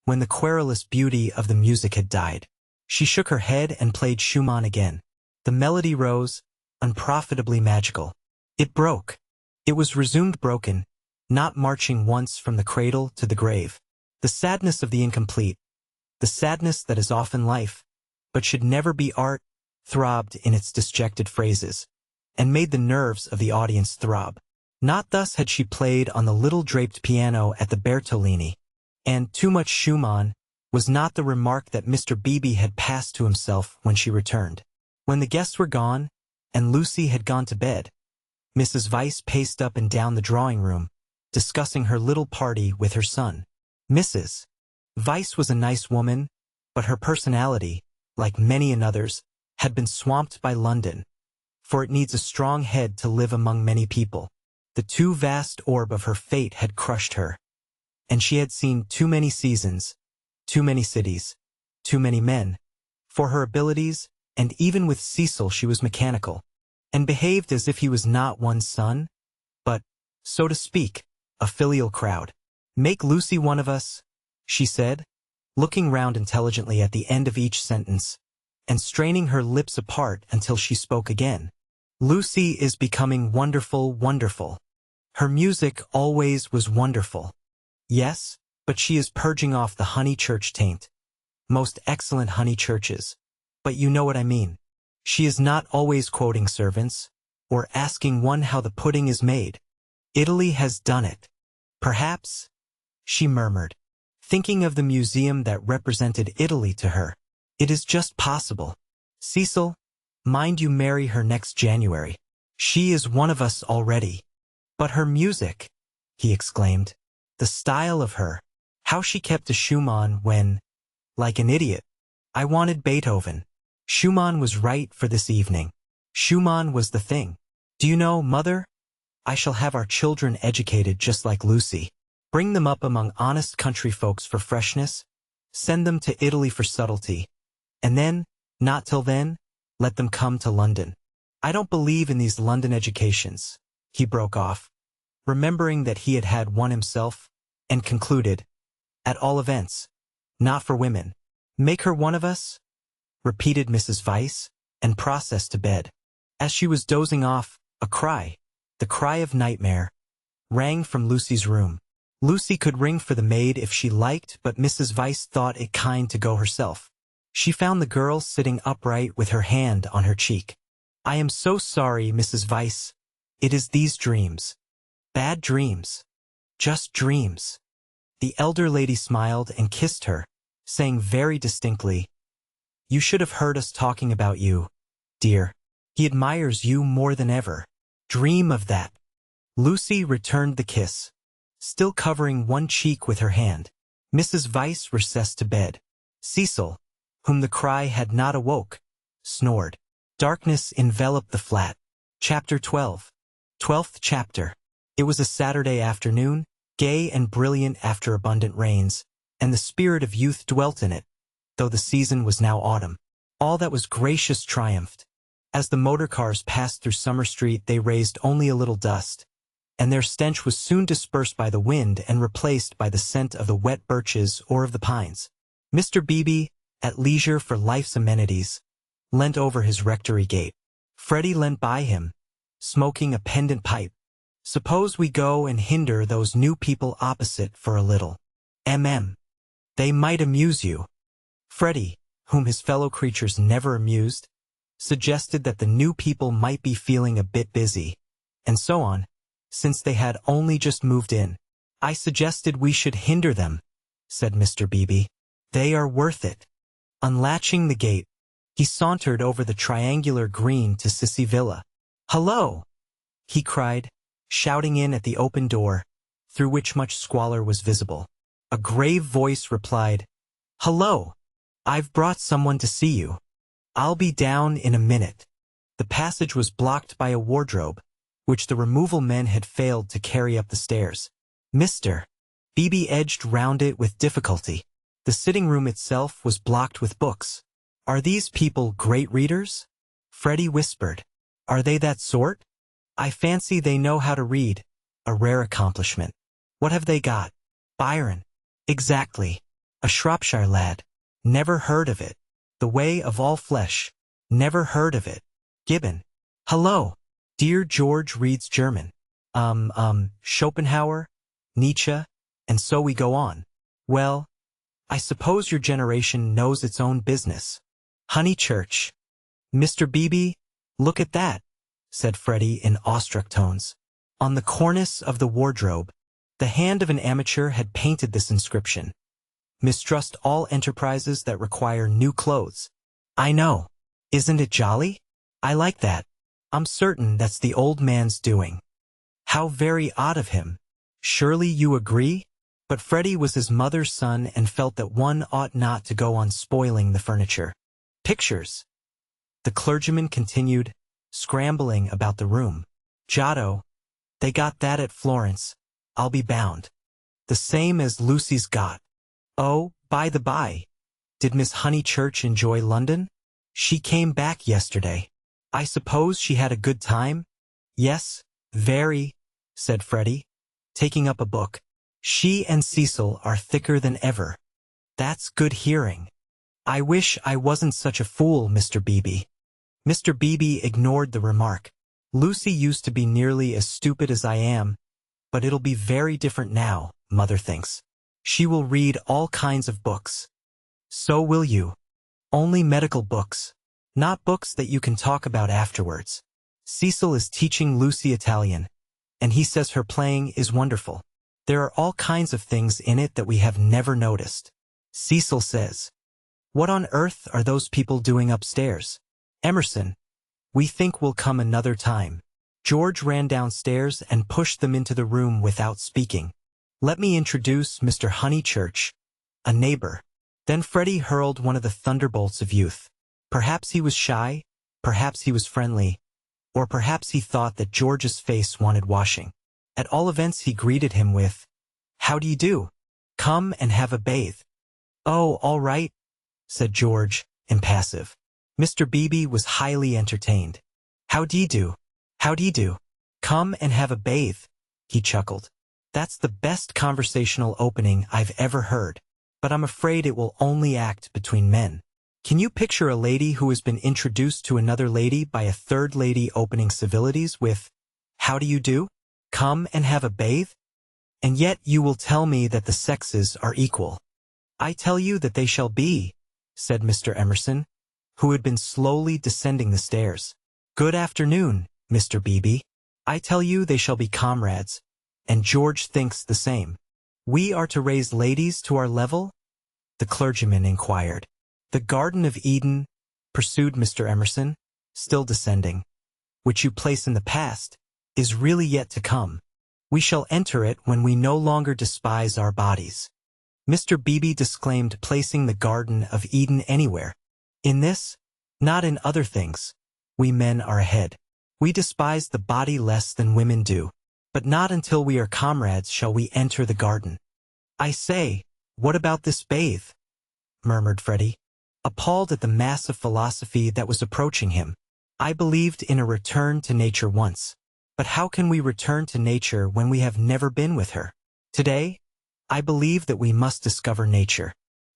when the querulous beauty of the music had died. She shook her head and played Schumann again. The melody rose, unprofitably magical. It broke. It was resumed broken, not marching once from the cradle to the grave. The sadness of the incomplete, the sadness that is often life, but should never be art, throbbed in its disjected phrases, and made the nerves of the audience throb. Not thus had she played on the little draped piano at the Bertolini, and too much Schumann was not the remark that Mr. Beebe had passed to himself when she returned. When the guests were gone, and Lucy had gone to bed, Mrs. Vyse paced up and down the drawing room, discussing her little party with her son. Mrs. Vyse was a nice woman, but her personality, like many another's, had been swamped by London, for it needs a strong head to live among many people. The too vast orb of her fate had crushed her, and she had seen too many seasons, too many cities, too many men, for her abilities, and even with Cecil she was mechanical, and behaved as if he was not one's son, but, so to speak, a filial crowd. "Make Lucy one of us," she said, looking round intelligently at the end of each sentence, and straining her lips apart until she spoke again. "Lucy is becoming wonderful, wonderful. Her music always was wonderful. Yes, but she is purging off the Honeychurch taint. Most excellent Honeychurches. But you know what I mean. She is not always quoting servants, or asking one how the pudding is made. Italy has done it. Perhaps," she murmured, thinking of the museum that represented Italy to her. "It is just possible. Cecil, mind you marry her next January. She is one of us already." "But her music," he exclaimed. "The style of her. How she kept to Schumann when, like an idiot, I wanted Beethoven. Schumann was right for this evening. Schumann was the thing. Do you know, Mother, I shall have our children educated just like Lucy. Bring them up among honest country folks for freshness, send them to Italy for subtlety, and then, not till then, let them come to London. I don't believe in these London educations," he broke off, remembering that he had had one himself, and concluded, "At all events, not for women." "Make her one of us?" repeated Mrs. Vyse, and processed to bed. As she was dozing off, a cry, the cry of nightmare, rang from Lucy's room. Lucy could ring for the maid if she liked, but Mrs. Vyse thought it kind to go herself. She found the girl sitting upright with her hand on her cheek. "I am so sorry, Mrs. Vyse. It is these dreams. Bad dreams. Just dreams." The elder lady smiled and kissed her, saying very distinctly, "You should have heard us talking about you, dear. He admires you more than ever." Dream of that. Lucy returned the kiss, still covering one cheek with her hand. Mrs. Vyse recessed to bed. Cecil, whom the cry had not awoke, snored. Darkness enveloped the flat. Chapter 12. 12th chapter. It was a Saturday afternoon, gay and brilliant after abundant rains, and the spirit of youth dwelt in it, though the season was now autumn. All that was gracious triumphed. As the motor cars passed through Summer Street, they raised only a little dust, and their stench was soon dispersed by the wind and replaced by the scent of the wet birches or of the pines. Mr. Beebe, at leisure for life's amenities, leant over his rectory gate. Freddie leant by him, smoking a pendant pipe. Suppose we go and hinder those new people opposite for a little. They might amuse you. Freddie, whom his fellow creatures never amused, suggested that the new people might be feeling a bit busy, and so on, since they had only just moved in. I suggested we should hinder them, said Mr. Beebe. They are worth it. Unlatching the gate, he sauntered over the triangular green to Sissy Villa. Hello, he cried, shouting in at the open door, through which much squalor was visible. A grave voice replied, Hello, I've brought someone to see you. I'll be down in a minute. The passage was blocked by a wardrobe, which the removal men had failed to carry up the stairs. Mr. Beebe edged round it with difficulty. The sitting room itself was blocked with books. Are these people great readers? Freddie whispered. Are they that sort? I fancy they know how to read, a rare accomplishment. What have they got? Byron. Exactly. A Shropshire lad. Never heard of it. The Way of All Flesh. Never heard of it. Gibbon. Hello. Dear George reads German. Schopenhauer, Nietzsche, and so we go on. Well, I suppose your generation knows its own business. Honeychurch. Mr. Beebe, look at that, said Freddie in awestruck tones. On the cornice of the wardrobe, the hand of an amateur had painted this inscription. Mistrust all enterprises that require new clothes. I know. Isn't it jolly? I like that. I'm certain that's the old man's doing. How very odd of him. Surely you agree? But Freddie was his mother's son and felt that one ought not to go on spoiling the furniture. Pictures. The clergyman continued, scrambling about the room. Giotto. They got that at Florence, I'll be bound. The same as Lucy's got. Oh, by the by, did Miss Honeychurch enjoy London? She came back yesterday. I suppose she had a good time? Yes, very, said Freddie, taking up a book. She and Cecil are thicker than ever. That's good hearing. I wish I wasn't such a fool, Mr. Beebe. Mr. Beebe ignored the remark. Lucy used to be nearly as stupid as I am, but it'll be very different now, Mother thinks. She will read all kinds of books. So will you. Only medical books, not books that you can talk about afterwards. Cecil is teaching Lucy Italian, and he says her playing is wonderful. There are all kinds of things in it that we have never noticed. Cecil says, What on earth are those people doing upstairs? Emerson, we think we'll come another time. George ran downstairs and pushed them into the room without speaking. Let me introduce Mr. Honeychurch, a neighbor. Then Freddie hurled one of the thunderbolts of youth. Perhaps he was shy, perhaps he was friendly, or perhaps he thought that George's face wanted washing. At all events he greeted him with, How do you do? Come and have a bathe. Oh, all right, said George, impassive. Mr. Beebe was highly entertained. How d'ye do? How d'ye do? Come and have a bathe, he chuckled. That's the best conversational opening I've ever heard, but I'm afraid it will only act between men. Can you picture a lady who has been introduced to another lady by a third lady opening civilities with, How do you do? Come and have a bathe? And yet you will tell me that the sexes are equal. I tell you that they shall be, said Mr. Emerson, who had been slowly descending the stairs. Good afternoon, Mr. Beebe. I tell you they shall be comrades, and George thinks the same. We are to raise ladies to our level? The clergyman inquired. The Garden of Eden, pursued Mr. Emerson, still descending, which you place in the past, is really yet to come. We shall enter it when we no longer despise our bodies. Mr. Beebe disclaimed placing the Garden of Eden anywhere. In this, not in other things, we men are ahead. We despise the body less than women do, but not until we are comrades shall we enter the garden. I say, what about this bathe? Murmured Freddie, appalled at the mass of philosophy that was approaching him. I believed in a return to nature once, but how can we return to nature when we have never been with her? Today, I believe that we must discover nature.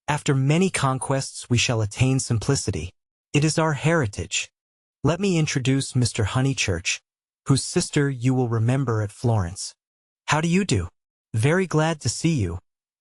After many conquests we shall attain simplicity. It is our heritage. Let me introduce Mr. Honeychurch, whose sister you will remember at Florence. How do you do? Very glad to see you,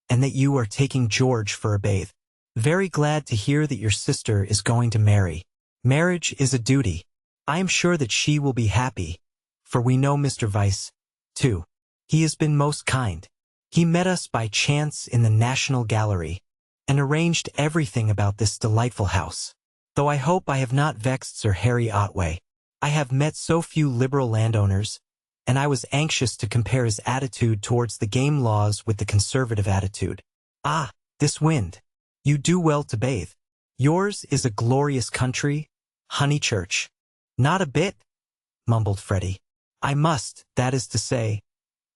and that you are taking George for a bathe. Very glad to hear that your sister is going to marry. Marriage is a duty. I am sure that she will be happy, for we know Mr. Vyse, too. He has been most kind. He met us by chance in the National Gallery, and arranged everything about this delightful house. Though I hope I have not vexed Sir Harry Otway. I have met so few liberal landowners, and I was anxious to compare his attitude towards the game laws with the conservative attitude. Ah, this wind. You do well to bathe. Yours is a glorious country, Honeychurch. Not a bit, mumbled Freddie. I must, that is to say,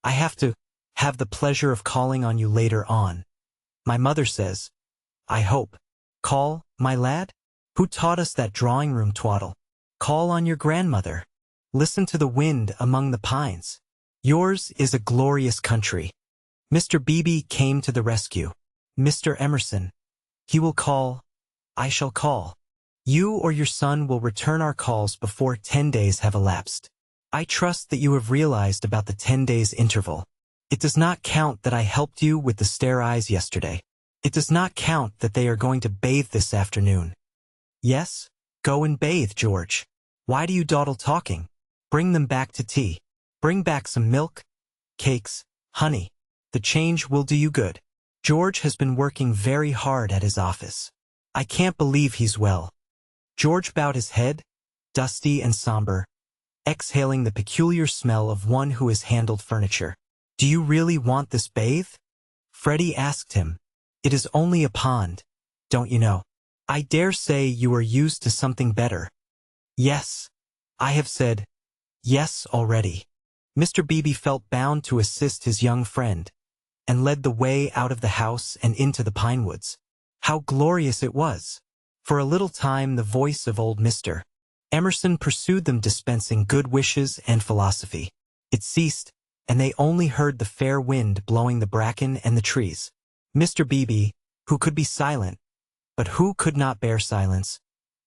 I have to have the pleasure of calling on you later on. My mother says, I hope. Call, my lad? Who taught us that drawing-room twaddle? Call on your grandmother. Listen to the wind among the pines. Yours is a glorious country. Mr. Beebe came to the rescue. Mr. Emerson. He will call. I shall call. You or your son will return our calls before 10 days have elapsed. I trust that you have realized about the 10 days interval. It does not count that I helped you with the stare eyes yesterday. It does not count that they are going to bathe this afternoon. Yes? Go and bathe, George. Why do you dawdle talking? Bring them back to tea. Bring back some milk, cakes, honey. The change will do you good. George has been working very hard at his office. I can't believe he's well. George bowed his head, dusty and somber, exhaling the peculiar smell of one who has handled furniture. Do you really want this bathe? Freddie asked him. It is only a pond, don't you know? I dare say you are used to something better. Yes. I have said yes already. Mr. Beebe felt bound to assist his young friend, and led the way out of the house and into the pine woods. How glorious it was! For a little time the voice of old Mr. Emerson pursued them, dispensing good wishes and philosophy. It ceased, and they only heard the fair wind blowing the bracken and the trees. Mr. Beebe, who could be silent, but who could not bear silence,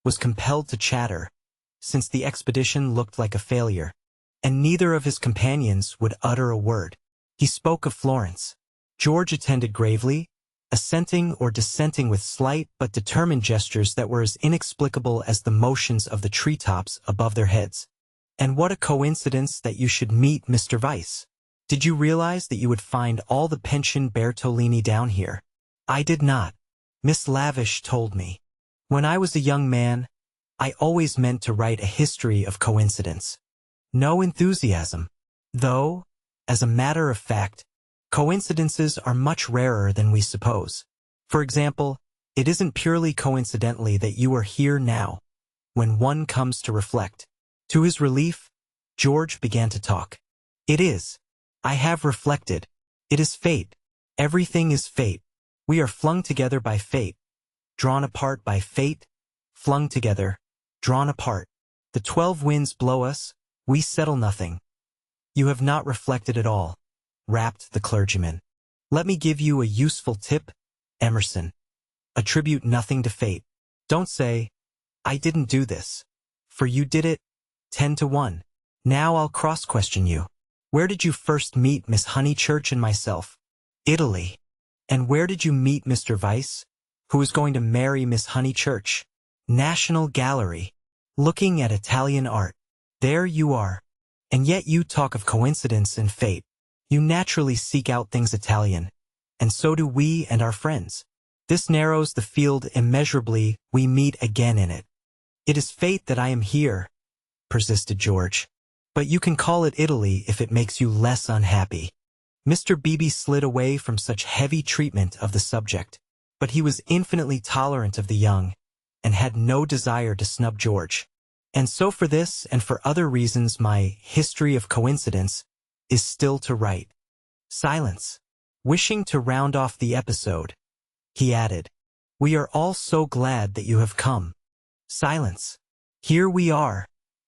was compelled to chatter, since the expedition looked like a failure, and neither of his companions would utter a word. He spoke of Florence. George attended gravely, assenting or dissenting with slight but determined gestures that were as inexplicable as the motions of the treetops above their heads. And what a coincidence that you should meet Mr. Vyse. Did you realize that you would find all the pension Bertolini down here? I did not. Miss Lavish told me. When I was a young man, I always meant to write a history of coincidence. No enthusiasm. Though, as a matter of fact, coincidences are much rarer than we suppose. For example, it isn't purely coincidentally that you are here now, when one comes to reflect. To his relief, George began to talk. It is. I have reflected. It is fate. Everything is fate. We are flung together by fate, drawn apart by fate, flung together, drawn apart. The 12 winds blow us, we settle nothing. You have not reflected at all, rapped the clergyman. Let me give you a useful tip, Emerson. Attribute nothing to fate. Don't say, I didn't do this, for you did it, 10 to 1. Now I'll cross-question you. Where did you first meet Miss Honeychurch and myself? Italy. And where did you meet Mr. Vyse, who is going to marry Miss Honeychurch? National Gallery. Looking at Italian art. There you are. And yet you talk of coincidence and fate. You naturally seek out things Italian, and so do we and our friends. This narrows the field immeasurably. We meet again in it. It is fate that I am here, persisted George. But you can call it Italy if it makes you less unhappy. Mr. Beebe slid away from such heavy treatment of the subject, but he was infinitely tolerant of the young, and had no desire to snub George. And so for this and for other reasons my history of coincidence is still to write. Silence. Wishing to round off the episode, he added, "We are all so glad that you have come." Silence. "Here we are,"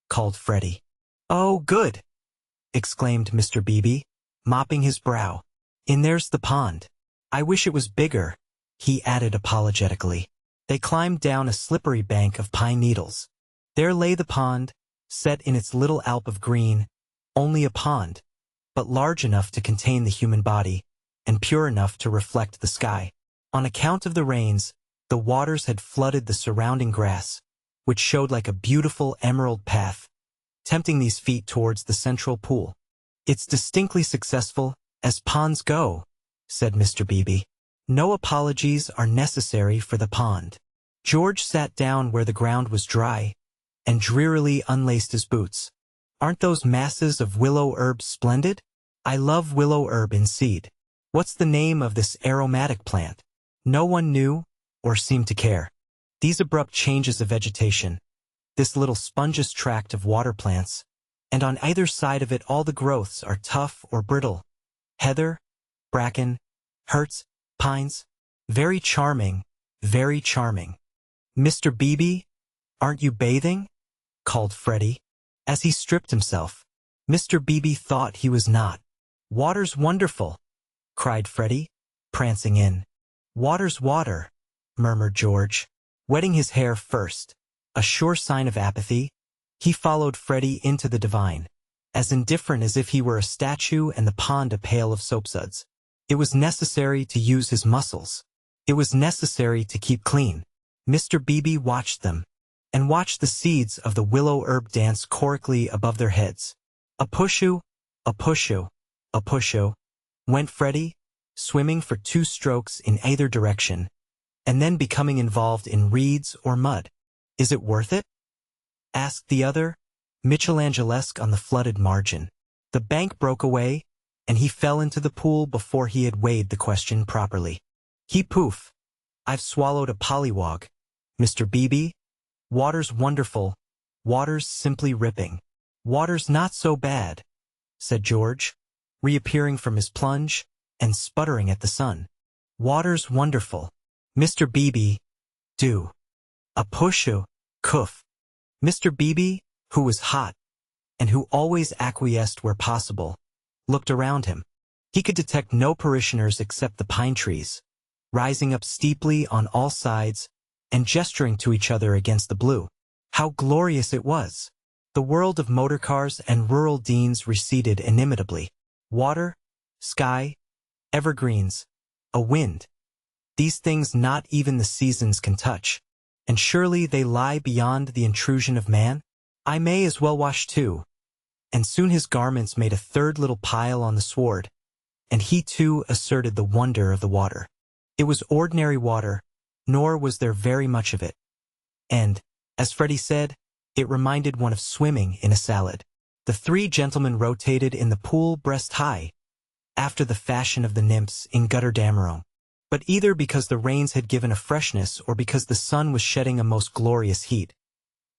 called Freddie. "Oh, good," exclaimed Mr. Beebe, mopping his brow. "And there's the pond. I wish it was bigger," he added apologetically. They climbed down a slippery bank of pine needles. There lay the pond, set in its little alp of green, only a pond, but large enough to contain the human body, and pure enough to reflect the sky. On account of the rains, the waters had flooded the surrounding grass, which showed like a beautiful emerald path, tempting these feet towards the central pool. "It's distinctly successful, as ponds go," said Mr. Beebe. "No apologies are necessary for the pond." George sat down where the ground was dry, and drearily unlaced his boots. "Aren't those masses of willow herb splendid? I love willow herb in seed. What's the name of this aromatic plant?" No one knew, or seemed to care. These abrupt changes of vegetation, this little spongeous tract of water plants, and on either side of it all the growths are tough or brittle. Heather, bracken, hurts, pines. Very charming, very charming. "Mr. Beebe, aren't you bathing?" called Freddie, as he stripped himself. Mr. Beebe thought he was not. "Water's wonderful," cried Freddie, prancing in. "Water's water," murmured George, wetting his hair first, a sure sign of apathy. He followed Freddie into the divine, as indifferent as if he were a statue and the pond a pail of soapsuds. It was necessary to use his muscles. It was necessary to keep clean. Mr. Beebe watched them, and watched the seeds of the willow herb dance chorically above their heads. A pushu, a pushu, a pushu, went Freddie, swimming for 2 strokes in either direction, and then becoming involved in reeds or mud. "Is it worth it?" asked the other, Michelangelesque on the flooded margin. The bank broke away, and he fell into the pool before he had weighed the question properly. He poof. "I've swallowed a pollywog, Mr. Beebe. Water's wonderful. Water's simply ripping." "Water's not so bad," said George, reappearing from his plunge, and sputtering at the sun. "Water's wonderful. Mr. Beebe, do. A pushu, coof." Mr. Beebe, who was hot, and who always acquiesced where possible, looked around him. He could detect no parishioners except the pine trees, rising up steeply on all sides, and gesturing to each other against the blue. How glorious it was! The world of motorcars and rural deans receded inimitably. Water, sky, evergreens, a wind. These things not even the seasons can touch. And surely they lie beyond the intrusion of man? "I may as well wash too." And soon his garments made a third little pile on the sward, and he too asserted the wonder of the water. It was ordinary water, nor was there very much of it. And, as Freddie said, it reminded one of swimming in a salad. The 3 gentlemen rotated in the pool breast high, after the fashion of the nymphs in Götterdämmerung. But either because the rains had given a freshness, or because the sun was shedding a most glorious heat,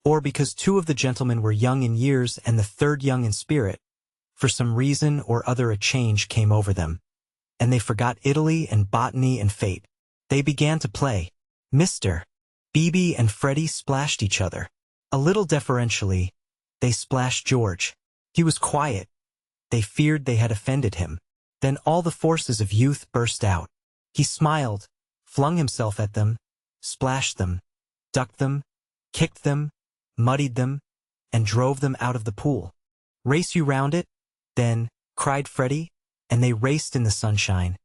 or because 2 of the gentlemen were young in years and the 3rd young in spirit, for some reason or other a change came over them, and they forgot Italy and botany and fate. They began to play. Mr. Beebe and Freddie splashed each other. A little deferentially, they splashed George. He was quiet. They feared they had offended him. Then all the forces of youth burst out. He smiled, flung himself at them, splashed them, ducked them, kicked them, muddied them, and drove them out of the pool. "Race you round it, then," cried Freddie, and they raced in the sunshine.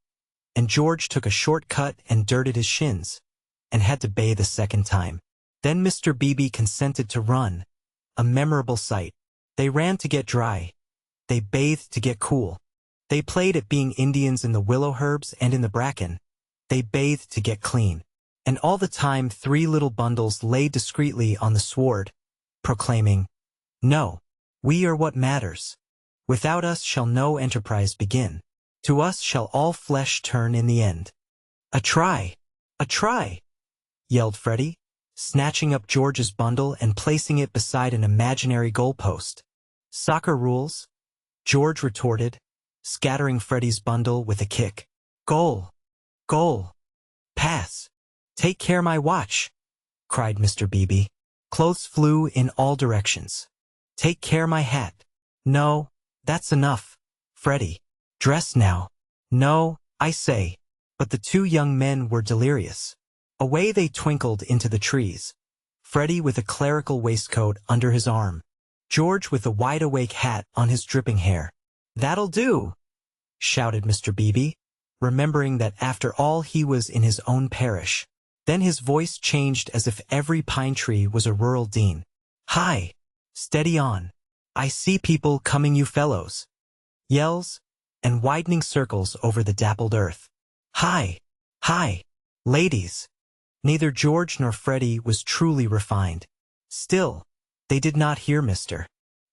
And George took a short cut and dirted his shins, and had to bathe a second time. Then Mr. Beebe consented to run, a memorable sight. They ran to get dry. They bathed to get cool. They played at being Indians in the willow herbs and in the bracken. They bathed to get clean. And all the time 3 little bundles lay discreetly on the sward, proclaiming, "No, We are what matters. Without us shall no enterprise begin. To us shall all flesh turn in the end. A try! A try! Yelled Freddie, snatching up George's bundle and placing it beside an imaginary goalpost. Soccer rules? George retorted, scattering Freddie's bundle with a kick. Goal! Goal! Pass! Take care my watch! Cried Mr. Beebe. Clothes flew in all directions. Take care my hat. No, that's enough. Freddie. Dress now. No, I say. But the two young men were delirious. Away they twinkled into the trees. Freddie with a clerical waistcoat under his arm. George with a wide-awake hat on his dripping hair. That'll do! Shouted Mr. Beebe, remembering that after all he was in his own parish. Then his voice changed as if every pine tree was a rural dean. Hi! Steady on! I see people coming, you fellows! Yells, and widening circles over the dappled earth. Hi! Hi! Ladies! Neither George nor Freddie was truly refined. Still, they did not hear Mr.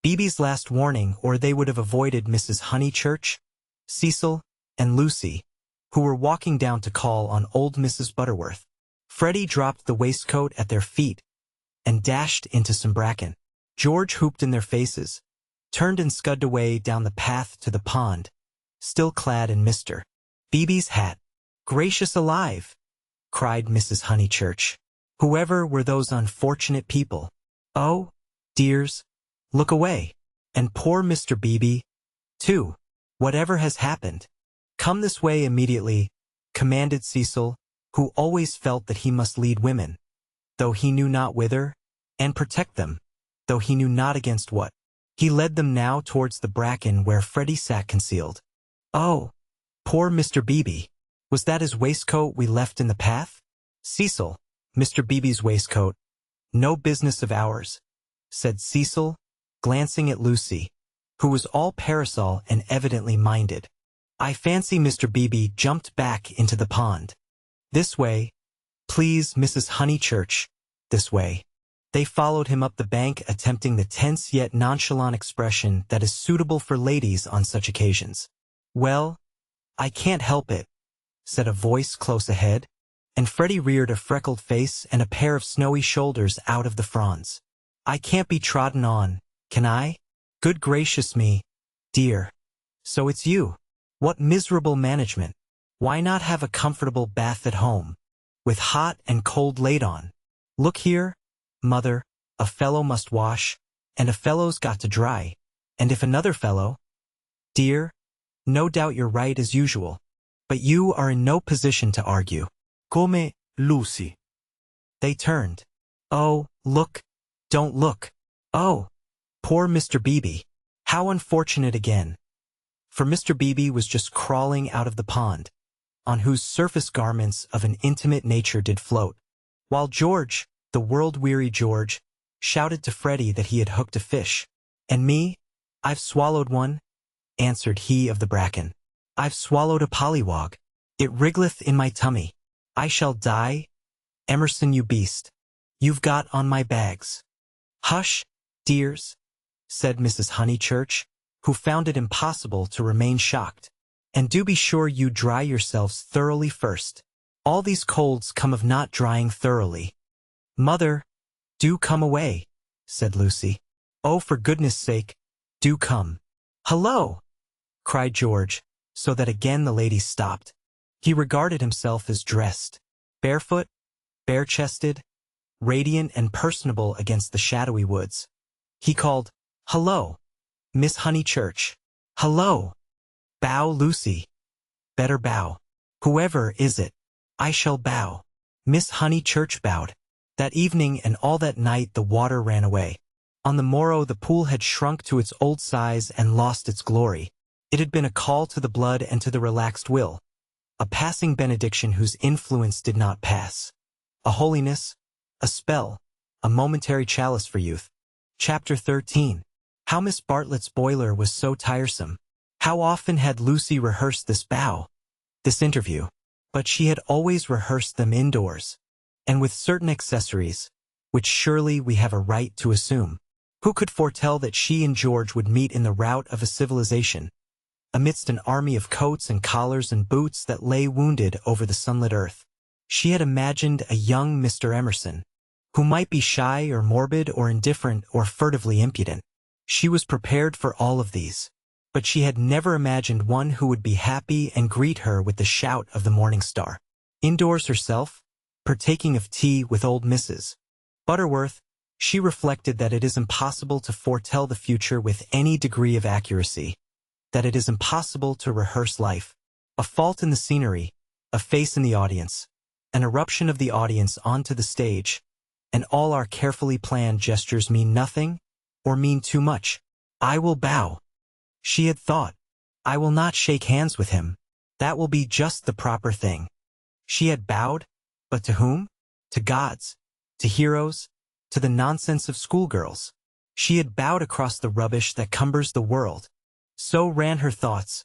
Beebe's last warning, or they would have avoided Mrs. Honeychurch, Cecil, and Lucy, who were walking down to call on old Mrs. Butterworth. Freddie dropped the waistcoat at their feet and dashed into some bracken. George hooped in their faces, turned and scudded away down the path to the pond, still clad in Mr. Beebe's hat. Gracious alive! Cried Mrs. Honeychurch. Whoever were those unfortunate people? Oh, dears, look away. And poor Mr. Beebe, too. Whatever has happened? Come this way immediately, commanded Cecil, who always felt that he must lead women, though he knew not whither, and protect them, though he knew not against what. He led them now towards the bracken where Freddie sat concealed. Oh, poor Mr. Beebe. Was that his waistcoat we left in the path? Cecil, Mr. Beebe's waistcoat. No business of ours, said Cecil, glancing at Lucy, who was all parasol and evidently minded. I fancy Mr. Beebe jumped back into the pond. This way, please, Mrs. Honeychurch, this way. They followed him up the bank, attempting the tense yet nonchalant expression that is suitable for ladies on such occasions. Well, I can't help it, said a voice close ahead, and Freddie reared a freckled face and a pair of snowy shoulders out of the fronds. I can't be trodden on, can I? Good gracious me, dear. So it's you. What miserable management. Why not have a comfortable bath at home, with hot and cold laid on? Look here, mother, a fellow must wash, and a fellow's got to dry. And if another fellow... Dear, no doubt you're right as usual, but you are in no position to argue. Come, Lucy. They turned. Oh, look, don't look. Oh, poor Mr. Beebe. How unfortunate again. For Mr. Beebe was just crawling out of the pond, on whose surface garments of an intimate nature did float, while George, the world-weary George, shouted to Freddie that he had hooked a fish. And me? I've swallowed one, answered he of the bracken. I've swallowed a pollywog. It wriggleth in my tummy. I shall die? Emerson, you beast. You've got on my bags. Hush, dears, said Mrs. Honeychurch, who found it impossible to remain shocked. And do be sure you dry yourselves thoroughly first. All these colds come of not drying thoroughly. Mother, do come away, said Lucy. Oh, for goodness sake, do come. Hello, cried George, so that again the lady stopped. He regarded himself as dressed, barefoot, bare-chested, radiant and personable against the shadowy woods. He called, Hello, Miss Honeychurch. Hello. Bow, Lucy. Better bow. Whoever is it, I shall bow. Miss Honeychurch bowed. That evening and all that night the water ran away. On the morrow the pool had shrunk to its old size and lost its glory. It had been a call to the blood and to the relaxed will, a passing benediction whose influence did not pass, a holiness, a spell, a momentary chalice for youth. Chapter 13. How Miss Bartlett's boiler was so tiresome. How often had Lucy rehearsed this bow, this interview, but she had always rehearsed them indoors, and with certain accessories, which surely we have a right to assume. Who could foretell that she and George would meet in the rout of a civilization, amidst an army of coats and collars and boots that lay wounded over the sunlit earth? She had imagined a young Mr. Emerson, who might be shy or morbid or indifferent or furtively impudent. She was prepared for all of these, but she had never imagined one who would be happy and greet her with the shout of the morning star. Indoors herself, partaking of tea with old Mrs. Butterworth, she reflected that it is impossible to foretell the future with any degree of accuracy, that it is impossible to rehearse life. A fault in the scenery, a face in the audience, an eruption of the audience onto the stage, and all our carefully planned gestures mean nothing or mean too much. I will bow, she had thought. I will not shake hands with him. That will be just the proper thing. She had bowed, but to whom? To gods, to heroes, to the nonsense of schoolgirls. She had bowed across the rubbish that cumbers the world. So ran her thoughts,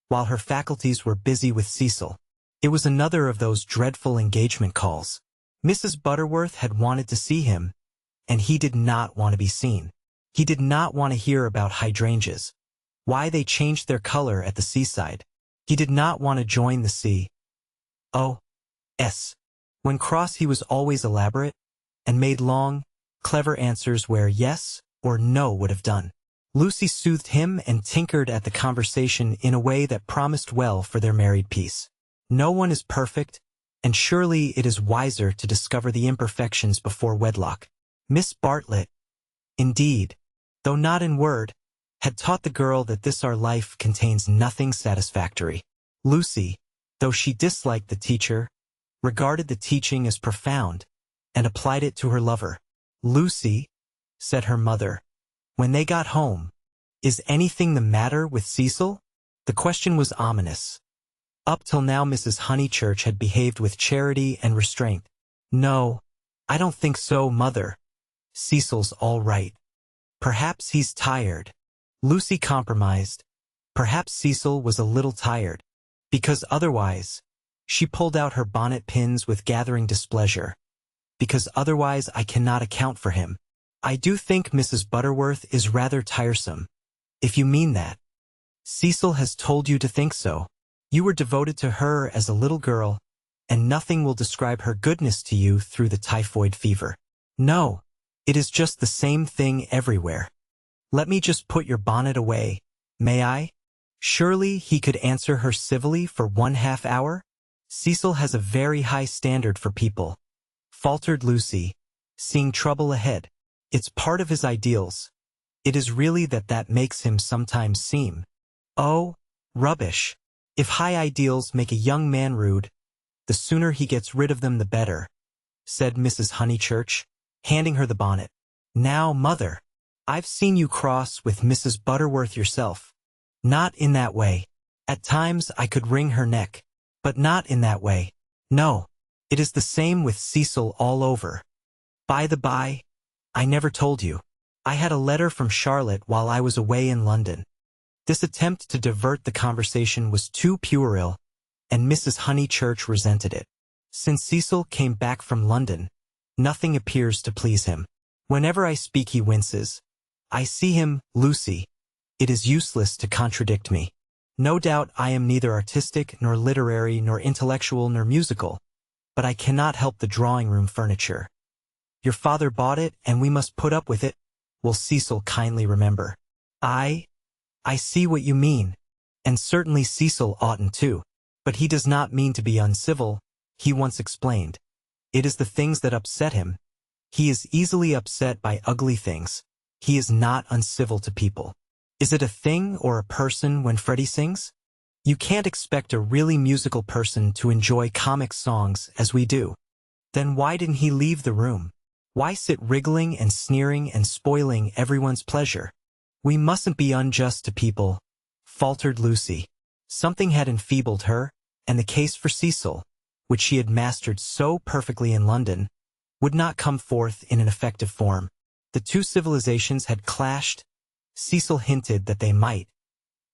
while her faculties were busy with Cecil. It was another of those dreadful engagement calls. Mrs. Butterworth had wanted to see him, and he did not want to be seen. He did not want to hear about hydrangeas, why they changed their color at the seaside. He did not want to join the C.O.S. When cross he was always elaborate, and made long, clever answers where yes or no would have done. Lucy soothed him and tinkered at the conversation in a way that promised well for their married peace. No one is perfect, and surely it is wiser to discover the imperfections before wedlock. Miss Bartlett, indeed, though not in word, had taught the girl that this our life contains nothing satisfactory. Lucy, though she disliked the teacher, regarded the teaching as profound, and applied it to her lover. Lucy, said her mother, when they got home, is anything the matter with Cecil? The question was ominous. Up till now Mrs. Honeychurch had behaved with charity and restraint. No, I don't think so, mother. Cecil's all right. Perhaps he's tired. Lucy compromised. Perhaps Cecil was a little tired. Because otherwise, she pulled out her bonnet pins with gathering displeasure. Because otherwise I cannot account for him. I do think Mrs. Butterworth is rather tiresome, if you mean that. Cecil has told you to think so. You were devoted to her as a little girl, and nothing will describe her goodness to you through the typhoid fever. No, it is just the same thing everywhere. Let me just put your bonnet away, may I? Surely he could answer her civilly for 1/2 hour? Cecil has a very high standard for people, faltered Lucy, seeing trouble ahead. It's part of his ideals. It is really that makes him sometimes seem. Oh, rubbish. If high ideals make a young man rude, the sooner he gets rid of them the better, said Mrs. Honeychurch, handing her the bonnet. Now, mother, I've seen you cross with Mrs. Butterworth yourself. Not in that way. At times I could wring her neck, but not in that way. No, it is the same with Cecil all over. By the by, I never told you. I had a letter from Charlotte while I was away in London. This attempt to divert the conversation was too puerile, and Mrs. Honeychurch resented it. Since Cecil came back from London, nothing appears to please him. Whenever I speak he winces. I see him, Lucy. It is useless to contradict me. No doubt I am neither artistic nor literary nor intellectual nor musical, but I cannot help the drawing-room furniture. Your father bought it and we must put up with it, will Cecil kindly remember. I see what you mean, and certainly Cecil oughtn't to, but he does not mean to be uncivil, he once explained. It is the things that upset him. He is easily upset by ugly things. He is not uncivil to people. Is it a thing or a person when Freddie sings? You can't expect a really musical person to enjoy comic songs as we do. Then why didn't he leave the room? Why sit wriggling and sneering and spoiling everyone's pleasure? We mustn't be unjust to people, faltered Lucy. Something had enfeebled her, and the case for Cecil, which she had mastered so perfectly in London, would not come forth in an effective form. The two civilizations had clashed. Cecil hinted that they might,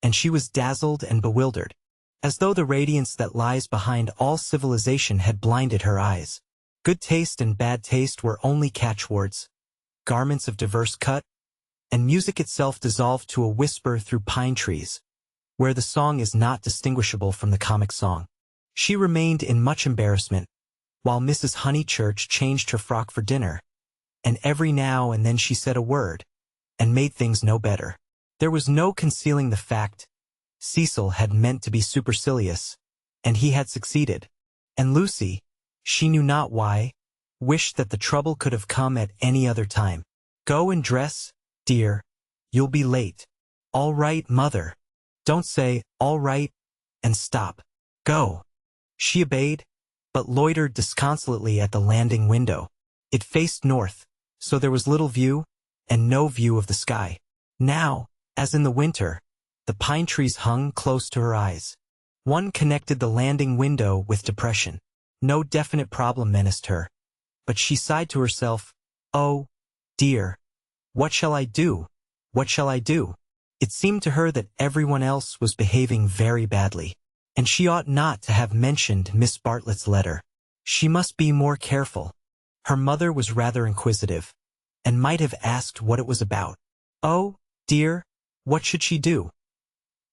and she was dazzled and bewildered, as though the radiance that lies behind all civilization had blinded her eyes. Good taste and bad taste were only catchwords. Garments of diverse cut, and music itself dissolved to a whisper through pine trees, where the song is not distinguishable from the comic song. She remained in much embarrassment, while Mrs. Honeychurch changed her frock for dinner, and every now and then she said a word, and made things no better. There was no concealing the fact. Cecil had meant to be supercilious, and he had succeeded. And Lucy, she knew not why, wished that the trouble could have come at any other time. Go and dress, dear. You'll be late. All right, mother. Don't say, all right, and stop. Go. She obeyed, but loitered disconsolately at the landing window. It faced north, so there was little view, and no view of the sky. Now, as in the winter, the pine trees hung close to her eyes. One connected the landing window with depression. No definite problem menaced her, but she sighed to herself, oh, dear. What shall I do? What shall I do? It seemed to her that everyone else was behaving very badly, and she ought not to have mentioned Miss Bartlett's letter. She must be more careful. Her mother was rather inquisitive, and might have asked what it was about. Oh, dear, what should she do?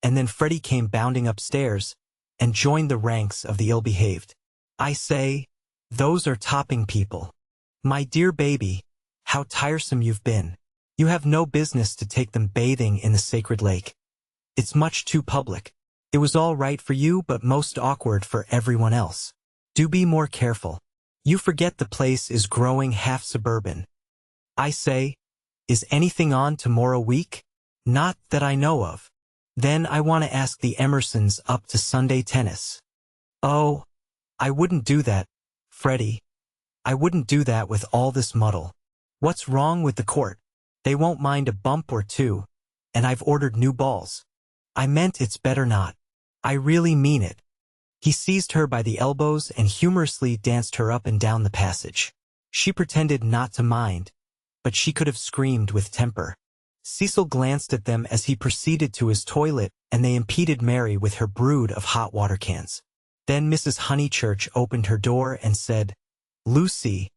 And then Freddie came bounding upstairs, and joined the ranks of the ill-behaved. I say, those are topping people. My dear baby, how tiresome you've been. You have no business to take them bathing in the sacred lake. It's much too public. It was all right for you, but most awkward for everyone else. Do be more careful. You forget the place is growing half suburban. I say, is anything on tomorrow week? Not that I know of. Then I want to ask the Emersons up to Sunday tennis. Oh, I wouldn't do that, Freddie. I wouldn't do that with all this muddle. What's wrong with the court? They won't mind a bump or two, and I've ordered new balls. I meant it's better not. I really mean it. He seized her by the elbows and humorously danced her up and down the passage. She pretended not to mind, but she could have screamed with temper. Cecil glanced at them as he proceeded to his toilet, and they impeded Mary with her brood of hot water cans. Then Mrs. Honeychurch opened her door and said, Lucy,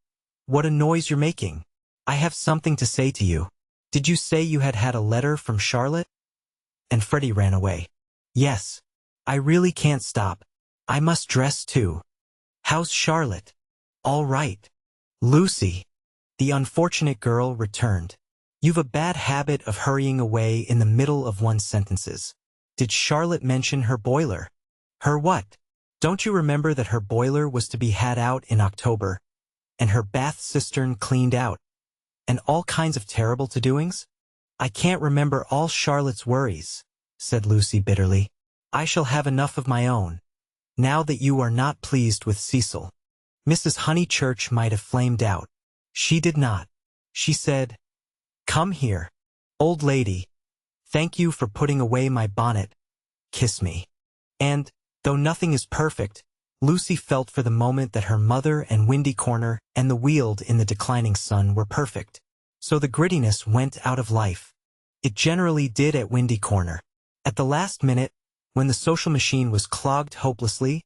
what a noise you're making. I have something to say to you. Did you say you had had a letter from Charlotte? And Freddie ran away. Yes. I really can't stop. I must dress too. How's Charlotte? All right. Lucy. The unfortunate girl returned. You've a bad habit of hurrying away in the middle of one's sentences. Did Charlotte mention her boiler? Her what? Don't you remember that her boiler was to be had out in October, and her bath cistern cleaned out, and all kinds of terrible to-doings? I can't remember all Charlotte's worries, said Lucy bitterly. I shall have enough of my own, now that you are not pleased with Cecil. Mrs. Honeychurch might have flamed out. She did not. She said, Come here, old lady. Thank you for putting away my bonnet. Kiss me. And, though nothing is perfect, Lucy felt for the moment that her mother and Windy Corner and the Weald in the declining sun were perfect. So the grittiness went out of life. It generally did at Windy Corner. At the last minute, when the social machine was clogged hopelessly,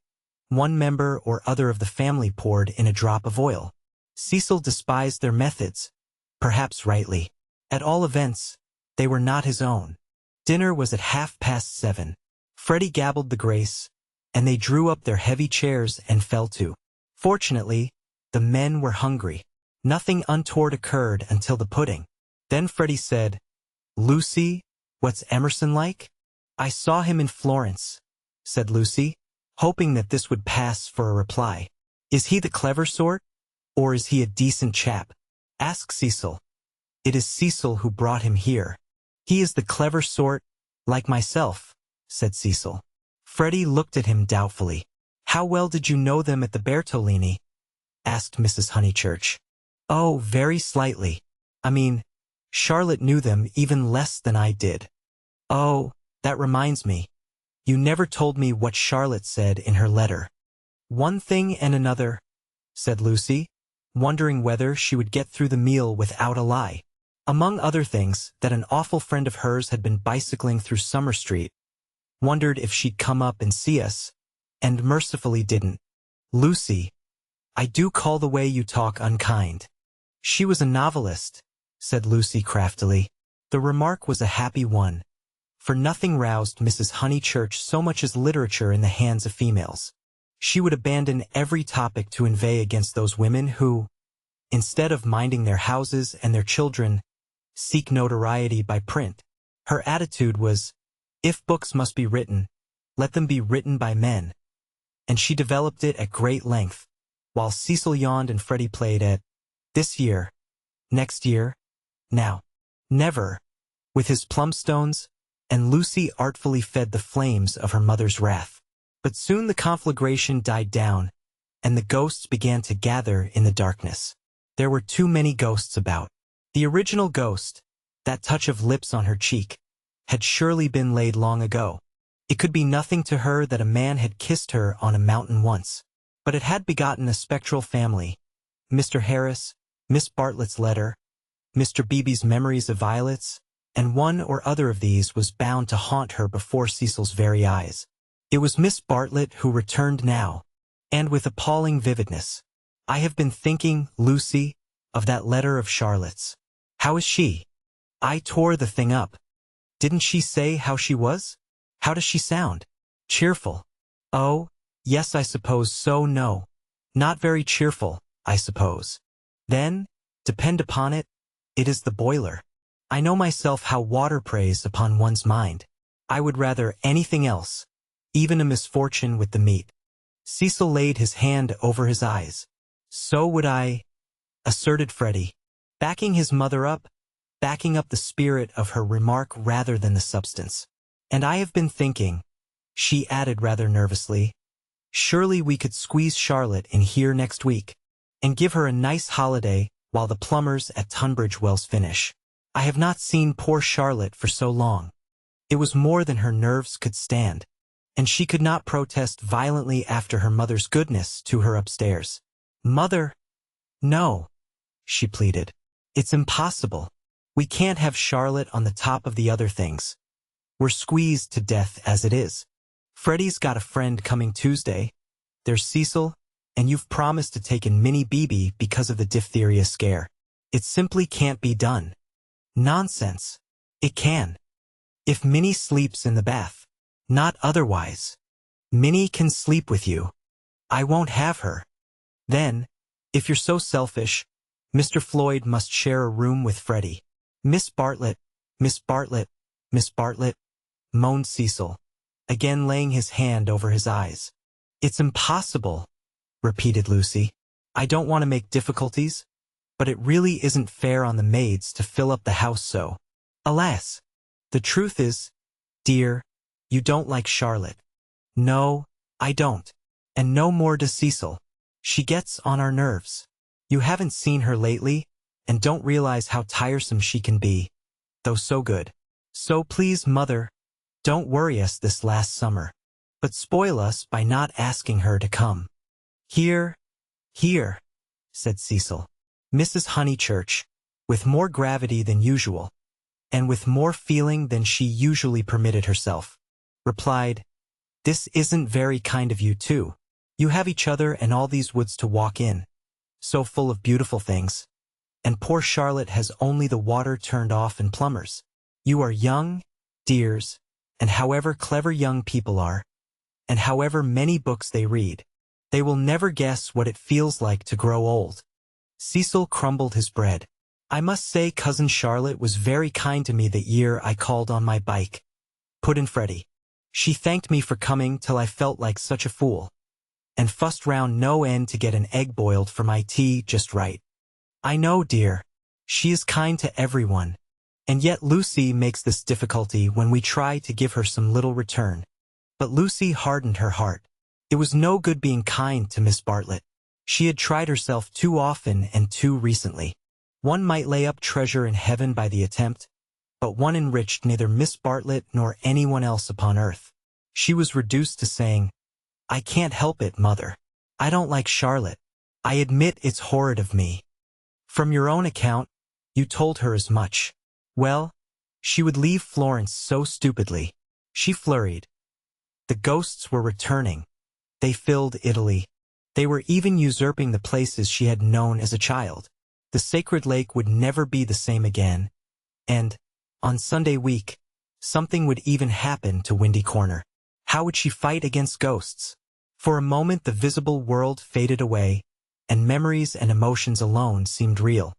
one member or other of the family poured in a drop of oil. Cecil despised their methods, perhaps rightly. At all events, they were not his own. Dinner was at 7:30. Freddie gabbled the grace, and they drew up their heavy chairs and fell to. Fortunately, the men were hungry. Nothing untoward occurred until the pudding. Then Freddie said, Lucy, what's Emerson like? I saw him in Florence, said Lucy, hoping that this would pass for a reply. Is he the clever sort, or is he a decent chap? Ask Cecil. It is Cecil who brought him here. He is the clever sort, like myself, said Cecil. Freddie looked at him doubtfully. How well did you know them at the Bertolini? Asked Mrs. Honeychurch. Oh, very slightly. I mean, Charlotte knew them even less than I did. Oh, that reminds me. You never told me what Charlotte said in her letter. One thing and another, said Lucy, wondering whether she would get through the meal without a lie. Among other things, that an awful friend of hers had been bicycling through Summer Street, wondered if she'd come up and see us, and mercifully didn't. Lucy, I do call the way you talk unkind. She was a novelist, said Lucy craftily. The remark was a happy one, for nothing roused Mrs. Honeychurch so much as literature in the hands of females. She would abandon every topic to inveigh against those women who, instead of minding their houses and their children, seek notoriety by print. Her attitude was, if books must be written, let them be written by men. And she developed it at great length, while Cecil yawned and Freddie played at this year, next year, now, never, with his plumstones, and Lucy artfully fed the flames of her mother's wrath. But soon the conflagration died down, and the ghosts began to gather in the darkness. There were too many ghosts about. The original ghost, that touch of lips on her cheek, had surely been laid long ago. It could be nothing to her that a man had kissed her on a mountain once, but it had begotten a spectral family. Mr. Harris, Miss Bartlett's letter, Mr. Beebe's memories of violets, and one or other of these was bound to haunt her before Cecil's very eyes. It was Miss Bartlett who returned now, and with appalling vividness. I have been thinking, Lucy, of that letter of Charlotte's. How is she? I tore the thing up. Didn't she say how she was? How does she sound? Cheerful. Oh, yes, I suppose so. No, not very cheerful, I suppose. Then, depend upon it, it is the boiler. I know myself how water preys upon one's mind. I would rather anything else, even a misfortune with the meat. Cecil laid his hand over his eyes. So would I, asserted Freddie, backing his mother up, backing up the spirit of her remark rather than the substance. And I have been thinking, she added rather nervously, surely we could squeeze Charlotte in here next week, and give her a nice holiday while the plumbers at Tunbridge Wells finish. I have not seen poor Charlotte for so long. It was more than her nerves could stand, and she could not protest violently after her mother's goodness to her upstairs. Mother, no, she pleaded. It's impossible. We can't have Charlotte on the top of the other things. We're squeezed to death as it is. Freddie's got a friend coming Tuesday. There's Cecil, and you've promised to take in Minnie Beebe because of the diphtheria scare. It simply can't be done. Nonsense. It can. If Minnie sleeps in the bath. Not otherwise. Minnie can sleep with you. I won't have her. Then, if you're so selfish, Mr. Floyd must share a room with Freddie. Miss Bartlett, Miss Bartlett, Miss Bartlett, moaned Cecil, again laying his hand over his eyes. It's impossible, repeated Lucy. I don't want to make difficulties, but it really isn't fair on the maids to fill up the house so. Alas, the truth is, dear, you don't like Charlotte. No, I don't. And no more does Cecil. She gets on our nerves. You haven't seen her lately, and don't realize how tiresome she can be, though so good. So please, Mother, don't worry us this last summer, but spoil us by not asking her to come. Here, said Cecil. Mrs. Honeychurch, with more gravity than usual, and with more feeling than she usually permitted herself, replied, this isn't very kind of you too. You have each other and all these woods to walk in, so full of beautiful things, and poor Charlotte has only the water turned off and plumbers. You are young, dears, and however clever young people are, and however many books they read, they will never guess what it feels like to grow old. Cecil crumbled his bread. I must say Cousin Charlotte was very kind to me that year I called on my bike, put in Freddie. She thanked me for coming till I felt like such a fool, and fussed round no end to get an egg boiled for my tea just right. I know, dear, she is kind to everyone, and yet Lucy makes this difficulty when we try to give her some little return. But Lucy hardened her heart. It was no good being kind to Miss Bartlett. She had tried herself too often and too recently. One might lay up treasure in heaven by the attempt, but one enriched neither Miss Bartlett nor anyone else upon earth. She was reduced to saying, I can't help it, Mother. I don't like Charlotte. I admit it's horrid of me. From your own account, you told her as much. Well, she would leave Florence so stupidly. She flurried. The ghosts were returning. They filled Italy. They were even usurping the places she had known as a child. The sacred lake would never be the same again, and, On Sunday week, something would even happen to Windy Corner. How would she fight against ghosts? For a moment the visible world faded away, and memories and emotions alone seemed real.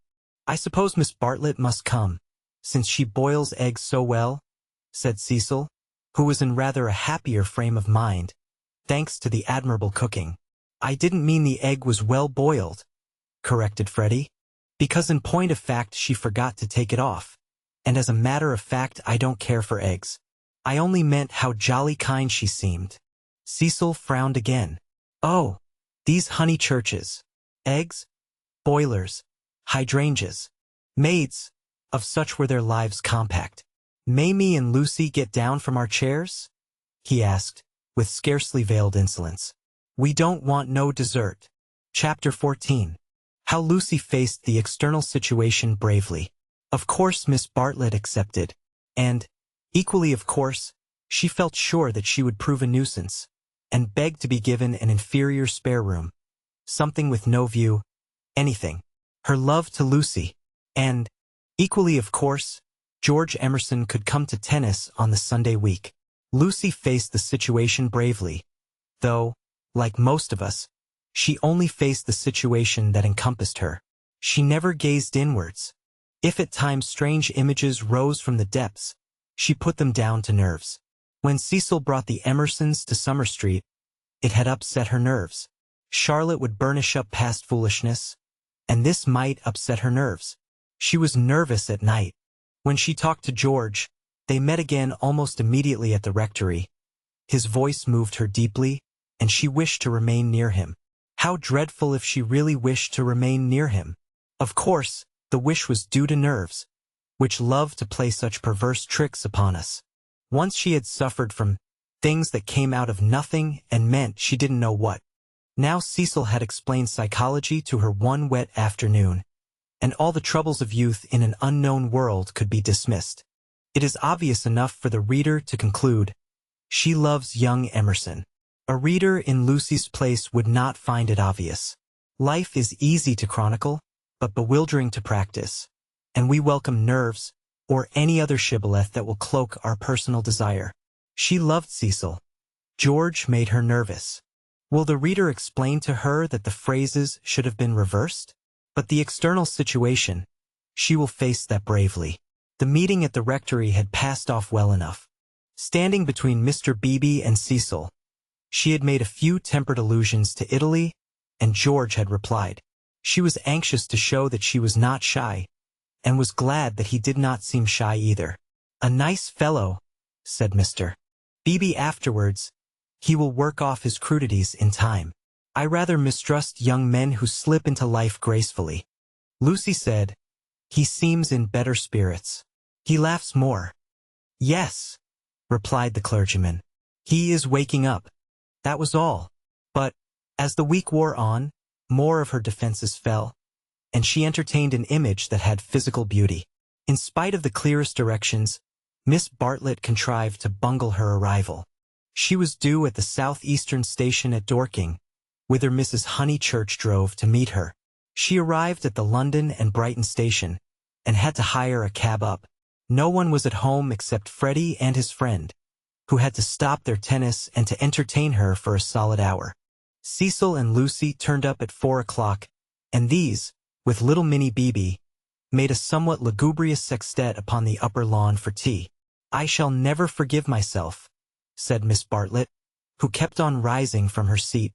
"I suppose Miss Bartlett must come, since she boils eggs so well," said Cecil, who was in rather a happier frame of mind, thanks to the admirable cooking. "I didn't mean the egg was well boiled," corrected Freddie, "because in point of fact she forgot to take it off, and as a matter of fact I don't care for eggs. I only meant how jolly kind she seemed." Cecil frowned again. "Oh, these Honeychurches. Eggs, boilers, hydrangeas, maids, of such were their lives compact. May me and Lucy get down from our chairs?" he asked, with scarcely veiled insolence. "We don't want no dessert." Chapter 14. How Lucy faced the external situation bravely. Of course Miss Bartlett accepted, and, equally of course, she felt sure that she would prove a nuisance, and begged to be given an inferior spare room. Something with no view, anything. Her love to Lucy, and, equally of course, George Emerson could come to tennis on the Sunday week. Lucy faced the situation bravely, though, like most of us, she only faced the situation that encompassed her. She never gazed inwards. If at times strange images rose from the depths, she put them down to nerves. When Cecil brought the Emersons to Summer Street, it had upset her nerves. Charlotte would burnish up past foolishness, and this might upset her nerves. She was nervous at night. When she talked to George, they met again almost immediately at the rectory. His voice moved her deeply, and she wished to remain near him. How dreadful if she really wished to remain near him. Of course, the wish was due to nerves, which love to play such perverse tricks upon us. Once she had suffered from things that came out of nothing and meant she didn't know what. Now Cecil had explained psychology to her one wet afternoon, and all the troubles of youth in an unknown world could be dismissed. It is obvious enough for the reader to conclude, she loves young Emerson. A reader in Lucy's place would not find it obvious. Life is easy to chronicle, but bewildering to practice, and we welcome nerves, or any other shibboleth that will cloak our personal desire. She loved Cecil. George made her nervous. Will the reader explain to her that the phrases should have been reversed? But the external situation, she will face that bravely. The meeting at the rectory had passed off well enough. Standing between Mr. Beebe and Cecil, she had made a few tempered allusions to Italy, and George had replied. She was anxious to show that she was not shy, and was glad that he did not seem shy either. "A nice fellow," said Mr. Beebe afterwards. "He will work off his crudities in time. I rather mistrust young men who slip into life gracefully." Lucy said, "He seems in better spirits. He laughs more." "Yes," replied the clergyman. "He is waking up." That was all. But, as the week wore on, more of her defenses fell, and she entertained an image that had physical beauty. In spite of the clearest directions, Miss Bartlett contrived to bungle her arrival. She was due at the southeastern station at Dorking, whither Mrs. Honeychurch drove to meet her. She arrived at the London and Brighton station, and had to hire a cab up. No one was at home except Freddie and his friend, who had to stop their tennis and to entertain her for a solid hour. Cecil and Lucy turned up at 4 o'clock, and these, with little Minnie Beebe, made a somewhat lugubrious sextet upon the upper lawn for tea. "I shall never forgive myself," said Miss Bartlett, who kept on rising from her seat,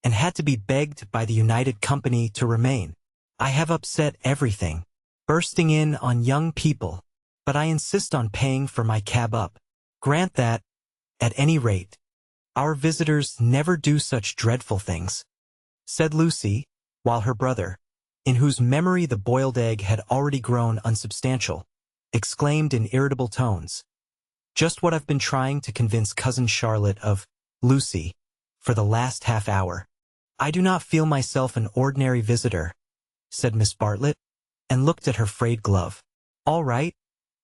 and had to be begged by the United Company to remain. "I have upset everything, bursting in on young people, but I insist on paying for my cab up. Grant that, at any rate, our visitors never do such dreadful things," said Lucy, while her brother, in whose memory the boiled egg had already grown unsubstantial, exclaimed in irritable tones, "Just what I've been trying to convince Cousin Charlotte of, Lucy, for the last half hour." "I do not feel myself an ordinary visitor," said Miss Bartlett, and looked at her frayed glove. "All right,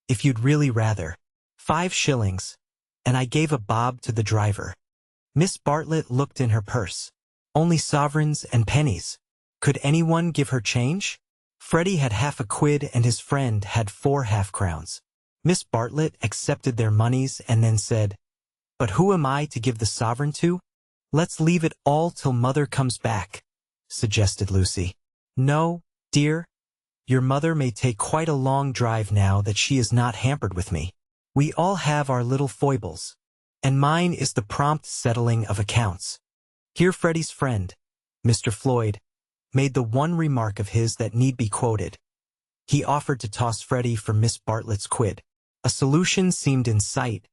if you'd really rather. 5 shillings, and I gave a bob to the driver." Miss Bartlett looked in her purse. Only sovereigns and pennies. Could anyone give her change? Freddie had half a quid and his friend had 4 half-crowns. Miss Bartlett accepted their monies and then said, "But who am I to give the sovereign to?" "Let's leave it all till Mother comes back," suggested Lucy. "No, dear. Your mother may take quite a long drive now that she is not hampered with me. We all have our little foibles, and mine is the prompt settling of accounts." Here Freddie's friend, Mr. Floyd, made the one remark of his that need be quoted. He offered to toss Freddie for Miss Bartlett's quid. A solution seemed in sight,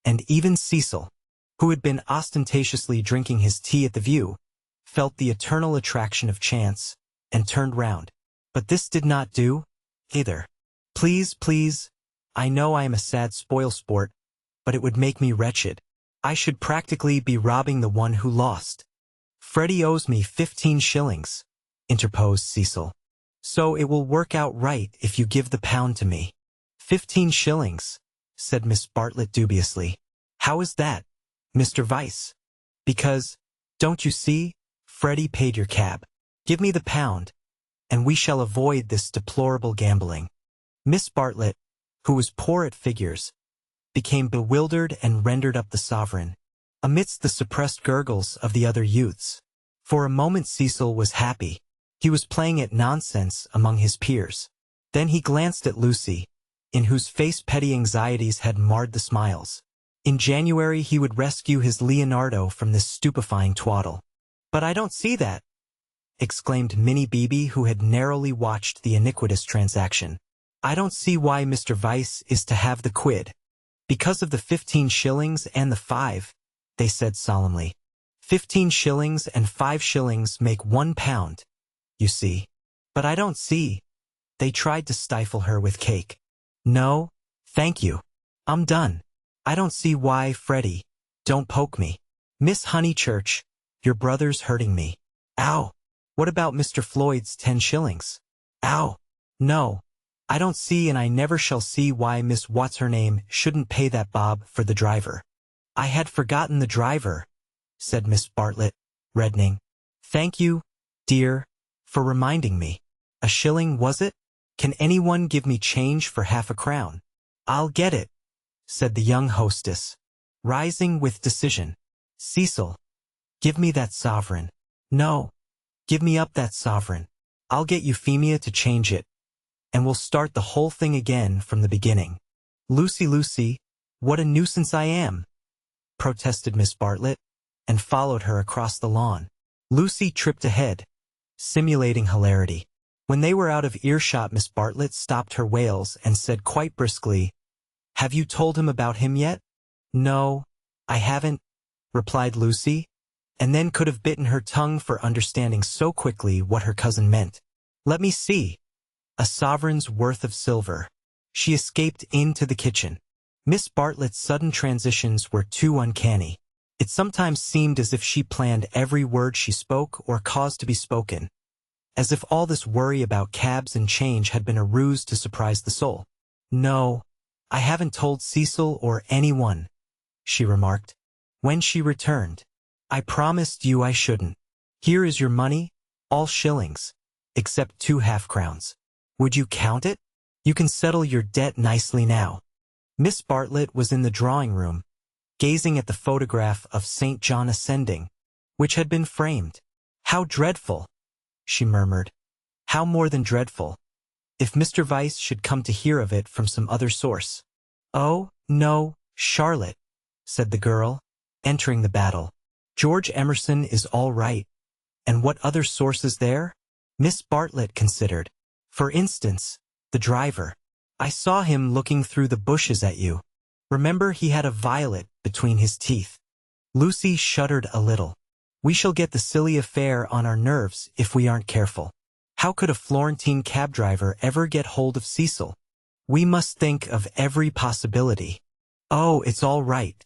and even Cecil, who had been ostentatiously drinking his tea at the view, felt the eternal attraction of chance, and turned round. But this did not do, either. "Please, please, I know I am a sad spoil-sport, but it would make me wretched. I should practically be robbing the one who lost." "Freddie owes me 15 shillings, interposed Cecil. "So it will work out right if you give the pound to me." 15 shillings, said Miss Bartlett dubiously. "How is that, Mr. Vyse?" "Because, don't you see, Freddie paid your cab. Give me the pound, and we shall avoid this deplorable gambling." Miss Bartlett, who was poor at figures, became bewildered and rendered up the sovereign, amidst the suppressed gurgles of the other youths. For a moment Cecil was happy. He was playing at nonsense among his peers. Then he glanced at Lucy, in whose face petty anxieties had marred the smiles. In January he would rescue his Leonardo from this stupefying twaddle. "But I don't see that," exclaimed Minnie Beebe, who had narrowly watched the iniquitous transaction. "I don't see why Mr. Vyse is to have the quid." "Because of the 15 shillings and the 5, they said solemnly. 15 shillings and 5 shillings make £1, you see. But I don't see." They tried to stifle her with cake. "No, thank you. I'm done. I don't see why, Freddie. Don't poke me. Miss Honeychurch, your brother's hurting me. Ow. What about Mr. Floyd's 10 shillings? Ow. No, I don't see, and I never shall see why Miss What's-her-name shouldn't pay that bob for the driver." "I had forgotten the driver," said Miss Bartlett, reddening. "Thank you, dear, for reminding me. A shilling, was it? Can anyone give me change for half a crown?" "I'll get it," said the young hostess, rising with decision. "Cecil, give me that sovereign." "No, give me up that sovereign. I'll get Euphemia to change it, and we'll start the whole thing again from the beginning." "Lucy, Lucy, what a nuisance I am," protested Miss Bartlett, and followed her across the lawn. Lucy tripped ahead, simulating hilarity. When they were out of earshot, Miss Bartlett stopped her wails and said quite briskly, "Have you told him about him yet?" "No, I haven't," replied Lucy, and then could have bitten her tongue for understanding so quickly what her cousin meant. "Let me see. A sovereign's worth of silver." She escaped into the kitchen. Miss Bartlett's sudden transitions were too uncanny. It sometimes seemed as if she planned every word she spoke or caused to be spoken, as if all this worry about cabs and change had been a ruse to surprise the soul. "No, I haven't told Cecil or anyone," she remarked. When she returned, "I promised you I shouldn't. Here is your money, all shillings, except 2 half-crowns. Would you count it? You can settle your debt nicely now." Miss Bartlett was in the drawing-room, gazing at the photograph of St. John Ascending, which had been framed. "How dreadful," she murmured. "How more than dreadful, if Mr. Vyse should come to hear of it from some other source." "Oh, no, Charlotte," said the girl, entering the battle. "George Emerson is all right. And what other source is there?" Miss Bartlett considered. "For instance, the driver. I saw him looking through the bushes at you. Remember, he had a violet between his teeth." Lucy shuddered a little. "We shall get the silly affair on our nerves if we aren't careful. How could a Florentine cab driver ever get hold of Cecil? We must think of every possibility." "Oh, it's all right.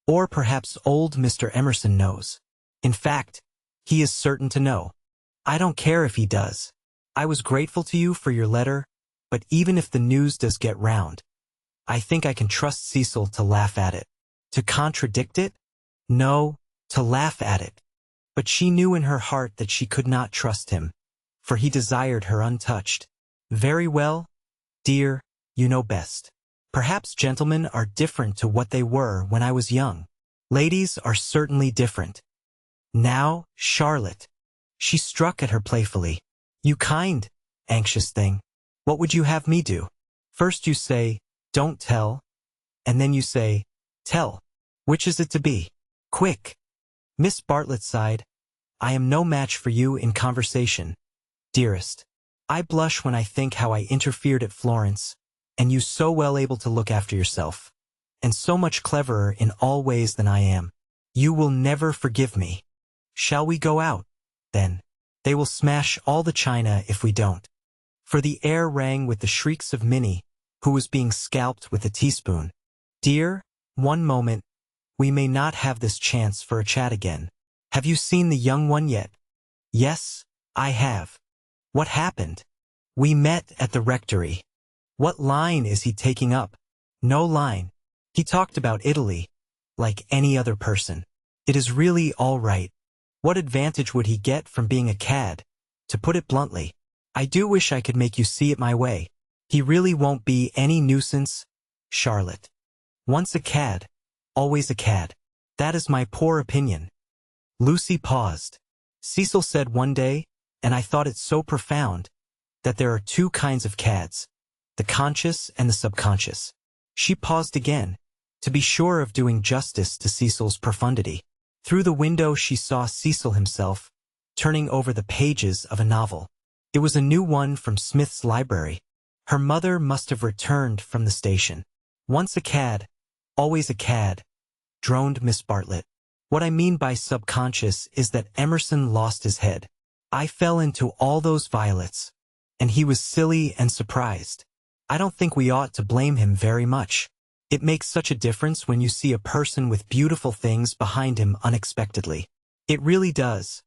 Or perhaps old Mr. Emerson knows. In fact, he is certain to know. I don't care if he does. I was grateful to you for your letter, but even if the news does get round, I think I can trust Cecil to laugh at it. To contradict it? No, to laugh at it." But she knew in her heart that she could not trust him, for he desired her untouched. "Very well, dear, you know best. Perhaps gentlemen are different to what they were when I was young. Ladies are certainly different. Now, Charlotte. She struck at her playfully. You kind, anxious thing. What would you have me do? First you say, don't tell, and then you say, tell. Which is it to be? Quick. Miss Bartlett sighed. I am no match for you in conversation, dearest. I blush when I think how I interfered at Florence, and you so well able to look after yourself, and so much cleverer in all ways than I am. You will never forgive me. Shall we go out, then? They will smash all the china if we don't. For the air rang with the shrieks of Minnie, who was being scalped with a teaspoon. Dear, one moment. We may not have this chance for a chat again. Have you seen the young one yet? Yes, I have. What happened? We met at the rectory. What line is he taking up? No line. He talked about Italy, like any other person. It is really all right. What advantage would he get from being a cad? To put it bluntly, I do wish I could make you see it my way. He really won't be any nuisance, Charlotte. Once a cad, always a cad. That is my poor opinion. Lucy paused. Cecil said one day, and I thought it so profound, that there are two kinds of cads, the conscious and the subconscious. She paused again, to be sure of doing justice to Cecil's profundity. Through the window she saw Cecil himself, turning over the pages of a novel. It was a new one from Smith's library. Her mother must have returned from the station. Once a cad, always a cad, droned Miss Bartlett. What I mean by subconscious is that Emerson lost his head. I fell into all those violets, and he was silly and surprised. I don't think we ought to blame him very much. It makes such a difference when you see a person with beautiful things behind him unexpectedly. It really does.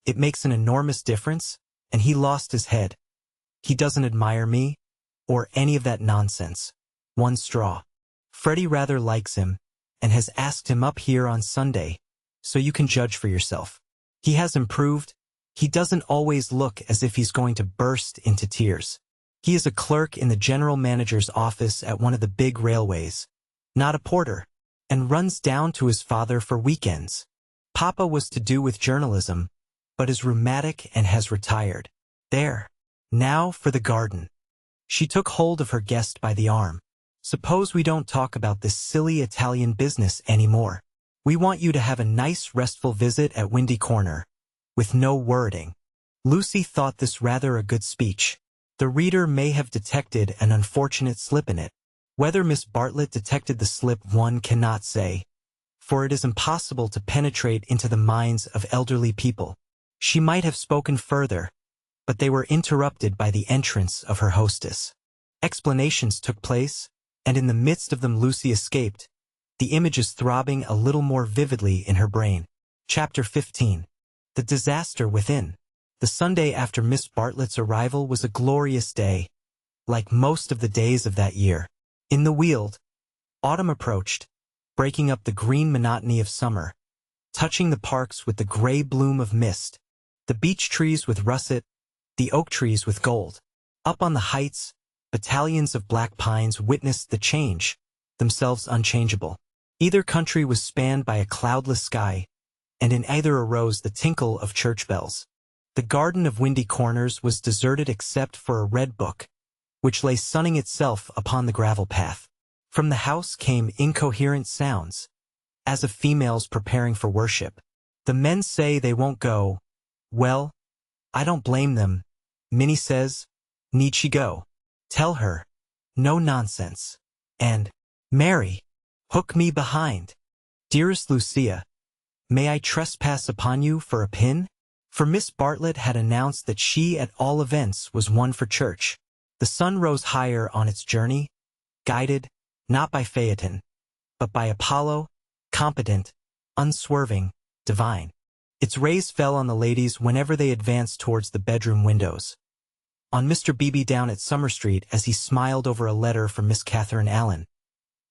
It makes an enormous difference, and he lost his head. He doesn't admire me, or any of that nonsense. One straw. Freddie rather likes him, and has asked him up here on Sunday, so you can judge for yourself. He has improved. He doesn't always look as if he's going to burst into tears. He is a clerk in the general manager's office at one of the big railways, not a porter, and runs down to his father for weekends. Papa was to do with journalism, but is rheumatic and has retired. There. Now for the garden. She took hold of her guest by the arm. Suppose we don't talk about this silly Italian business anymore. We want you to have a nice restful visit at Windy Corner, with no worrying. Lucy thought this rather a good speech. The reader may have detected an unfortunate slip in it. Whether Miss Bartlett detected the slip one cannot say, for it is impossible to penetrate into the minds of elderly people. She might have spoken further, but they were interrupted by the entrance of her hostess. Explanations took place, and in the midst of them Lucy escaped, the images throbbing a little more vividly in her brain. Chapter 15. The Disaster Within. The Sunday after Miss Bartlett's arrival was a glorious day, like most of the days of that year. In the Weald, autumn approached, breaking up the green monotony of summer, touching the parks with the gray bloom of mist, the beech trees with russet, the oak trees with gold. Up on the heights, battalions of black pines witnessed the change, themselves unchangeable. Either country was spanned by a cloudless sky, and in either arose the tinkle of church bells. The garden of Windy Corners was deserted except for a red book, which lay sunning itself upon the gravel path. From the house came incoherent sounds, as of females preparing for worship. The men say they won't go. Well, I don't blame them. Minnie says, need she go? Tell her, no nonsense. And, Mary, hook me behind. Dearest Lucia, may I trespass upon you for a pin? For Miss Bartlett had announced that she at all events was one for church. The sun rose higher on its journey, guided, not by Phaeton, but by Apollo, competent, unswerving, divine. Its rays fell on the ladies whenever they advanced towards the bedroom windows. On Mr. Beebe down at Summer Street as he smiled over a letter from Miss Catherine Allen.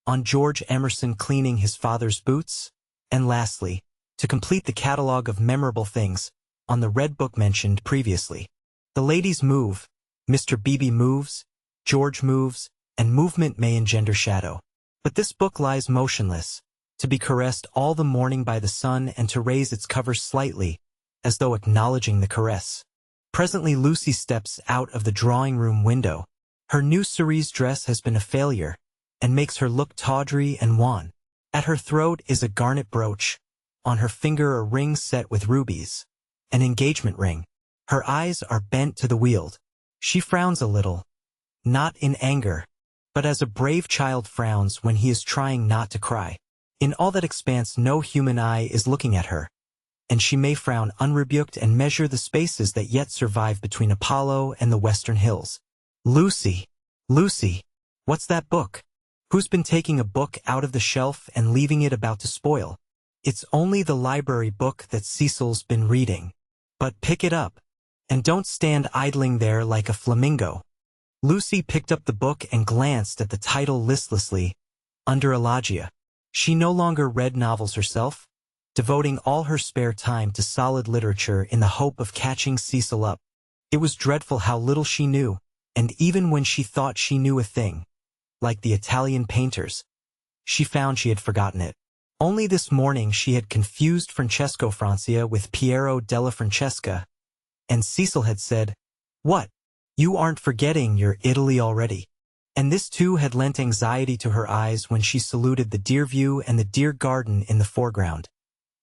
On George Emerson cleaning his father's boots. And lastly, to complete the catalogue of memorable things, on the red book mentioned previously. The ladies move, Mr. Beebe moves, George moves, and movement may engender shadow. But this book lies motionless, to be caressed all the morning by the sun and to raise its cover slightly, as though acknowledging the caress. Presently Lucy steps out of the drawing-room window. Her new cerise dress has been a failure, and makes her look tawdry and wan. At her throat is a garnet brooch, on her finger a ring set with rubies, an engagement ring. Her eyes are bent to the Weald. She frowns a little, not in anger, but as a brave child frowns when he is trying not to cry. In all that expanse no human eye is looking at her, and she may frown unrebuked and measure the spaces that yet survive between Apollo and the western hills. Lucy, Lucy, what's that book? Who's been taking a book out of the shelf and leaving it about to spoil? It's only the library book that Cecil's been reading. But pick it up, and don't stand idling there like a flamingo. Lucy picked up the book and glanced at the title listlessly, Under Elogia. She no longer read novels herself, devoting all her spare time to solid literature in the hope of catching Cecil up. It was dreadful how little she knew, and even when she thought she knew a thing, like the Italian painters, she found she had forgotten it. Only this morning she had confused Francesco Francia with Piero della Francesca, and Cecil had said, "What? You aren't forgetting your Italy already?" And this too had lent anxiety to her eyes when she saluted the dear view and the dear garden in the foreground.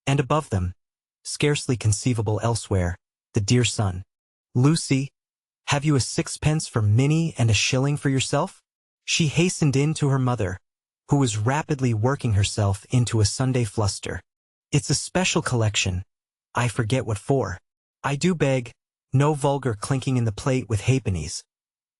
And above them, scarcely conceivable elsewhere, the dear sun. "Lucy, have you a sixpence for Minnie and a shilling for yourself?" She hastened in to her mother, who was rapidly working herself into a Sunday fluster. "It's a special collection. I forget what for. I do beg, no vulgar clinking in the plate with halfpennies.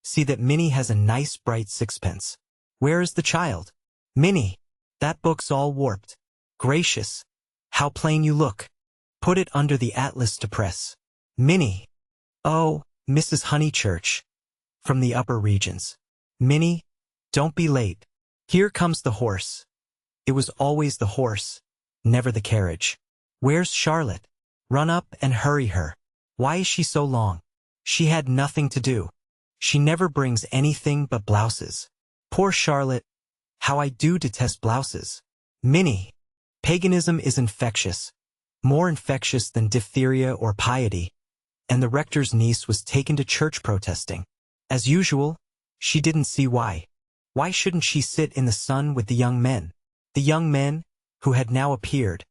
See that Minnie has a nice bright sixpence. Where is the child? Minnie, that book's all warped. Gracious, how plain you look. Put it under the atlas to press. Minnie. Oh, Mrs. Honeychurch, from the upper regions. Minnie, don't be late. Here comes the horse." It was always the horse, never the carriage. "Where's Charlotte? Run up and hurry her. Why is she so long? She had nothing to do. She never brings anything but blouses. Poor Charlotte, how I do detest blouses. Minnie, paganism is infectious, more infectious than diphtheria or piety, and the rector's niece was taken to church protesting. As usual, she didn't see why. Why shouldn't she sit in the sun with the young men? The young men, who had now appeared,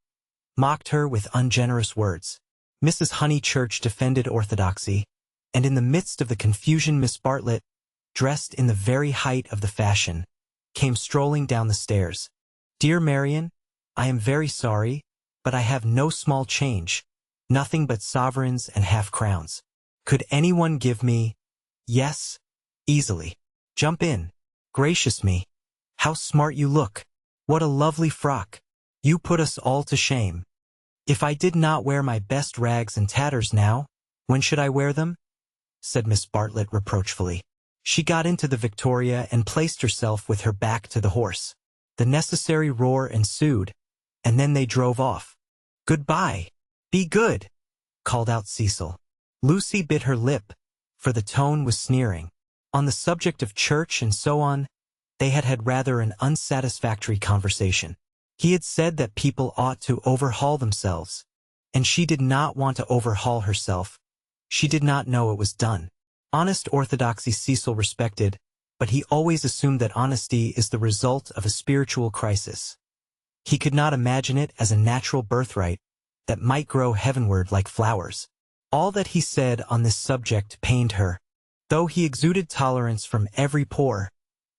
mocked her with ungenerous words. Mrs. Honeychurch defended orthodoxy, and in the midst of the confusion Miss Bartlett, dressed in the very height of the fashion, came strolling down the stairs. "Dear Marian, I am very sorry, but I have no small change, nothing but sovereigns and half-crowns. Could anyone give me—" "Yes, easily. Jump in. Gracious me, how smart you look. What a lovely frock. You put us all to shame. If I did not wear my best rags and tatters now, when should I wear them?" said Miss Bartlett reproachfully. She got into the Victoria and placed herself with her back to the horse. The necessary roar ensued, and then they drove off. "Goodbye. Be good," called out Cecil. Lucy bit her lip, for the tone was sneering. On the subject of church and so on, they had had rather an unsatisfactory conversation. He had said that people ought to overhaul themselves, and she did not want to overhaul herself. She did not know it was done. Honest orthodoxy Cecil respected, but he always assumed that honesty is the result of a spiritual crisis. He could not imagine it as a natural birthright that might grow heavenward like flowers. All that he said on this subject pained her. Though he exuded tolerance from every pore,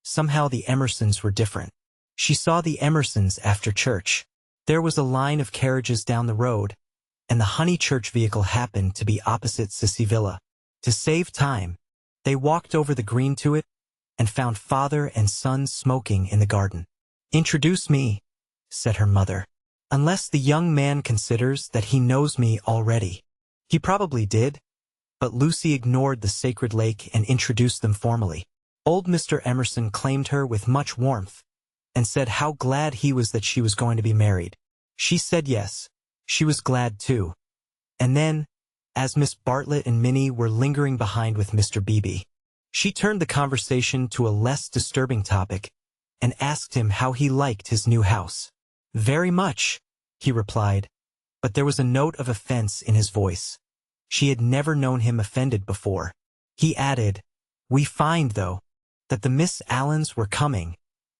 somehow the Emersons were different. She saw the Emersons after church. There was a line of carriages down the road, and the Honeychurch vehicle happened to be opposite Sissy Villa. To save time, they walked over the green to it, and found father and son smoking in the garden. "Introduce me," said her mother, "unless the young man considers that he knows me already." He probably did, but Lucy ignored the sacred lake and introduced them formally. Old Mr. Emerson claimed her with much warmth, and said how glad he was that she was going to be married. She said yes, she was glad too. And then, as Miss Bartlett and Minnie were lingering behind with Mr. Beebe, She turned the conversation to a less disturbing topic and asked him how he liked his new house. "Very much," he replied, but there was a note of offense in his voice. She had never known him offended before. He added, "We find, though, that the Miss Allens were coming,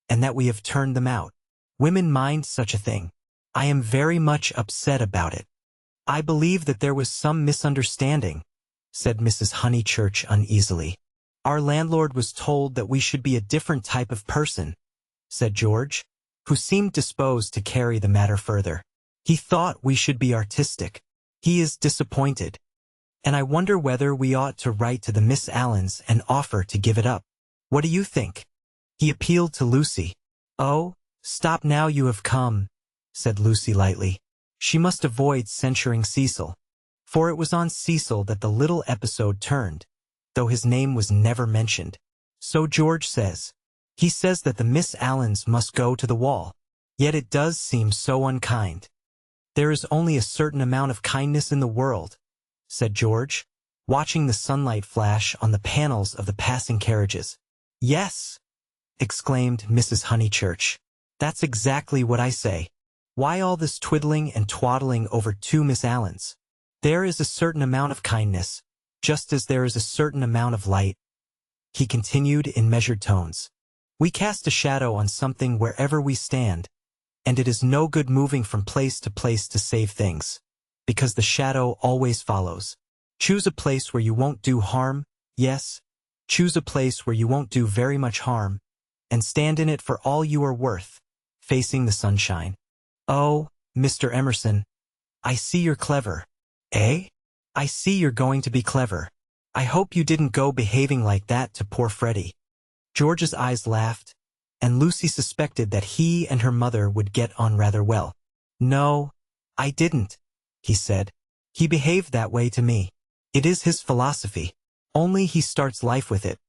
and that we have turned them out. Women mind such a thing. I am very much upset about it." "I believe that there was some misunderstanding," said Mrs. Honeychurch uneasily. "Our landlord was told that we should be a different type of person," said George, who seemed disposed to carry the matter further. "He thought we should be artistic. He is disappointed. And I wonder whether we ought to write to the Miss Allens and offer to give it up. What do you think?" He appealed to Lucy. "Oh, stop now, you have come," said Lucy lightly. She must avoid censuring Cecil, for it was on Cecil that the little episode turned, though his name was never mentioned. "So George says. He says that the Miss Allens must go to the wall. Yet it does seem so unkind." "There is only a certain amount of kindness in the world," said George, watching the sunlight flash on the panels of the passing carriages. "Yes," exclaimed Mrs. Honeychurch. "That's exactly what I say. Why all this twiddling and twaddling over two Miss Allens? There is a certain amount of kindness, just as there is a certain amount of light," he continued in measured tones. "We cast a shadow on something wherever we stand, and it is no good moving from place to save things, because the shadow always follows. Choose a place where you won't do harm, yes, choose a place where you won't do very much harm, and stand in it for all you are worth, facing the sunshine. Oh, Mr. Emerson, I see you're clever." "Eh? I see you're going to be clever. I hope you didn't go behaving like that to poor Freddie." George's eyes laughed, and Lucy suspected that he and her mother would get on rather well. "No, I didn't," he said. "He behaved that way to me. It is his philosophy, only he starts life with it.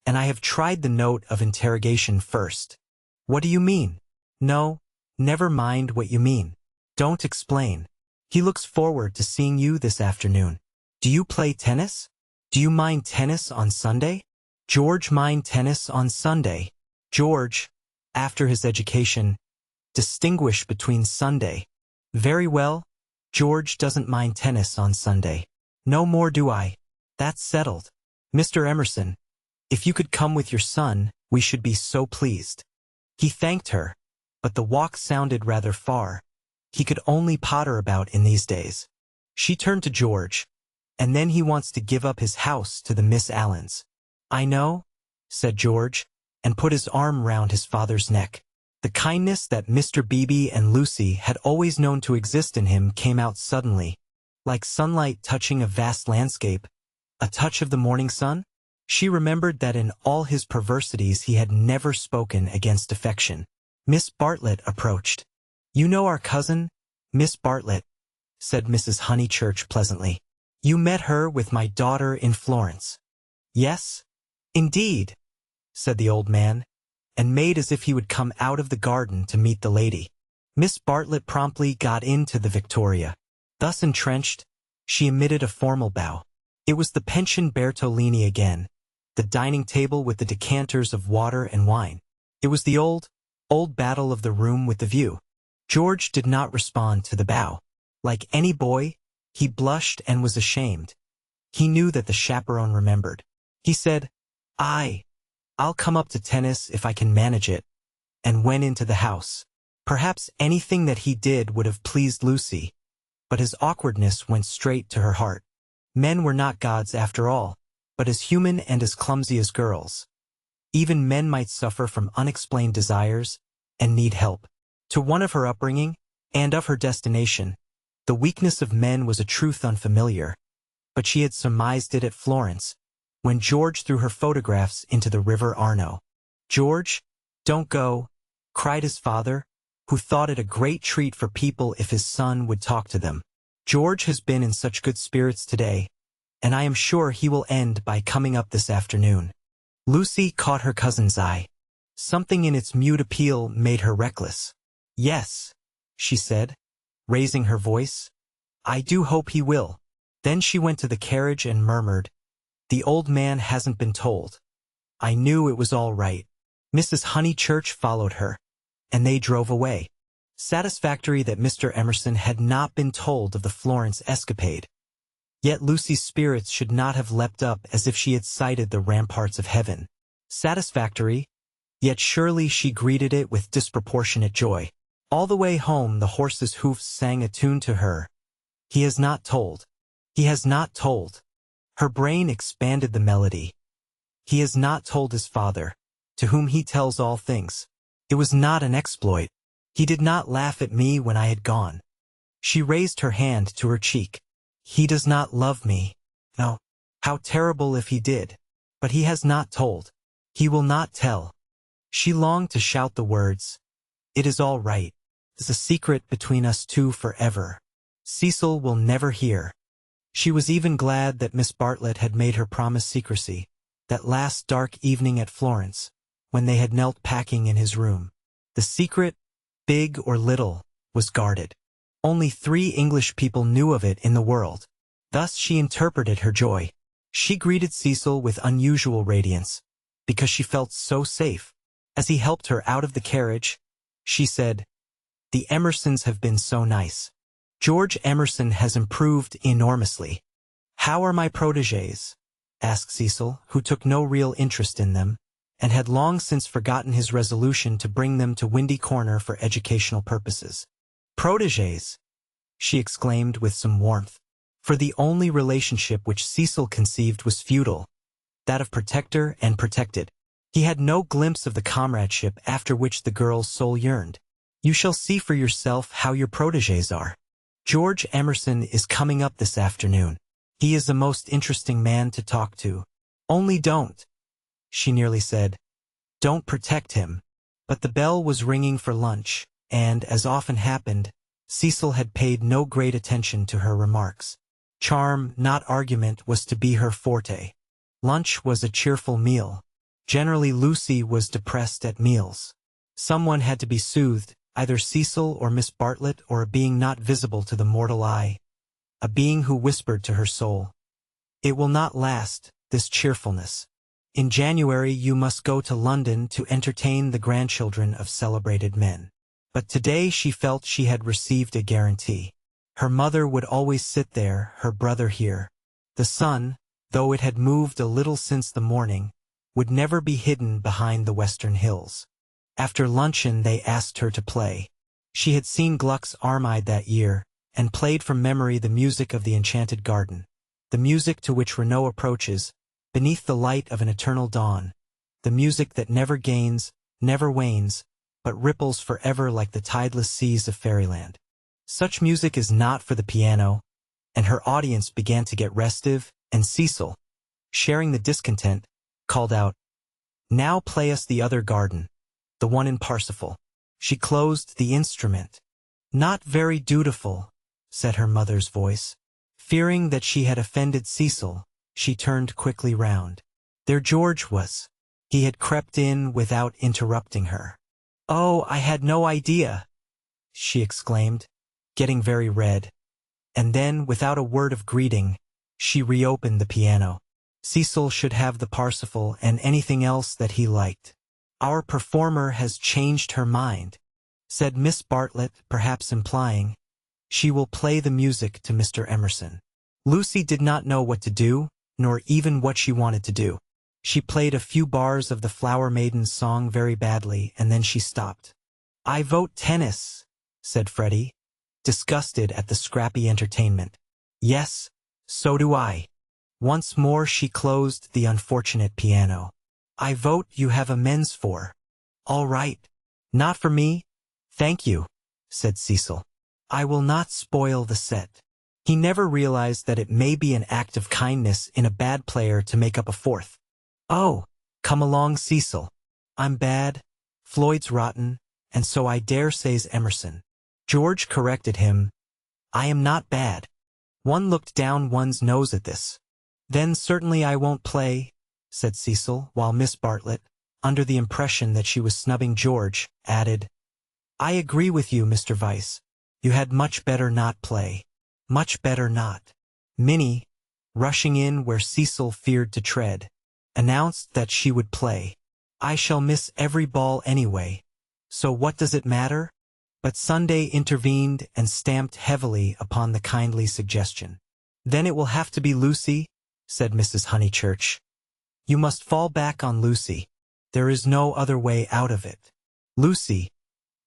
And I have tried the note of interrogation first." "What do you mean?" "No, never mind what you mean. Don't explain. He looks forward to seeing you this afternoon. Do you play tennis? Do you mind tennis on Sunday?" George mind tennis on Sunday. George, after his education, distinguished between Sunday. Very well, George doesn't mind tennis on Sunday. No more do I. That's settled. Mr. Emerson, if you could come with your son, we should be so pleased. He thanked her, but the walk sounded rather far. He could only potter about in these days. She turned to George, "And then he wants to give up his house to the Miss Allens." "I know," said George, and put his arm round his father's neck. The kindness that Mr. Beebe and Lucy had always known to exist in him came out suddenly, like sunlight touching a vast landscape, a touch of the morning sun. She remembered that in all his perversities he had never spoken against affection. Miss Bartlett approached. "You know our cousin, Miss Bartlett," said Mrs. Honeychurch pleasantly. "You met her with my daughter in Florence." "Yes, indeed," said the old man, and made as if he would come out of the garden to meet the lady. Miss Bartlett promptly got into the Victoria. Thus entrenched, she emitted a formal bow. It was the pension Bertolini again, the dining table with the decanters of water and wine. It was the old battle of the room with the view. George did not respond to the bow. Like any boy, he blushed and was ashamed. He knew that the chaperone remembered. He said, I'll come up to tennis if I can manage it," and went into the house. Perhaps anything that he did would have pleased Lucy, but his awkwardness went straight to her heart. Men were not gods after all, but as human and as clumsy as girls. Even men might suffer from unexplained desires and need help. To one of her upbringing and of her destination, the weakness of men was a truth unfamiliar, but she had surmised it at Florence, when George threw her photographs into the River Arno. "George, don't go," cried his father, who thought it a great treat for people if his son would talk to them. "George has been in such good spirits today, and I am sure he will end by coming up this afternoon." Lucy caught her cousin's eye. Something in its mute appeal made her reckless. "Yes," she said, raising her voice, "I do hope he will." Then she went to the carriage and murmured, The old man hasn't been told. I knew it was all right. Mrs. Honeychurch followed her, and they drove away. Satisfactory that Mr. Emerson had not been told of the Florence escapade. Yet Lucy's spirits should not have leapt up as if she had sighted the ramparts of heaven. Satisfactory, yet surely she greeted it with disproportionate joy. All the way home the horse's hoofs sang a tune to her. He has not told. He has not told. Her brain expanded the melody. He has not told his father, to whom he tells all things. It was not an exploit. He did not laugh at me when I had gone. She raised her hand to her cheek. He does not love me. No. How terrible if he did. But he has not told. He will not tell. She longed to shout the words. It is all right. It is a secret between us two forever. Cecil will never hear. She was even glad that Miss Bartlett had made her promise secrecy, that last dark evening at Florence, when they had knelt packing in his room. The secret, big or little, was guarded. Only 3 English people knew of it in the world. Thus she interpreted her joy. She greeted Cecil with unusual radiance, because she felt so safe. As he helped her out of the carriage, she said, "The Emersons have been so nice. George Emerson has improved enormously." "How are my protégés?" asked Cecil, who took no real interest in them, and had long since forgotten his resolution to bring them to Windy Corner for educational purposes. "Protégés!" she exclaimed with some warmth, for the only relationship which Cecil conceived was feudal, that of protector and protected. He had no glimpse of the comradeship after which the girl's soul yearned. "You shall see for yourself how your protégés are. George Emerson is coming up this afternoon. He is the most interesting man to talk to. Only don't," she nearly said, "don't protect him." But the bell was ringing for lunch, and, as often happened, Cecil had paid no great attention to her remarks. Charm, not argument, was to be her forte. Lunch was a cheerful meal. Generally Lucy was depressed at meals. Someone had to be soothed, either Cecil or Miss Bartlett or a being not visible to the mortal eye, a being who whispered to her soul, "It will not last, this cheerfulness. In January you must go to London to entertain the grandchildren of celebrated men." But today she felt she had received a guarantee. Her mother would always sit there, her brother here. The sun, though it had moved a little since the morning, would never be hidden behind the western hills. After luncheon they asked her to play. She had seen Gluck's Armide that year, and played from memory the music of the Enchanted Garden, the music to which Renaud approaches, beneath the light of an eternal dawn, the music that never gains, never wanes, but ripples forever like the tideless seas of fairyland. Such music is not for the piano, and her audience began to get restive, and Cecil, sharing the discontent, called out, "Now play us the other garden, the one in Parsifal." She closed the instrument. "Not very dutiful," said her mother's voice. Fearing that she had offended Cecil, she turned quickly round. There George was. He had crept in without interrupting her. "Oh, I had no idea," she exclaimed, getting very red. And then, without a word of greeting, she reopened the piano. Cecil should have the Parsifal and anything else that he liked. "Our performer has changed her mind," said Miss Bartlett, perhaps implying, "she will play the music to Mr. Emerson." Lucy did not know what to do, nor even what she wanted to do. She played a few bars of the Flower Maiden's song very badly, and then she stopped. "I vote tennis," said Freddie, disgusted at the scrappy entertainment. "Yes, so do I." Once more she closed the unfortunate piano. "I vote you have amends for." "All right. Not for me, thank you," said Cecil. "I will not spoil the set." He never realized that it may be an act of kindness in a bad player to make up a fourth. "Oh, come along, Cecil. I'm bad, Floyd's rotten, and so I dare say's Emerson." George corrected him. "I am not bad." One looked down one's nose at this. "Then certainly I won't play," said Cecil, while Miss Bartlett, under the impression that she was snubbing George, added, "I agree with you, Mr. Vyse. You had much better not play. Much better not." Minnie, rushing in where Cecil feared to tread, announced that she would play. "I shall miss every ball anyway, so what does it matter?" But Sunday intervened and stamped heavily upon the kindly suggestion. "Then it will have to be Lucy," said Mrs. Honeychurch. "You must fall back on Lucy. There is no other way out of it. Lucy,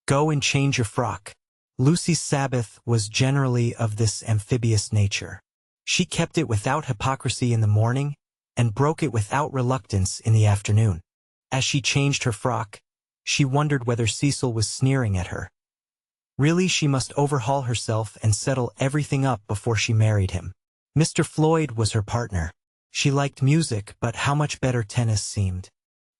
go and change your frock." Lucy's Sabbath was generally of this amphibious nature. She kept it without hypocrisy in the morning, and broke it without reluctance in the afternoon. As she changed her frock, she wondered whether Cecil was sneering at her. Really, she must overhaul herself and settle everything up before she married him. Mr. Floyd was her partner. She liked music, but how much better tennis seemed.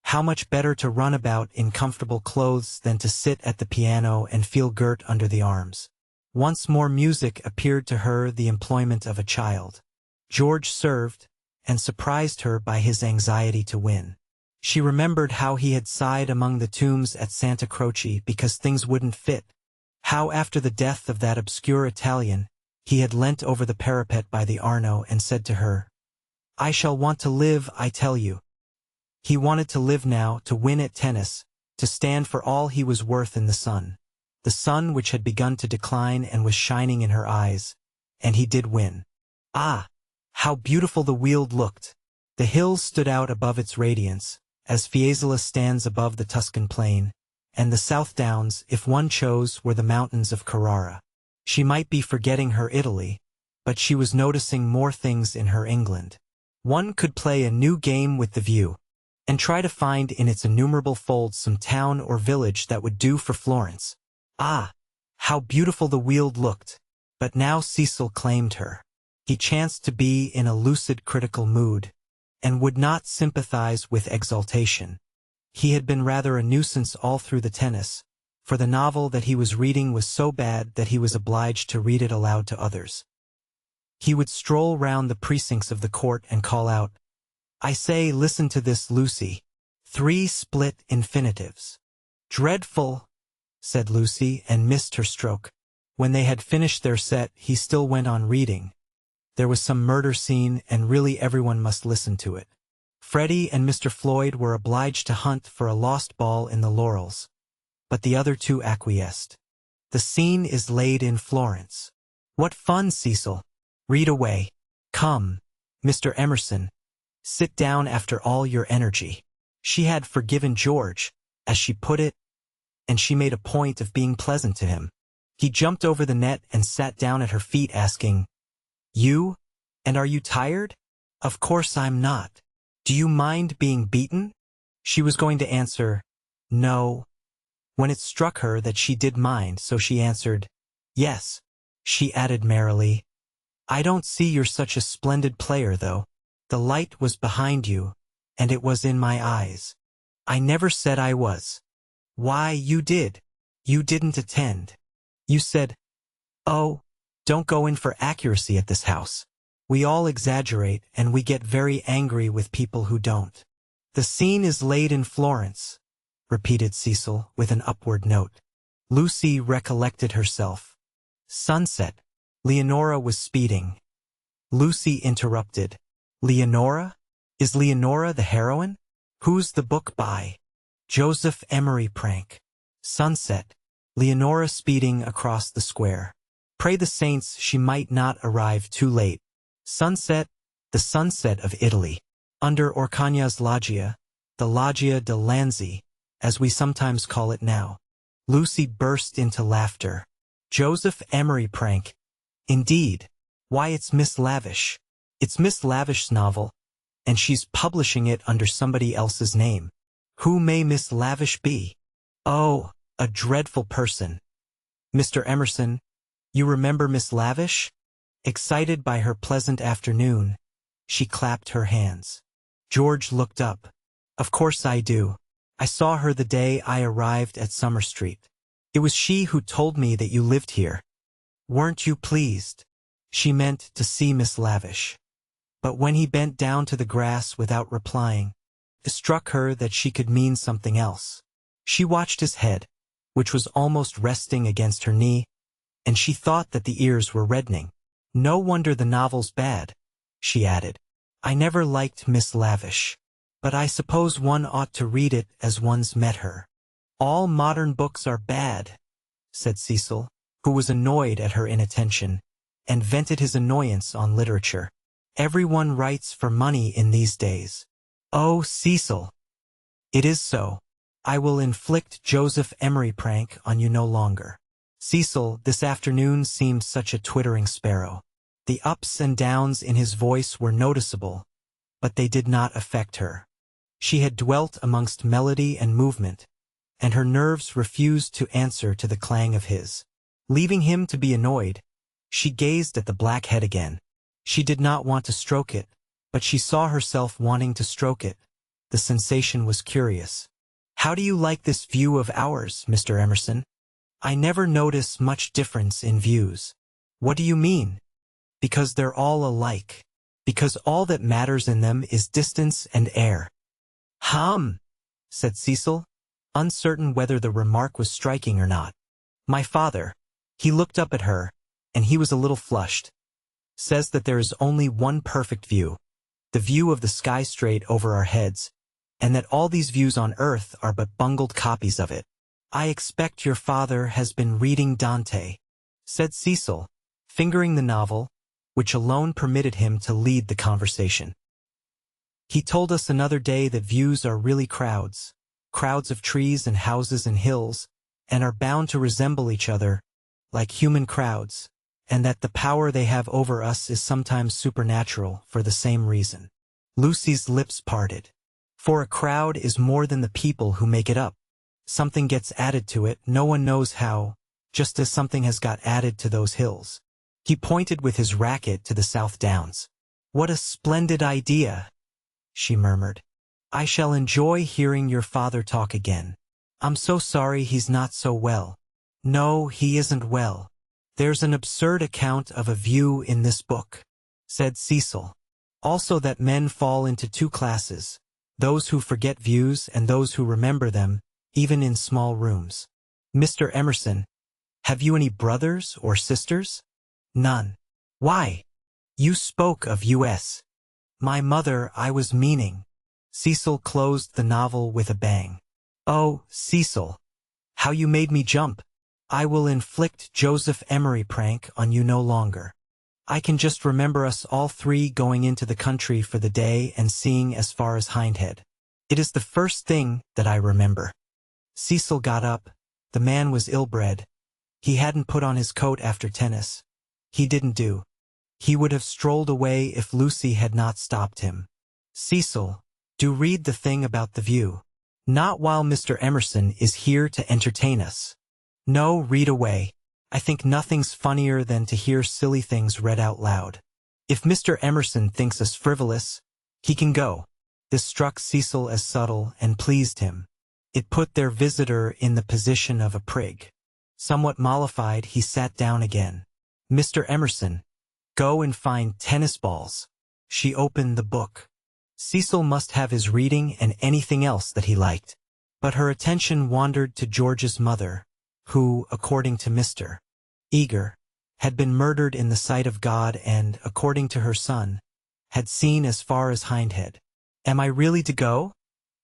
How much better to run about in comfortable clothes than to sit at the piano and feel girt under the arms. Once more music appeared to her the employment of a child. George served, and surprised her by his anxiety to win. She remembered how he had sighed among the tombs at Santa Croce because things wouldn't fit. How after the death of that obscure Italian, he had leant over the parapet by the Arno and said to her, "I shall want to live, I tell you." He wanted to live now, to win at tennis, to stand for all he was worth in the sun which had begun to decline and was shining in her eyes, and he did win. Ah, how beautiful the Weald looked! The hills stood out above its radiance, as Fiesole stands above the Tuscan plain, and the South Downs, if one chose, were the mountains of Carrara. She might be forgetting her Italy, but she was noticing more things in her England. One could play a new game with the view, and try to find in its innumerable folds some town or village that would do for Florence. Ah, how beautiful the Weald looked! But now Cecil claimed her. He chanced to be in a lucid critical mood, and would not sympathize with exaltation. He had been rather a nuisance all through the tennis, for the novel that he was reading was so bad that he was obliged to read it aloud to others. He would stroll round the precincts of the court and call out, "I say, listen to this, Lucy. 3 split infinitives." "Dreadful," said Lucy, and missed her stroke. When they had finished their set, he still went on reading. There was some murder scene, and really everyone must listen to it. Freddie and Mr. Floyd were obliged to hunt for a lost ball in the laurels, but the other two acquiesced. "The scene is laid in Florence." "What fun, Cecil! Read away." "Come, Mr. Emerson, sit down after all your energy." She had forgiven George, as she put it, and she made a point of being pleasant to him. He jumped over the net and sat down at her feet, asking, "You? And are you tired?" "Of course I'm not. Do you mind being beaten?" She was going to answer, "No," when it struck her that she did mind, so she answered, "Yes." She added merrily, "I don't see you're such a splendid player, though. The light was behind you, and it was in my eyes." "I never said I was." "Why, you did. You didn't attend. You said, 'Oh, don't go in for accuracy at this house.' We all exaggerate, and we get very angry with people who don't." "The scene is laid in Florence," repeated Cecil, with an upward note. Lucy recollected herself. Sunset. Leonora was speeding. Lucy interrupted. "Leonora? Is Leonora the heroine? Who's the book by?" "Joseph Emery Prank." Sunset. Leonora speeding across the square. Pray the saints she might not arrive too late. Sunset, the sunset of Italy. Under Orcagna's loggia, the Loggia de Lanzi, as we sometimes call it now. Lucy burst into laughter. "Joseph Emery Prank. Indeed. Why, it's Miss Lavish. It's Miss Lavish's novel, and she's publishing it under somebody else's name. Who may Miss Lavish be?" "Oh, a dreadful person. Mr. Emerson, you remember Miss Lavish?" Excited by her pleasant afternoon, she clapped her hands. George looked up. "Of course I do. I saw her the day I arrived at Summer Street. It was she who told me that you lived here. Weren't you pleased?" She meant to see Miss Lavish. But when he bent down to the grass without replying, it struck her that she could mean something else. She watched his head, which was almost resting against her knee, and she thought that the ears were reddening. No wonder the novel's bad. she added. I never liked Miss Lavish, but I suppose one ought to read it as one's met her. All modern books are bad, said Cecil, who was annoyed at her inattention, and vented his annoyance on literature. Everyone writes for money in these days. Oh, Cecil! It is so. I will inflict Joseph Emery prank on you no longer. Cecil, this afternoon, seemed such a twittering sparrow. The ups and downs in his voice were noticeable, but they did not affect her. She had dwelt amongst melody and movement, and her nerves refused to answer to the clang of his. Leaving him to be annoyed, she gazed at the black head again. She did not want to stroke it, but she saw herself wanting to stroke it. The sensation was curious. How do you like this view of ours, Mr. Emerson? I never notice much difference in views. What do you mean? Because they're all alike. Because all that matters in them is distance and air. Said Cecil, uncertain whether the remark was striking or not. My father, he looked up at her, and he was a little flushed, says that there is only one perfect view, the view of the sky straight over our heads, and that all these views on earth are but bungled copies of it. I expect your father has been reading Dante, said Cecil, fingering the novel, which alone permitted him to lead the conversation. He told us another day that views are really crowds of trees and houses and hills, and are bound to resemble each other, like human crowds, and that the power they have over us is sometimes supernatural for the same reason. Lucy's lips parted. For a crowd is more than the people who make it up. Something gets added to it, no one knows how, just as something has got added to those hills. He pointed with his racket to the South Downs. What a splendid idea, she murmured. I shall enjoy hearing your father talk again. I'm so sorry he's not so well. No, he isn't well. There's an absurd account of a view in this book, said Cecil. Also that men fall into two classes, those who forget views and those who remember them, even in small rooms. Mr. Emerson, have you any brothers or sisters? None. Why? You spoke of U.S. My mother, I was meaning. Cecil closed the novel with a bang. Oh, Cecil, how you made me jump. I will inflict Joseph Emery prank on you no longer. I can just remember us all three going into the country for the day and seeing as far as Hindhead. It is the first thing that I remember. Cecil got up. The man was ill-bred. He hadn't put on his coat after tennis. He didn't do. He would have strolled away if Lucy had not stopped him. Cecil, do read the thing about the view. Not while Mr. Emerson is here to entertain us. No, read away. I think nothing's funnier than to hear silly things read out loud. If Mr. Emerson thinks us frivolous, he can go. This struck Cecil as subtle and pleased him. It put their visitor in the position of a prig. Somewhat mollified, he sat down again. Mr. Emerson, go and find tennis balls. She opened the book. Cecil must have his reading and anything else that he liked. But her attention wandered to George's mother, who, according to Mr. Eager, had been murdered in the sight of God and, according to her son, had seen as far as Hindhead. Am I really to go?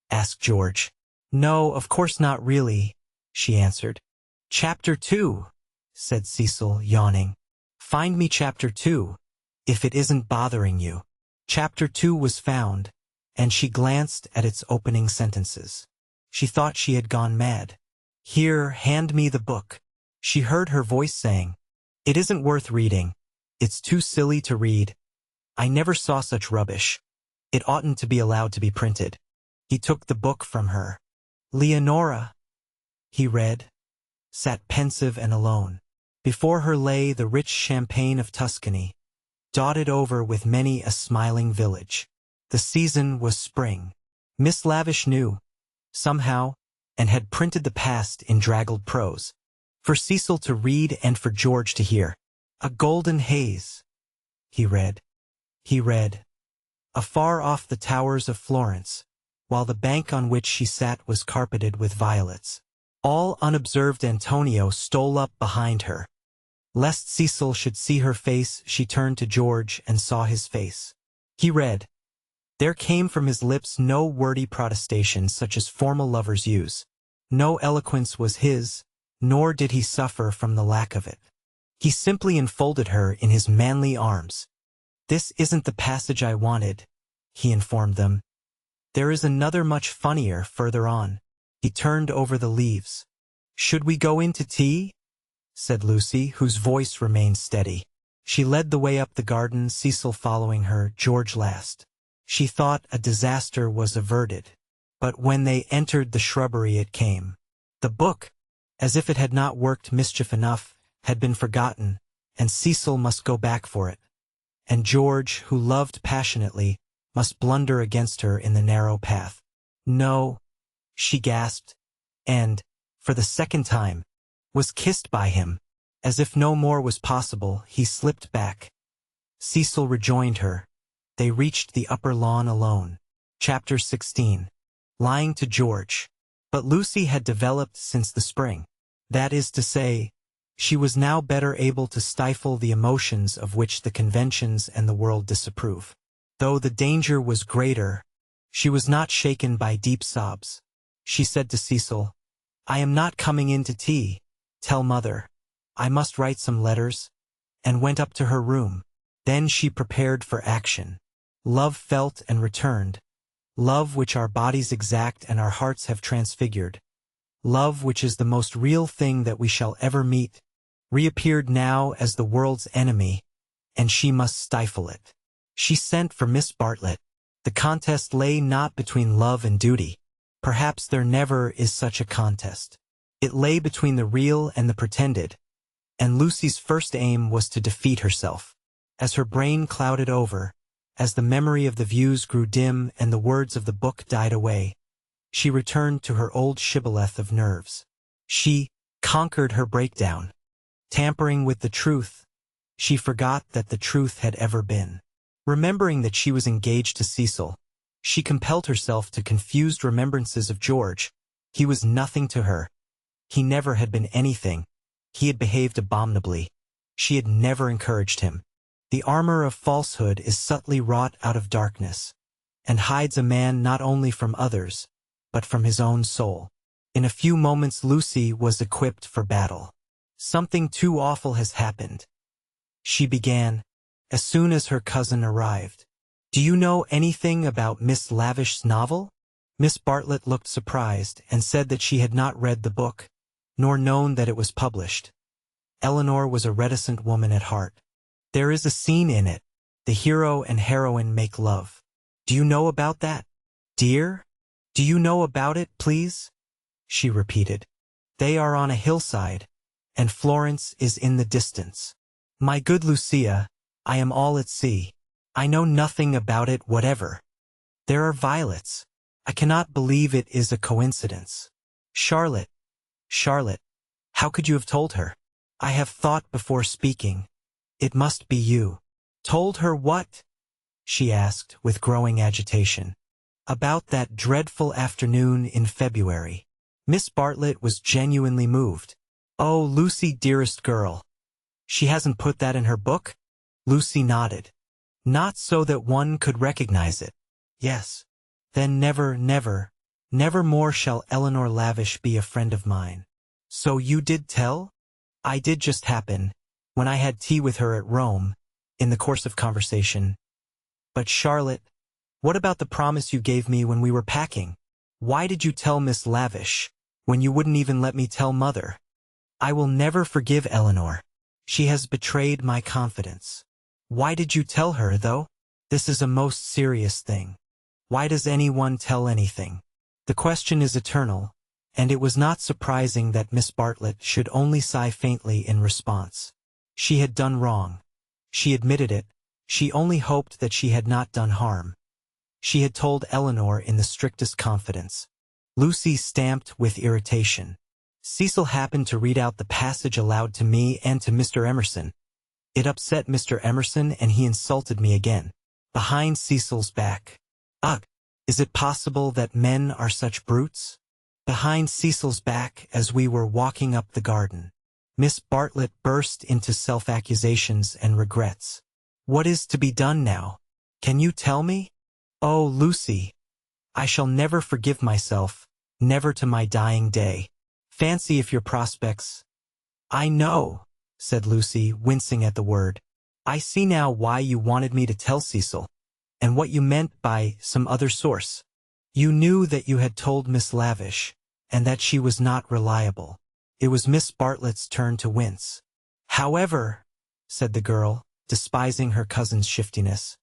Asked George. No, of course not really, she answered. Chapter 2, said Cecil, yawning. Find me Chapter 2, if it isn't bothering you. Chapter 2 was found, and she glanced at its opening sentences. She thought she had gone mad. Here, hand me the book. She heard her voice saying, It isn't worth reading. It's too silly to read. I never saw such rubbish. It oughtn't to be allowed to be printed. He took the book from her. Leonora, he read, sat pensive and alone. Before her lay the rich champaign of Tuscany, dotted over with many a smiling village. The season was spring. Miss Lavish knew, somehow, and had printed the past in draggled prose, for Cecil to read and for George to hear. A golden haze, he read. He read, afar off the towers of Florence, while the bank on which she sat was carpeted with violets. All unobserved Antonio stole up behind her. Lest Cecil should see her face, she turned to George and saw his face. He read. There came from his lips no wordy protestation such as formal lovers use. No eloquence was his, nor did he suffer from the lack of it. He simply enfolded her in his manly arms. This isn't the passage I wanted, he informed them. There is another much funnier further on. He turned over the leaves. Should we go in to tea? Said Lucy, whose voice remained steady. She led the way up the garden, Cecil following her, George last. She thought a disaster was averted. But when they entered the shrubbery it came. The book, as if it had not worked mischief enough, had been forgotten, and Cecil must go back for it. And George, who loved passionately, must blunder against her in the narrow path. No, she gasped, and, for the second time, was kissed by him. As if no more was possible, he slipped back. Cecil rejoined her. They reached the upper lawn alone. Chapter 16. Lying to George. But Lucy had developed since the spring. That is to say, she was now better able to stifle the emotions of which the conventions and the world disapprove. Though the danger was greater, she was not shaken by deep sobs. She said to Cecil, I am not coming in to tea. Tell Mother. I must write some letters, and went up to her room. Then she prepared for action. Love felt and returned. Love which our bodies exact and our hearts have transfigured. Love which is the most real thing that we shall ever meet, reappeared now as the world's enemy, and she must stifle it. She sent for Miss Bartlett. The contest lay not between love and duty. Perhaps there never is such a contest. It lay between the real and the pretended, and Lucy's first aim was to defeat herself. As her brain clouded over, as the memory of the views grew dim and the words of the book died away, she returned to her old shibboleth of nerves. She conquered her breakdown. Tampering with the truth, she forgot that the truth had ever been. Remembering that she was engaged to Cecil, she compelled herself to confused remembrances of George. He was nothing to her. He never had been anything. He had behaved abominably. She had never encouraged him. The armor of falsehood is subtly wrought out of darkness, and hides a man not only from others, but from his own soul. In a few moments Lucy was equipped for battle. Something too awful has happened, she began, as soon as her cousin arrived. Do you know anything about Miss Lavish's novel? Miss Bartlett looked surprised and said that she had not read the book, nor known that it was published. Eleanor was a reticent woman at heart. There is a scene in it. The hero and heroine make love. Do you know about that, dear? Do you know about it, please? She repeated. They are on a hillside, and Florence is in the distance. My good Lucia, I am all at sea. I know nothing about it whatever. There are violets. I cannot believe it is a coincidence. Charlotte, how could you have told her? I have thought before speaking. It must be you. Told her what? She asked with growing agitation. About that dreadful afternoon in February. Miss Bartlett was genuinely moved. Oh, Lucy, dearest girl. She hasn't put that in her book? Lucy nodded. Not so that one could recognize it. Yes. Then never more shall Eleanor Lavish be a friend of mine. So you did tell? I did just happen, when I had tea with her at Rome, in the course of conversation. But Charlotte, what about the promise you gave me when we were packing? Why did you tell Miss Lavish, when you wouldn't even let me tell Mother? I will never forgive Eleanor. She has betrayed my confidence. Why did you tell her, though? This is a most serious thing. Why does anyone tell anything? The question is eternal, and it was not surprising that Miss Bartlett should only sigh faintly in response. She had done wrong. She admitted it. She only hoped that she had not done harm. She had told Eleanor in the strictest confidence. Lucy stamped with irritation. Cecil happened to read out the passage aloud to me and to Mr. Emerson. It upset Mr. Emerson and he insulted me again, behind Cecil's back. Ugh, is it possible that men are such brutes? Behind Cecil's back as we were walking up the garden. Miss Bartlett burst into self-accusations and regrets. What is to be done now? Can you tell me? Oh, Lucy, I shall never forgive myself, never to my dying day. Fancy if your prospects— I know, said Lucy, wincing at the word. I see now why you wanted me to tell Cecil, and what you meant by some other source. You knew that you had told Miss Lavish, and that she was not reliable. It was Miss Bartlett's turn to wince. However, said the girl, despising her cousin's shiftiness,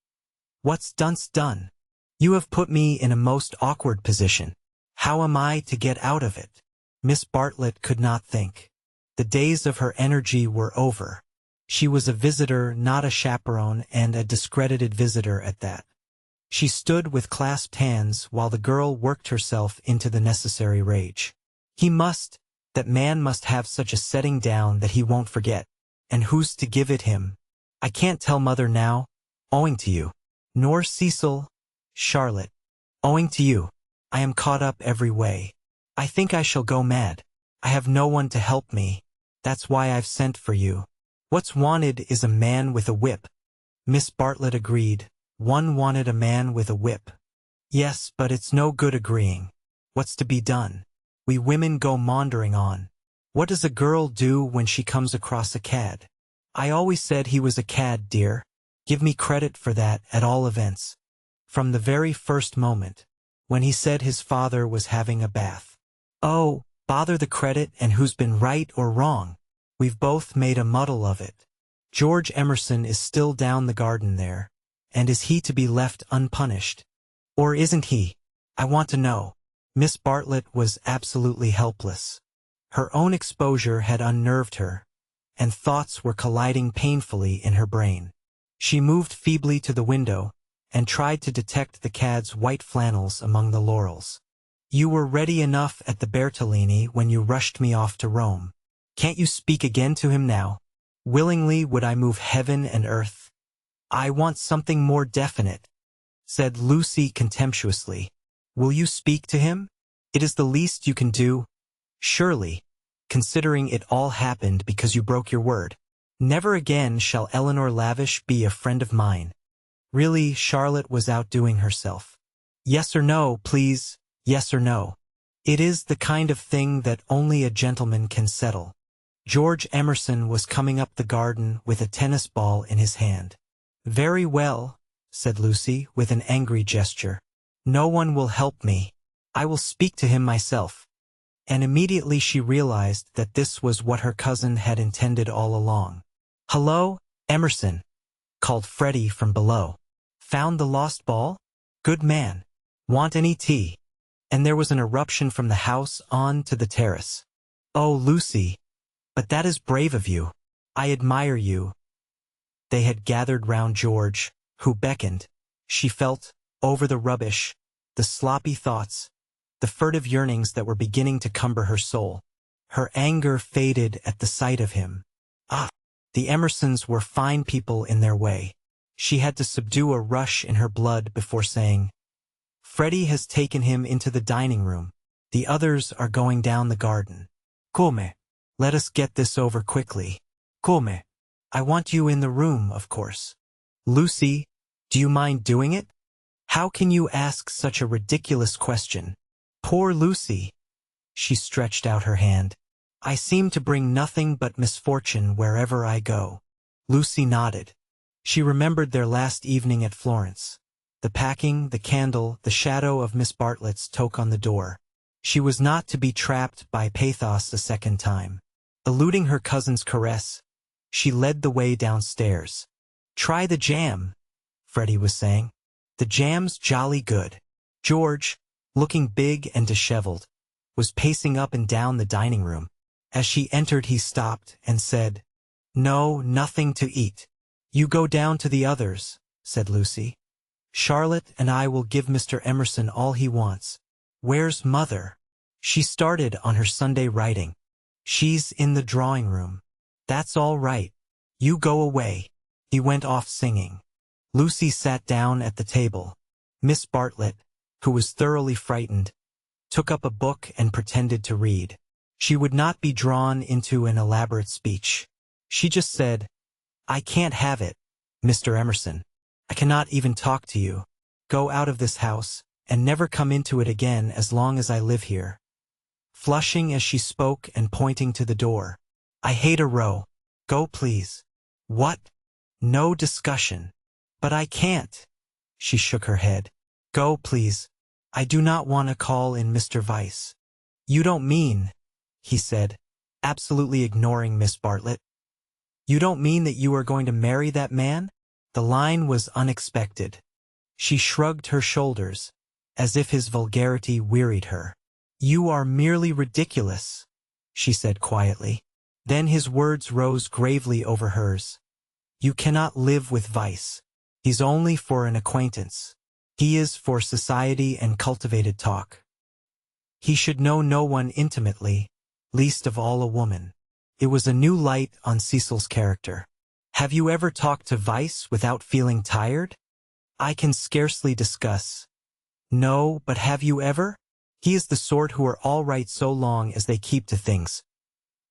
what's done's done. You have put me in a most awkward position. How am I to get out of it? Miss Bartlett could not think. The days of her energy were over. She was a visitor, not a chaperone, and a discredited visitor at that. She stood with clasped hands while the girl worked herself into the necessary rage. That man must have such a setting down that he won't forget. And who's to give it him? I can't tell Mother now, owing to you. Nor Cecil, Charlotte, owing to you. I am caught up every way. I think I shall go mad. I have no one to help me. That's why I've sent for you. What's wanted is a man with a whip. Miss Bartlett agreed. One wanted a man with a whip. Yes, but it's no good agreeing. What's to be done? We women go maundering on. What does a girl do when she comes across a cad? I always said he was a cad, dear. Give me credit for that, at all events. From the very first moment, when he said his father was having a bath. Oh, bother the credit and who's been right or wrong. We've both made a muddle of it. George Emerson is still down the garden there, and is he to be left unpunished? Or isn't he? I want to know. Miss Bartlett was absolutely helpless. Her own exposure had unnerved her, and thoughts were colliding painfully in her brain. She moved feebly to the window, and tried to detect the cad's white flannels among the laurels. You were ready enough at the Bertolini when you rushed me off to Rome. Can't you speak again to him now? Willingly would I move heaven and earth. I want something more definite, said Lucy contemptuously. Will you speak to him? It is the least you can do. Surely, considering it all happened because you broke your word. Never again shall Eleanor Lavish be a friend of mine. Really, Charlotte was outdoing herself. Yes or no, please, yes or no. It is the kind of thing that only a gentleman can settle. George Emerson was coming up the garden with a tennis ball in his hand. Very well, said Lucy with an angry gesture. No one will help me. I will speak to him myself. And immediately she realized that this was what her cousin had intended all along. Hello, Emerson, called Freddie from below. Found the lost ball? Good man. Want any tea? And there was an eruption from the house on to the terrace. Oh, Lucy, but that is brave of you. I admire you. They had gathered round George, who beckoned. She felt, over the rubbish, the sloppy thoughts, the furtive yearnings that were beginning to cumber her soul. Her anger faded at the sight of him. Ah, the Emersons were fine people in their way. She had to subdue a rush in her blood before saying, Freddie has taken him into the dining room. The others are going down the garden. Come, let us get this over quickly. Come, I want you in the room, of course. Lucy, do you mind doing it? How can you ask such a ridiculous question? Poor Lucy. She stretched out her hand. I seem to bring nothing but misfortune wherever I go. Lucy nodded. She remembered their last evening at Florence. The packing, the candle, the shadow of Miss Bartlett's toque on the door. She was not to be trapped by pathos a second time. Eluding her cousin's caress, she led the way downstairs. Try the jam, Freddie was saying. The jam's jolly good. George, looking big and disheveled, was pacing up and down the dining room. As she entered he stopped and said, No, nothing to eat. You go down to the others, said Lucy. Charlotte and I will give Mr. Emerson all he wants. Where's Mother? She started on her Sunday writing. She's in the drawing room. That's all right. You go away. He went off singing. Lucy sat down at the table. Miss Bartlett, who was thoroughly frightened, took up a book and pretended to read. She would not be drawn into an elaborate speech. She just said, I can't have it, Mr. Emerson. I cannot even talk to you. Go out of this house, and never come into it again as long as I live here. Flushing as she spoke and pointing to the door. I hate a row. Go please. What? No discussion. But I can't. She shook her head. Go please. I do not want to call in Mr. Weiss. You don't mean, he said, absolutely ignoring Miss Bartlett. You don't mean that you are going to marry that man? The line was unexpected. She shrugged her shoulders, as if his vulgarity wearied her. You are merely ridiculous, she said quietly. Then his words rose gravely over hers. You cannot live with Weiss. He's only for an acquaintance. He is for society and cultivated talk. He should know no one intimately, least of all a woman. It was a new light on Cecil's character. Have you ever talked to Weiss without feeling tired? I can scarcely discuss. No, but have you ever? He is the sort who are all right so long as they keep to things.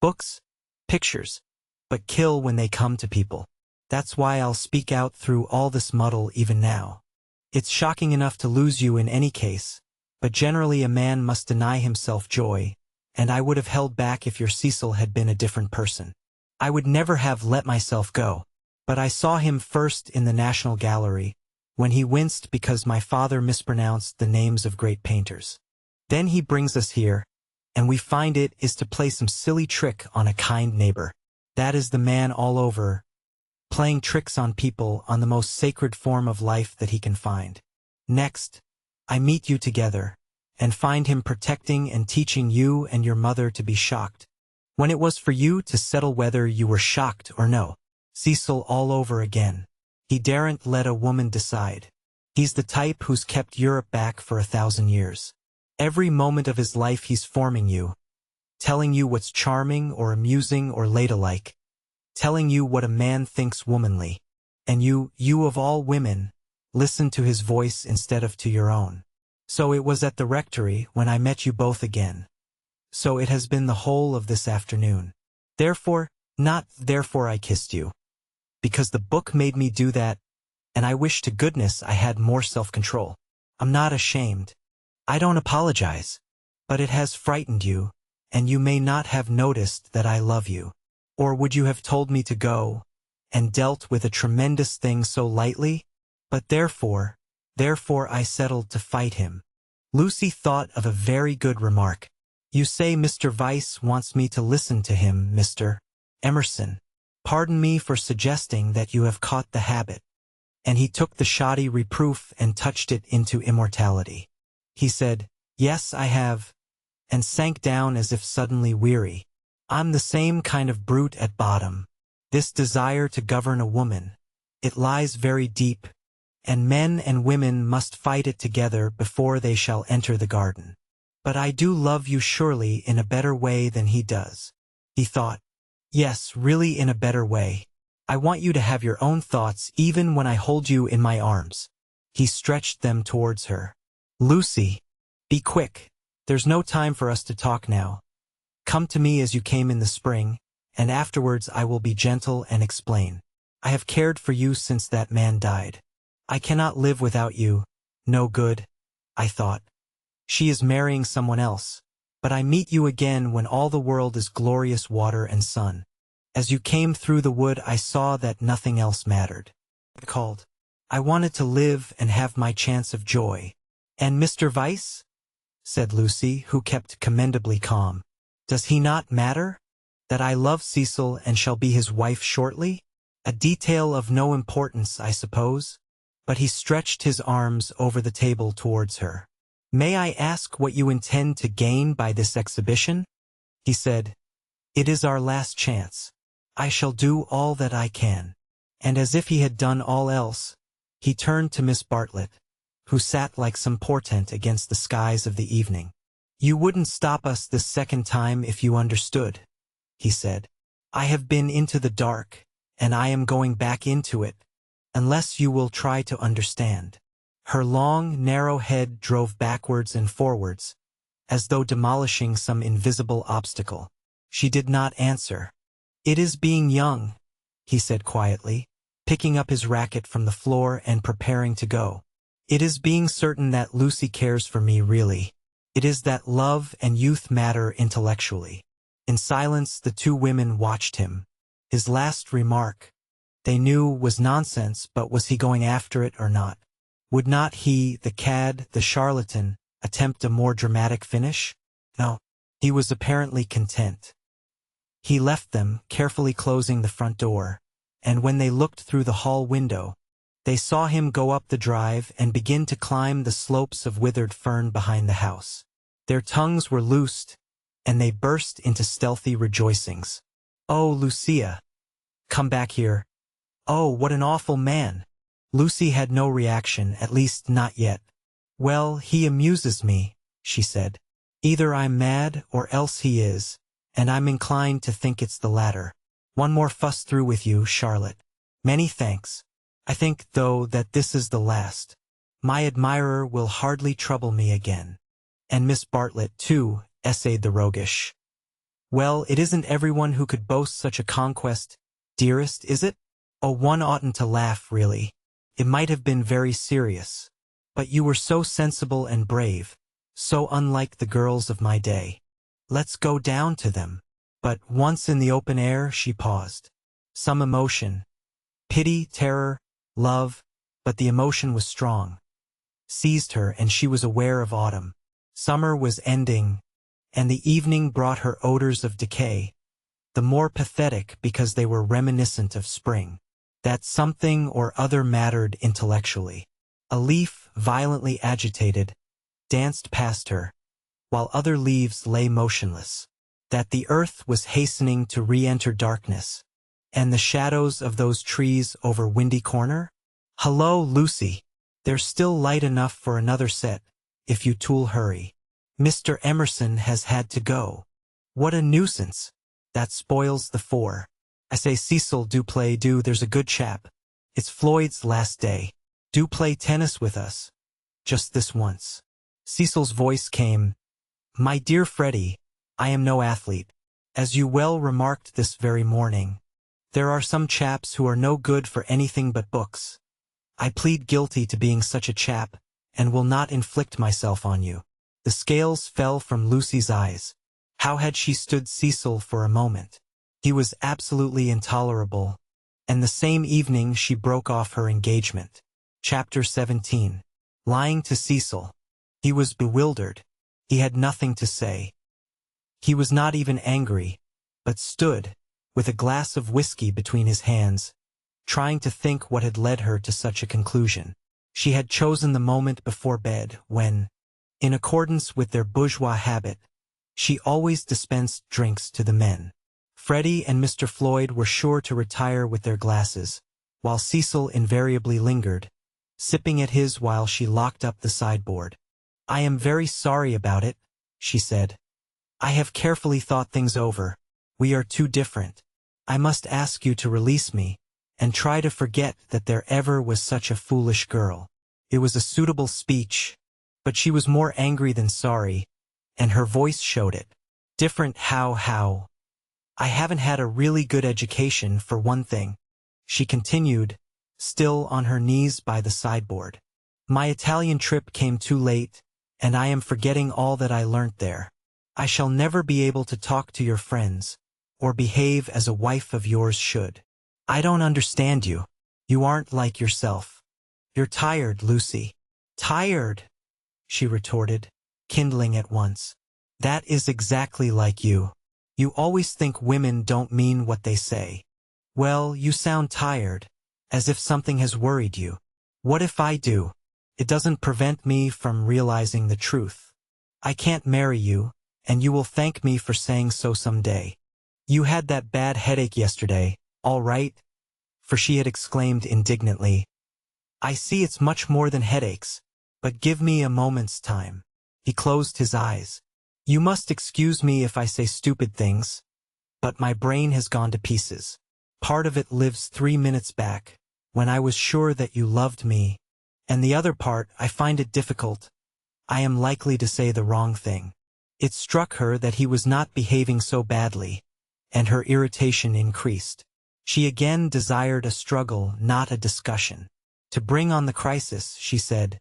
Books, pictures, but kill when they come to people. That's why I'll speak out through all this muddle even now. It's shocking enough to lose you in any case, but generally a man must deny himself joy, and I would have held back if your Cecil had been a different person. I would never have let myself go, but I saw him first in the National Gallery, when he winced because my father mispronounced the names of great painters. Then he brings us here, and we find it is to play some silly trick on a kind neighbor. That is the man all over, playing tricks on people on the most sacred form of life that he can find. Next, I meet you together, and find him protecting and teaching you and your mother to be shocked. When it was for you to settle whether you were shocked or no. Cecil all over again. He daren't let a woman decide. He's the type who's kept Europe back for 1,000 years. Every moment of his life he's forming you, telling you what's charming or amusing or ladylike, telling you what a man thinks womanly. And you of all women, listen to his voice instead of to your own. So it was at the rectory when I met you both again. So it has been the whole of this afternoon. Not therefore I kissed you. Because the book made me do that, and I wish to goodness I had more self-control. I'm not ashamed. I don't apologize. But it has frightened you, and you may not have noticed that I love you. Or would you have told me to go, and dealt with a tremendous thing so lightly? But therefore I settled to fight him. Lucy thought of a very good remark. You say Mr. Weiss wants me to listen to him, Mr. Emerson. Pardon me for suggesting that you have caught the habit. And he took the shoddy reproof and touched it into immortality. He said, Yes, I have, and sank down as if suddenly weary. I'm the same kind of brute at bottom. This desire to govern a woman, it lies very deep, and men and women must fight it together before they shall enter the garden. But I do love you surely in a better way than he does. He thought, Yes, really in a better way. I want you to have your own thoughts even when I hold you in my arms. He stretched them towards her. Lucy, be quick. There's no time for us to talk now. Come to me as you came in the spring, and afterwards I will be gentle and explain. I have cared for you since that man died. I cannot live without you. No good, I thought. She is marrying someone else. But I meet you again when all the world is glorious water and sun. As you came through the wood I saw that nothing else mattered. I called. I wanted to live and have my chance of joy. And Mr. Weiss? Said Lucy, who kept commendably calm. Does he not matter? That I love Cecil and shall be his wife shortly? A detail of no importance, I suppose. But he stretched his arms over the table towards her. May I ask what you intend to gain by this exhibition? He said, It is our last chance. I shall do all that I can. And as if he had done all else, he turned to Miss Bartlett, who sat like some portent against the skies of the evening. You wouldn't stop us this second time if you understood, he said. I have been into the dark, and I am going back into it, unless you will try to understand. Her long, narrow head drove backwards and forwards, as though demolishing some invisible obstacle. She did not answer. It is being young, he said quietly, picking up his racket from the floor and preparing to go. It is being certain that Lucy cares for me really. It is that love and youth matter intellectually. In silence, the two women watched him. His last remark, they knew, was nonsense, but was he going after it or not? Would not he, the cad, the charlatan, attempt a more dramatic finish? No. He was apparently content. He left them, carefully closing the front door, and when they looked through the hall window, they saw him go up the drive and begin to climb the slopes of withered fern behind the house. Their tongues were loosed, and they burst into stealthy rejoicings. "Oh, Lucia! Come back here. Oh, what an awful man!" Lucy had no reaction, at least not yet. "Well, he amuses me," she said. "Either I'm mad or else he is, and I'm inclined to think it's the latter. One more fuss through with you, Charlotte. Many thanks. I think, though, that this is the last. My admirer will hardly trouble me again." "And Miss Bartlett, too," essayed the roguish. "Well, it isn't everyone who could boast such a conquest, dearest, is it? Oh, one oughtn't to laugh, really. It might have been very serious. But you were so sensible and brave, so unlike the girls of my day. Let's go down to them." But once in the open air, she paused. Some emotion, pity, terror, love, but the emotion was strong, seized her, and she was aware of autumn. Summer was ending, and the evening brought her odors of decay, the more pathetic because they were reminiscent of spring. That something or other mattered intellectually. A leaf, violently agitated, danced past her, while other leaves lay motionless. That the earth was hastening to re-enter darkness, and the shadows of those trees over Windy Corner? "Hello, Lucy. There's still light enough for another set, if you two'll hurry. Mr. Emerson has had to go. What a nuisance. That spoils the four. I say, Cecil, there's a good chap. It's Floyd's last day. Do play tennis with us. Just this once." Cecil's voice came. "My dear Freddie, I am no athlete. As you well remarked this very morning, there are some chaps who are no good for anything but books. I plead guilty to being such a chap, and will not inflict myself on you." The scales fell from Lucy's eyes. How had she stood Cecil for a moment? He was absolutely intolerable, and the same evening she broke off her engagement. Chapter 17. Lying to Cecil. He was bewildered. He had nothing to say. He was not even angry, but stood, with a glass of whiskey between his hands, trying to think what had led her to such a conclusion. She had chosen the moment before bed when, in accordance with their bourgeois habit, she always dispensed drinks to the men. Freddie and Mr. Floyd were sure to retire with their glasses, while Cecil invariably lingered, sipping at his while she locked up the sideboard. "I am very sorry about it," she said. "I have carefully thought things over. We are too different. I must ask you to release me, and try to forget that there ever was such a foolish girl." It was a suitable speech, but she was more angry than sorry, and her voice showed it. "Different how? I haven't had a really good education, for one thing," she continued, still on her knees by the sideboard. "My Italian trip came too late, and I am forgetting all that I learnt there. I shall never be able to talk to your friends, or behave as a wife of yours should. I don't understand you. You aren't like yourself. You're tired, Lucy." "Tired?" she retorted, kindling at once. "That is exactly like you. You always think women don't mean what they say. Well, you sound tired, as if something has worried you. What if I do? It doesn't prevent me from realizing the truth. I can't marry you, and you will thank me for saying so some day. You had that bad headache yesterday, all right?" For she had exclaimed indignantly, "I see it's much more than headaches, but give me a moment's time." He closed his eyes. "You must excuse me if I say stupid things, but my brain has gone to pieces. Part of it lives 3 minutes back, when I was sure that you loved me, and the other part, I find it difficult. I am likely to say the wrong thing." It struck her that he was not behaving so badly, and her irritation increased. She again desired a struggle, not a discussion. To bring on the crisis, she said,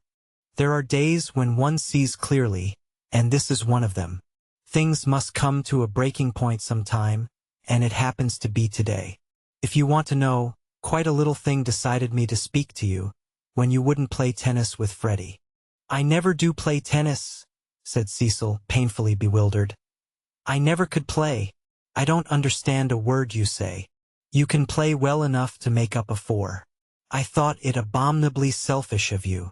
"There are days when one sees clearly, and this is one of them. Things must come to a breaking point sometime, and it happens to be today. If you want to know, quite a little thing decided me to speak to you, when you wouldn't play tennis with Freddie." "I never do play tennis," said Cecil, painfully bewildered. "I never could play. I don't understand a word you say. You can play well enough to make up a 4. I thought it abominably selfish of you."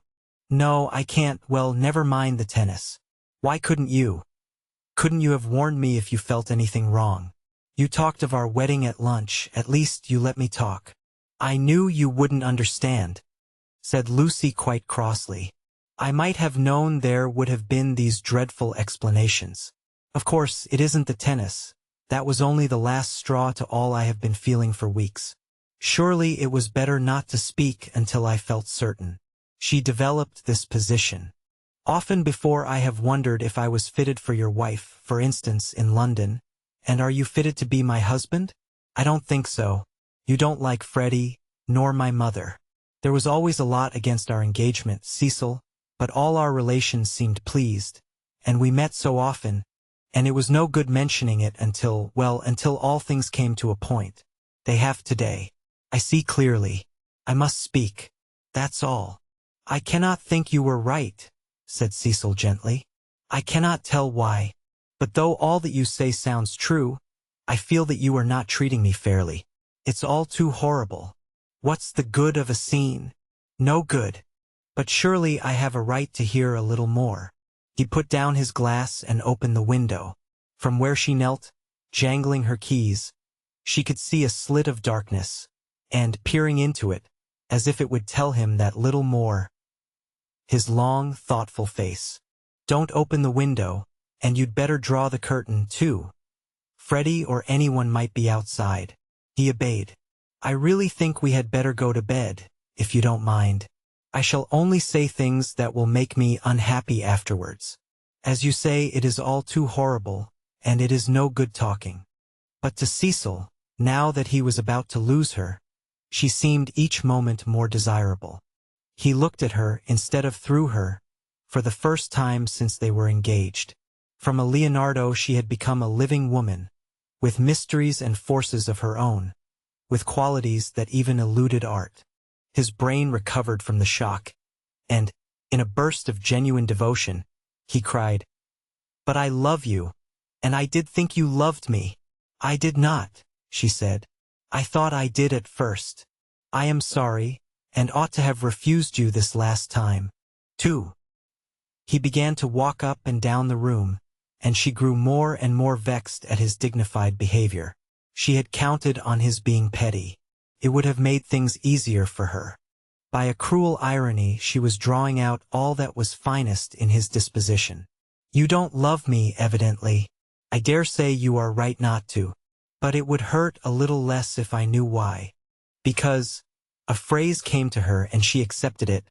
"No, I can't." "Well, never mind the tennis. Why couldn't you? Couldn't you have warned me if you felt anything wrong? You talked of our wedding at lunch. At least you let me talk." "I knew you wouldn't understand," said Lucy quite crossly. "I might have known there would have been these dreadful explanations. Of course, it isn't the tennis. That was only the last straw to all I have been feeling for weeks. Surely it was better not to speak until I felt certain." She developed this position. "Often before I have wondered if I was fitted for your wife, for instance, in London. And are you fitted to be my husband? I don't think so. You don't like Freddie, nor my mother. There was always a lot against our engagement, Cecil, but all our relations seemed pleased, and we met so often, and it was no good mentioning it until all things came to a point. They have today. I see clearly. I must speak. That's all." "I cannot think you were right," said Cecil gently. "I cannot tell why. But though all that you say sounds true, I feel that you are not treating me fairly. It's all too horrible. What's the good of a scene? No good. But surely I have a right to hear a little more." He put down his glass and opened the window. From where she knelt, jangling her keys, she could see a slit of darkness, and, peering into it, as if it would tell him that little more, his long, thoughtful face. "Don't open the window, and you'd better draw the curtain, too. Freddie or anyone might be outside." He obeyed. "I really think we had better go to bed, if you don't mind. I shall only say things that will make me unhappy afterwards. As you say, it is all too horrible, and it is no good talking." But to Cecil, now that he was about to lose her, she seemed each moment more desirable. He looked at her instead of through her, for the first time since they were engaged. From a Leonardo she had become a living woman, with mysteries and forces of her own, with qualities that even eluded art. His brain recovered from the shock, and, in a burst of genuine devotion, he cried, "But I love you, and I did think you loved me." "I did not," she said. "I thought I did at first. I am sorry, and ought to have refused you this last time, too." He began to walk up and down the room, and she grew more and more vexed at his dignified behavior. She had counted on his being petty. It would have made things easier for her. By a cruel irony, she was drawing out all that was finest in his disposition. "You don't love me, evidently. I dare say you are right not to. But it would hurt a little less if I knew why. Because," a phrase came to her and she accepted it,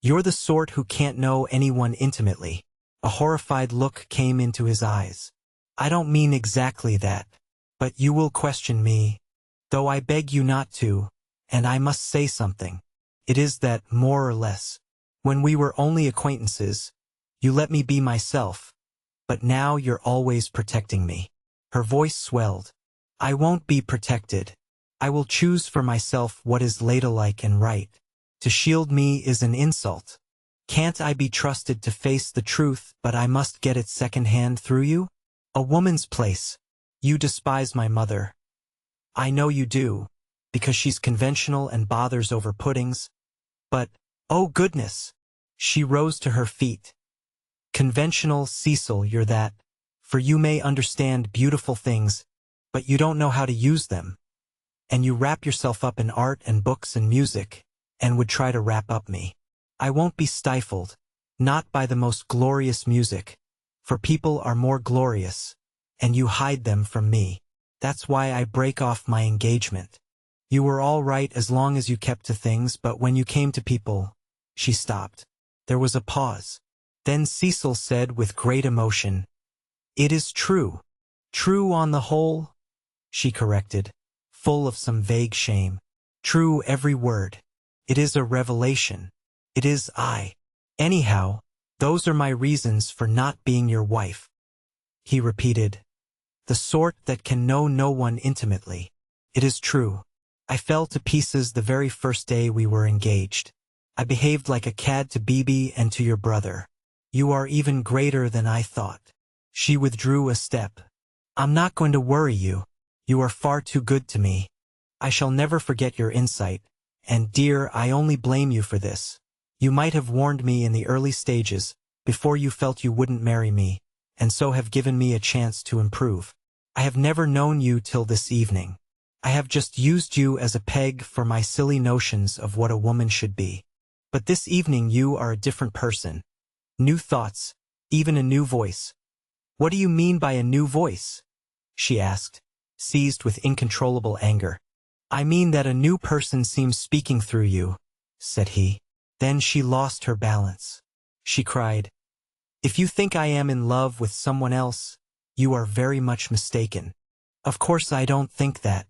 "you're the sort who can't know anyone intimately." A horrified look came into his eyes. "I don't mean exactly that. But you will question me, though I beg you not to, and I must say something. It is that, more or less, when we were only acquaintances, you let me be myself, but now you're always protecting me." Her voice swelled. "I won't be protected. I will choose for myself what is ladylike and right. To shield me is an insult. Can't I be trusted to face the truth, but I must get it second-hand through you? A woman's place. You despise my mother. I know you do, because she's conventional and bothers over puddings. But, oh goodness!" She rose to her feet. "Conventional, Cecil, you're that, for you may understand beautiful things, but you don't know how to use them. And you wrap yourself up in art and books and music, and would try to wrap up me. I won't be stifled, not by the most glorious music, for people are more glorious, and you hide them from me. That's why I break off my engagement. You were all right as long as you kept to things, but when you came to people—" She stopped. There was a pause. Then Cecil said with great emotion, "It is true. True on the whole," she corrected. full of some vague shame. True, every word. It is a revelation. It is I. Anyhow, those are my reasons for not being your wife. He repeated. The sort that can know no one intimately. It is true. I fell to pieces the very first day we were engaged. I behaved like a cad to Bibi and to your brother. You are even greater than I thought. She withdrew a step. I'm not going to worry you. You are far too good to me. I shall never forget your insight, and dear, I only blame you for this. You might have warned me in the early stages, before you felt you wouldn't marry me, and so have given me a chance to improve. I have never known you till this evening. I have just used you as a peg for my silly notions of what a woman should be. But this evening you are a different person. New thoughts, even a new voice. What do you mean by a new voice? She asked, seized with incontrollable anger. I mean that a new person seems speaking through you, said he. Then she lost her balance. She cried, If you think I am in love with someone else, you are very much mistaken. Of course I don't think that.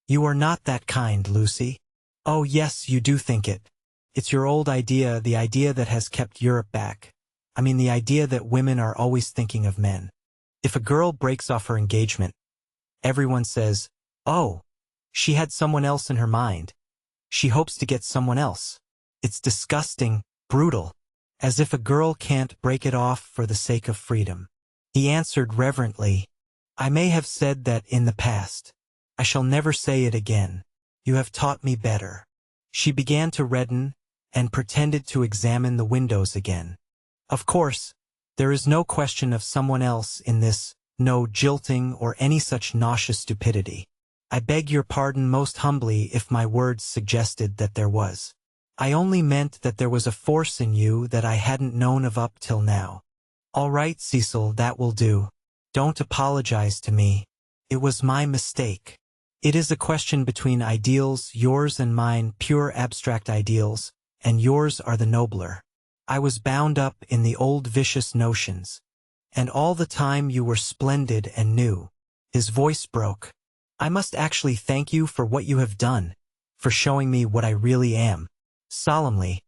You are not that kind, Lucy. Oh yes, you do think it. It's your old idea, the idea that has kept Europe back. I mean the idea that women are always thinking of men. If a girl breaks off her engagement, everyone says, oh, she had someone else in her mind. She hopes to get someone else. It's disgusting, brutal, as if a girl can't break it off for the sake of freedom. He answered reverently, I may have said that in the past. I shall never say it again. You have taught me better. She began to redden and pretended to examine the windows again. Of course, there is no question of someone else in this, no jilting or any such nauseous stupidity. I beg your pardon most humbly if my words suggested that there was. I only meant that there was a force in you that I hadn't known of up till now. All right, Cecil, that will do. Don't apologize to me. It was my mistake. It is a question between ideals, yours and mine, pure abstract ideals, and yours are the nobler. I was bound up in the old vicious notions. And all the time you were splendid and new. His voice broke. I must actually thank you for what you have done, for showing me what I really am. Solemnly,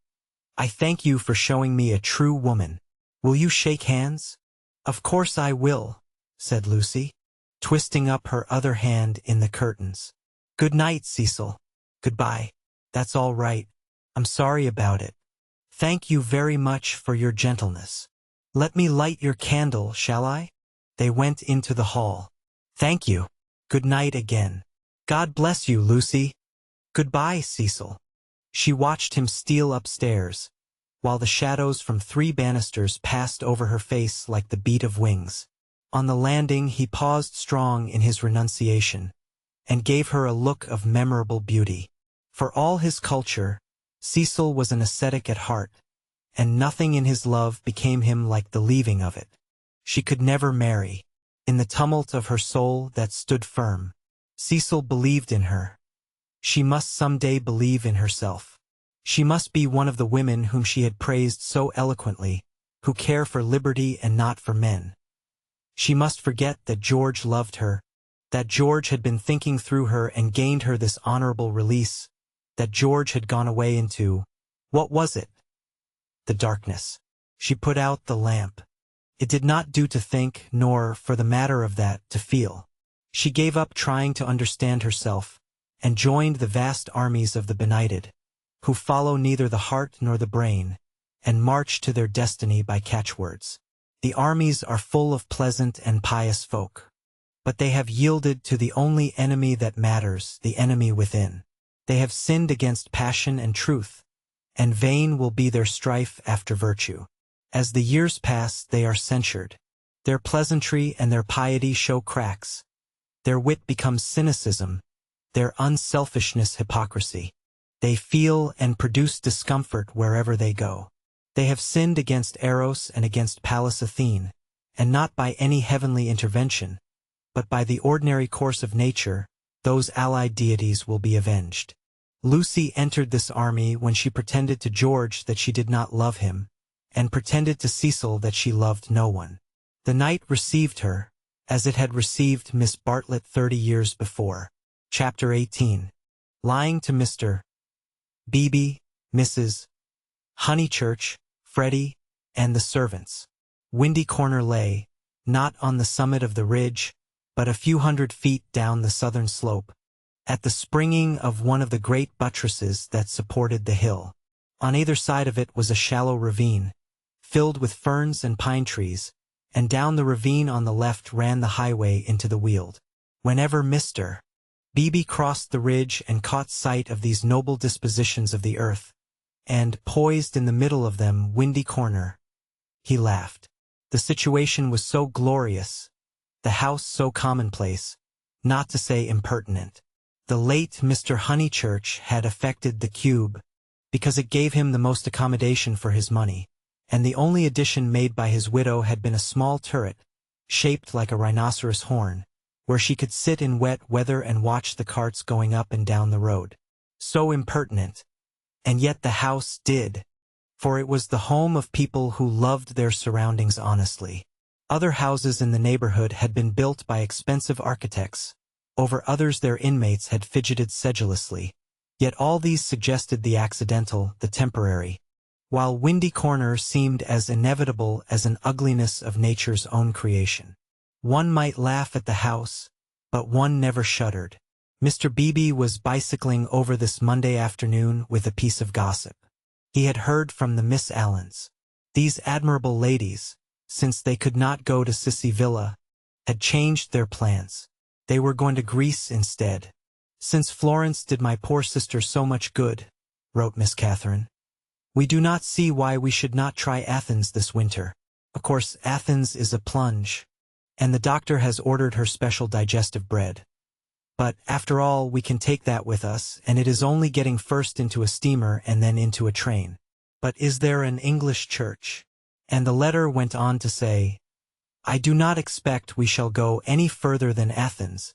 I thank you for showing me a true woman. Will you shake hands? Of course I will, said Lucy, twisting up her other hand in the curtains. Good night, Cecil. Goodbye. That's all right. I'm sorry about it. Thank you very much for your gentleness. Let me light your candle, shall I? They went into the hall. Thank you. Good night again. God bless you, Lucy. Goodbye, Cecil. She watched him steal upstairs, while the shadows from 3 banisters passed over her face like the beat of wings. On the landing he paused strong in his renunciation, and gave her a look of memorable beauty. For all his culture, Cecil was an ascetic at heart, and nothing in his love became him like the leaving of it. She could never marry. In the tumult of her soul that stood firm, Cecil believed in her. She must some day believe in herself. She must be one of the women whom she had praised so eloquently, who care for liberty and not for men. She must forget that George loved her, that George had been thinking through her and gained her this honorable release, that George had gone away into, what was it? The darkness. She put out the lamp. It did not do to think, nor, for the matter of that, to feel. She gave up trying to understand herself, and joined the vast armies of the benighted, who follow neither the heart nor the brain, and march to their destiny by catchwords. The armies are full of pleasant and pious folk, but they have yielded to the only enemy that matters, the enemy within. They have sinned against passion and truth, and vain will be their strife after virtue. As the years pass, they are censured. Their pleasantry and their piety show cracks. Their wit becomes cynicism, their unselfishness hypocrisy. They feel and produce discomfort wherever they go. They have sinned against Eros and against Pallas Athene, and not by any heavenly intervention, but by the ordinary course of nature, those allied deities will be avenged. Lucy entered this army when she pretended to George that she did not love him, and pretended to Cecil that she loved no one. The night received her, as it had received Miss Bartlett 30 years before. Chapter 18. Lying to Mr. Beebe, Mrs. Honeychurch, Freddie, and the servants. Windy Corner lay, not on the summit of the ridge, but a few hundred feet down the southern slope, at the springing of one of the great buttresses that supported the hill. On either side of it was a shallow ravine, filled with ferns and pine trees, and down the ravine on the left ran the highway into the Weald. Whenever Mr. Beebe crossed the ridge and caught sight of these noble dispositions of the earth, and, poised in the middle of them, Windy Corner, he laughed. The situation was so glorious, the house so commonplace, not to say impertinent. The late Mr. Honeychurch had affected the cube, because it gave him the most accommodation for his money, and the only addition made by his widow had been a small turret, shaped like a rhinoceros horn, where she could sit in wet weather and watch the carts going up and down the road. So impertinent. And yet the house did, for it was the home of people who loved their surroundings honestly. Other houses in the neighborhood had been built by expensive architects. Over others their inmates had fidgeted sedulously. Yet all these suggested the accidental, the temporary, while Windy Corner seemed as inevitable as an ugliness of nature's own creation. One might laugh at the house, but one never shuddered. Mr. Beebe was bicycling over this Monday afternoon with a piece of gossip. He had heard from the Miss Allens. These admirable ladies, since they could not go to Sissy Villa, had changed their plans. They were going to Greece instead. "Since Florence did my poor sister so much good," wrote Miss Catherine, "we do not see why we should not try Athens this winter. Of course, Athens is a plunge, and the doctor has ordered her special digestive bread. But, after all, we can take that with us, and it is only getting first into a steamer and then into a train. But is there an English church?" And the letter went on to say, "I do not expect we shall go any further than Athens,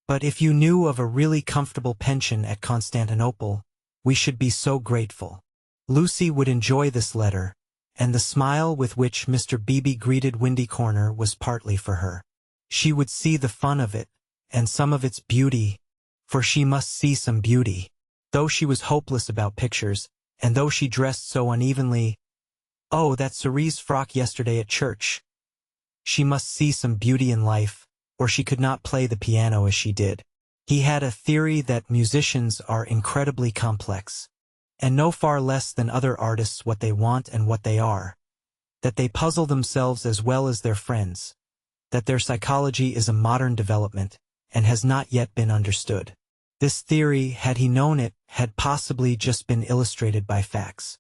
but if you knew of a really comfortable pension at Constantinople, we should be so grateful." Lucy would enjoy this letter, and the smile with which Mr. Beebe greeted Windy Corner was partly for her. She would see the fun of it, and some of its beauty, for she must see some beauty. Though she was hopeless about pictures, and though she dressed so unevenly, oh, that cerise frock yesterday at church! She must see some beauty in life, or she could not play the piano as she did. He had a theory that musicians are incredibly complex, and know far less than other artists what they want and what they are, that they puzzle themselves as well as their friends, that their psychology is a modern development, and has not yet been understood. This theory, had he known it, had possibly just been illustrated by facts.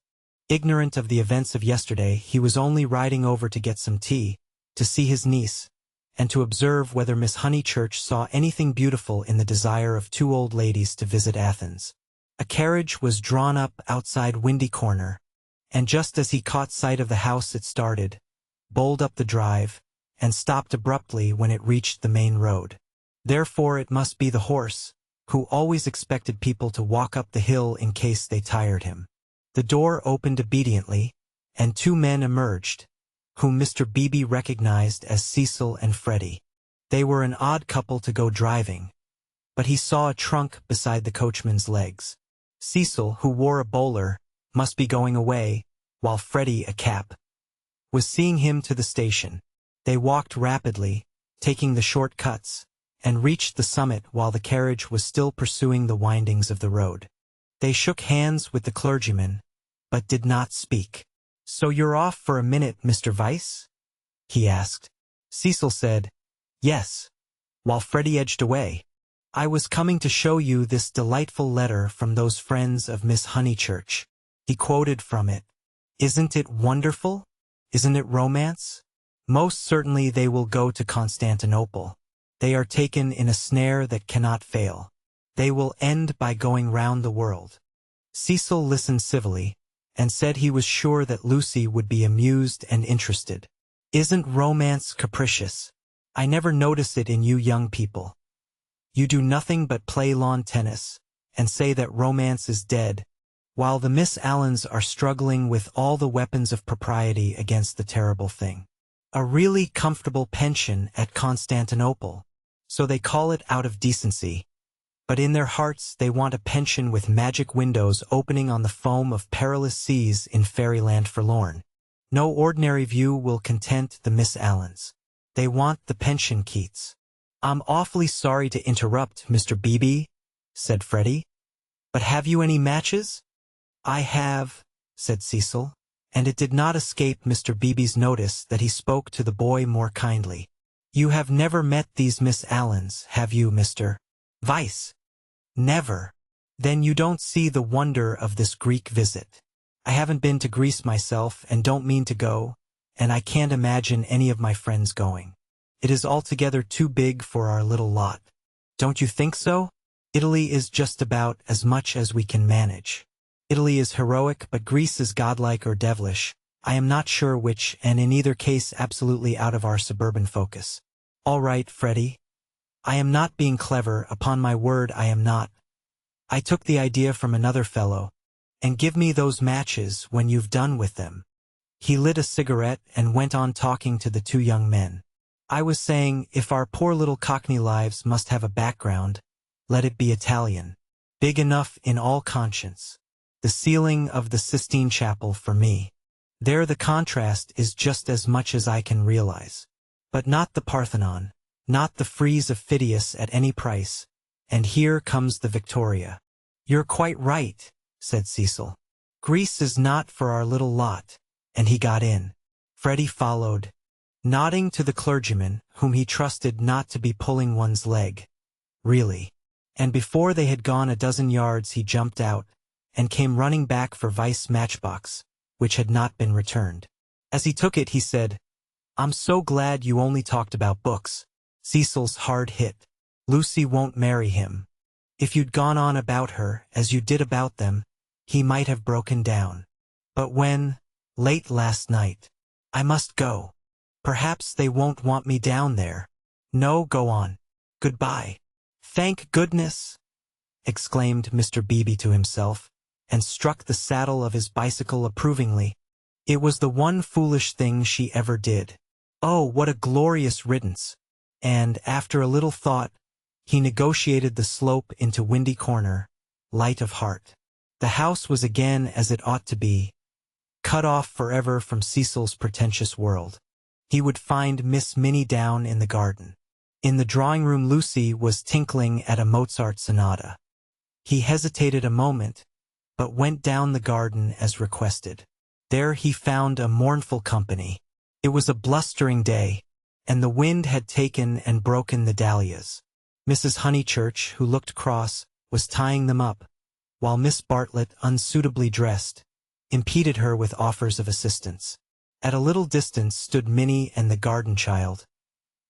Ignorant of the events of yesterday, he was only riding over to get some tea, to see his niece, and to observe whether Miss Honeychurch saw anything beautiful in the desire of two old ladies to visit Athens. A carriage was drawn up outside Windy Corner, and just as he caught sight of the house it started, bowled up the drive, and stopped abruptly when it reached the main road. Therefore it must be the horse, who always expected people to walk up the hill in case they tired him. The door opened obediently, and two men emerged, whom Mr. Beebe recognized as Cecil and Freddie. They were an odd couple to go driving, but he saw a trunk beside the coachman's legs. Cecil, who wore a bowler, must be going away, while Freddie, a cap, was seeing him to the station. They walked rapidly, taking the short cuts, and reached the summit while the carriage was still pursuing the windings of the road. They shook hands with the clergyman, but did not speak. "So you're off for a minute, Mr. Vyse?" he asked. Cecil said, "Yes," while Freddie edged away. "I was coming to show you this delightful letter from those friends of Miss Honeychurch." He quoted from it. "Isn't it wonderful? Isn't it romance? Most certainly they will go to Constantinople. They are taken in a snare that cannot fail. They will end by going round the world." Cecil listened civilly, and said he was sure that Lucy would be amused and interested. "Isn't romance capricious? I never notice it in you young people. You do nothing but play lawn tennis, and say that romance is dead, while the Miss Allens are struggling with all the weapons of propriety against the terrible thing. A really comfortable pension at Constantinople. So they call it out of decency. but in their hearts they want a pension with magic windows opening on the foam of perilous seas in fairyland forlorn. No ordinary view will content the Miss Allens. They want the pension Keats. "I'm awfully sorry to interrupt, Mr. Beebe," said Freddie, "but have you any matches?" "I have," said Cecil, and it did not escape Mr. Beebe's notice that he spoke to the boy more kindly. "You have never met these Miss Allens, have you, Mr. Vyse?" "Never." "Then you don't see the wonder of this Greek visit. I haven't been to Greece myself and don't mean to go, and I can't imagine any of my friends going. It is altogether too big for our little lot. Don't you think so? Italy is just about as much as we can manage. Italy is heroic, but Greece is godlike or devilish. I am not sure which, and in either case absolutely out of our suburban focus." "All right, Freddie. I am not being clever, upon my word I am not. I took the idea from another fellow. And give me those matches when you've done with them." He lit a cigarette and went on talking to the two young men. "I was saying, if our poor little Cockney lives must have a background, let it be Italian. Big enough in all conscience. The ceiling of the Sistine Chapel for me. There the contrast is just as much as I can realize. But not the Parthenon, not the frieze of Phidias at any price. And here comes the Victoria." "You're quite right," said Cecil. "Greece is not for our little lot," and he got in. Freddie followed, nodding to the clergyman, whom he trusted not to be pulling one's leg. Really. And before they had gone a dozen yards he jumped out, and came running back for Vyse's matchbox, which had not been returned. As he took it he said, "I'm so glad you only talked about books." Cecil's hard hit. "Lucy won't marry him. If you'd gone on about her, as you did about them, he might have broken down. But when, late last night, I must go. Perhaps they won't want me down there." "No, go on. Goodbye." "Thank goodness!" exclaimed Mr. Beebe to himself, and struck the saddle of his bicycle approvingly. It was the one foolish thing she ever did. Oh, what a glorious riddance! And, after a little thought, he negotiated the slope into Windy Corner, light of heart. The house was again as it ought to be, cut off forever from Cecil's pretentious world. He would find Miss Minnie down in the garden. In the drawing-room Lucy was tinkling at a Mozart sonata. He hesitated a moment, but went down the garden as requested. There he found a mournful company. It was a blustering day, and the wind had taken and broken the dahlias. Mrs. Honeychurch, who looked cross, was tying them up, while Miss Bartlett, unsuitably dressed, impeded her with offers of assistance. At a little distance stood Minnie and the garden child,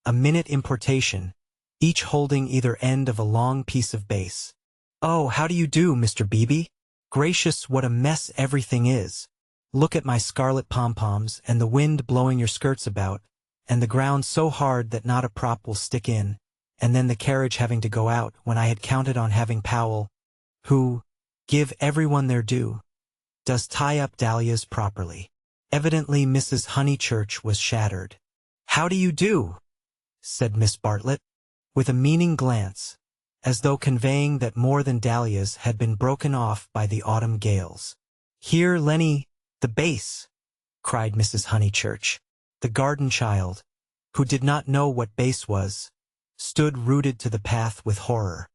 a minute importation, each holding either end of a long piece of base. "Oh, how do you do, Mr. Beebe? Gracious, what a mess everything is. Look at my scarlet pom-poms, and the wind blowing your skirts about, and the ground so hard that not a prop will stick in, and then the carriage having to go out when I had counted on having Powell, who, give everyone their due, does tie up dahlias properly." Evidently Mrs. Honeychurch was shattered. "How do you do?" said Miss Bartlett, with a meaning glance, as though conveying that more than dahlias had been broken off by the autumn gales. "Here, Lenny, the bass!" cried Mrs. Honeychurch. The garden child, who did not know what bass was, stood rooted to the path with horror.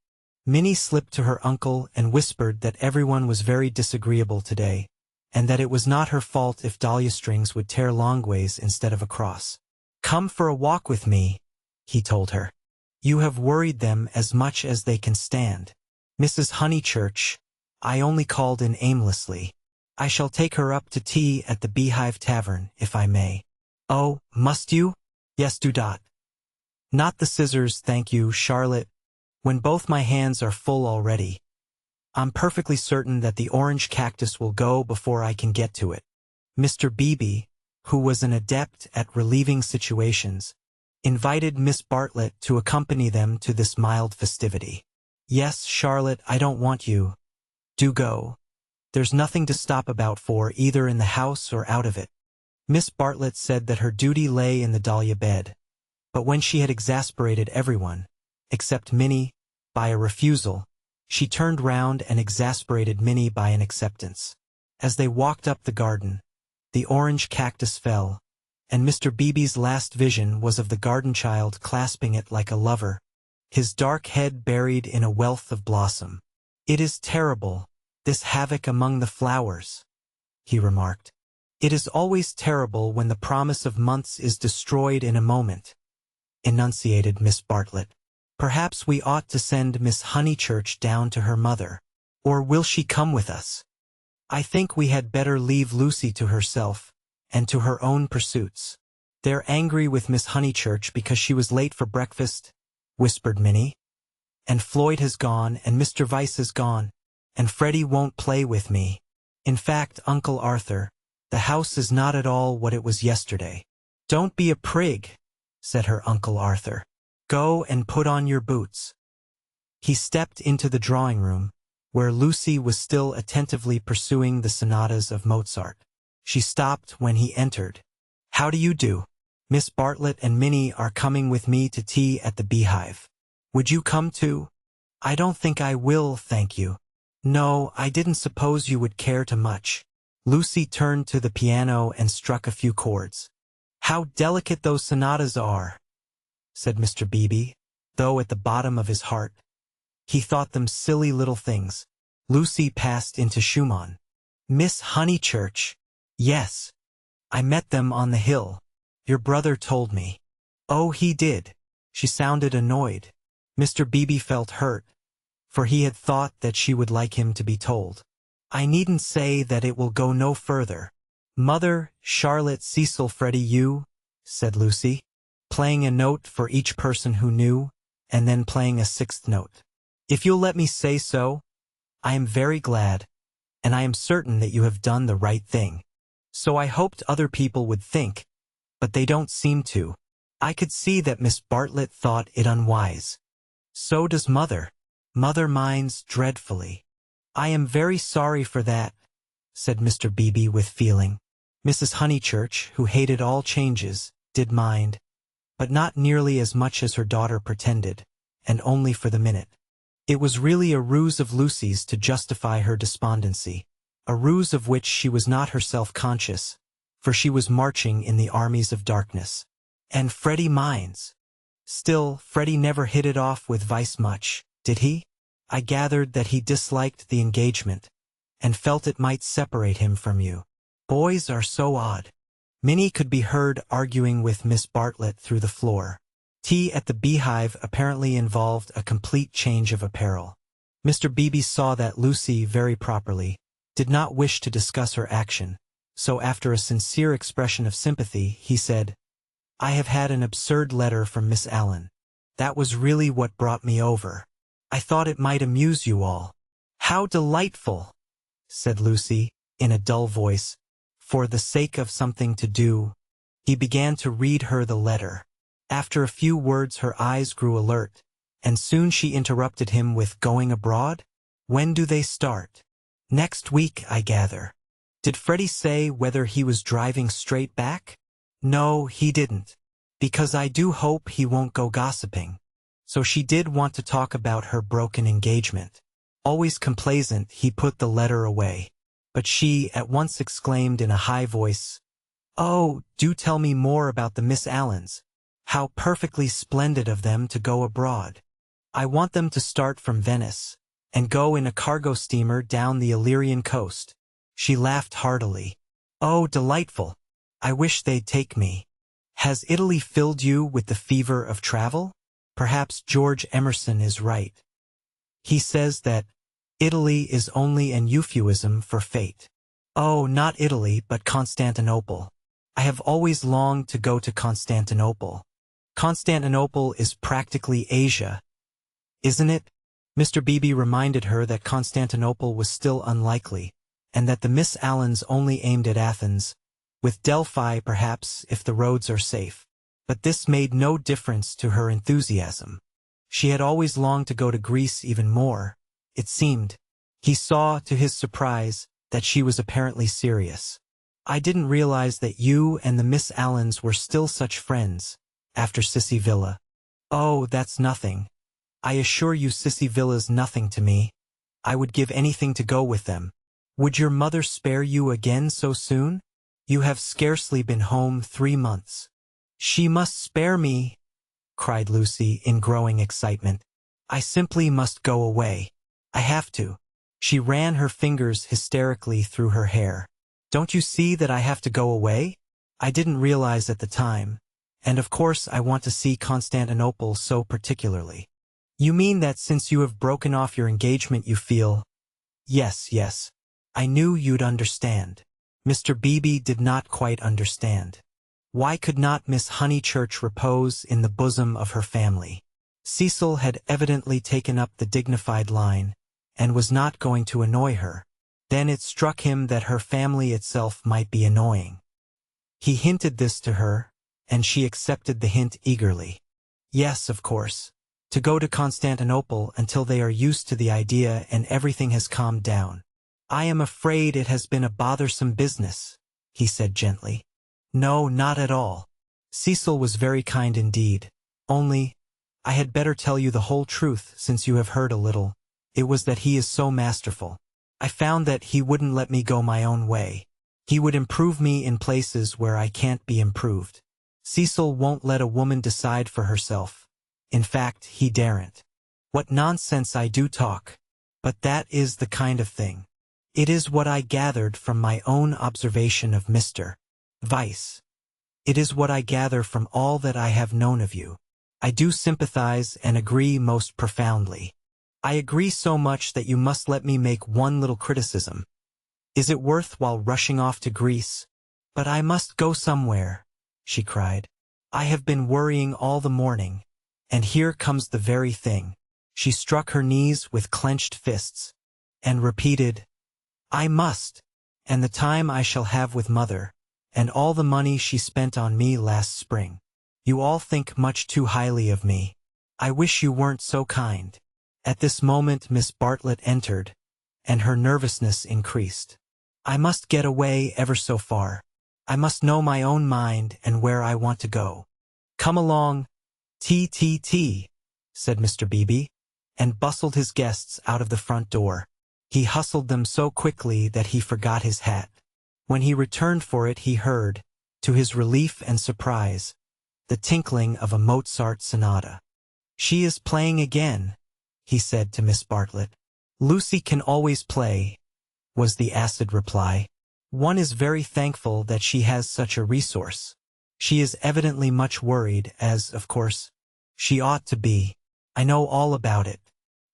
Minnie slipped to her uncle and whispered that everyone was very disagreeable today, and that it was not her fault if dahlia strings would tear longways instead of across. "Come for a walk with me," he told her. "You have worried them as much as they can stand." "Mrs. Honeychurch, I only called in aimlessly. I shall take her up to tea at the Beehive Tavern, if I may." "Oh, must you?" "Yes, do dot." "Not the scissors, thank you, Charlotte, when both my hands are full already. I'm perfectly certain that the orange cactus will go before I can get to it." Mr. Beebe, who was an adept at relieving situations, invited Miss Bartlett to accompany them to this mild festivity. "Yes, Charlotte, I don't want you. Do go. There's nothing to stop about for either in the house or out of it." Miss Bartlett said that her duty lay in the dahlia bed, but when she had exasperated everyone, except Minnie, by a refusal, She turned round and exasperated Minnie by an acceptance. As they walked up the garden, the orange cactus fell, and Mr. Beebe's last vision was of the garden child clasping it like a lover, his dark head buried in a wealth of blossom. "It is terrible, this havoc among the flowers," he remarked. "It is always terrible when the promise of months is destroyed in a moment," enunciated Miss Bartlett. "Perhaps we ought to send Miss Honeychurch down to her mother. Or will she come with us? I think we had better leave Lucy to herself, and to her own pursuits." "They're angry with Miss Honeychurch because she was late for breakfast," whispered Minnie. "And Floyd has gone, and Mr. Vyse has gone, and Freddie won't play with me. In fact, Uncle Arthur, the house is not at all what it was yesterday." "Don't be a prig," said her Uncle Arthur. "Go and put on your boots." He stepped into the drawing-room, where Lucy was still attentively pursuing the sonatas of Mozart. She stopped when he entered. "How do you do? Miss Bartlett and Minnie are coming with me to tea at the Beehive. Would you come too?" "I don't think I will, thank you." "No, I didn't suppose you would care to much." Lucy turned to the piano and struck a few chords. "How delicate those sonatas are," said Mr. Beebe, though at the bottom of his heart he thought them silly little things. Lucy passed into Schumann. "Miss Honeychurch." "Yes. I met them on the hill. Your brother told me." "Oh, he did." She sounded annoyed. Mr. Beebe felt hurt, for he had thought that she would like him to be told. "I needn't say that it will go no further." "Mother, Charlotte, Cecil, Freddie, you," said Lucy, playing a note for each person who knew, and then playing a sixth note. "If you'll let me say so, I am very glad, and I am certain that you have done the right thing. So I hoped other people would think, but they don't seem to. I could see that Miss Bartlett thought it unwise. So does Mother. Mother minds dreadfully." "I am very sorry for that," said Mr. Beebe with feeling. Mrs. Honeychurch, who hated all changes, did mind, but not nearly as much as her daughter pretended, and only for the minute. It was really a ruse of Lucy's to justify her despondency, a ruse of which she was not herself conscious, for she was marching in the armies of darkness. And Freddie minds. Still, Freddie never hit it off with Vyse much, did he? I gathered that he disliked the engagement, and felt it might separate him from you. Boys are so odd. Minnie could be heard arguing with Miss Bartlett through the floor. Tea at the Beehive apparently involved a complete change of apparel. Mr. Beebe saw that Lucy, very properly, did not wish to discuss her action, so after a sincere expression of sympathy, he said, "I have had an absurd letter from Miss Allen. That was really what brought me over. I thought it might amuse you all." "How delightful," said Lucy, in a dull voice, for the sake of something to do. He began to read her the letter. After a few words her eyes grew alert, and soon she interrupted him with "Going abroad? When do they start?" "Next week, I gather." "Did Freddie say whether he was driving straight back?" "No, he didn't. Because I do hope he won't go gossiping." So she did want to talk about her broken engagement. Always complacent, he put the letter away. But she at once exclaimed in a high voice, "Oh, do tell me more about the Miss Allens. How perfectly splendid of them to go abroad. I want them to start from Venice, and go in a cargo steamer down the Illyrian coast." She laughed heartily. "Oh, delightful. I wish they'd take me. Has Italy filled you with the fever of travel? Perhaps George Emerson is right. He says that Italy is only an euphuism for fate." "Oh, not Italy, but Constantinople. I have always longed to go to Constantinople." "Constantinople is practically Asia, isn't it?" Mr. Beebe reminded her that Constantinople was still unlikely, and that the Miss Allens only aimed at Athens, with Delphi perhaps if the roads are safe. But this made no difference to her enthusiasm. She had always longed to go to Greece even more, it seemed. He saw, to his surprise, that she was apparently serious. "I didn't realize that you and the Miss Allens were still such friends, after Sissy Villa." "Oh, that's nothing. I assure you Sissy Villa's nothing to me. I would give anything to go with them. Would your mother spare you again so soon? You have scarcely been home 3 months. She must spare me, cried Lucy in growing excitement. I simply must go away. I have to. She ran her fingers hysterically through her hair. Don't you see that I have to go away? I didn't realize at the time, and of course I want to see Constantinople so particularly. You mean that since you have broken off your engagement you feel— Yes. I knew you'd understand. Mr. Beebe did not quite understand. Why could not Miss Honeychurch repose in the bosom of her family? Cecil had evidently taken up the dignified line, and was not going to annoy her. Then it struck him that her family itself might be annoying. He hinted this to her, and she accepted the hint eagerly. Yes, of course. To go to Constantinople until they are used to the idea and everything has calmed down. I am afraid it has been a bothersome business, he said gently. No, not at all. Cecil was very kind indeed. Only, I had better tell you the whole truth since you have heard a little. It was that he is so masterful. I found that he wouldn't let me go my own way. He would improve me in places where I can't be improved. Cecil won't let a woman decide for herself. In fact, he daren't. What nonsense I do talk. But that is the kind of thing. It is what I gathered from my own observation of Mr. Vyse. It is what I gather from all that I have known of you. I do sympathize and agree most profoundly. I agree so much that you must let me make one little criticism. Is it worth while rushing off to Greece? But I must go somewhere, she cried. I have been worrying all the morning, and here comes the very thing. She struck her knees with clenched fists, and repeated, I must, and the time I shall have with Mother, and all the money she spent on me last spring. You all think much too highly of me. I wish you weren't so kind. At this moment Miss Bartlett entered, and her nervousness increased. I must get away ever so far. I must know my own mind and where I want to go. Come along, T, said Mr. Beebe, and bustled his guests out of the front door. He hustled them so quickly that he forgot his hat. When he returned for it he heard, to his relief and surprise, the tinkling of a Mozart sonata. She is playing again, he said to Miss Bartlett. Lucy can always play, was the acid reply. One is very thankful that she has such a resource. She is evidently much worried, as, of course, she ought to be. I know all about it.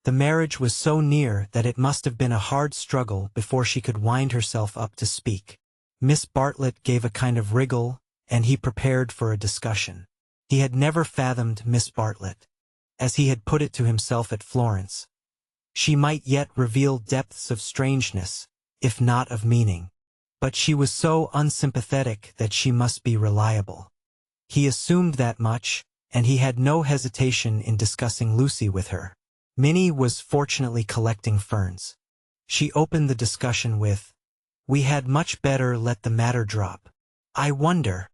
The marriage was so near that it must have been a hard struggle before she could wind herself up to speak. Miss Bartlett gave a kind of wriggle, and he prepared for a discussion. He had never fathomed Miss Bartlett. As he had put it to himself at Florence, she might yet reveal depths of strangeness, if not of meaning. But she was so unsympathetic that she must be reliable. He assumed that much, and he had no hesitation in discussing Lucy with her. Minnie was fortunately collecting ferns. She opened the discussion with, We had much better let the matter drop. I wonder.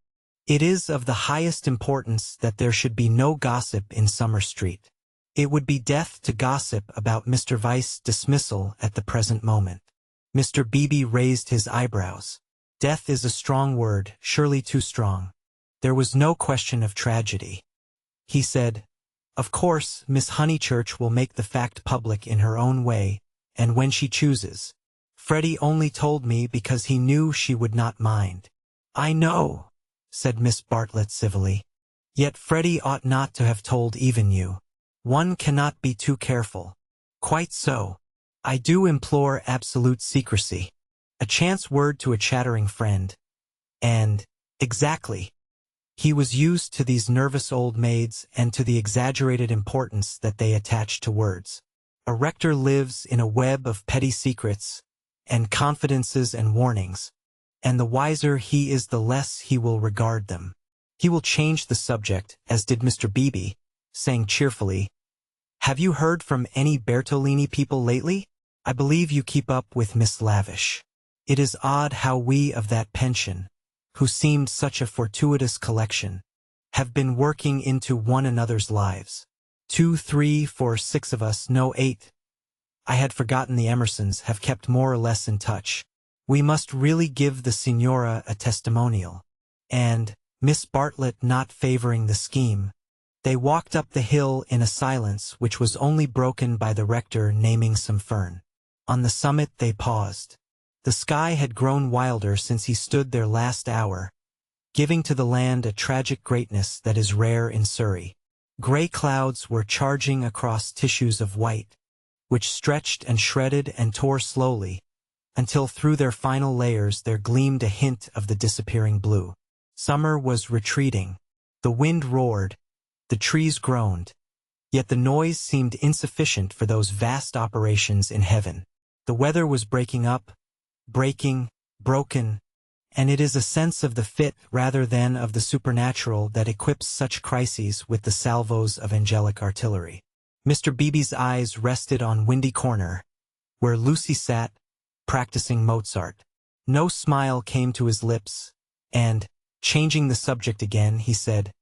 It is of the highest importance that there should be no gossip in Summer Street. It would be death to gossip about Mr. Vyse's dismissal at the present moment. Mr. Beebe raised his eyebrows. Death is a strong word, surely too strong. There was no question of tragedy. He said, Of course, Miss Honeychurch will make the fact public in her own way, and when she chooses. Freddie only told me because he knew she would not mind. I know, said Miss Bartlett civilly. Yet Freddie ought not to have told even you. One cannot be too careful. Quite so. I do implore absolute secrecy. A chance word to a chattering friend. And, exactly. He was used to these nervous old maids and to the exaggerated importance that they attach to words. A rector lives in a web of petty secrets, and confidences and warnings, and the wiser he is the less he will regard them. He will change the subject, as did Mr. Beebe, saying cheerfully, Have you heard from any Bertolini people lately? I believe you keep up with Miss Lavish. It is odd how we of that pension, who seemed such a fortuitous collection, have been working into one another's lives. 2, 3, 4, 6 of us, no 8. I had forgotten the Emersons have kept more or less in touch. We must really give the Signora a testimonial. And, Miss Bartlett not favoring the scheme, they walked up the hill in a silence which was only broken by the rector naming some fern. On the summit they paused. The sky had grown wilder since he stood there last hour, giving to the land a tragic greatness that is rare in Surrey. Gray clouds were charging across tissues of white, which stretched and shredded and tore slowly, until through their final layers there gleamed a hint of the disappearing blue. Summer was retreating. The wind roared, the trees groaned, yet the noise seemed insufficient for those vast operations in heaven. The weather was breaking up, breaking, broken, and it is a sense of the fit rather than of the supernatural that equips such crises with the salvos of angelic artillery. Mr. Beebe's eyes rested on Windy Corner, where Lucy sat, practicing Mozart. No smile came to his lips, and, changing the subject again, he said,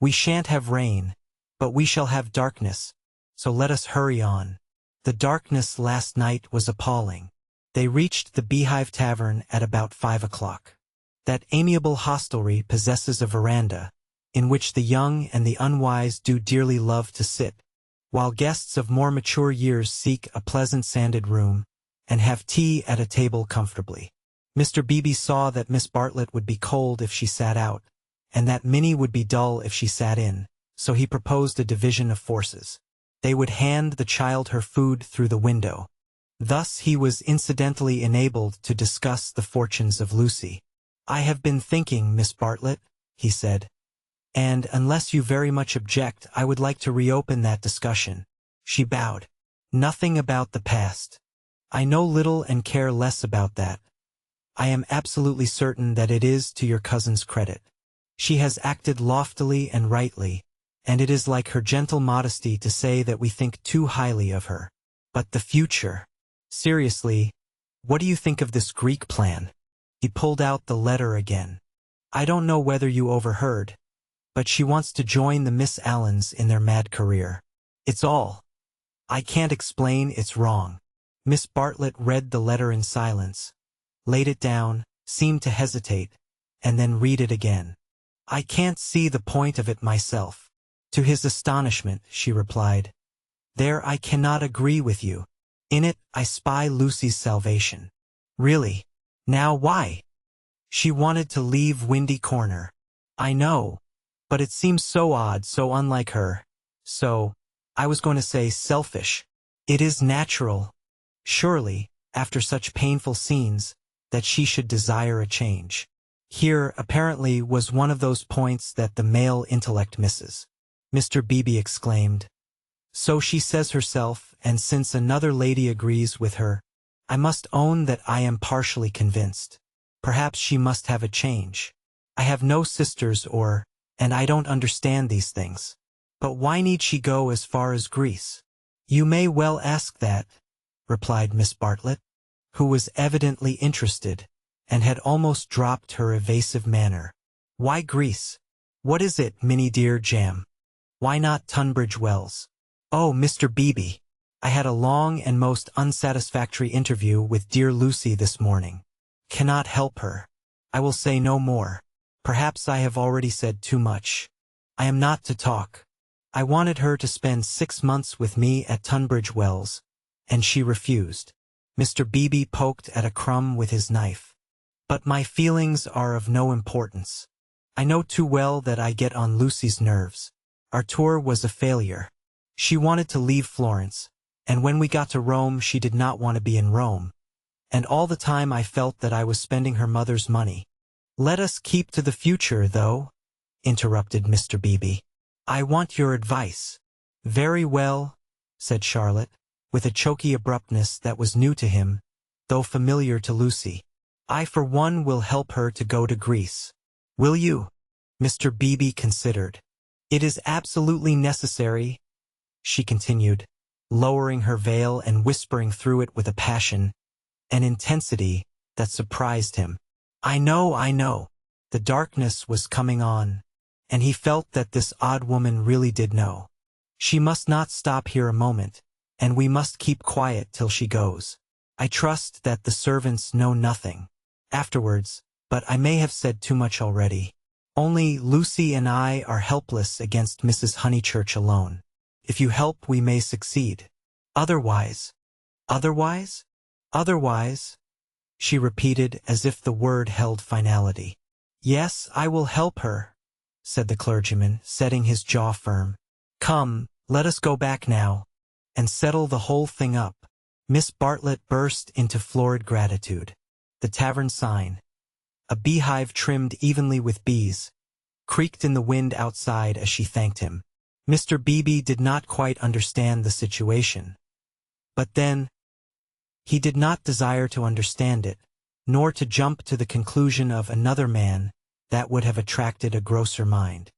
"We shan't have rain, but we shall have darkness, so let us hurry on." The darkness last night was appalling. They reached the Beehive Tavern at about 5 o'clock. That amiable hostelry possesses a veranda, in which the young and the unwise do dearly love to sit, while guests of more mature years seek a pleasant sanded room, and have tea at a table comfortably. Mr. Beebe saw that Miss Bartlett would be cold if she sat out, and that Minnie would be dull if she sat in, so he proposed a division of forces. They would hand the child her food through the window. Thus he was incidentally enabled to discuss the fortunes of Lucy. "I have been thinking, Miss Bartlett," he said, "and unless you very much object, I would like to reopen that discussion." She bowed. "Nothing about the past. I know little and care less about that. I am absolutely certain that it is to your cousin's credit. She has acted loftily and rightly, and it is like her gentle modesty to say that we think too highly of her. But the future. Seriously, what do you think of this Greek plan?" He pulled out the letter again. "I don't know whether you overheard, but she wants to join the Miss Allens in their mad career. It's all. I can't explain, it's wrong." Miss Bartlett read the letter in silence, laid it down, seemed to hesitate, and then read it again. "I can't see the point of it myself." To his astonishment, she replied, "There I cannot agree with you. In it I spy Lucy's salvation." "Really? Now why?" "She wanted to leave Windy Corner." "I know, but it seems so odd, so unlike her, so, I was going to say selfish. It is natural, surely, after such painful scenes, that she should desire a change." Here, apparently, was one of those points that the male intellect misses. Mr. Beebe exclaimed, "So she says herself, and since another lady agrees with her, I must own that I am partially convinced. Perhaps she must have a change. I have no sisters and I don't understand these things. But why need she go as far as Greece?" "You may well ask that," replied Miss Bartlett, who was evidently interested, and had almost dropped her evasive manner. "Why Greece? What is it, Minnie dear jam? Why not Tunbridge Wells?" "Oh, Mr. Beebe, I had a long and most unsatisfactory interview with dear Lucy this morning. Cannot help her. I will say no more. Perhaps I have already said too much. I am not to talk. I wanted her to spend 6 months with me at Tunbridge Wells, and she refused." Mr. Beebe poked at a crumb with his knife. "But my feelings are of no importance. I know too well that I get on Lucy's nerves. Our tour was a failure. She wanted to leave Florence, and when we got to Rome she did not want to be in Rome, and all the time I felt that I was spending her mother's money." "Let us keep to the future, though," interrupted Mr. Beebe. "I want your advice." "Very well," said Charlotte, with a choky abruptness that was new to him, though familiar to Lucy. "I for one will help her to go to Greece." "Will you?" Mr. Beebe considered. "It is absolutely necessary," she continued, lowering her veil and whispering through it with a passion, an intensity, that surprised him. I know." The darkness was coming on, and he felt that this odd woman really did know. She must not stop here a moment, and we must keep quiet till she goes. I trust that the servants know nothing afterwards, but I may have said too much already. Only Lucy and I are helpless against Mrs. Honeychurch alone. If you help, we may succeed. Otherwise, otherwise, otherwise, she repeated as if the word held finality. Yes, I will help her, said the clergyman, setting his jaw firm. Come, let us go back now, and settle the whole thing up. Miss Bartlett burst into florid gratitude. The tavern sign, a beehive trimmed evenly with bees, creaked in the wind outside as she thanked him. Mr. Beebe did not quite understand the situation. But then, he did not desire to understand it, nor to jump to the conclusion of another man that would have attracted a grosser mind.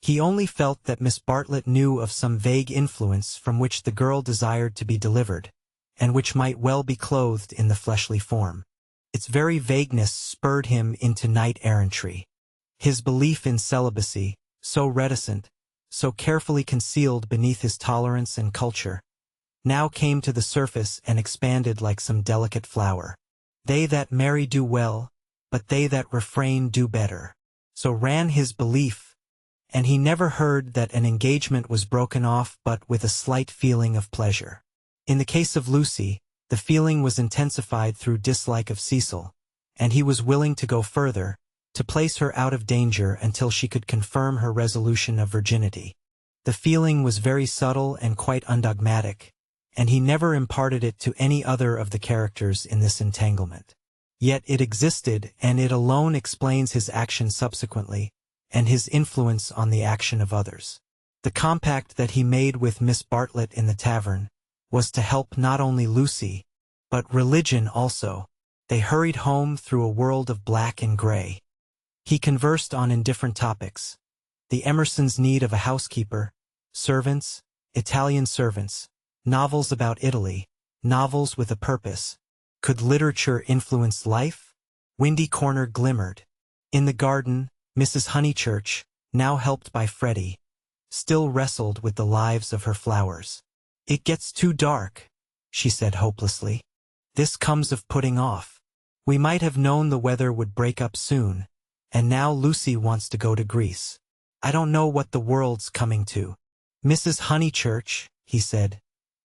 He only felt that Miss Bartlett knew of some vague influence from which the girl desired to be delivered, and which might well be clothed in the fleshly form. Its very vagueness spurred him into knight-errantry. His belief in celibacy, so reticent, so carefully concealed beneath his tolerance and culture, now came to the surface and expanded like some delicate flower. They that marry do well, but they that refrain do better. So ran his belief, and he never heard that an engagement was broken off but with a slight feeling of pleasure. In the case of Lucy, the feeling was intensified through dislike of Cecil, and he was willing to go further, to place her out of danger until she could confirm her resolution of virginity. The feeling was very subtle and quite undogmatic, and he never imparted it to any other of the characters in this entanglement. Yet it existed, and it alone explains his action subsequently, and his influence on the action of others. The compact that he made with Miss Bartlett in the tavern was to help not only Lucy, but religion also. They hurried home through a world of black and gray. He conversed on indifferent topics: the Emersons' need of a housekeeper, servants, Italian servants, novels about Italy, novels with a purpose. Could literature influence life? Windy Corner glimmered. In the garden, Mrs. Honeychurch, now helped by Freddie, still wrestled with the lives of her flowers. It gets too dark, she said hopelessly. This comes of putting off. We might have known the weather would break up soon, and now Lucy wants to go to Greece. I don't know what the world's coming to. Mrs. Honeychurch, he said.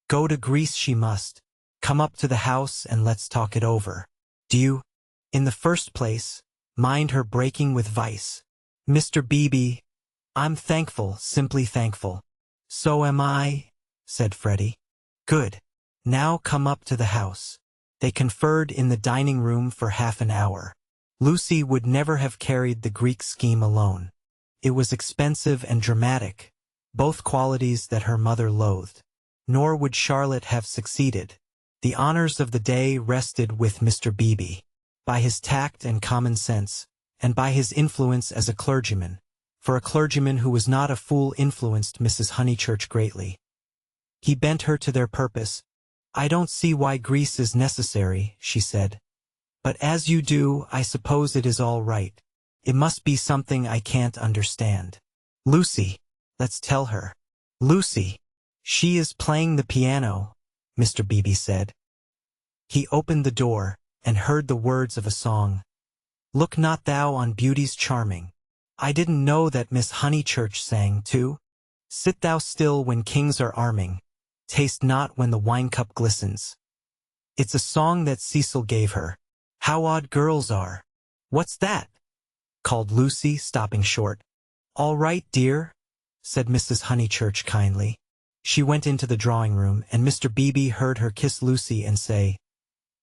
Go to Greece she must. Come up to the house and let's talk it over. Do you, in the first place, mind her breaking with vice? Mr. Beebe, I'm thankful, simply thankful. So am I, said Freddie. Good. Now come up to the house. They conferred in the dining room for half an hour. Lucy would never have carried the Greek scheme alone. It was expensive and dramatic, both qualities that her mother loathed. Nor would Charlotte have succeeded. The honors of the day rested with Mr. Beebe. By his tact and common sense, and by his influence as a clergyman, for a clergyman who was not a fool influenced Mrs. Honeychurch greatly. He bent her to their purpose. I don't see why Greece is necessary, she said. But as you do, I suppose it is all right. It must be something I can't understand. Lucy, let's tell her. Lucy, she is playing the piano, Mr. Beebe said. He opened the door, and heard the words of a song. Look not thou on beauty's charming. I didn't know that Miss Honeychurch sang, too. Sit thou still when kings are arming. Taste not when the wine-cup glistens. It's a song that Cecil gave her. How odd girls are. What's that? Called Lucy, stopping short. All right, dear, said Mrs. Honeychurch kindly. She went into the drawing-room, and Mr. Beebe heard her kiss Lucy and say,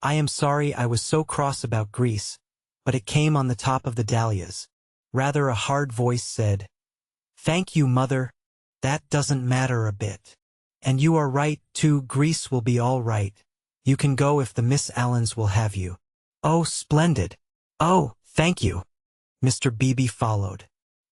I am sorry I was so cross about Greece, but it came on the top of the dahlias. Rather a hard voice said, Thank you, Mother. That doesn't matter a bit. And you are right, too. Greece will be all right. You can go if the Miss Allens will have you. Oh, splendid. Oh, thank you. Mr. Beebe followed.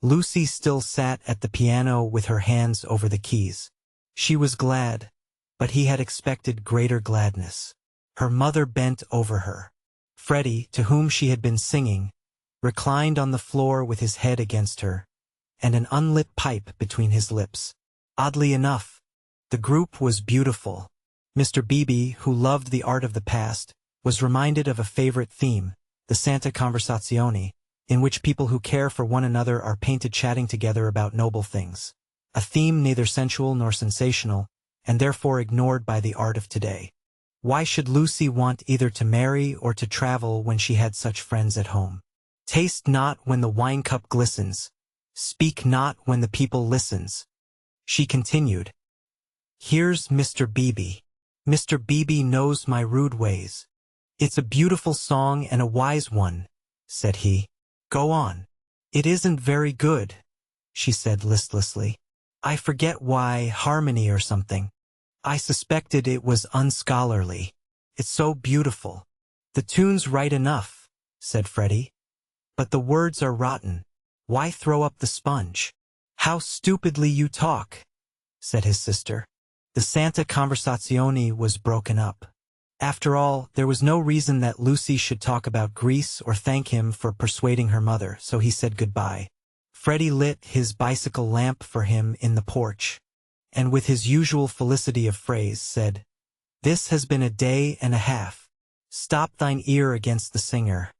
Lucy still sat at the piano with her hands over the keys. She was glad, but he had expected greater gladness. Her mother bent over her. Freddie, to whom she had been singing, reclined on the floor with his head against her, and an unlit pipe between his lips. Oddly enough, the group was beautiful. Mr. Beebe, who loved the art of the past, was reminded of a favorite theme, the Santa Conversazione, in which people who care for one another are painted chatting together about noble things. A theme neither sensual nor sensational, and therefore ignored by the art of today. Why should Lucy want either to marry or to travel when she had such friends at home? Taste not when the wine cup glistens. Speak not when the people listens. She continued. Here's Mr. Beebe. Mr. Beebe knows my rude ways. It's a beautiful song and a wise one, said he. Go on. It isn't very good, she said listlessly. I forget why, harmony or something. I suspected it was unscholarly. It's so beautiful. The tune's right enough, said Freddie. But the words are rotten. Why throw up the sponge? How stupidly you talk, said his sister. The Santa Conversazione was broken up. After all, there was no reason that Lucy should talk about Greece or thank him for persuading her mother, so he said goodbye. Freddie lit his bicycle lamp for him in the porch, and with his usual felicity of phrase said, This has been a day and a half. Stop thine ear against the singer.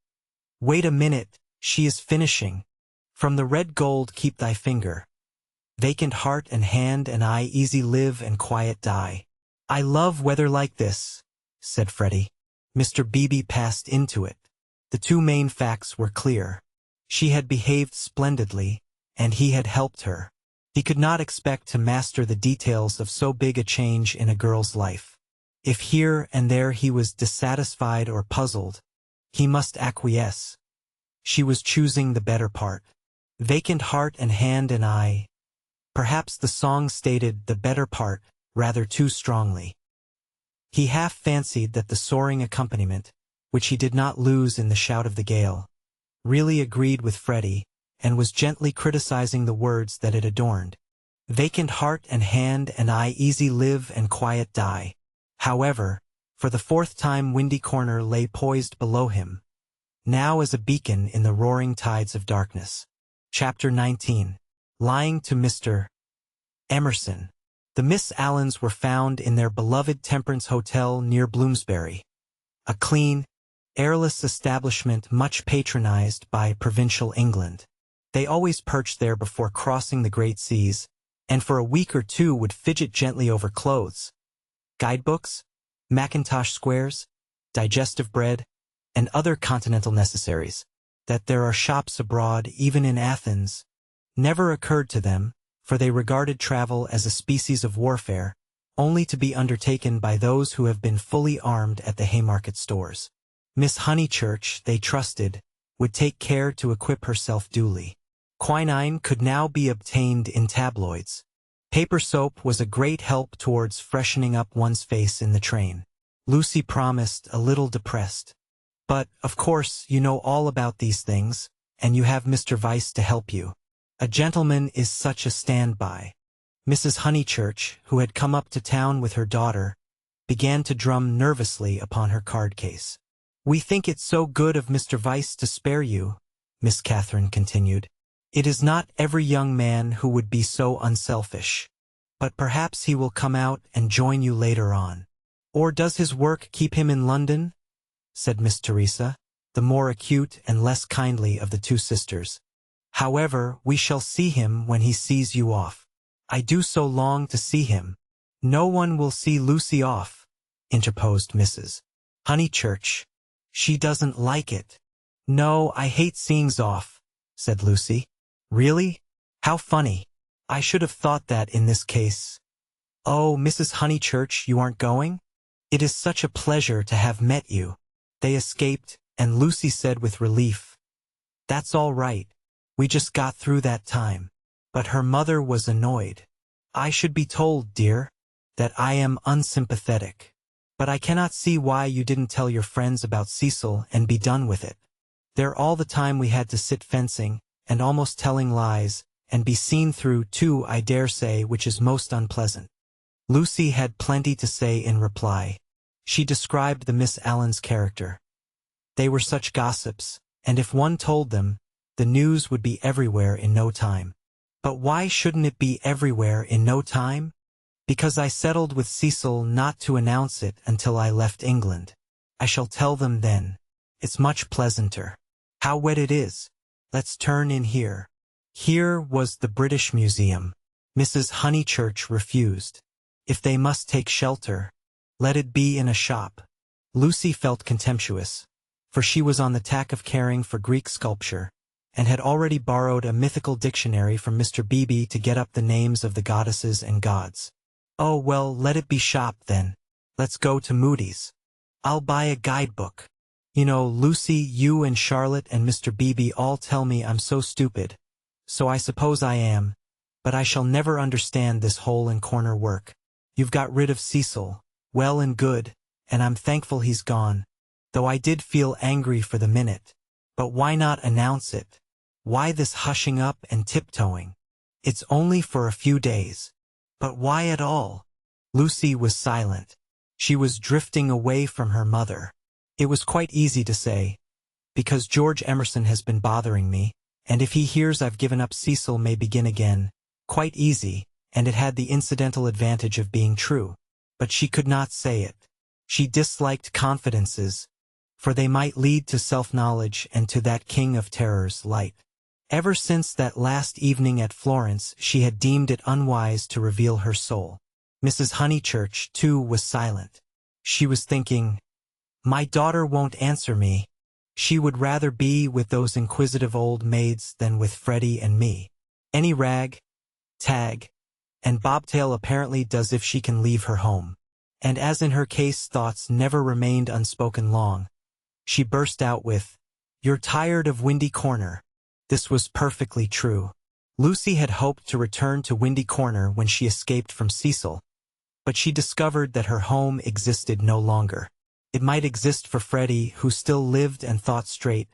Wait a minute, she is finishing. From the red gold keep thy finger. Vacant heart and hand and eye easy live and quiet die. I love weather like this, said Freddie. Mr. Beebe passed into it. The two main facts were clear. She had behaved splendidly, and he had helped her. He could not expect to master the details of so big a change in a girl's life. If here and there he was dissatisfied or puzzled, he must acquiesce. She was choosing the better part. Vacant heart and hand and eye. Perhaps the song stated the better part rather too strongly. He half fancied that the soaring accompaniment, which he did not lose in the shout of the gale, really agreed with Freddie, and was gently criticizing the words that it adorned. Vacant heart and hand and eye easy live and quiet die. However, for the fourth time Windy Corner lay poised below him, now as a beacon in the roaring tides of darkness. Chapter 19. Lying to Mr. Emerson. The Miss Allens were found in their beloved Temperance Hotel near Bloomsbury, a clean, airless establishment much patronized by provincial England. They always perched there before crossing the great seas, and for a week or two would fidget gently over clothes, guidebooks, Mackintosh squares, digestive bread, and other continental necessaries. That there are shops abroad, even in Athens, never occurred to them, for they regarded travel as a species of warfare, only to be undertaken by those who have been fully armed at the Haymarket stores. Miss Honeychurch, they trusted, would take care to equip herself duly. Quinine could now be obtained in tabloids. Paper soap was a great help towards freshening up one's face in the train. Lucy promised, a little depressed. But, of course, you know all about these things, and you have Mr. Vyse to help you. A gentleman is such a standby. Mrs. Honeychurch, who had come up to town with her daughter, began to drum nervously upon her card case. We think it so good of Mr. Vyse to spare you, Miss Catherine continued. It is not every young man who would be so unselfish. But perhaps he will come out and join you later on. Or does his work keep him in London? Said Miss Teresa, the more acute and less kindly of the two sisters. However, we shall see him when he sees you off. I do so long to see him. No one will see Lucy off, interposed Mrs. Honeychurch. She doesn't like it. No, I hate seeings off, said Lucy. Really? How funny. I should have thought that in this case. Oh, Mrs. Honeychurch, you aren't going? It is such a pleasure to have met you. They escaped, and Lucy said with relief, That's all right. We just got through that time. But her mother was annoyed. I should be told, dear, that I am unsympathetic. But I cannot see why you didn't tell your friends about Cecil and be done with it. There all the time we had to sit fencing, and almost telling lies, and be seen through too, I dare say, which is most unpleasant. Lucy had plenty to say in reply. She described the Miss Allens' character. They were such gossips, and if one told them, the news would be everywhere in no time. But why shouldn't it be everywhere in no time? Because I settled with Cecil not to announce it until I left England. I shall tell them then. It's much pleasanter. How wet it is. Let's turn in here. Here was the British Museum. Mrs. Honeychurch refused. If they must take shelter, let it be in a shop. Lucy felt contemptuous, for she was on the tack of caring for Greek sculpture, and had already borrowed a mythical dictionary from Mr. Beebe to get up the names of the goddesses and gods. Oh well, let it be shop then. Let's go to Moody's. I'll buy a guidebook. You know, Lucy, you and Charlotte and Mr. Beebe all tell me I'm so stupid, so I suppose I am, but I shall never understand this hole and corner work. You've got rid of Cecil, well and good, and I'm thankful he's gone, though I did feel angry for the minute. But why not announce it? Why this hushing up and tiptoeing? It's only for a few days. But why at all? Lucy was silent. She was drifting away from her mother. It was quite easy to say, because George Emerson has been bothering me, and if he hears I've given up Cecil may begin again. Quite easy, and it had the incidental advantage of being true. But she could not say it. She disliked confidences, for they might lead to self-knowledge and to that king of terrors, light. Ever since that last evening at Florence, she had deemed it unwise to reveal her soul. Mrs. Honeychurch, too, was silent. She was thinking, my daughter won't answer me. She would rather be with those inquisitive old maids than with Freddie and me. Any rag, tag, and bobtail apparently does if she can leave her home. And as in her case thoughts never remained unspoken long, she burst out with, you're tired of Windy Corner. This was perfectly true. Lucy had hoped to return to Windy Corner when she escaped from Cecil, but she discovered that her home existed no longer. It might exist for Freddie, who still lived and thought straight,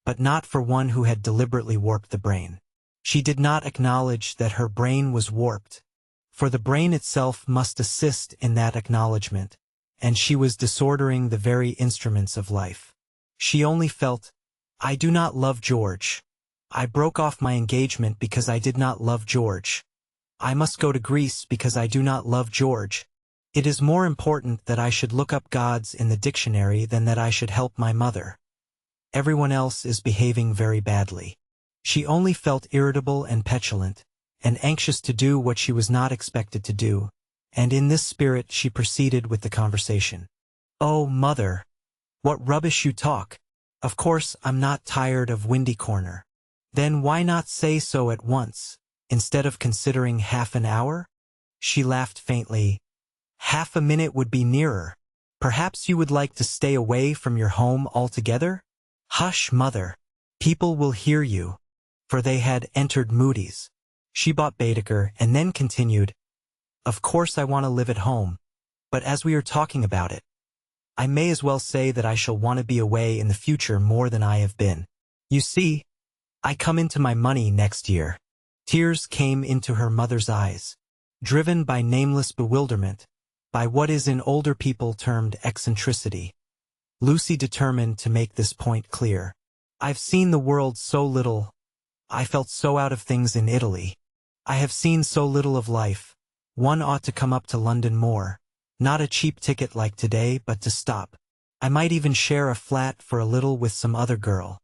but not for one who had deliberately warped the brain. She did not acknowledge that her brain was warped, for the brain itself must assist in that acknowledgement, and she was disordering the very instruments of life. She only felt, I do not love George. I broke off my engagement because I did not love George. I must go to Greece because I do not love George. It is more important that I should look up gods in the dictionary than that I should help my mother. Everyone else is behaving very badly. She only felt irritable and petulant, and anxious to do what she was not expected to do, and in this spirit she proceeded with the conversation. Oh, mother, what rubbish you talk. Of course I'm not tired of Windy Corner. Then why not say so at once, instead of considering half an hour? She laughed faintly. Half a minute would be nearer. Perhaps you would like to stay away from your home altogether? Hush, mother. People will hear you. For they had entered Moody's. She bought Baedeker and then continued, of course I want to live at home, but as we are talking about it, I may as well say that I shall want to be away in the future more than I have been. You see, I come into my money next year. Tears came into her mother's eyes, driven by nameless bewilderment, by what is in older people termed eccentricity. Lucy determined to make this point clear. I've seen the world so little. I felt so out of things in Italy. I have seen so little of life. One ought to come up to London more. Not a cheap ticket like today, but to stop. I might even share a flat for a little with some other girl.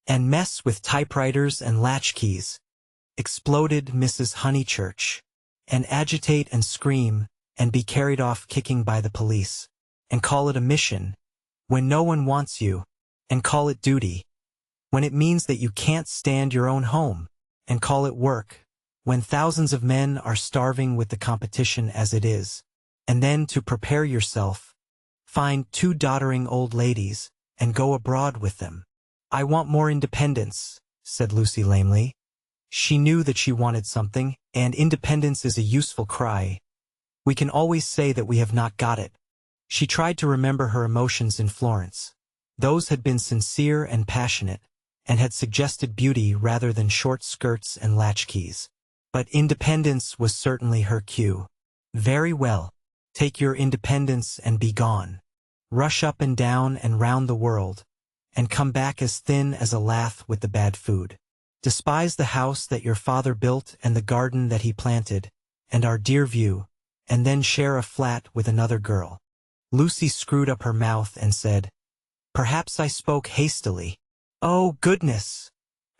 And mess with typewriters and latchkeys. Exploded Mrs. Honeychurch. And agitate and scream, and be carried off kicking by the police. And call it a mission, when no one wants you. And call it duty, when it means that you can't stand your own home. And call it work, when thousands of men are starving with the competition as it is. And then to prepare yourself, find 2 doddering old ladies, and go abroad with them. I want more independence, said Lucy lamely. She knew that she wanted something, and independence is a useful cry. We can always say that we have not got it. She tried to remember her emotions in Florence. Those had been sincere and passionate, and had suggested beauty rather than short skirts and latchkeys. But independence was certainly her cue. Very well. Take your independence and be gone. Rush up and down and round the world, and come back as thin as a lath with the bad food. Despise the house that your father built and the garden that he planted, and our dear view, and then share a flat with another girl. Lucy screwed up her mouth and said, "Perhaps I spoke hastily." "Oh, goodness,"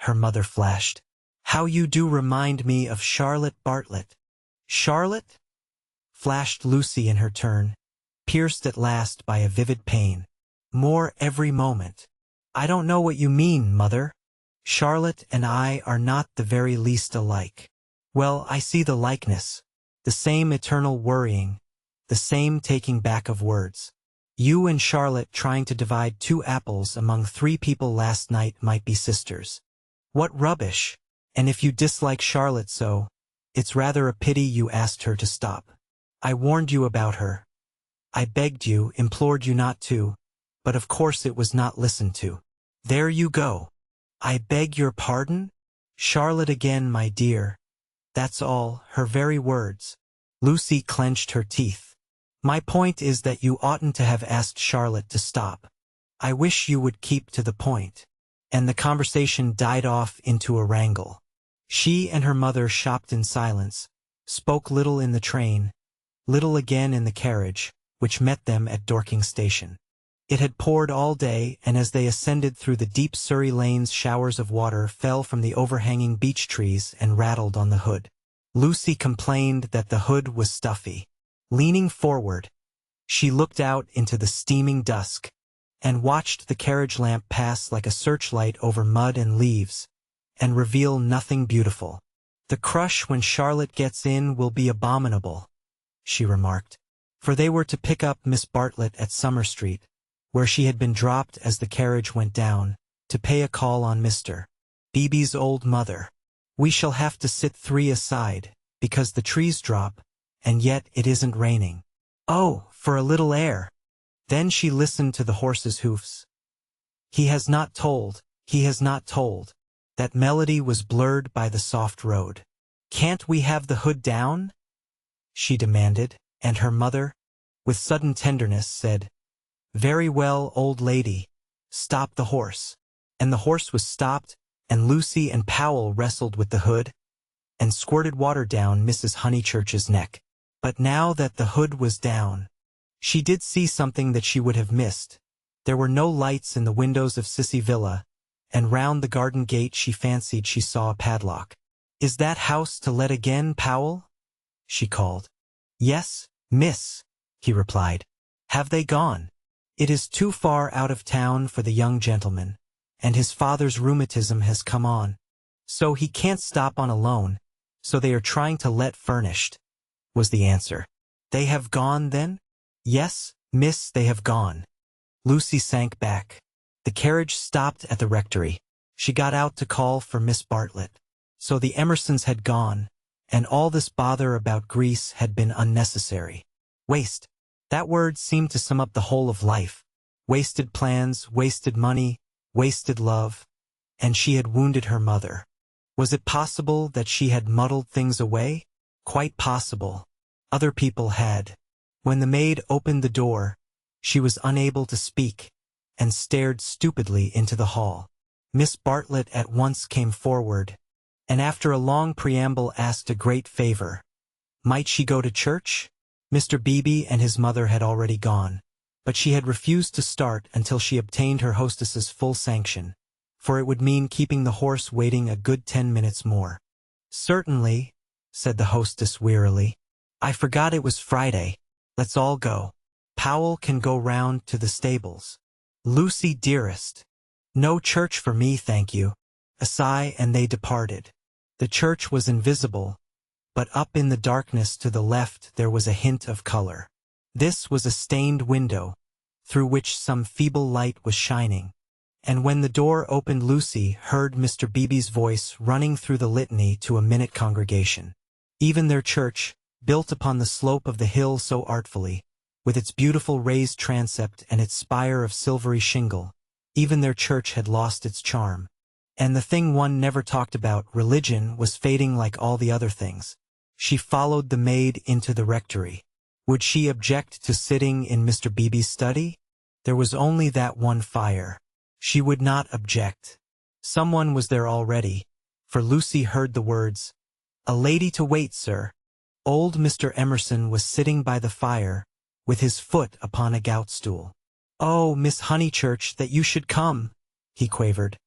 her mother flashed. "How you do remind me of Charlotte Bartlett." "Charlotte?" flashed Lucy in her turn, pierced at last by a vivid pain. "More every moment." "I don't know what you mean, Mother. Charlotte and I are not the very least alike." "Well, I see the likeness. The same eternal worrying, the same taking back of words. You and Charlotte trying to divide 2 apples among 3 people last night might be sisters. What rubbish! And if you dislike Charlotte so, it's rather a pity you asked her to stop. I warned you about her. I begged you, implored you not to, but of course it was not listened to. There you go. I beg your pardon? Charlotte again, my dear. That's all, her very words." Lucy clenched her teeth. "My point is that you oughtn't to have asked Charlotte to stop. I wish you would keep to the point." And the conversation died off into a wrangle. She and her mother shopped in silence, spoke little in the train, little again in the carriage, which met them at Dorking Station. It had poured all day, and as they ascended through the deep Surrey lanes, showers of water fell from the overhanging beech trees and rattled on the hood. Lucy complained that the hood was stuffy. Leaning forward, she looked out into the steaming dusk, and watched the carriage lamp pass like a searchlight over mud and leaves, and reveal nothing beautiful. "The crush when Charlotte gets in will be abominable," she remarked, for they were to pick up Miss Bartlett at Summer Street, where she had been dropped as the carriage went down, to pay a call on Mr. Beebe's old mother. "We shall have to sit 3 aside, because the trees drop, and yet it isn't raining. Oh, for a little air!" Then she listened to the horse's hoofs. He has not told. That melody was blurred by the soft road. "Can't we have the hood down?" she demanded, and her mother, with sudden tenderness, said, "Very well, old lady. Stop the horse." And the horse was stopped, and Lucy and Powell wrestled with the hood, and squirted water down Mrs. Honeychurch's neck. But now that the hood was down, she did see something that she would have missed. There were no lights in the windows of Sissy Villa, and round the garden gate she fancied she saw a padlock. "Is that house to let again, Powell?" she called. "Yes, miss," he replied. "Have they gone?" "It is too far out of town for the young gentleman, and his father's rheumatism has come on, so he can't stop on a loan, so they are trying to let furnished," was the answer. "They have gone, then?" "Yes, miss, they have gone." Lucy sank back. The carriage stopped at the rectory. She got out to call for Miss Bartlett. So the Emersons had gone, and all this bother about Greece had been unnecessary. Waste. That word seemed to sum up the whole of life. Wasted plans, wasted money, wasted love, and she had wounded her mother. Was it possible that she had muddled things away? Quite possible. Other people had. When the maid opened the door, she was unable to speak, and stared stupidly into the hall. Miss Bartlett at once came forward, and after a long preamble asked a great favor. Might she go to church? Mr. Beebe and his mother had already gone, but she had refused to start until she obtained her hostess's full sanction, for it would mean keeping the horse waiting a good 10 minutes more. "Certainly," said the hostess wearily. "I forgot it was Friday. Let's all go. Powell can go round to the stables." "Lucy, dearest." "No church for me, thank you." A sigh, and they departed. The church was invisible, but up in the darkness to the left there was a hint of color. This was a stained window, through which some feeble light was shining, and when the door opened Lucy heard Mr. Beebe's voice running through the litany to a minute congregation. Even their church, built upon the slope of the hill so artfully, with its beautiful raised transept and its spire of silvery shingle, even their church had lost its charm. And the thing one never talked about, religion, was fading like all the other things. She followed the maid into the rectory. Would she object to sitting in Mr. Beebe's study? There was only that one fire. She would not object. Someone was there already, for Lucy heard the words, "A lady to wait, sir." Old Mr. Emerson was sitting by the fire, with his foot upon a gout-stool. "Oh, Miss Honeychurch, that you should come," he quavered,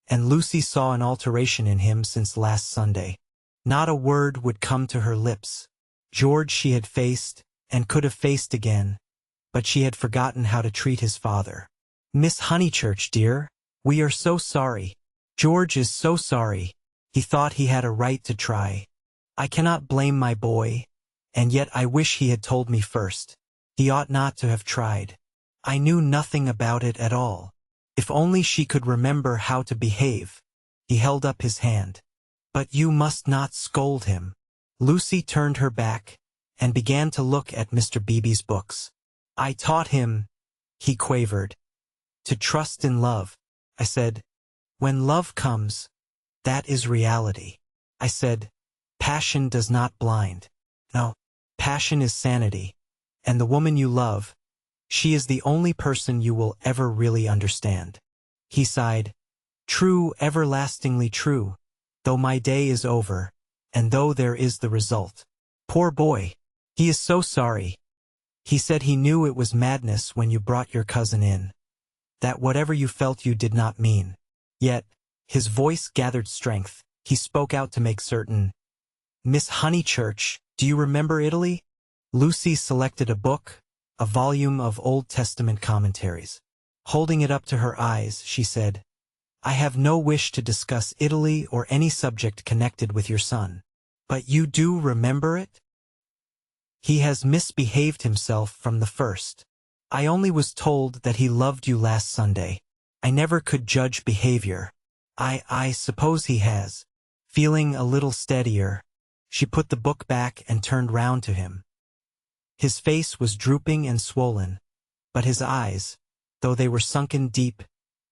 and Lucy saw an alteration in him since last Sunday. Not a word would come to her lips. George she had faced, and could have faced again, but she had forgotten how to treat his father. "Miss Honeychurch, dear, we are so sorry. George is so sorry. He thought he had a right to try. I cannot blame my boy, and yet I wish he had told me first. He ought not to have tried. I knew nothing about it at all. If only she could remember how to behave." He held up his hand. "But you must not scold him." Lucy turned her back, and began to look at Mr. Beebe's books. "I taught him," he quavered, "to trust in love. I said, when love comes, that is reality. I said, passion does not blind. No, passion is sanity. And the woman you love, she is the only person you will ever really understand." He sighed. "True, everlastingly true, though my day is over, and though there is the result. Poor boy, he is so sorry. He said he knew it was madness when you brought your cousin in, that whatever you felt you did not mean. Yet," his voice gathered strength, he spoke out to make certain, "Miss Honeychurch, do you remember Italy?" Lucy selected a book, a volume of Old Testament commentaries. Holding it up to her eyes, she said, "I have no wish to discuss Italy or any subject connected with your son. But you do remember it? He has misbehaved himself from the first. I only was told that he loved you last Sunday. I never could judge behavior. I suppose he has." Feeling a little steadier, she put the book back and turned round to him. His face was drooping and swollen, but his eyes, though they were sunken deep,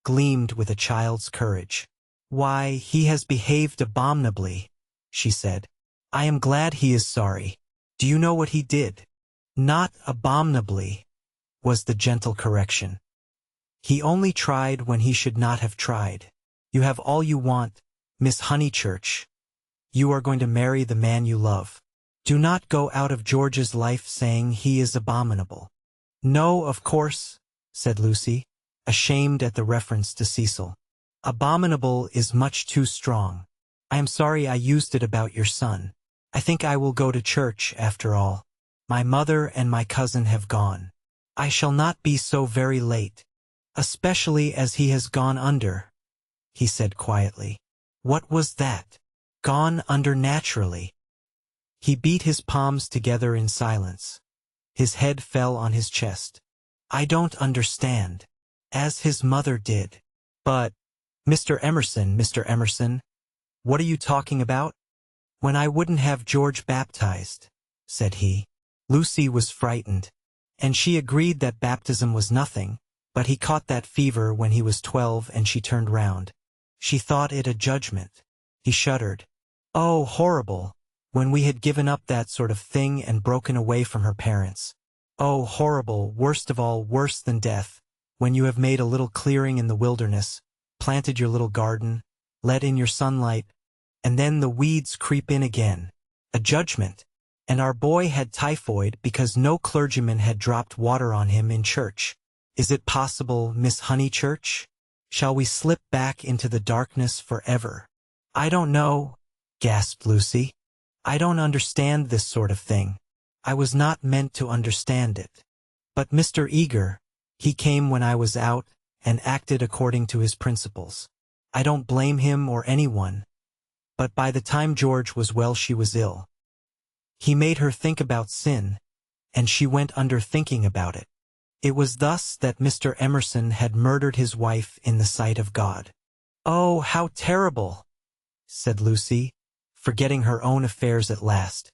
gleamed with a child's courage. "Why, he has behaved abominably," she said. "I am glad he is sorry. Do you know what he did?" "Not abominably," was the gentle correction. "He only tried when he should not have tried. You have all you want, Miss Honeychurch. You are going to marry the man you love. Do not go out of George's life saying he is abominable." "No, of course," said Lucy, ashamed at the reference to Cecil. "Abominable is much too strong. I am sorry I used it about your son. I think I will go to church after all. My mother and my cousin have gone. I shall not be so very late, especially as he has gone under," he said quietly. "What was that? Gone under naturally?" He beat his palms together in silence. His head fell on his chest. "I don't understand," as his mother did. "But, Mr. Emerson, what are you talking about?" "When I wouldn't have George baptized," said he. Lucy was frightened, and she agreed that baptism was nothing, but he caught that fever when he was 12 and she turned round. She thought it a judgment. He shuddered. "Oh, horrible, when we had given up that sort of thing and broken away from her parents. Oh, horrible, worst of all, worse than death, when you have made a little clearing in the wilderness, planted your little garden, let in your sunlight, and then the weeds creep in again. A judgment. And our boy had typhoid because no clergyman had dropped water on him in church. Is it possible, Miss Honeychurch? Shall we slip back into the darkness forever?" "I don't know," gasped Lucy. "I don't understand this sort of thing. I was not meant to understand it. But Mr. Eager, he came when I was out and acted according to his principles. I don't blame him or anyone. But by the time George was well, she was ill. He made her think about sin, and she went under thinking about it. It was thus that Mr. Emerson had murdered his wife in the sight of God." "Oh, how terrible," said Lucy, forgetting her own affairs at last.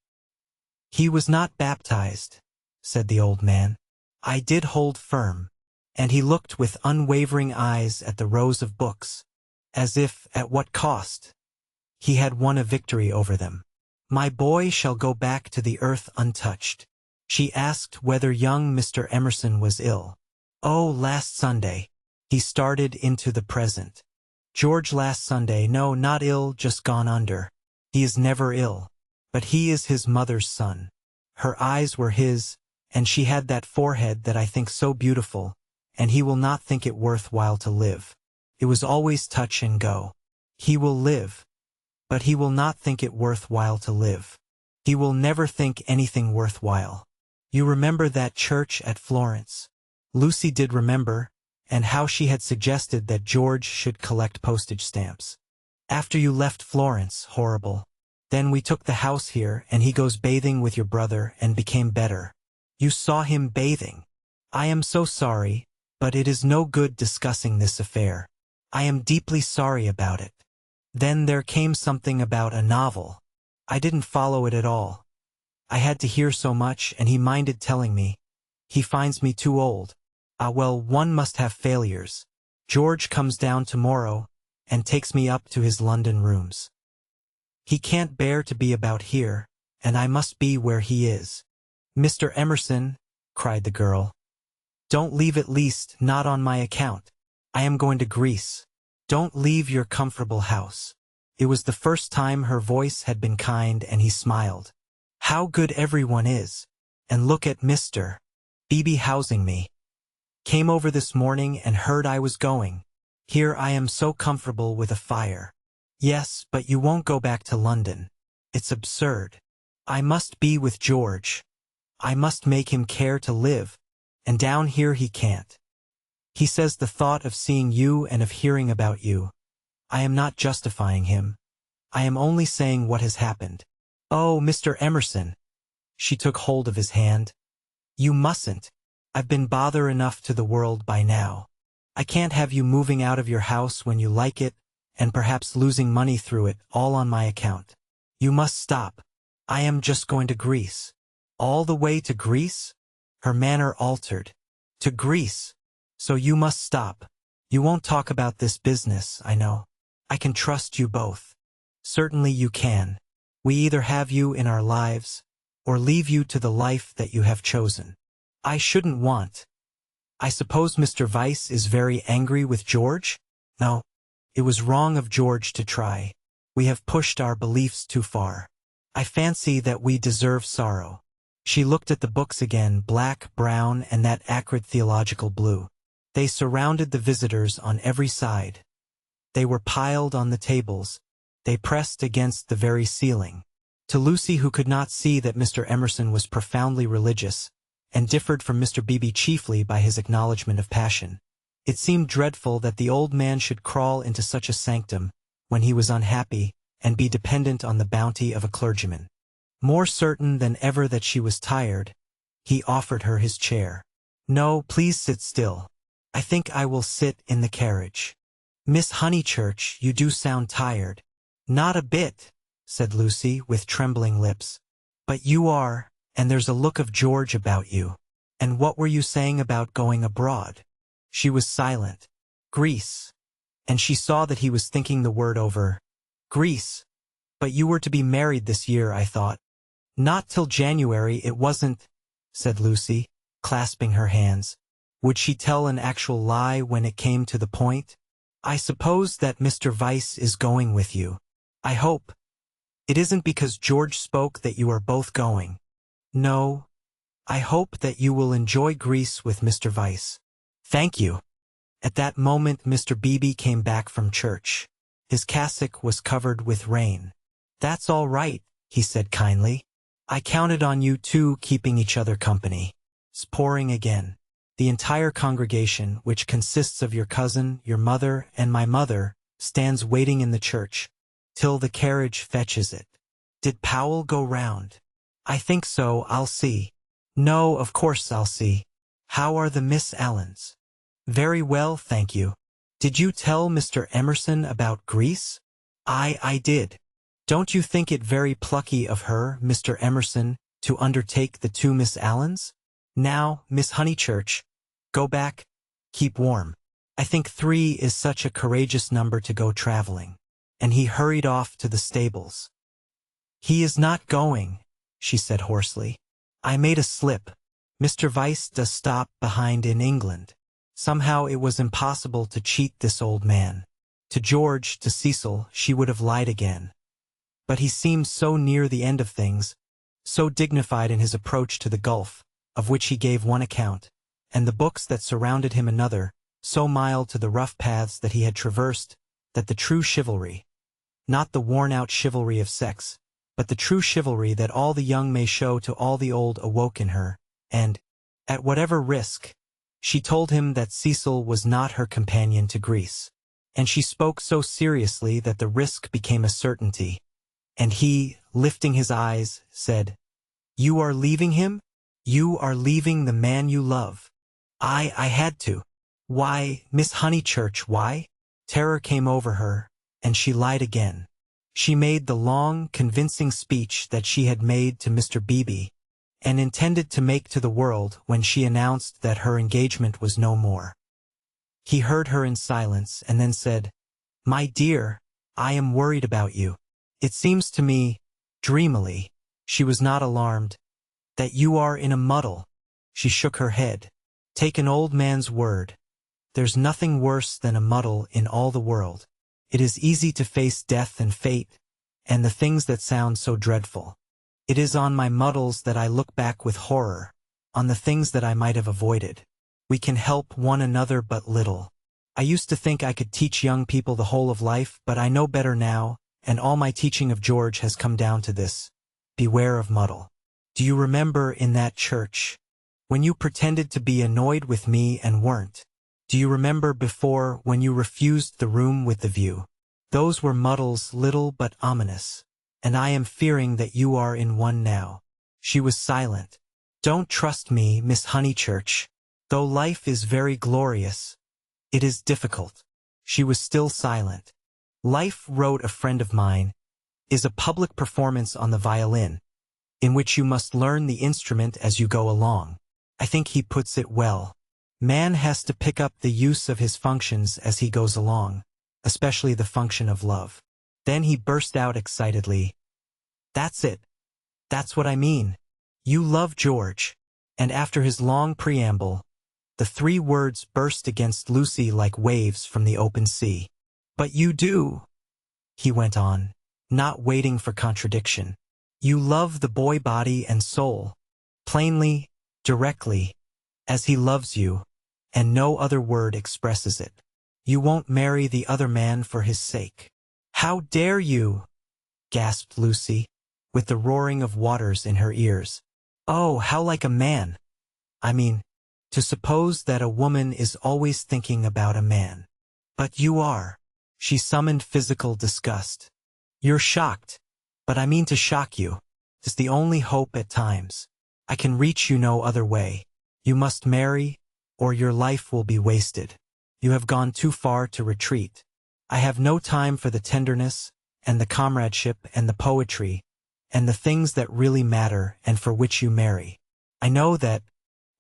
"He was not baptized," said the old man. "I did hold firm." And he looked with unwavering eyes at the rows of books, as if, at what cost, he had won a victory over them. "My boy shall go back to the earth untouched." She asked whether young Mr. Emerson was ill. "Oh, last Sunday." He started into the present. "George last Sunday, no, not ill, just gone under. He is never ill. But he is his mother's son. Her eyes were his, and she had that forehead that I think so beautiful, and he will not think it worth while to live. It was always touch and go. He will live, but he will not think it worth while to live. He will never think anything worthwhile. You remember that church at Florence? Lucy did remember, and how she had suggested that George should collect postage stamps. After you left Florence, horrible. Then we took the house here, and he goes bathing with your brother and became better. You saw him bathing. I am so sorry, but it is no good discussing this affair. I am deeply sorry about it. Then there came something about a novel. I didn't follow it at all. I had to hear so much, and he minded telling me. He finds me too old. Ah well, one must have failures. George comes down tomorrow, and takes me up to his London rooms. He can't bear to be about here, and I must be where he is. Mr. Emerson, cried the girl. Don't leave, at least not on my account. I am going to Greece. Don't leave your comfortable house. It was the first time her voice had been kind, and he smiled. How good everyone is. And look at Mr. Beebe housing me. Came over this morning and heard I was going. Here I am so comfortable with a fire. Yes, but you won't go back to London. It's absurd. I must be with George. I must make him care to live, and down here he can't. He says the thought of seeing you and of hearing about you. I am not justifying him. I am only saying what has happened. Oh, Mr. Emerson. She took hold of his hand. You mustn't. I've been bother enough to the world by now. I can't have you moving out of your house when you like it, and perhaps losing money through it, all on my account. You must stop. I am just going to Greece. All the way to Greece? Her manner altered. To Greece. So you must stop. You won't talk about this business, I know. I can trust you both. Certainly you can. We either have you in our lives, or leave you to the life that you have chosen. I shouldn't want. I suppose Mr. Vyse is very angry with George? No. It was wrong of George to try. We have pushed our beliefs too far. I fancy that we deserve sorrow. She looked at the books again, black, brown, and that acrid theological blue. They surrounded the visitors on every side. They were piled on the tables. They pressed against the very ceiling. To Lucy, who could not see that Mr. Emerson was profoundly religious, and differed from Mr. Beebe chiefly by his acknowledgment of passion, it seemed dreadful that the old man should crawl into such a sanctum, when he was unhappy, and be dependent on the bounty of a clergyman. More certain than ever that she was tired, he offered her his chair. No, please sit still. I think I will sit in the carriage. Miss Honeychurch, you do sound tired. Not a bit, said Lucy, with trembling lips. But you are, and there's a look of George about you. And what were you saying about going abroad? She was silent. Greece. And she saw that he was thinking the word over. Greece. But you were to be married this year, I thought. Not till January, it wasn't, said Lucy, clasping her hands. Would she tell an actual lie when it came to the point? I suppose that Mr. Vyse is going with you. I hope. It isn't because George spoke that you are both going. No. I hope that you will enjoy Greece with Mr. Vyse. Thank you. At that moment Mr. Beebe came back from church. His cassock was covered with rain. That's all right, he said kindly. I counted on you two keeping each other company. It's pouring again. The entire congregation, which consists of your cousin, your mother, and my mother, stands waiting in the church, till the carriage fetches it. Did Powell go round? I think so, I'll see. No, of course I'll see. How are the Miss Allens? Very well, thank you. Did you tell Mr. Emerson about Greece? I did. Don't you think it very plucky of her, Mr. Emerson, to undertake the two Miss Allens? Now, Miss Honeychurch, go back, keep warm. I think 3 is such a courageous number to go traveling. And he hurried off to the stables. He is not going, she said hoarsely. I made a slip. Mr. Vyse does stop behind in England. Somehow it was impossible to cheat this old man. To George, to Cecil, she would have lied again. But he seemed so near the end of things, so dignified in his approach to the gulf, of which he gave one account, and the books that surrounded him another, so mild to the rough paths that he had traversed, that the true chivalry, not the worn-out chivalry of sex, but the true chivalry that all the young may show to all the old awoke in her, and, at whatever risk, she told him that Cecil was not her companion to Greece. And she spoke so seriously that the risk became a certainty. And he, lifting his eyes, said, "You are leaving him? You are leaving the man you love?" I had to. Why, Miss Honeychurch, why? Terror came over her, and she lied again. She made the long, convincing speech that she had made to Mr. Beebe, and intended to make to the world when she announced that her engagement was no more. He heard her in silence and then said, "My dear, I am worried about you. It seems to me," dreamily, she was not alarmed, "that you are in a muddle." She shook her head. "Take an old man's word. There's nothing worse than a muddle in all the world. It is easy to face death and fate, and the things that sound so dreadful. It is on my muddles that I look back with horror, on the things that I might have avoided. We can help one another but little. I used to think I could teach young people the whole of life, but I know better now, and all my teaching of George has come down to this: beware of muddle. Do you remember in that church, when you pretended to be annoyed with me and weren't? Do you remember before, when you refused the room with the view? Those were muddles, little but ominous. And I am fearing that you are in one now." She was silent. "Don't trust me, Miss Honeychurch. Though life is very glorious, it is difficult." She was still silent. "Life," wrote a friend of mine, "is a public performance on the violin, in which you must learn the instrument as you go along." I think he puts it well. Man has to pick up the use of his functions as he goes along, especially the function of love. Then he burst out excitedly, "That's it. That's what I mean. You love George." And after his long preamble, the three words burst against Lucy like waves from the open sea. "But you do," he went on, not waiting for contradiction. "You love the boy body and soul, plainly, directly, as he loves you, and no other word expresses it. You won't marry the other man for his sake." "How dare you?" gasped Lucy, with the roaring of waters in her ears. "Oh, how like a man! I mean, to suppose that a woman is always thinking about a man. But you are." She summoned physical disgust. "You're shocked, but I mean to shock you. 'Tis the only hope at times. I can reach you no other way. You must marry, or your life will be wasted. You have gone too far to retreat. I have no time for the tenderness, and the comradeship, and the poetry, and the things that really matter and for which you marry. I know that,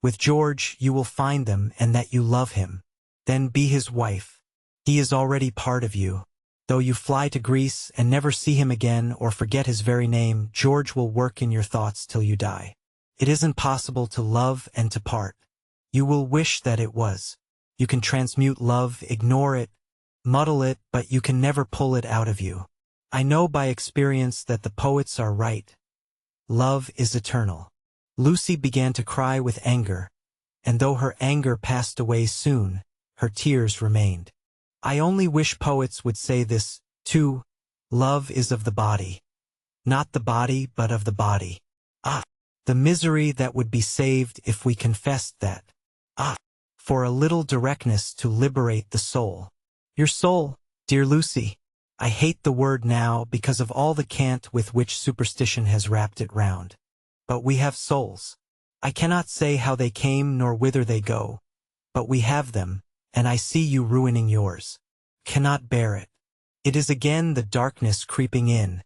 with George, you will find them and that you love him. Then be his wife. He is already part of you. Though you fly to Greece and never see him again or forget his very name, George will work in your thoughts till you die. It isn't possible to love and to part. You will wish that it was. You can transmute love, ignore it, muddle it, but you can never pull it out of you. I know by experience that the poets are right. Love is eternal." Lucy began to cry with anger, and though her anger passed away soon, her tears remained. "I only wish poets would say this, too. Love is of the body. Not the body, but of the body. Ah, the misery that would be saved if we confessed that. Ah, for a little directness to liberate the soul." "Your soul, dear Lucy." I hate the word now because of all the cant with which superstition has wrapped it round. But we have souls. I cannot say how they came nor whither they go, but we have them, and I see you ruining yours. Cannot bear it. It is again the darkness creeping in.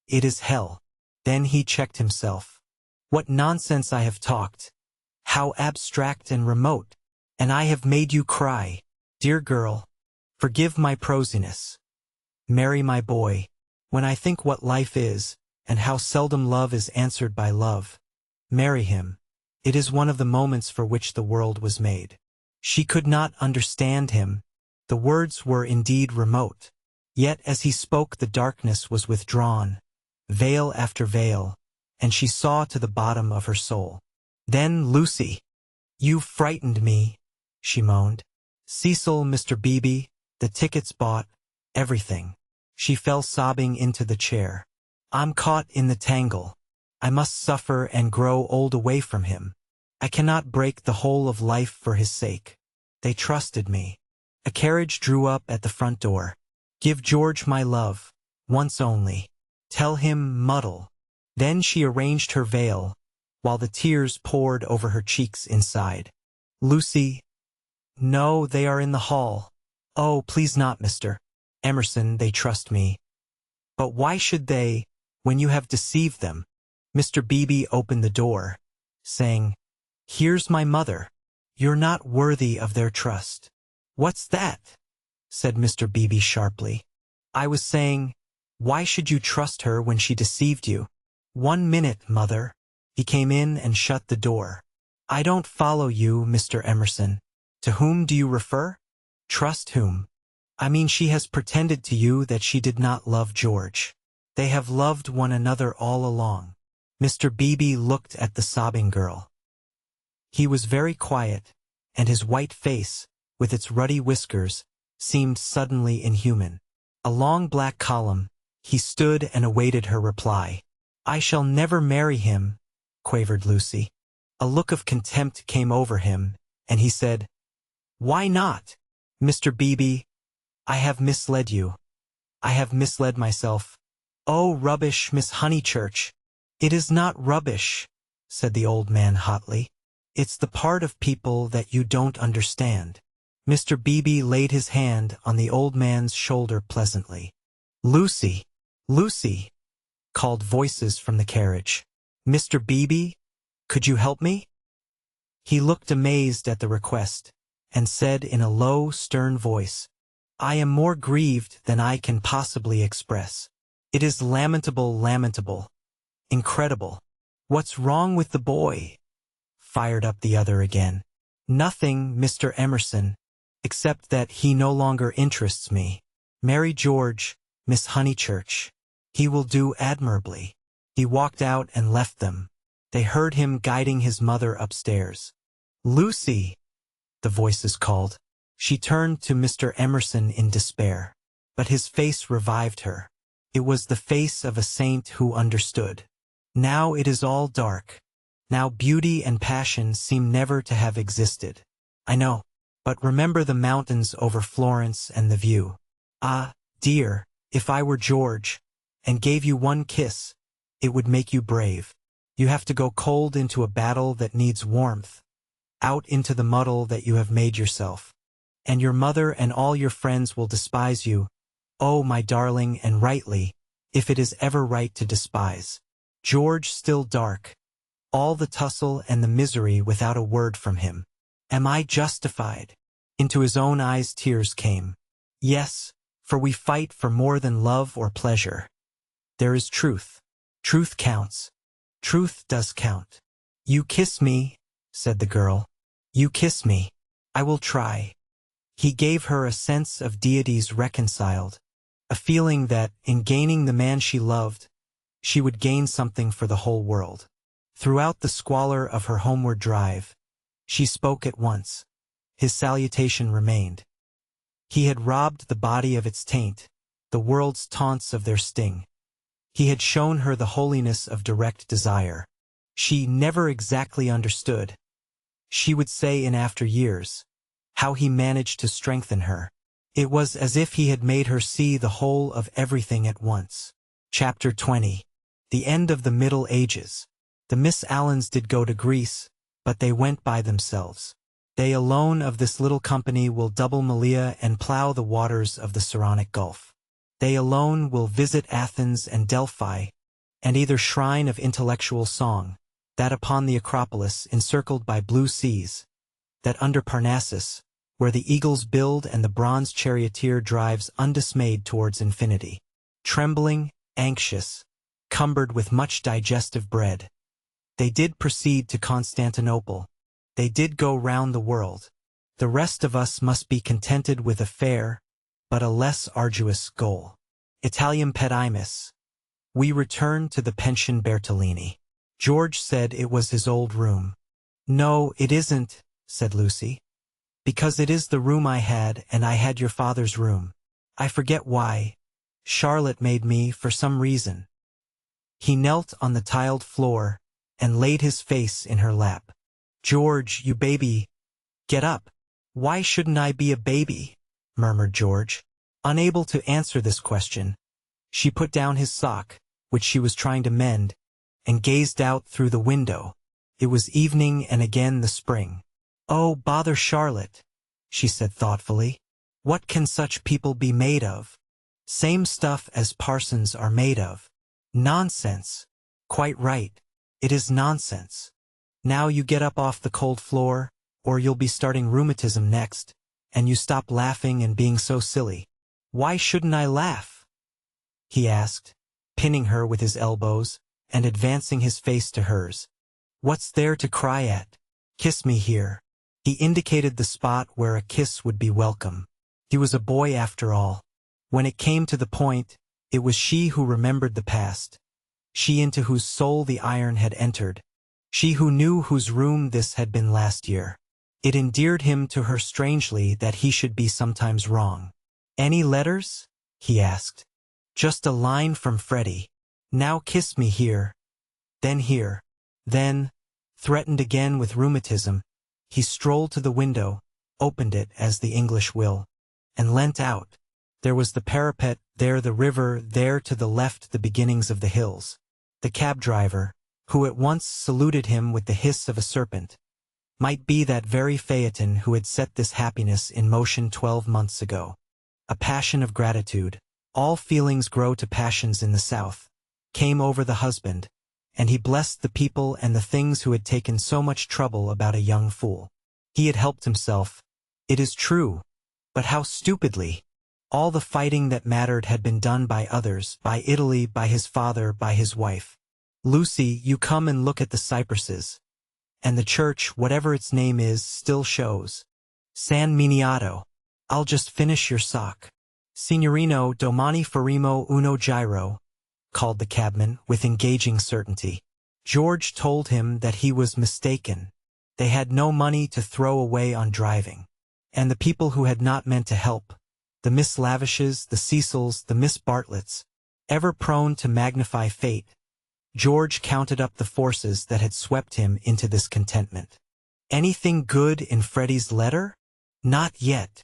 It is hell. Then he checked himself. What nonsense I have talked. How abstract and remote. And I have made you cry. Dear girl, forgive my prosiness. Marry my boy. When I think what life is, and how seldom love is answered by love, marry him. It is one of the moments for which the world was made. She could not understand him. The words were indeed remote. Yet as he spoke the darkness was withdrawn, veil after veil, and she saw to the bottom of her soul. Then Lucy, "You frightened me," she moaned. "Cecil, Mr. Beebe, the tickets bought, everything." She fell sobbing into the chair. "I'm caught in the tangle. I must suffer and grow old away from him. I cannot break the whole of life for his sake. They trusted me." A carriage drew up at the front door. "Give George my love, once only. Tell him muddle." Then she arranged her veil, while the tears poured over her cheeks inside. "Lucy, no, they are in the hall. Oh, please not, Mr. Emerson, they trust me." "But why should they, when you have deceived them?" Mr. Beebe opened the door, saying, "Here's my mother. You're not worthy of their trust." "What's that?" said Mr. Beebe sharply. "I was saying, why should you trust her when she deceived you?" "1 minute, mother." He came in and shut the door. "I don't follow you, Mr. Emerson. To whom do you refer?" "Trust whom? I mean she has pretended to you that she did not love George. They have loved one another all along." Mr. Beebe looked at the sobbing girl. He was very quiet, and his white face, with its ruddy whiskers, seemed suddenly inhuman. A long black column, he stood and awaited her reply. "I shall never marry him," quavered Lucy. A look of contempt came over him, and he said, "Why not? Mr. Beebe, I have misled you. I have misled myself." "Oh, rubbish, Miss Honeychurch." "It is not rubbish," said the old man hotly. "It's the part of people that you don't understand." Mr. Beebe laid his hand on the old man's shoulder pleasantly. "Lucy, Lucy," called voices from the carriage. "Mr. Beebe, could you help me?" He looked amazed at the request, and said in a low, stern voice, "I am more grieved than I can possibly express. It is lamentable, lamentable, incredible." "What's wrong with the boy?" fired up the other again. "Nothing, Mr. Emerson, except that he no longer interests me. Marry George, Miss Honeychurch. He will do admirably." He walked out and left them. They heard him guiding his mother upstairs. "Lucy," the voices called. She turned to Mr. Emerson in despair, but his face revived her. It was the face of a saint who understood. "Now it is all dark. Now beauty and passion seem never to have existed. I know, but remember the mountains over Florence and the view. Ah, dear, if I were George, and gave you one kiss, it would make you brave. You have to go cold into a battle that needs warmth, out into the muddle that you have made yourself. And your mother and all your friends will despise you, oh, my darling, and rightly, if it is ever right to despise. George still dark, all the tussle and the misery without a word from him. Am I justified?" Into his own eyes tears came. "Yes, for we fight for more than love or pleasure. There is truth. Truth counts. Truth does count." "You kiss me," said the girl. "You kiss me. I will try." He gave her a sense of deities reconciled, a feeling that, in gaining the man she loved, she would gain something for the whole world. Throughout the squalor of her homeward drive, she spoke at once. His salutation remained. He had robbed the body of its taint, the world's taunts of their sting. He had shown her the holiness of direct desire. She never exactly understood. She would say in after years, how he managed to strengthen her. It was as if he had made her see the whole of everything at once. Chapter 20. The End of the Middle Ages. The Miss Allens did go to Greece, but they went by themselves. They alone of this little company will double Malea and plough the waters of the Saronic Gulf. They alone will visit Athens and Delphi, and either shrine of intellectual song, that upon the Acropolis encircled by blue seas, that under Parnassus, where the eagles build and the bronze charioteer drives undismayed towards infinity. Trembling, anxious, cumbered with much digestive bread, they did proceed to Constantinople. They did go round the world. The rest of us must be contented with a fair, but a less arduous goal. Italiam pedimus. We returned to the Pension Bertolini. George said it was his old room. No, it isn't, said Lucy. Because it is the room I had, and I had your father's room. I forget why. Charlotte made me, for some reason. He knelt on the tiled floor and laid his face in her lap. George, you baby. Get up. Why shouldn't I be a baby? Murmured George. Unable to answer this question, she put down his sock, which she was trying to mend, and gazed out through the window. It was evening and again the spring. Oh, bother Charlotte, she said thoughtfully. What can such people be made of? Same stuff as parsons are made of. Nonsense. Quite right. It is nonsense. Now you get up off the cold floor, or you'll be starting rheumatism next, and you stop laughing and being so silly. Why shouldn't I laugh? He asked, pinning her with his elbows, and advancing his face to hers. What's there to cry at? Kiss me here. He indicated the spot where a kiss would be welcome. He was a boy after all. When it came to the point, it was she who remembered the past, she into whose soul the iron had entered, she who knew whose room this had been last year. It endeared him to her strangely that he should be sometimes wrong. Any letters? He asked. Just a line from Freddie. Now kiss me here. Then here. Then, threatened again with rheumatism, he strolled to the window, opened it as the English will, and leant out. There was the parapet, there the river, there to the left the beginnings of the hills. The cab driver, who at once saluted him with the hiss of a serpent, might be that very Phaeton who had set this happiness in motion 12 months ago. A passion of gratitude, all feelings grow to passions in the South, came over the husband, and he blessed the people and the things who had taken so much trouble about a young fool. He had helped himself, it is true, but how stupidly! All the fighting that mattered had been done by others, by Italy, by his father, by his wife. Lucy, you come and look at the cypresses. And the church, whatever its name is, still shows. San Miniato. I'll just finish your sock. Signorino, domani faremo uno giro, called the cabman with engaging certainty. George told him that he was mistaken. They had no money to throw away on driving. And the people who had not meant to help, the Miss Lavishes, the Cecils, the Miss Bartletts, ever prone to magnify fate, George counted up the forces that had swept him into this contentment. Anything good in Freddie's letter? Not yet.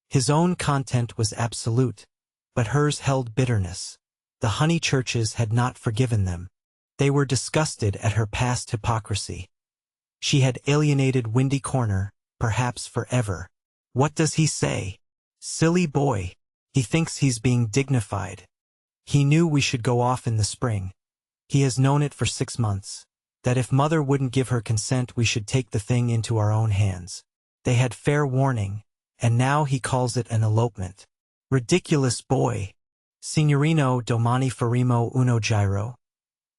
His own content was absolute, but hers held bitterness. The Honeychurches had not forgiven them. They were disgusted at her past hypocrisy. She had alienated Windy Corner, perhaps forever. What does he say? Silly boy. He thinks he's being dignified. He knew we should go off in the spring. He has known it for 6 months. That if Mother wouldn't give her consent we should take the thing into our own hands. They had fair warning, and now he calls it an elopement. Ridiculous boy. Signorino, domani faremo uno giro.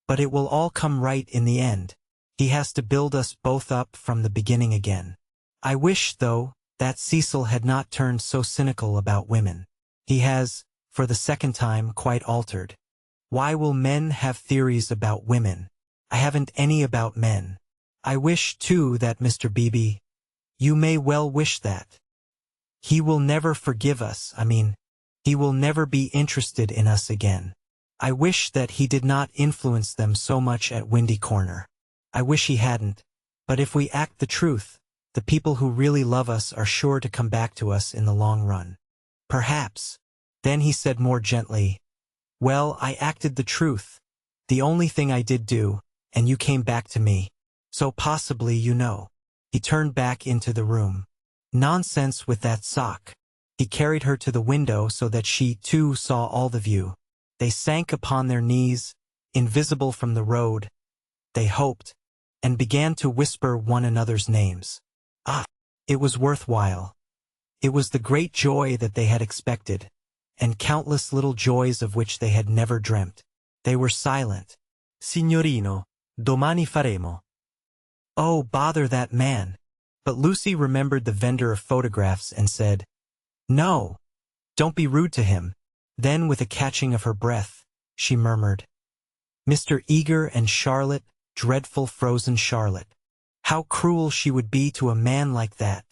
But it will all come right in the end. He has to build us both up from the beginning again. I wish, though, that Cecil had not turned so cynical about women. He has, for the second time, quite altered. Why will men have theories about women? I haven't any about men. I wish, too, that Mr. Beebe. You may well wish that. He will never forgive us, he will never be interested in us again. I wish that he did not influence them so much at Windy Corner. I wish he hadn't. But if we act the truth, the people who really love us are sure to come back to us in the long run. Perhaps. Then he said more gently, well, I acted the truth. The only thing I did do, and you came back to me. So possibly you know. He turned back into the room. Nonsense with that sock. He carried her to the window so that she, too, saw all the view. They sank upon their knees, invisible from the road. They hoped, and began to whisper one another's names. Ah, it was worthwhile. It was the great joy that they had expected, and countless little joys of which they had never dreamt. They were silent. Signorino, domani faremo. Oh, bother that man. But Lucy remembered the vendor of photographs and said, no, don't be rude to him. Then with a catching of her breath, she murmured. Mr. Eager and Charlotte, dreadful frozen Charlotte. How cruel she would be to a man like that.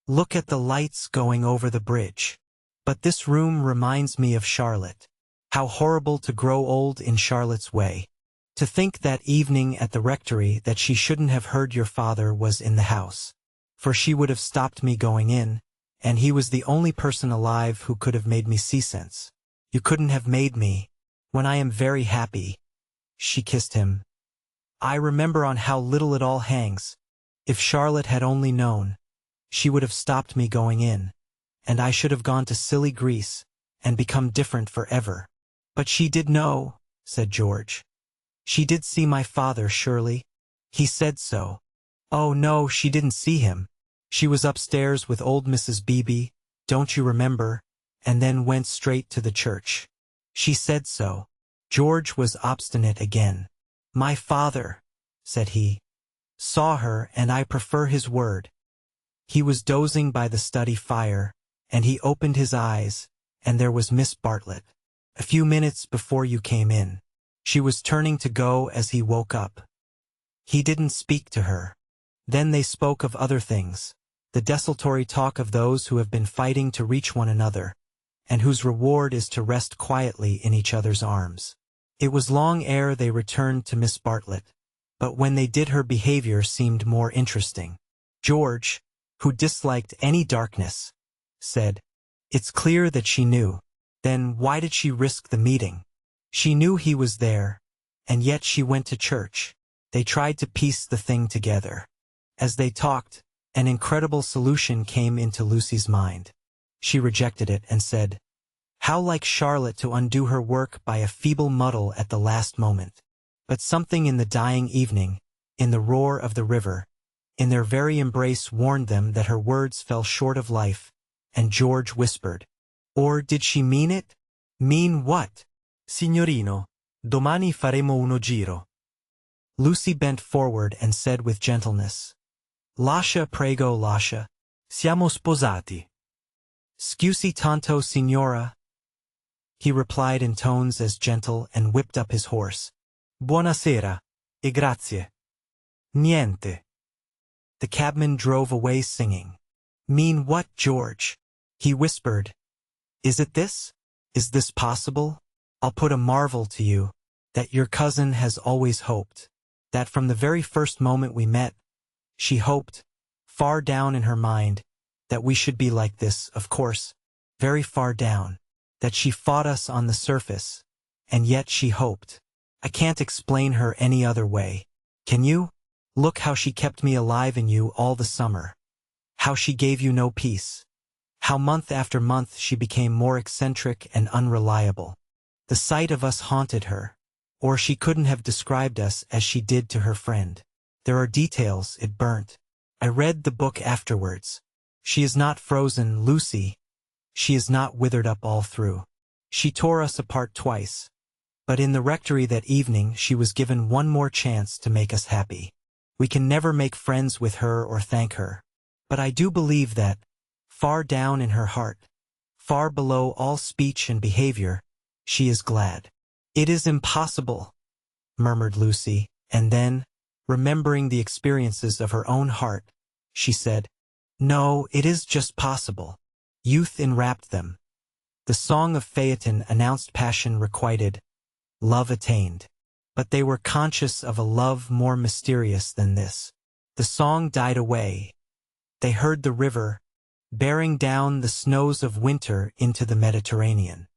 Look at the lights going over the bridge. But this room reminds me of Charlotte. How horrible to grow old in Charlotte's way. To think that evening at the rectory that she shouldn't have heard your father was in the house. For she would have stopped me going in, and he was the only person alive who could have made me see sense. You couldn't have made me, when I am very happy. She kissed him. I remember on how little it all hangs. If Charlotte had only known, she would have stopped me going in, and I should have gone to silly Greece, and become different forever. But she did know, said George. She did see my father, surely? He said so. Oh no, she didn't see him. She was upstairs with old Mrs. Beebe, don't you remember, and then went straight to the church. She said so. George was obstinate again. My father, said he, saw her, and I prefer his word. He was dozing by the study fire, and he opened his eyes, and there was Miss Bartlett. A few minutes before you came in. She was turning to go as he woke up. He didn't speak to her. Then they spoke of other things, the desultory talk of those who have been fighting to reach one another, and whose reward is to rest quietly in each other's arms. It was long ere they returned to Miss Bartlett, but when they did her behavior seemed more interesting. George, who disliked any darkness, said, It's clear that she knew. Then why did she risk the meeting? She knew he was there, and yet she went to church. They tried to piece the thing together. As they talked, an incredible solution came into Lucy's mind. She rejected it and said, How like Charlotte to undo her work by a feeble muddle at the last moment. But something in the dying evening, in the roar of the river, in their very embrace warned them that her words fell short of life, and George whispered, Or did she mean it? Mean what? Signorino, domani faremo uno giro. Lucy bent forward and said with gentleness, Lascia, prego, lascia. Siamo sposati. Scusi tanto, signora. He replied in tones as gentle and whipped up his horse. Buonasera, e grazie. Niente. The cabman drove away singing. Mean what, George? He whispered. Is it this? Is this possible? I'll put a marvel to you, that your cousin has always hoped, that from the very first moment we met, she hoped, far down in her mind, that we should be like this, of course, very far down, that she fought us on the surface, and yet she hoped. I can't explain her any other way. Can you? Look how she kept me alive in you all the summer. How she gave you no peace. How month after month she became more eccentric and unreliable. The sight of us haunted her, or she couldn't have described us as she did to her friend. There are details it burnt. I read the book afterwards. She is not frozen, Lucy. She is not withered up all through. She tore us apart twice. But in the rectory that evening she was given one more chance to make us happy. We can never make friends with her or thank her. But I do believe that, far down in her heart, far below all speech and behavior, she is glad. It is impossible, murmured Lucy, and then, remembering the experiences of her own heart, she said, No, it is just possible. Youth enwrapped them. The song of Phaeton announced passion requited, love attained. But they were conscious of a love more mysterious than this. The song died away. They heard the river, bearing down the snows of winter into the Mediterranean.